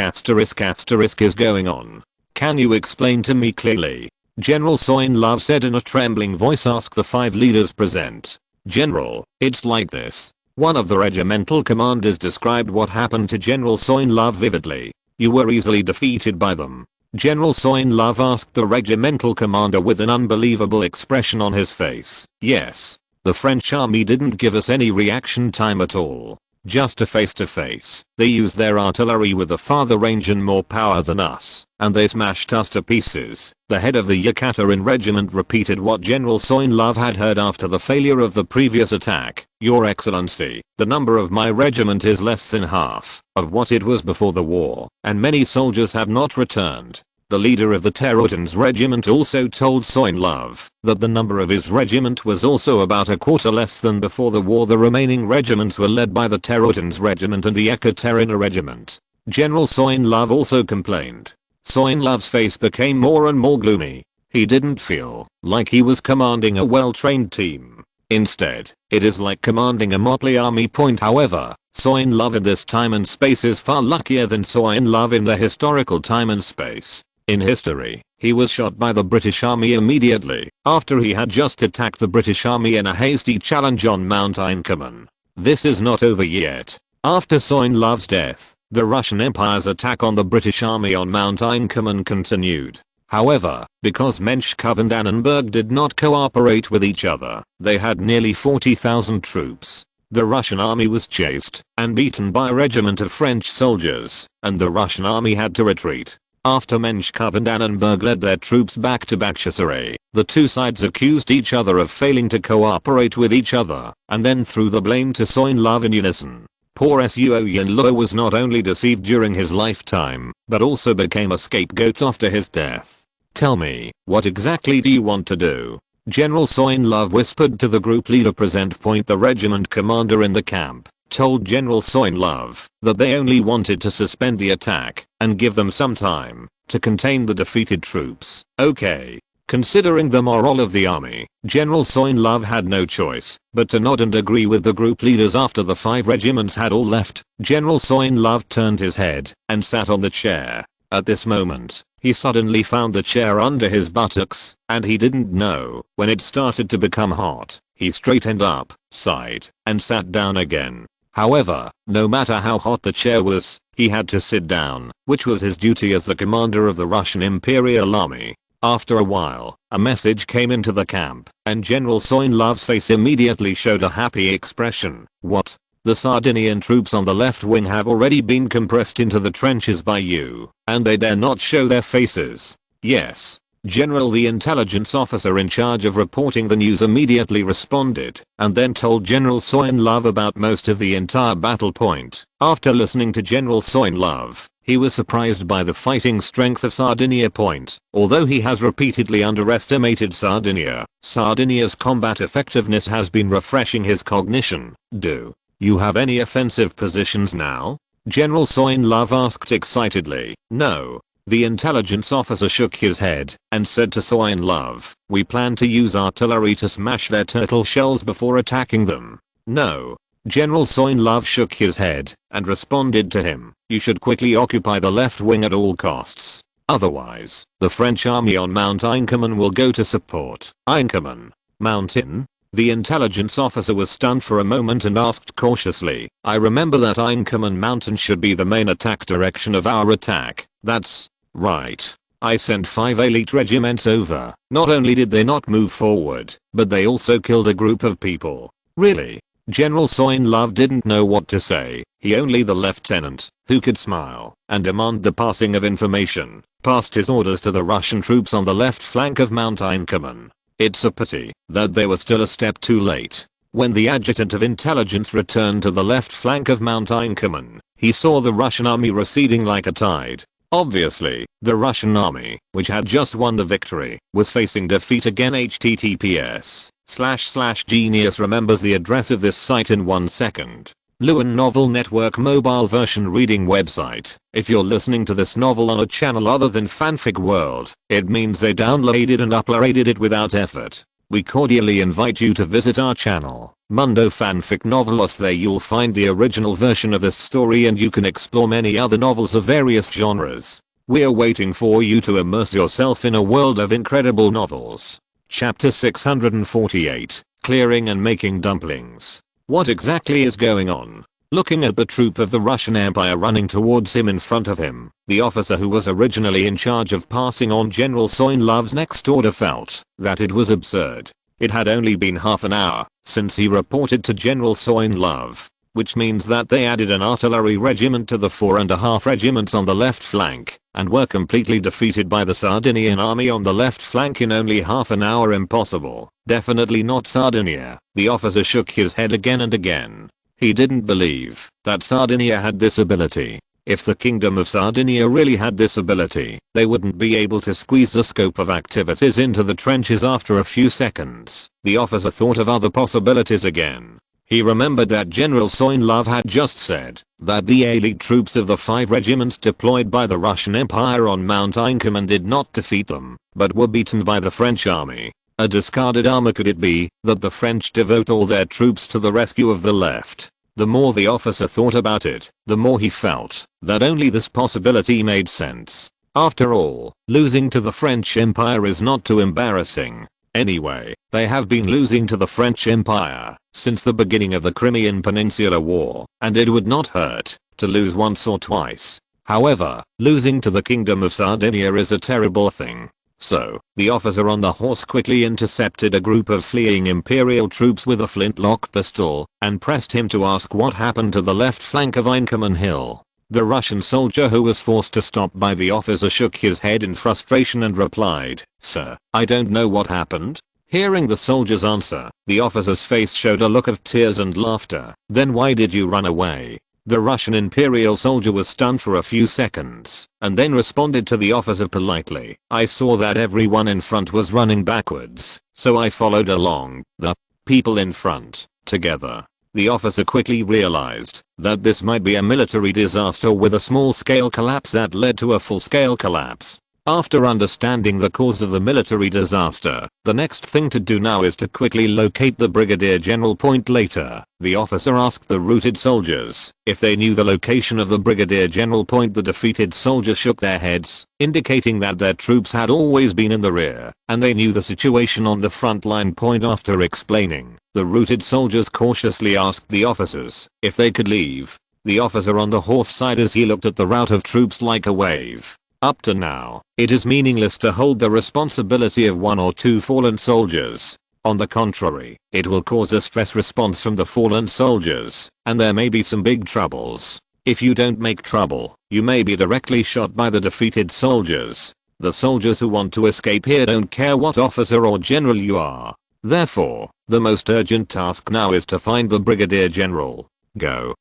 is going on? Can you explain to me clearly? General Soin-Love said in a trembling voice. Ask the 5 leaders present. General, it's like this. One of the regimental commanders described what happened to General Soin-Love vividly. You were easily defeated by them. General Soin-Love asked the regimental commander with an unbelievable expression on his face. Yes. The French army didn't give us any reaction time at all. Just a face-to-face. They used their artillery with a farther range and more power than us, and they smashed us to pieces. The head of the Yekaterinsk regiment repeated what General Soin-Love had heard after the failure of the previous attack. Your Excellency, the number of my regiment is less than half of what it was before the war, and many soldiers have not returned. The leader of the Terotin's regiment also told Soin-Love that the number of his regiment was also about a quarter less than before the war. The remaining regiments were led by the Terotin's regiment and the Ekaterina regiment. General Soin-Love also complained. Soin-Love's face became more and more gloomy. He didn't feel like he was commanding a well-trained team. Instead, it is like commanding a motley army. However, Soin-Love in this time and space is far luckier than Soin-Love in the historical time and space. In history, he was shot by the British army immediately after he had just attacked the British army in a hasty challenge on Mount Einkommann. This is not over yet. After Soin-Love's death, the Russian Empire's attack on the British army on Mount Einkommann continued. However, because Menshikov and Annenberg did not cooperate with each other, they had nearly 40,000 troops. The Russian army was chased and beaten by a regiment of French soldiers, and the Russian army had to retreat. After Menshikov and Annenberg led their troops back to Bakhchisaray, the two sides accused each other of failing to cooperate with each other, and then threw the blame to Soin-Love in unison. Poor Suo Yinluo was not only deceived during his lifetime, but also became a scapegoat after his death. Tell me, what exactly do you want to do? General Soin-Love whispered to the group leader present. The regiment commander in the camp told General Soin-Love that they only wanted to suspend the attack and give them some time to contain the defeated troops. Okay. Considering the morale of the army, General Soin-Love had no choice but to nod and agree with the group leaders. After the 5 regiments had all left, General Soin-Love turned his head and sat on the chair. At this moment, he suddenly found the chair under his buttocks, and he didn't know when it started to become hot. He straightened up, sighed, and sat down again. However, no matter how hot the chair was, he had to sit down, which was his duty as the commander of the Russian Imperial Army. After a while, a message came into the camp, and General Soin-Love's face immediately showed a happy expression. What? The Sardinian troops on the left wing have already been compressed into the trenches by you, and they dare not show their faces. Yes. General, the intelligence officer in charge of reporting the news, immediately responded and then told General Soin-Love about most of the entire battle point. After listening to General Soin-Love, he was surprised by the fighting strength of Sardinia Point. Although he has repeatedly underestimated Sardinia, Sardinia's combat effectiveness has been refreshing his cognition. Do you have any offensive positions now? General Soin-Love asked excitedly. No. The intelligence officer shook his head and said to Soin-Love, we plan to use artillery to smash their turtle shells before attacking them. No. General Soin-Love shook his head and responded to him, you should quickly occupy the left wing at all costs. Otherwise, the French army on Mount Einkommann will go to support. Einkommann Mountain? The intelligence officer was stunned for a moment and asked cautiously, I remember that Einkommann Mountain should be the main attack direction of our attack. That's right. I sent 5 elite regiments over. Not only did they not move forward, but they also killed a group of people. Really? General Soin-Love didn't know what to say. He, only the lieutenant, who could smile and demand the passing of information, passed his orders to the Russian troops on the left flank of Mount Einkommann. It's a pity that they were still a step too late. When the adjutant of intelligence returned to the left flank of Mount Inkerman, he saw the Russian army receding like a tide. Obviously, the Russian army, which had just won the victory, was facing defeat again. https://genius remembers the address of this site in 1 second. Lewin Novel Network mobile version reading website. If you're listening to this novel on a channel other than Fanfic World, it means they downloaded and uploaded it without effort. We cordially invite you to visit our channel, Mundo Fanfic Novelos. There you'll find the original version of this story and you can explore many other novels of various genres. We're waiting for you to immerse yourself in a world of incredible novels. Chapter 648, Clearing and Making Dumplings. What exactly is going on? Looking at the troop of the Russian Empire running towards him in front of him, the officer who was originally in charge of passing on General Soinlov's next order felt that it was absurd. It had only been half an hour since he reported to General Soinlov, which means that they added an artillery regiment to the 4.5 regiments on the left flank and were completely defeated by the Sardinian army on the left flank in only half an hour. Impossible. Definitely not Sardinia. The officer shook his head again and again. He didn't believe that Sardinia had this ability. If the Kingdom of Sardinia really had this ability, they wouldn't be able to squeeze the scope of activities into the trenches after a few seconds. The officer thought of other possibilities again. He remembered that General Soinlov had just said that the elite troops of the 5 regiments deployed by the Russian Empire on Mount Inkerman did not defeat them, but were beaten by the French army. A discarded armor. Could it be that the French devote all their troops to the rescue of the left? The more the officer thought about it, the more he felt that only this possibility made sense. After all, losing to the French Empire is not too embarrassing. Anyway, they have been losing to the French Empire since the beginning of the Crimean Peninsula War, and it would not hurt to lose once or twice. However, losing to the Kingdom of Sardinia is a terrible thing. So, the officer on the horse quickly intercepted a group of fleeing Imperial troops with a flintlock pistol and pressed him to ask what happened to the left flank of Inkerman Hill. The Russian soldier who was forced to stop by the officer shook his head in frustration and replied, "Sir, I don't know what happened." Hearing the soldier's answer, the officer's face showed a look of tears and laughter. "Then why did you run away?" The Russian Imperial soldier was stunned for a few seconds and then responded to the officer politely, "I saw that everyone in front was running backwards, so I followed along. The people in front, together." The officer quickly realized that this might be a military disaster with a small-scale collapse that led to a full-scale collapse. After understanding the cause of the military disaster, the next thing to do now is to quickly locate the Brigadier General point. Later, the officer asked the routed soldiers if they knew the location of the Brigadier General point. The defeated soldiers shook their heads, indicating that their troops had always been in the rear, and they knew the situation on the front line point. After explaining, the routed soldiers cautiously asked the officers if they could leave. The officer on the horse sighed as he looked at the rout of troops like a wave. Up to now, it is meaningless to hold the responsibility of 1 or 2 fallen soldiers. On the contrary, it will cause a stress response from the fallen soldiers, and there may be some big troubles. If you don't make trouble, you may be directly shot by the defeated soldiers. The soldiers who want to escape here don't care what officer or general you are. Therefore, the most urgent task now is to find the Brigadier General. Go.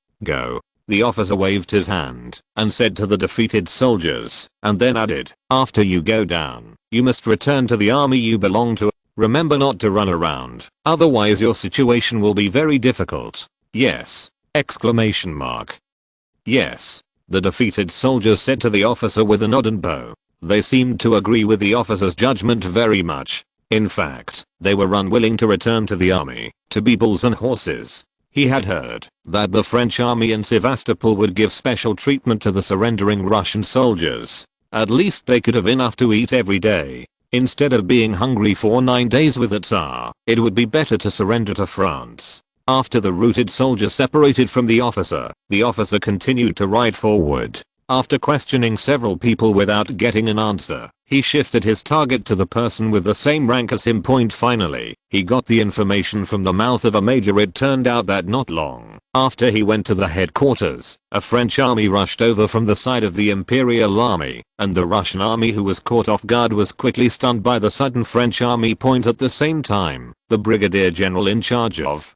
The officer waved his hand and said to the defeated soldiers, and then added, "After you go down, you must return to the army you belong to. Remember not to run around, otherwise your situation will be very difficult." "Yes!" Exclamation mark. "Yes," the defeated soldiers said to the officer with a nod and bow. They seemed to agree with the officer's judgment very much. In fact, they were unwilling to return to the army, to be bulls and horses. He had heard that the French army in Sevastopol would give special treatment to the surrendering Russian soldiers. At least they could have enough to eat every day. Instead of being hungry for 9 days with the Tsar, it would be better to surrender to France. After the routed soldier separated from the officer continued to ride forward. After questioning several people without getting an answer, he shifted his target to the person with the same rank as him. Finally, he got the information from the mouth of a major. It turned out that not long after he went to the headquarters, a French army rushed over from the side of the Imperial Army, and the Russian army, who was caught off guard, was quickly stunned by the sudden French army. At the same time, the brigadier general in charge of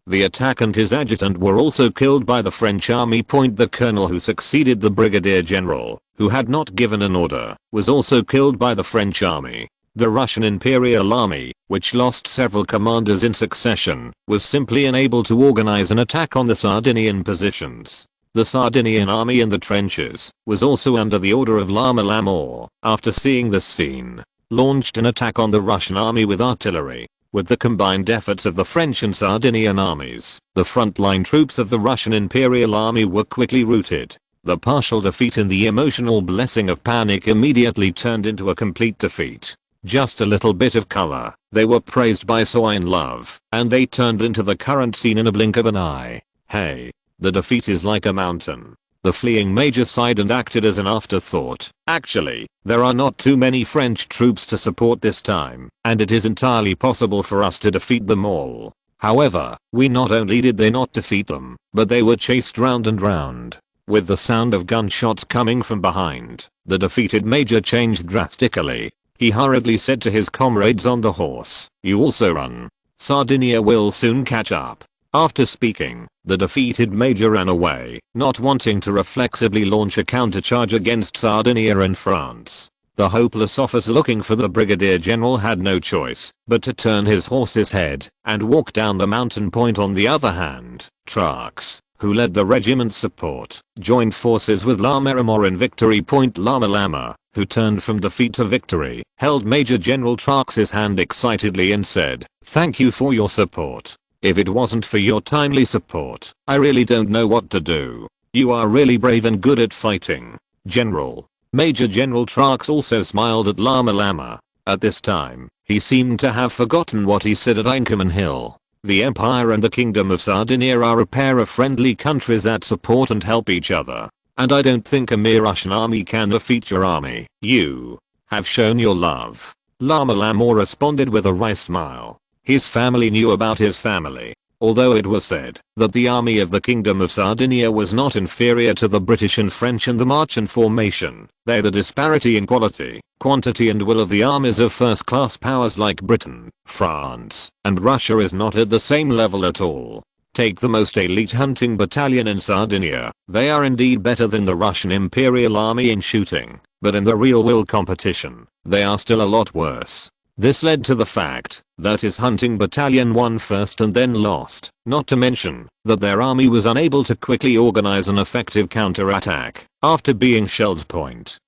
the attack and his adjutant were also killed by the French army. The colonel who succeeded the brigadier general, who had not given an order, was also killed by the French army. The Russian Imperial Army, which lost several commanders in succession, was simply unable to organize an attack on the Sardinian positions. The Sardinian army in the trenches was also under the order of Lama Lamor. After seeing this scene, launched an attack on the Russian army with artillery. With the combined efforts of the French and Sardinian armies, the frontline troops of the Russian Imperial Army were quickly routed. The partial defeat and the emotional blessing of panic immediately turned into a complete defeat. Just a little bit of color, they were praised by Soin Love, and they turned into the current scene in a blink of an eye. Hey, the defeat is like a mountain. The fleeing major sighed and acted as an afterthought. Actually, there are not too many French troops to support this time, and it is entirely possible for us to defeat them all. However, we not only did they not defeat them, but they were chased round and round. With the sound of gunshots coming from behind, the defeated major changed drastically. He hurriedly said to his comrades on the horse, "You also run. Sardinia will soon catch up." After speaking, the defeated major ran away, not wanting to reflexively launch a countercharge against Sardinia and France. The hopeless officer looking for the brigadier general had no choice but to turn his horse's head and walk down the mountain. On the other hand, Trax, who led the regiment's support, joined forces with Lama Lamor in victory. Lama Lama, who turned from defeat to victory, held Major General Trax's hand excitedly and said, "Thank you for your support. If it wasn't for your timely support, I really don't know what to do. You are really brave and good at fighting, General." Major General Trax also smiled at Lama Lama. At this time, he seemed to have forgotten what he said at Anchorman Hill. The Empire and the Kingdom of Sardinia are a pair of friendly countries that support and help each other. And I don't think a mere Russian army can defeat your army. You have shown your love. Lama Lamor responded with a wry smile. His family knew about his family. Although it was said that the army of the Kingdom of Sardinia was not inferior to the British and French in the march and formation, the disparity in quality, quantity and will of the armies of first-class powers like Britain, France, and Russia is not at the same level at all. Take the most elite hunting battalion in Sardinia. They are indeed better than the Russian Imperial Army in shooting, but in the real-world competition, they are still a lot worse. This led to the fact that his hunting battalion won first and then lost, not to mention that their army was unable to quickly organize an effective counterattack after being shelled.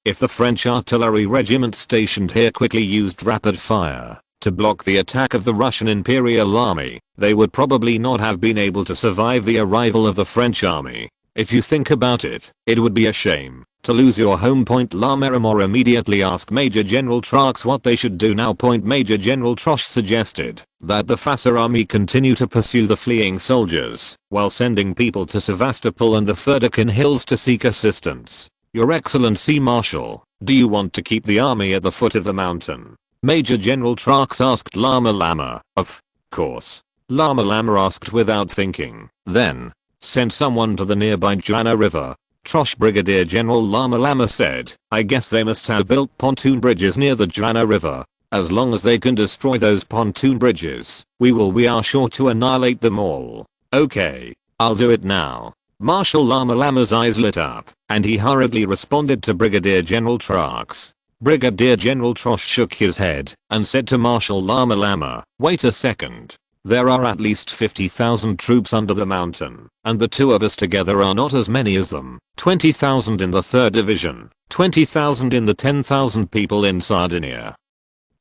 If the French artillery regiment stationed here quickly used rapid fire to block the attack of the Russian Imperial Army, they would probably not have been able to survive the arrival of the French army. If you think about it, it would be a shame to lose your home. Lama Lamor immediately asked Major General Trax what they should do now. Major General Trosh suggested that the Fassa army continue to pursue the fleeing soldiers while sending people to Sevastopol and the Furdukin Hills to seek assistance. Your Excellency Marshal, do you want to keep the army at the foot of the mountain? Major General Trax asked Lama Lama. Of course. Lama Lama asked without thinking. Then, send someone to the nearby Jana River. Trosh Brigadier General Lama Lama said, I guess they must have built pontoon bridges near the Jana River. As long as they can destroy those pontoon bridges, we are sure to annihilate them all. Okay, I'll do it now. Marshal Lama Lama's eyes lit up, and he hurriedly responded to Brigadier General Trax. Brigadier General Trosh shook his head and said to Marshal Lama Lama, wait a second. There are at least 50,000 troops under the mountain, and the two of us together are not as many as them. 20,000 in the 3rd Division, 20,000 in the 10,000 people in Sardinia.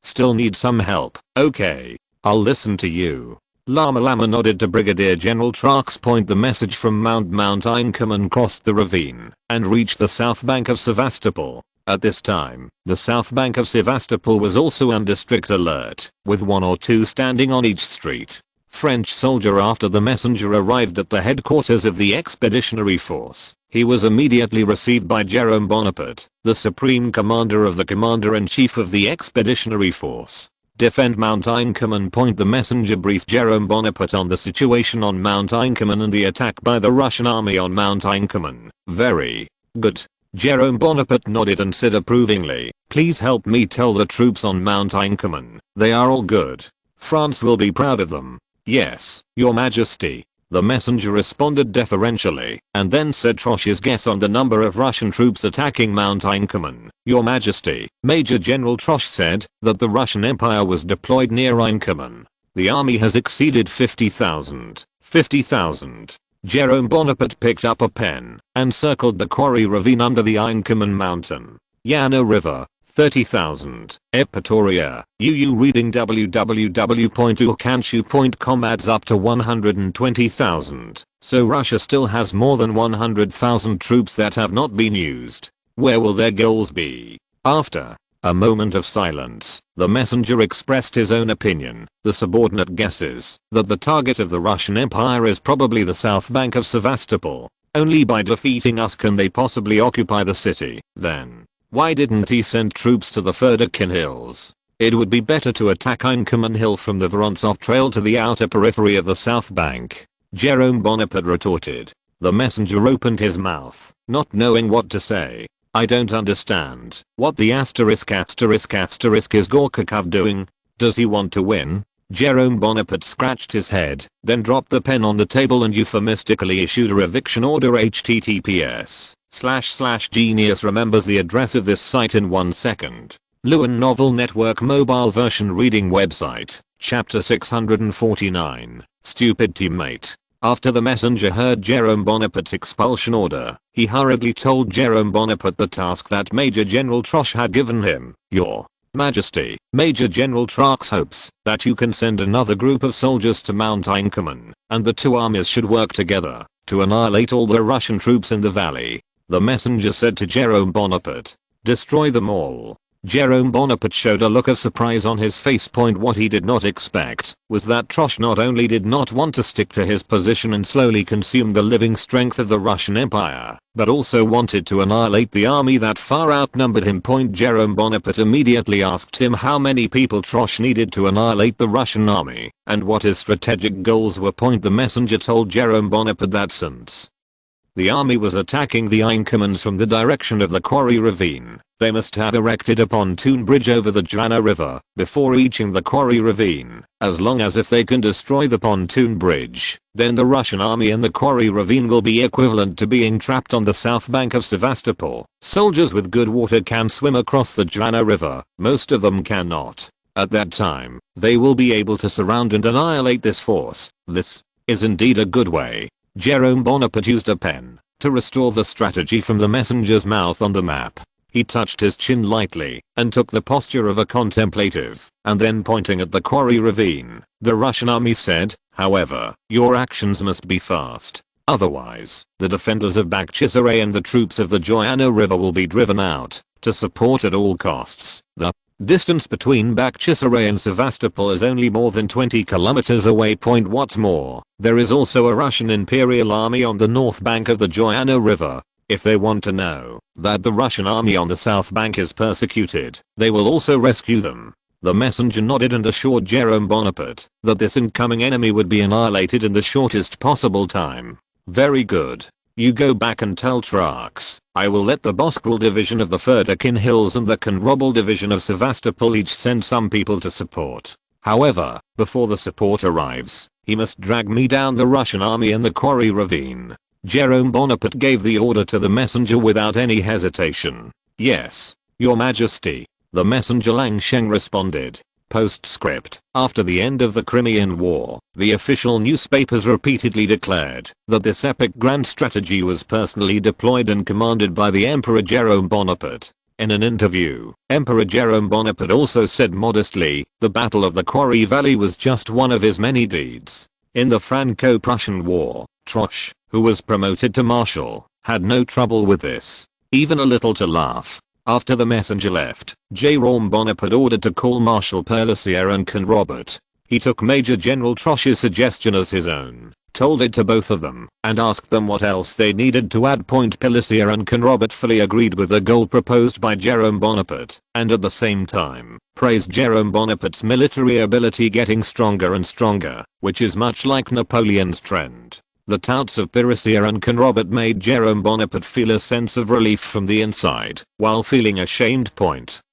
Still need some help. Okay, I'll listen to you. Lama Lama nodded to Brigadier General Trax. The message from Mount Inkerman crossed the ravine and reached the south bank of Sevastopol. At this time, the south bank of Sevastopol was also under strict alert, with 1 or 2 standing on each street. French soldier. After the messenger arrived at the headquarters of the expeditionary force, he was immediately received by Jerome Bonaparte, the supreme commander of the commander-in-chief of the expeditionary force. Defend Mount Inkerman. The messenger briefed Jerome Bonaparte on the situation on Mount Inkerman and the attack by the Russian army on Mount Inkerman. Very good. Jerome Bonaparte nodded and said approvingly, please help me tell the troops on Mount Inkerman, they are all good. France will be proud of them. Yes, Your Majesty. The messenger responded deferentially, and then said Troche's guess on the number of Russian troops attacking Mount Inkerman. Your Majesty, Major General Troche said that the Russian Empire was deployed near Inkerman. The army has exceeded 50,000. 50,000. Jerome Bonaparte picked up a pen and circled the quarry ravine under the Inkerman mountain. Yana River, 30,000. Epitoria, UU reading www.urkanshu.com adds up to 120,000. So Russia still has more than 100,000 troops that have not been used. Where will their goals be? After a moment of silence, the messenger expressed his own opinion. The subordinate guesses that the target of the Russian Empire is probably the south bank of Sevastopol. Only by defeating us can they possibly occupy the city. Then, why didn't he send troops to the Ferdinand Hills? It would be better to attack Inkerman Hill from the Vorontsov Trail to the outer periphery of the south bank. Jerome Bonaparte retorted. The messenger opened his mouth, not knowing what to say. I don't understand. What the asterisk is Gorchakov doing? Does he want to win? Jerome Bonaparte scratched his head, then dropped the pen on the table and euphemistically issued a eviction order. https://genius remembers the address of this site in 1 second. Lewin Novel Network mobile version reading website, chapter 649, stupid teammate. After the messenger heard Jerome Bonaparte's expulsion order, he hurriedly told Jerome Bonaparte the task that Major General Troche had given him. Your Majesty, Major General Troche hopes that you can send another group of soldiers to Mount Inkerman, and the two armies should work together to annihilate all the Russian troops in the valley. The messenger said to Jerome Bonaparte, destroy them all. Jerome Bonaparte showed a look of surprise on his face. What he did not expect was that Troche not only did not want to stick to his position and slowly consume the living strength of the Russian Empire, but also wanted to annihilate the army that far outnumbered him. Jerome Bonaparte immediately asked him how many people Troche needed to annihilate the Russian army and what his strategic goals were. The messenger told Jerome Bonaparte that since the army was attacking the Inkermans from the direction of the quarry ravine, they must have erected a pontoon bridge over the Jana River before reaching the quarry ravine. As long as if they can destroy the pontoon bridge, then the Russian army in the quarry ravine will be equivalent to being trapped on the south bank of Sevastopol. Soldiers with good water can swim across the Jana River, most of them cannot. At that time, they will be able to surround and annihilate this force. This is indeed a good way. Jerome Bonaparte used a pen to restore the strategy from the messenger's mouth on the map. He touched his chin lightly and took the posture of a contemplative, and then pointing at the quarry ravine, the Russian army said, however, your actions must be fast. Otherwise, the defenders of Bakhchisaray and the troops of the Joanna River will be driven out to support at all costs. The distance between Bakhchisaray and Sevastopol is only more than 20 kilometers away. What's more, there is also a Russian Imperial army on the north bank of the Joanna River. If they want to know that the Russian army on the south bank is persecuted, they will also rescue them. The messenger nodded and assured Jerome Bonaparte that this incoming enemy would be annihilated in the shortest possible time. Very good. You go back and tell Troche. I will let the Boskral division of the Ferdinand Hills and the Konrobel division of Sevastopol each send some people to support. However, before the support arrives, he must drag me down the Russian army in the quarry ravine. Jerome Bonaparte gave the order to the messenger without any hesitation. Yes, Your Majesty. The messenger Lang Sheng responded. Postscript. After the end of the Crimean War, the official newspapers repeatedly declared that this epic grand strategy was personally deployed and commanded by the Emperor Jerome Bonaparte. In an interview, Emperor Jerome Bonaparte also said modestly, the Battle of the Quarry Valley was just one of his many deeds. In the Franco-Prussian War, Troche, who was promoted to Marshal, had no trouble with this. Even a little to laugh. After the messenger left, Jerome Bonaparte ordered to call Marshal Perlesier and Conrobert. He took Major General Trosh's suggestion as his own, told it to both of them, and asked them what else they needed to add. Pelissier and Conrobert fully agreed with the goal proposed by Jerome Bonaparte, and at the same time, praised Jerome Bonaparte's military ability getting stronger and stronger, which is much like Napoleon's trend. The touts of Pelissier and Conrobert made Jerome Bonaparte feel a sense of relief from the inside, while feeling ashamed.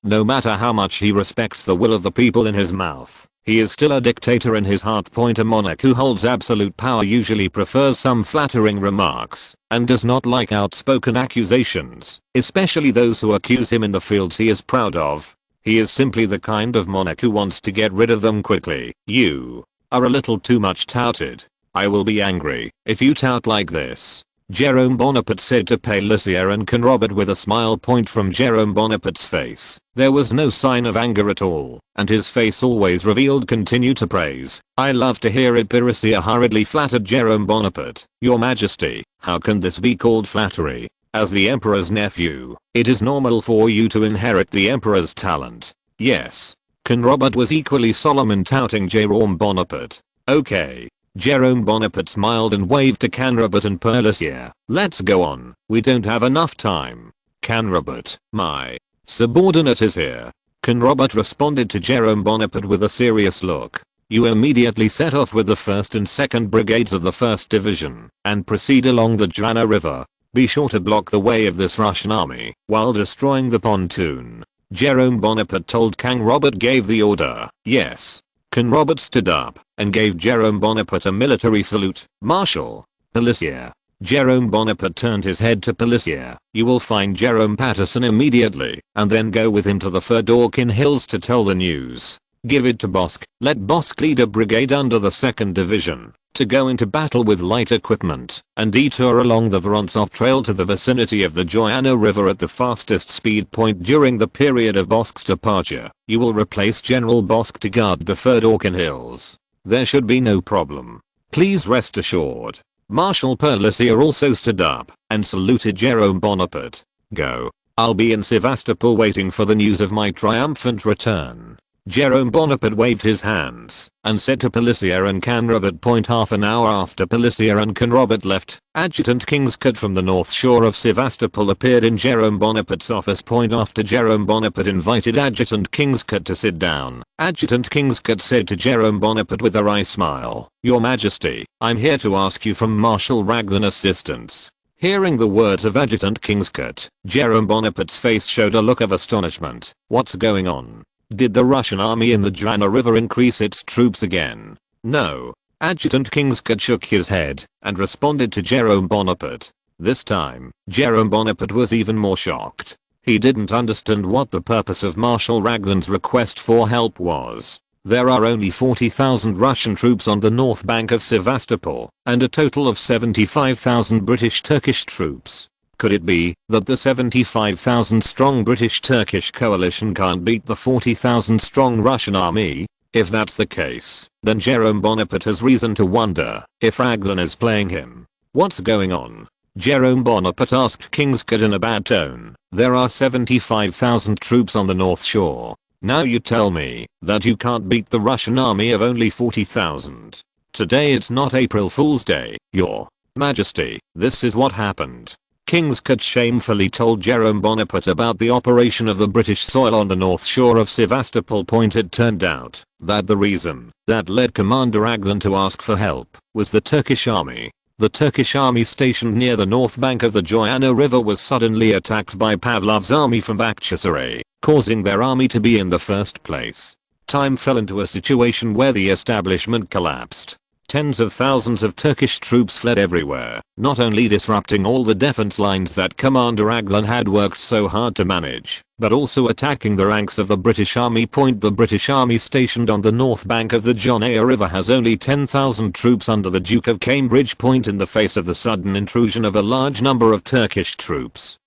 No matter how much he respects the will of the people in his mouth, he is still a dictator in his heart. A monarch who holds absolute power usually prefers some flattering remarks, and does not like outspoken accusations, especially those who accuse him in the fields he is proud of. He is simply the kind of monarch who wants to get rid of them quickly. You are a little too much touted. I will be angry if you tout like this, Jerome Bonaparte said to Pelissier and Conrobert with a smile. From Jerome Bonaparte's face, there was no sign of anger at all, and his face always revealed continue to praise. I love to hear it. Pelissier hurriedly flattered Jerome Bonaparte. Your Majesty, how can this be called flattery? As the Emperor's nephew, it is normal for you to inherit the Emperor's talent. Yes. Conrobert was equally solemn in touting Jerome Bonaparte. Okay. Jerome Bonaparte smiled and waved to Conrobert and Pelissier. Let's go on, we don't have enough time. Conrobert, my subordinate is here. Conrobert responded to Jerome Bonaparte with a serious look. You immediately set off with the 1st and 2nd Brigades of the 1st Division, and proceed along the Drana River. Be sure to block the way of this Russian army, while destroying the pontoon. Jerome Bonaparte told Conrobert gave the order. Yes. Conrobert stood up and gave Jerome Bonaparte a military salute. Marshal. Pelissier. Jerome Bonaparte turned his head to Pelissier. You will find Jerome Patterson immediately, and then go with him to the Ferdorkin Hills to tell the news. Give it to Bosk. Let Bosk lead a brigade under the 2nd Division to go into battle with light equipment and detour along the Vorontsov Trail to the vicinity of the Joanna River at the fastest speed. During the period of Bosk's departure, you will replace General Bosk to guard the Ferdorkin Hills. There should be no problem. Please rest assured. Marshal Pelissier also stood up and saluted Jerome Bonaparte. Go. I'll be in Sevastopol waiting for the news of my triumphant return. Jerome Bonaparte waved his hands and said to Pelissier and Conrobert. Half an hour after Pelissier and Conrobert left, Adjutant Kingscote from the north shore of Sevastopol appeared in Jerome Bonaparte's office. After Jerome Bonaparte invited Adjutant Kingscote to sit down, Adjutant Kingscote said to Jerome Bonaparte with a wry smile, Your Majesty, I'm here to ask you from Marshal Raglan assistance. Hearing the words of Adjutant Kingscote, Jerome Bonaparte's face showed a look of astonishment. What's going on? Did the Russian army in the Drana River increase its troops again? No. Adjutant Kingscote shook his head and responded to Jerome Bonaparte. This time, Jerome Bonaparte was even more shocked. He didn't understand what the purpose of Marshal Raglan's request for help was. There are only 40,000 Russian troops on the north bank of Sevastopol, and a total of 75,000 British-Turkish troops. Could it be that the 75,000 strong British-Turkish coalition can't beat the 40,000 strong Russian army? If that's the case, then Jerome Bonaparte has reason to wonder if Raglan is playing him. What's going on? Jerome Bonaparte asked Kingscote in a bad tone. There are 75,000 troops on the north shore. Now you tell me that you can't beat the Russian army of only 40,000. Today it's not April Fool's Day, Your Majesty. This is what happened. Kingscote shamefully told Jerome Bonaparte about the operation of the British soil on the north shore of Sevastopol. It turned out that the reason that led Commander Raglan to ask for help was the Turkish army. The Turkish army stationed near the north bank of the Joanna River was suddenly attacked by Pavlov's army from Bakhchisaray, causing their army to be in the first place. Time fell into a situation where the establishment collapsed. Tens of thousands of Turkish troops fled everywhere, not only disrupting all the defense lines that Commander Raglan had worked so hard to manage, but also attacking the ranks of the British army. The British army stationed on the north bank of the Joanna River has only 10,000 troops under the Duke of Cambridge. In the face of the sudden intrusion of a large number of Turkish troops,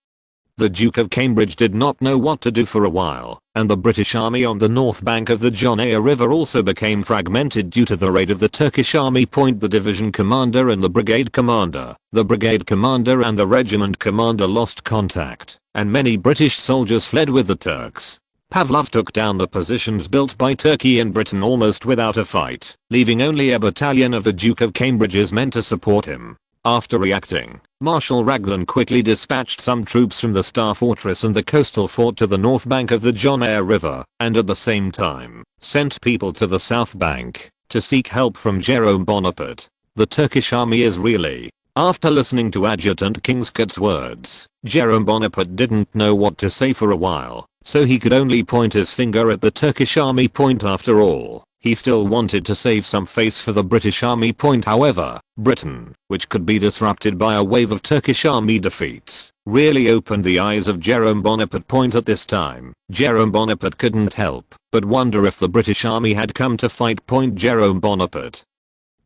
the Duke of Cambridge did not know what to do for a while, and the British army on the north bank of the Joanna River also became fragmented due to the raid of the Turkish army. The division commander and the brigade commander and the regiment commander lost contact, and many British soldiers fled with the Turks. Pavlov took down the positions built by Turkey and Britain almost without a fight, leaving only a battalion of the Duke of Cambridge's men to support him. After reacting, Marshal Raglan quickly dispatched some troops from the Star Fortress and the coastal fort to the north bank of the John Eyre River, and at the same time, sent people to the south bank to seek help from Jerome Bonaparte. The Turkish army is really. After listening to Adjutant Kingscott's words, Jerome Bonaparte didn't know what to say for a while, so he could only point his finger at the Turkish army. After all, he still wanted to save some face for the British army. However, Britain, which could be disrupted by a wave of Turkish army defeats, really opened the eyes of Jerome Bonaparte. At this time, Jerome Bonaparte couldn't help but wonder if the British army had come to fight. Jerome Bonaparte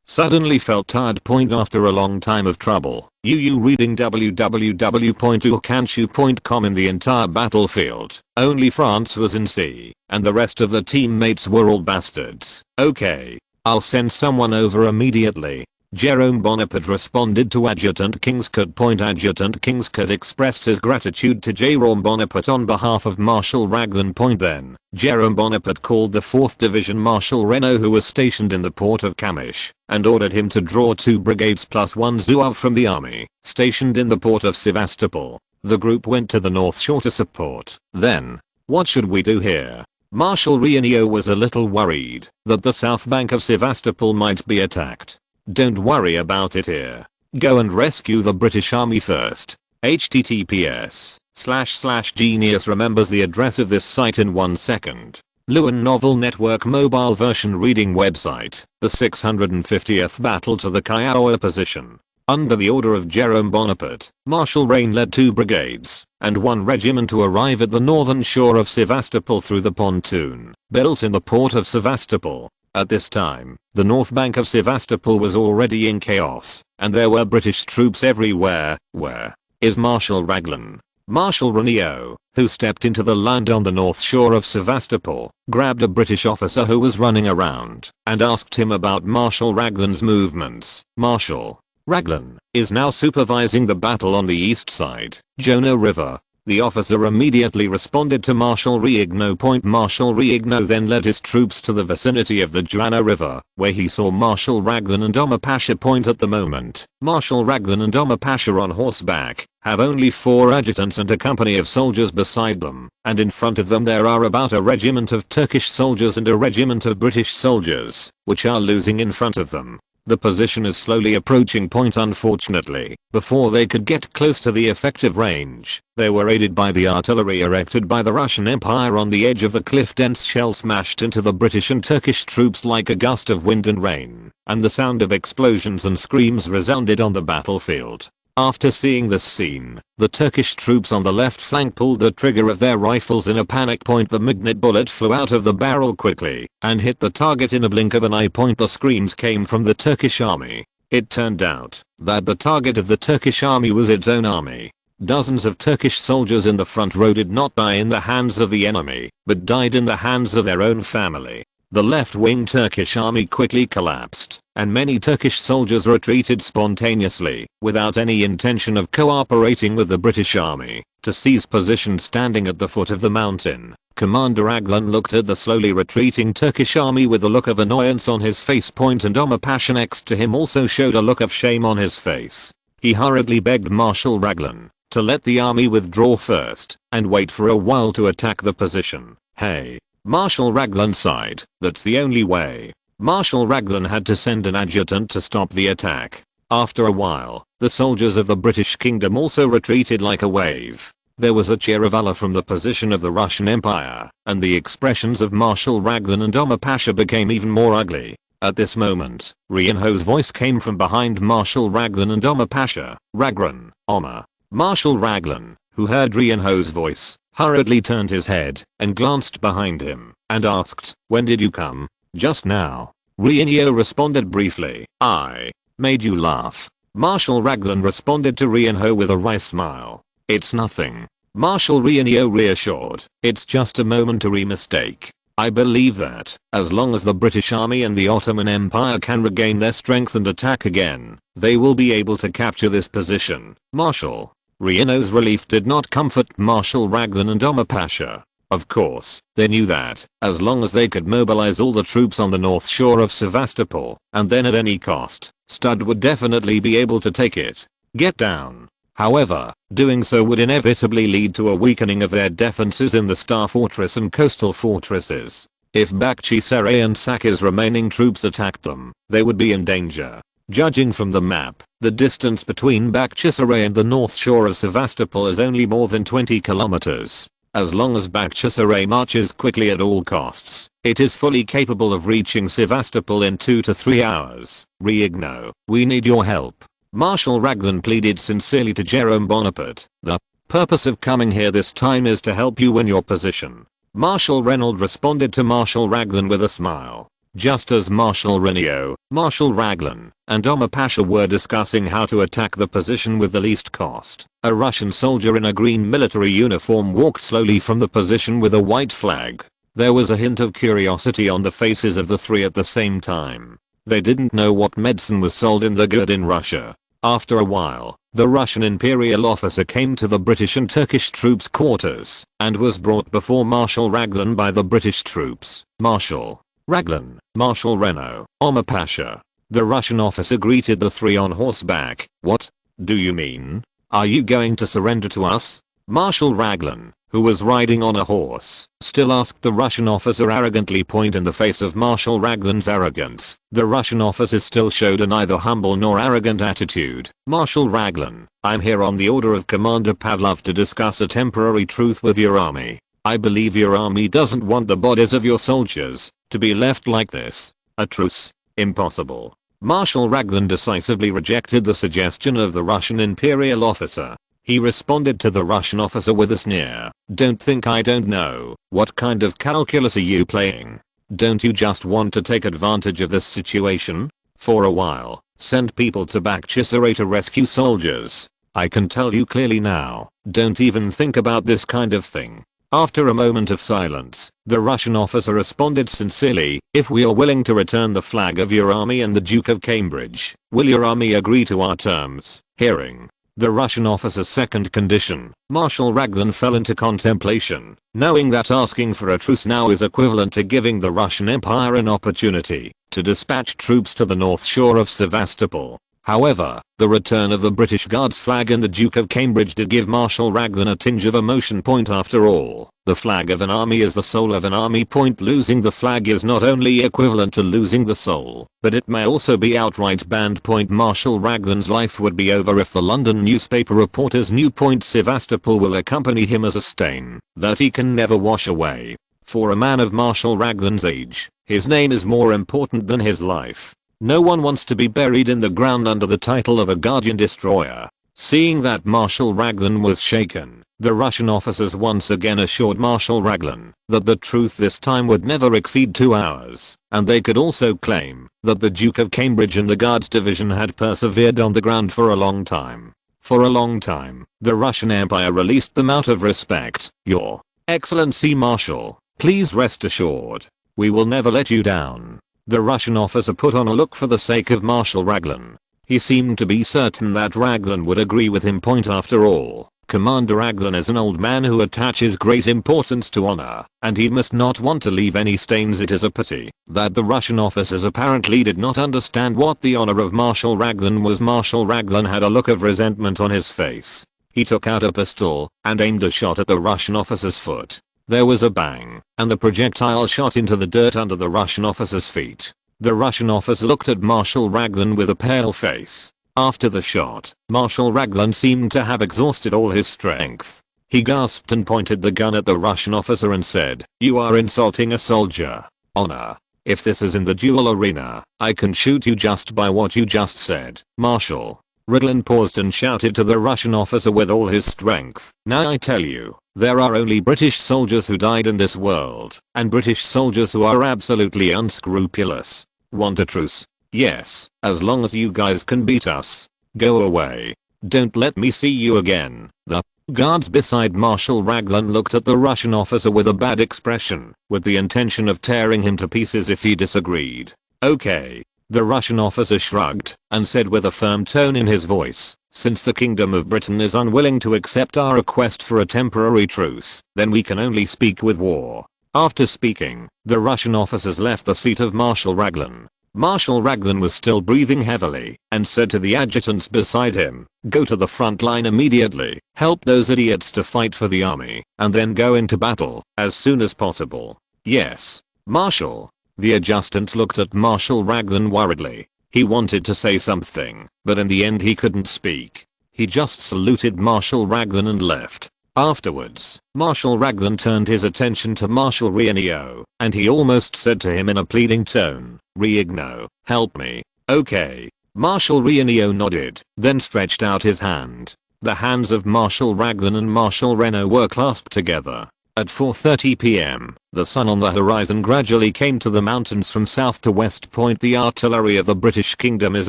suddenly felt tired. After a long time of trouble, reading www.urkanshu.com in the entire battlefield, only France was in C, and the rest of the teammates were all bastards. Okay, I'll send someone over immediately. Jerome Bonaparte responded to Adjutant Kingscott. Adjutant Kingscott expressed his gratitude to Jerome Bonaparte on behalf of Marshal Raglan. Then, Jerome Bonaparte called the 4th Division Marshal Renaud, who was stationed in the port of Camish, and ordered him to draw 2 brigades plus 1 Zouave from the army stationed in the port of Sevastopol. The group went to the north shore to support. Then, what should we do here? Marshal Renaud was a little worried that the south bank of Sevastopol might be attacked. Don't worry about it here. Go and rescue the British army first. https://genius remembers the address of this site in 1 second. Lewin Novel Network mobile version reading website. The 650th Battle to the Kiowa position. Under the order of Jerome Bonaparte, Marshal Renaud led 2 brigades and 1 regiment to arrive at the northern shore of Sevastopol through the pontoon built in the port of Sevastopol. At this time, the north bank of Sevastopol was already in chaos, and there were British troops everywhere. Where is Marshal Raglan? Marshal Renaud, who stepped into the land on the north shore of Sevastopol, grabbed a British officer who was running around and asked him about Marshal Raglan's movements. Marshal Raglan is now supervising the battle on the east side, Jonah River. The officer immediately responded to Marshal Renaud. Marshal Renaud then led his troops to the vicinity of the Joanna River, where he saw Marshal Raglan and Omar Pasha. At the moment, Marshal Raglan and Omar Pasha on horseback have only 4 adjutants and a company of soldiers beside them, and in front of them there are about a regiment of Turkish soldiers and a regiment of British soldiers, which are losing in front of them. The position is slowly approaching. Unfortunately, before they could get close to the effective range, they were aided by the artillery erected by the Russian Empire on the edge of the cliff. Dense shell smashed into the British and Turkish troops like a gust of wind and rain, and the sound of explosions and screams resounded on the battlefield. After seeing this scene, the Turkish troops on the left flank pulled the trigger of their rifles in a panic. The magnet bullet flew out of the barrel quickly and hit the target in a blink of an eye. The screams came from the Turkish army. It turned out that the target of the Turkish army was its own army. Dozens of Turkish soldiers in the front row did not die in the hands of the enemy, but died in the hands of their own family. The left-wing Turkish army quickly collapsed, and many Turkish soldiers retreated spontaneously, without any intention of cooperating with the British army, to seize position standing at the foot of the mountain. Commander Raglan looked at the slowly retreating Turkish army with a look of annoyance on his face. And Omar Pasha next to him also showed a look of shame on his face. He hurriedly begged Marshal Raglan to let the army withdraw first, and wait for a while to attack the position. Hey. Marshal Raglan sighed. That's the only way. Marshal Raglan had to send an adjutant to stop the attack. After a while, the soldiers of the British Kingdom also retreated like a wave. There was a cheer of Allah from the position of the Russian Empire, and the expressions of Marshal Raglan and Omar Pasha became even more ugly. At this moment, Renaud's voice came from behind Marshal Raglan and Omar Pasha. Raglan, Omar. Marshal Raglan, who heard Renaud's voice, hurriedly turned his head and glanced behind him and asked, "When did you come?" "Just now." Renaud responded briefly. "I made you laugh." Marshal Raglan responded to Renaud with a wry smile. "It's nothing." Marshal Renaud reassured, "It's just a momentary mistake. I believe that, as long as the British Army and the Ottoman Empire can regain their strength and attack again, they will be able to capture this position." Marshal Renaud's relief did not comfort Marshal Raglan and Omar Pasha. Of course, they knew that, as long as they could mobilize all the troops on the north shore of Sevastopol, and then at any cost, Stud would definitely be able to take it. Get down. However, doing so would inevitably lead to a weakening of their defenses in the Star Fortress and coastal fortresses. If Bakhchisaray and Sak's remaining troops attacked them, they would be in danger. Judging from the map, the distance between Bakhchisaray and the north shore of Sevastopol is only more than 20 kilometers. As long as Bakhchisaray marches quickly at all costs, it is fully capable of reaching Sevastopol in 2 to 3 hours. Riegno, we need your help. Marshal Raglan pleaded sincerely to Jerome Bonaparte. The purpose of coming here this time is to help you win your position. Marshal Renaud responded to Marshal Raglan with a smile. Just as Marshal Renio, Marshal Raglan, and Omar Pasha were discussing how to attack the position with the least cost, a Russian soldier in a green military uniform walked slowly from the position with a white flag. There was a hint of curiosity on the faces of the three at the same time. They didn't know what medicine was sold in the good in Russia. After a while, the Russian imperial officer came to the British and Turkish troops' quarters and was brought before Marshal Raglan by the British troops. Marshal Raglan, Marshal Renaud, Omar Pasha. The Russian officer greeted the three on horseback. What do you mean? Are you going to surrender to us? Marshal Raglan, who was riding on a horse, still asked the Russian officer, arrogantly point in the face of Marshal Raglan's arrogance. The Russian officer still showed a neither humble nor arrogant attitude. Marshal Raglan, I'm here on the order of Commander Pavlov to discuss a temporary truce with your army. I believe your army doesn't want the bodies of your soldiers to be left like this. A truce? Impossible. Marshal Raglan decisively rejected the suggestion of the Russian imperial officer. He responded to the Russian officer with a sneer. Don't think I don't know. What kind of calculus are you playing? Don't you just want to take advantage of this situation? For a while, send people to Bakhchisaray to rescue soldiers. I can tell you clearly now, don't even think about this kind of thing. After a moment of silence, the Russian officer responded sincerely, if we are willing to return the flag of your army and the Duke of Cambridge, will your army agree to our terms? Hearing the Russian officer's second condition, Marshal Raglan fell into contemplation, knowing that asking for a truce now is equivalent to giving the Russian Empire an opportunity to dispatch troops to the north shore of Sevastopol. However, the return of the British Guards flag and the Duke of Cambridge did give Marshal Raglan a tinge of emotion. After all, the flag of an army is the soul of an army. Losing the flag is not only equivalent to losing the soul, but it may also be outright banned. Marshal Raglan's life would be over if the London newspaper reporters knew. Sevastopol will accompany him as a stain that he can never wash away. For a man of Marshal Raglan's age, his name is more important than his life. No one wants to be buried in the ground under the title of a guardian destroyer. Seeing that Marshal Raglan was shaken, the Russian officers once again assured Marshal Raglan that the truce this time would never exceed 2 hours, and they could also claim that the Duke of Cambridge and the Guards Division had persevered on the ground for a long time. For a long time, the Russian Empire released them out of respect. Your Excellency Marshal, please rest assured, we will never let you down. The Russian officer put on a look for the sake of Marshal Raglan. He seemed to be certain that Raglan would agree with him. After all, Commander Raglan is an old man who attaches great importance to honor, and he must not want to leave any stains. It is a pity that the Russian officers apparently did not understand what the honor of Marshal Raglan was. Marshal Raglan had a look of resentment on his face. He took out a pistol and aimed a shot at the Russian officer's foot. There was a bang, and the projectile shot into the dirt under the Russian officer's feet. The Russian officer looked at Marshal Raglan with a pale face. After the shot, Marshal Raglan seemed to have exhausted all his strength. He gasped and pointed the gun at the Russian officer and said, "You are insulting a soldier. Honor. If this is in the duel arena, I can shoot you just by what you just said." Marshal Raglan paused and shouted to the Russian officer with all his strength, "Now I tell you, there are only British soldiers who died in this world, and British soldiers who are absolutely unscrupulous. Want a truce? Yes, as long as you guys can beat us. Go away. Don't let me see you again." The guards beside Marshal Raglan looked at the Russian officer with a bad expression, with the intention of tearing him to pieces if he disagreed. "Okay." The Russian officer shrugged and said with a firm tone in his voice, Since the Kingdom of Britain is unwilling to accept our request for a temporary truce, then we can only speak with war. After speaking, the Russian officers left the seat of Marshal Raglan. Marshal Raglan was still breathing heavily and said to the adjutants beside him, "Go to the front line immediately, help those idiots to fight for the army, and then go into battle as soon as possible." "Yes, Marshal." The adjutants looked at Marshal Raglan worriedly. He wanted to say something, but in the end he couldn't speak. He just saluted Marshal Raglan and left. Afterwards, Marshal Raglan turned his attention to Marshal Rienio, and he almost said to him in a pleading tone, "Rienio, help me." "Okay." Marshal Rienio nodded, then stretched out his hand. The hands of Marshal Raglan and Marshal Reno were clasped together. At 4:30 p.m., the sun on the horizon gradually came to the mountains from south to west point. The artillery of the British Kingdom is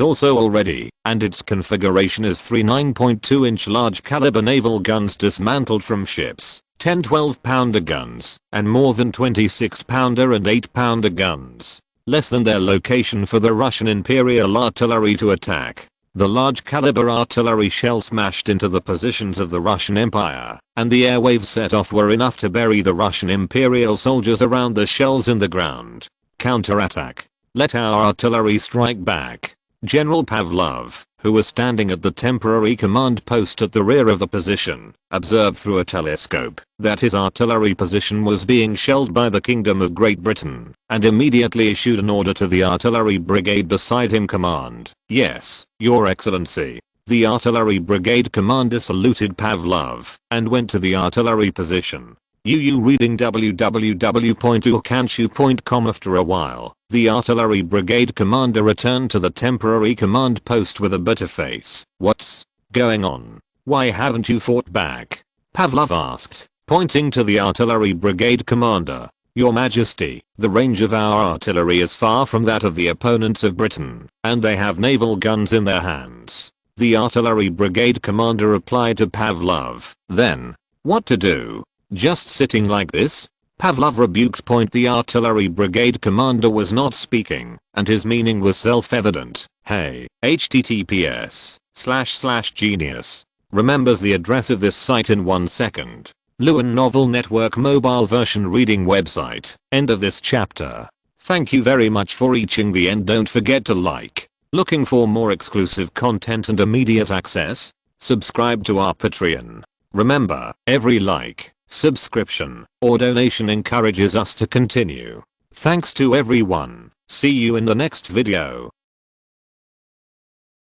also all ready, and its configuration is 3 9.2-inch large caliber naval guns dismantled from ships, 10 12-pounder guns, and more than 26-pounder and 8-pounder guns. Less than their location for the Russian Imperial artillery to attack. The large caliber artillery shell smashed into the positions of the Russian Empire, and the air waves set off were enough to bury the Russian Imperial soldiers around the shells in the ground. Counterattack. Let our artillery strike back. General Pavlov, who was standing at the temporary command post at the rear of the position, observed through a telescope that his artillery position was being shelled by the Kingdom of Great Britain, and immediately issued an order to the artillery brigade beside him. "Command." "Yes, Your Excellency." The artillery brigade commander saluted Pavlov and went to the artillery position. Reading www.urkanshu.com. After a while, the artillery brigade commander returned to the temporary command post with a bitter face. "What's going on? Why haven't you fought back?" Pavlov asked, pointing to the artillery brigade commander. "Your Majesty, the range of our artillery is far from that of the opponents of Britain, and they have naval guns in their hands." The artillery brigade commander replied to Pavlov. Then, "What to do? Just sitting like this?" Pavlov rebuked. The artillery brigade commander was not speaking, and his meaning was self-evident. "Hey, https://genius. Remembers the address of this site in 1 second. Lewin Novel Network mobile version reading website. End of this chapter. Thank you very much for reaching the end. Don't forget to like. Looking for more exclusive content and immediate access? Subscribe to our Patreon. Remember, every like, subscription, or donation encourages us to continue. Thanks to everyone. See you in the next video.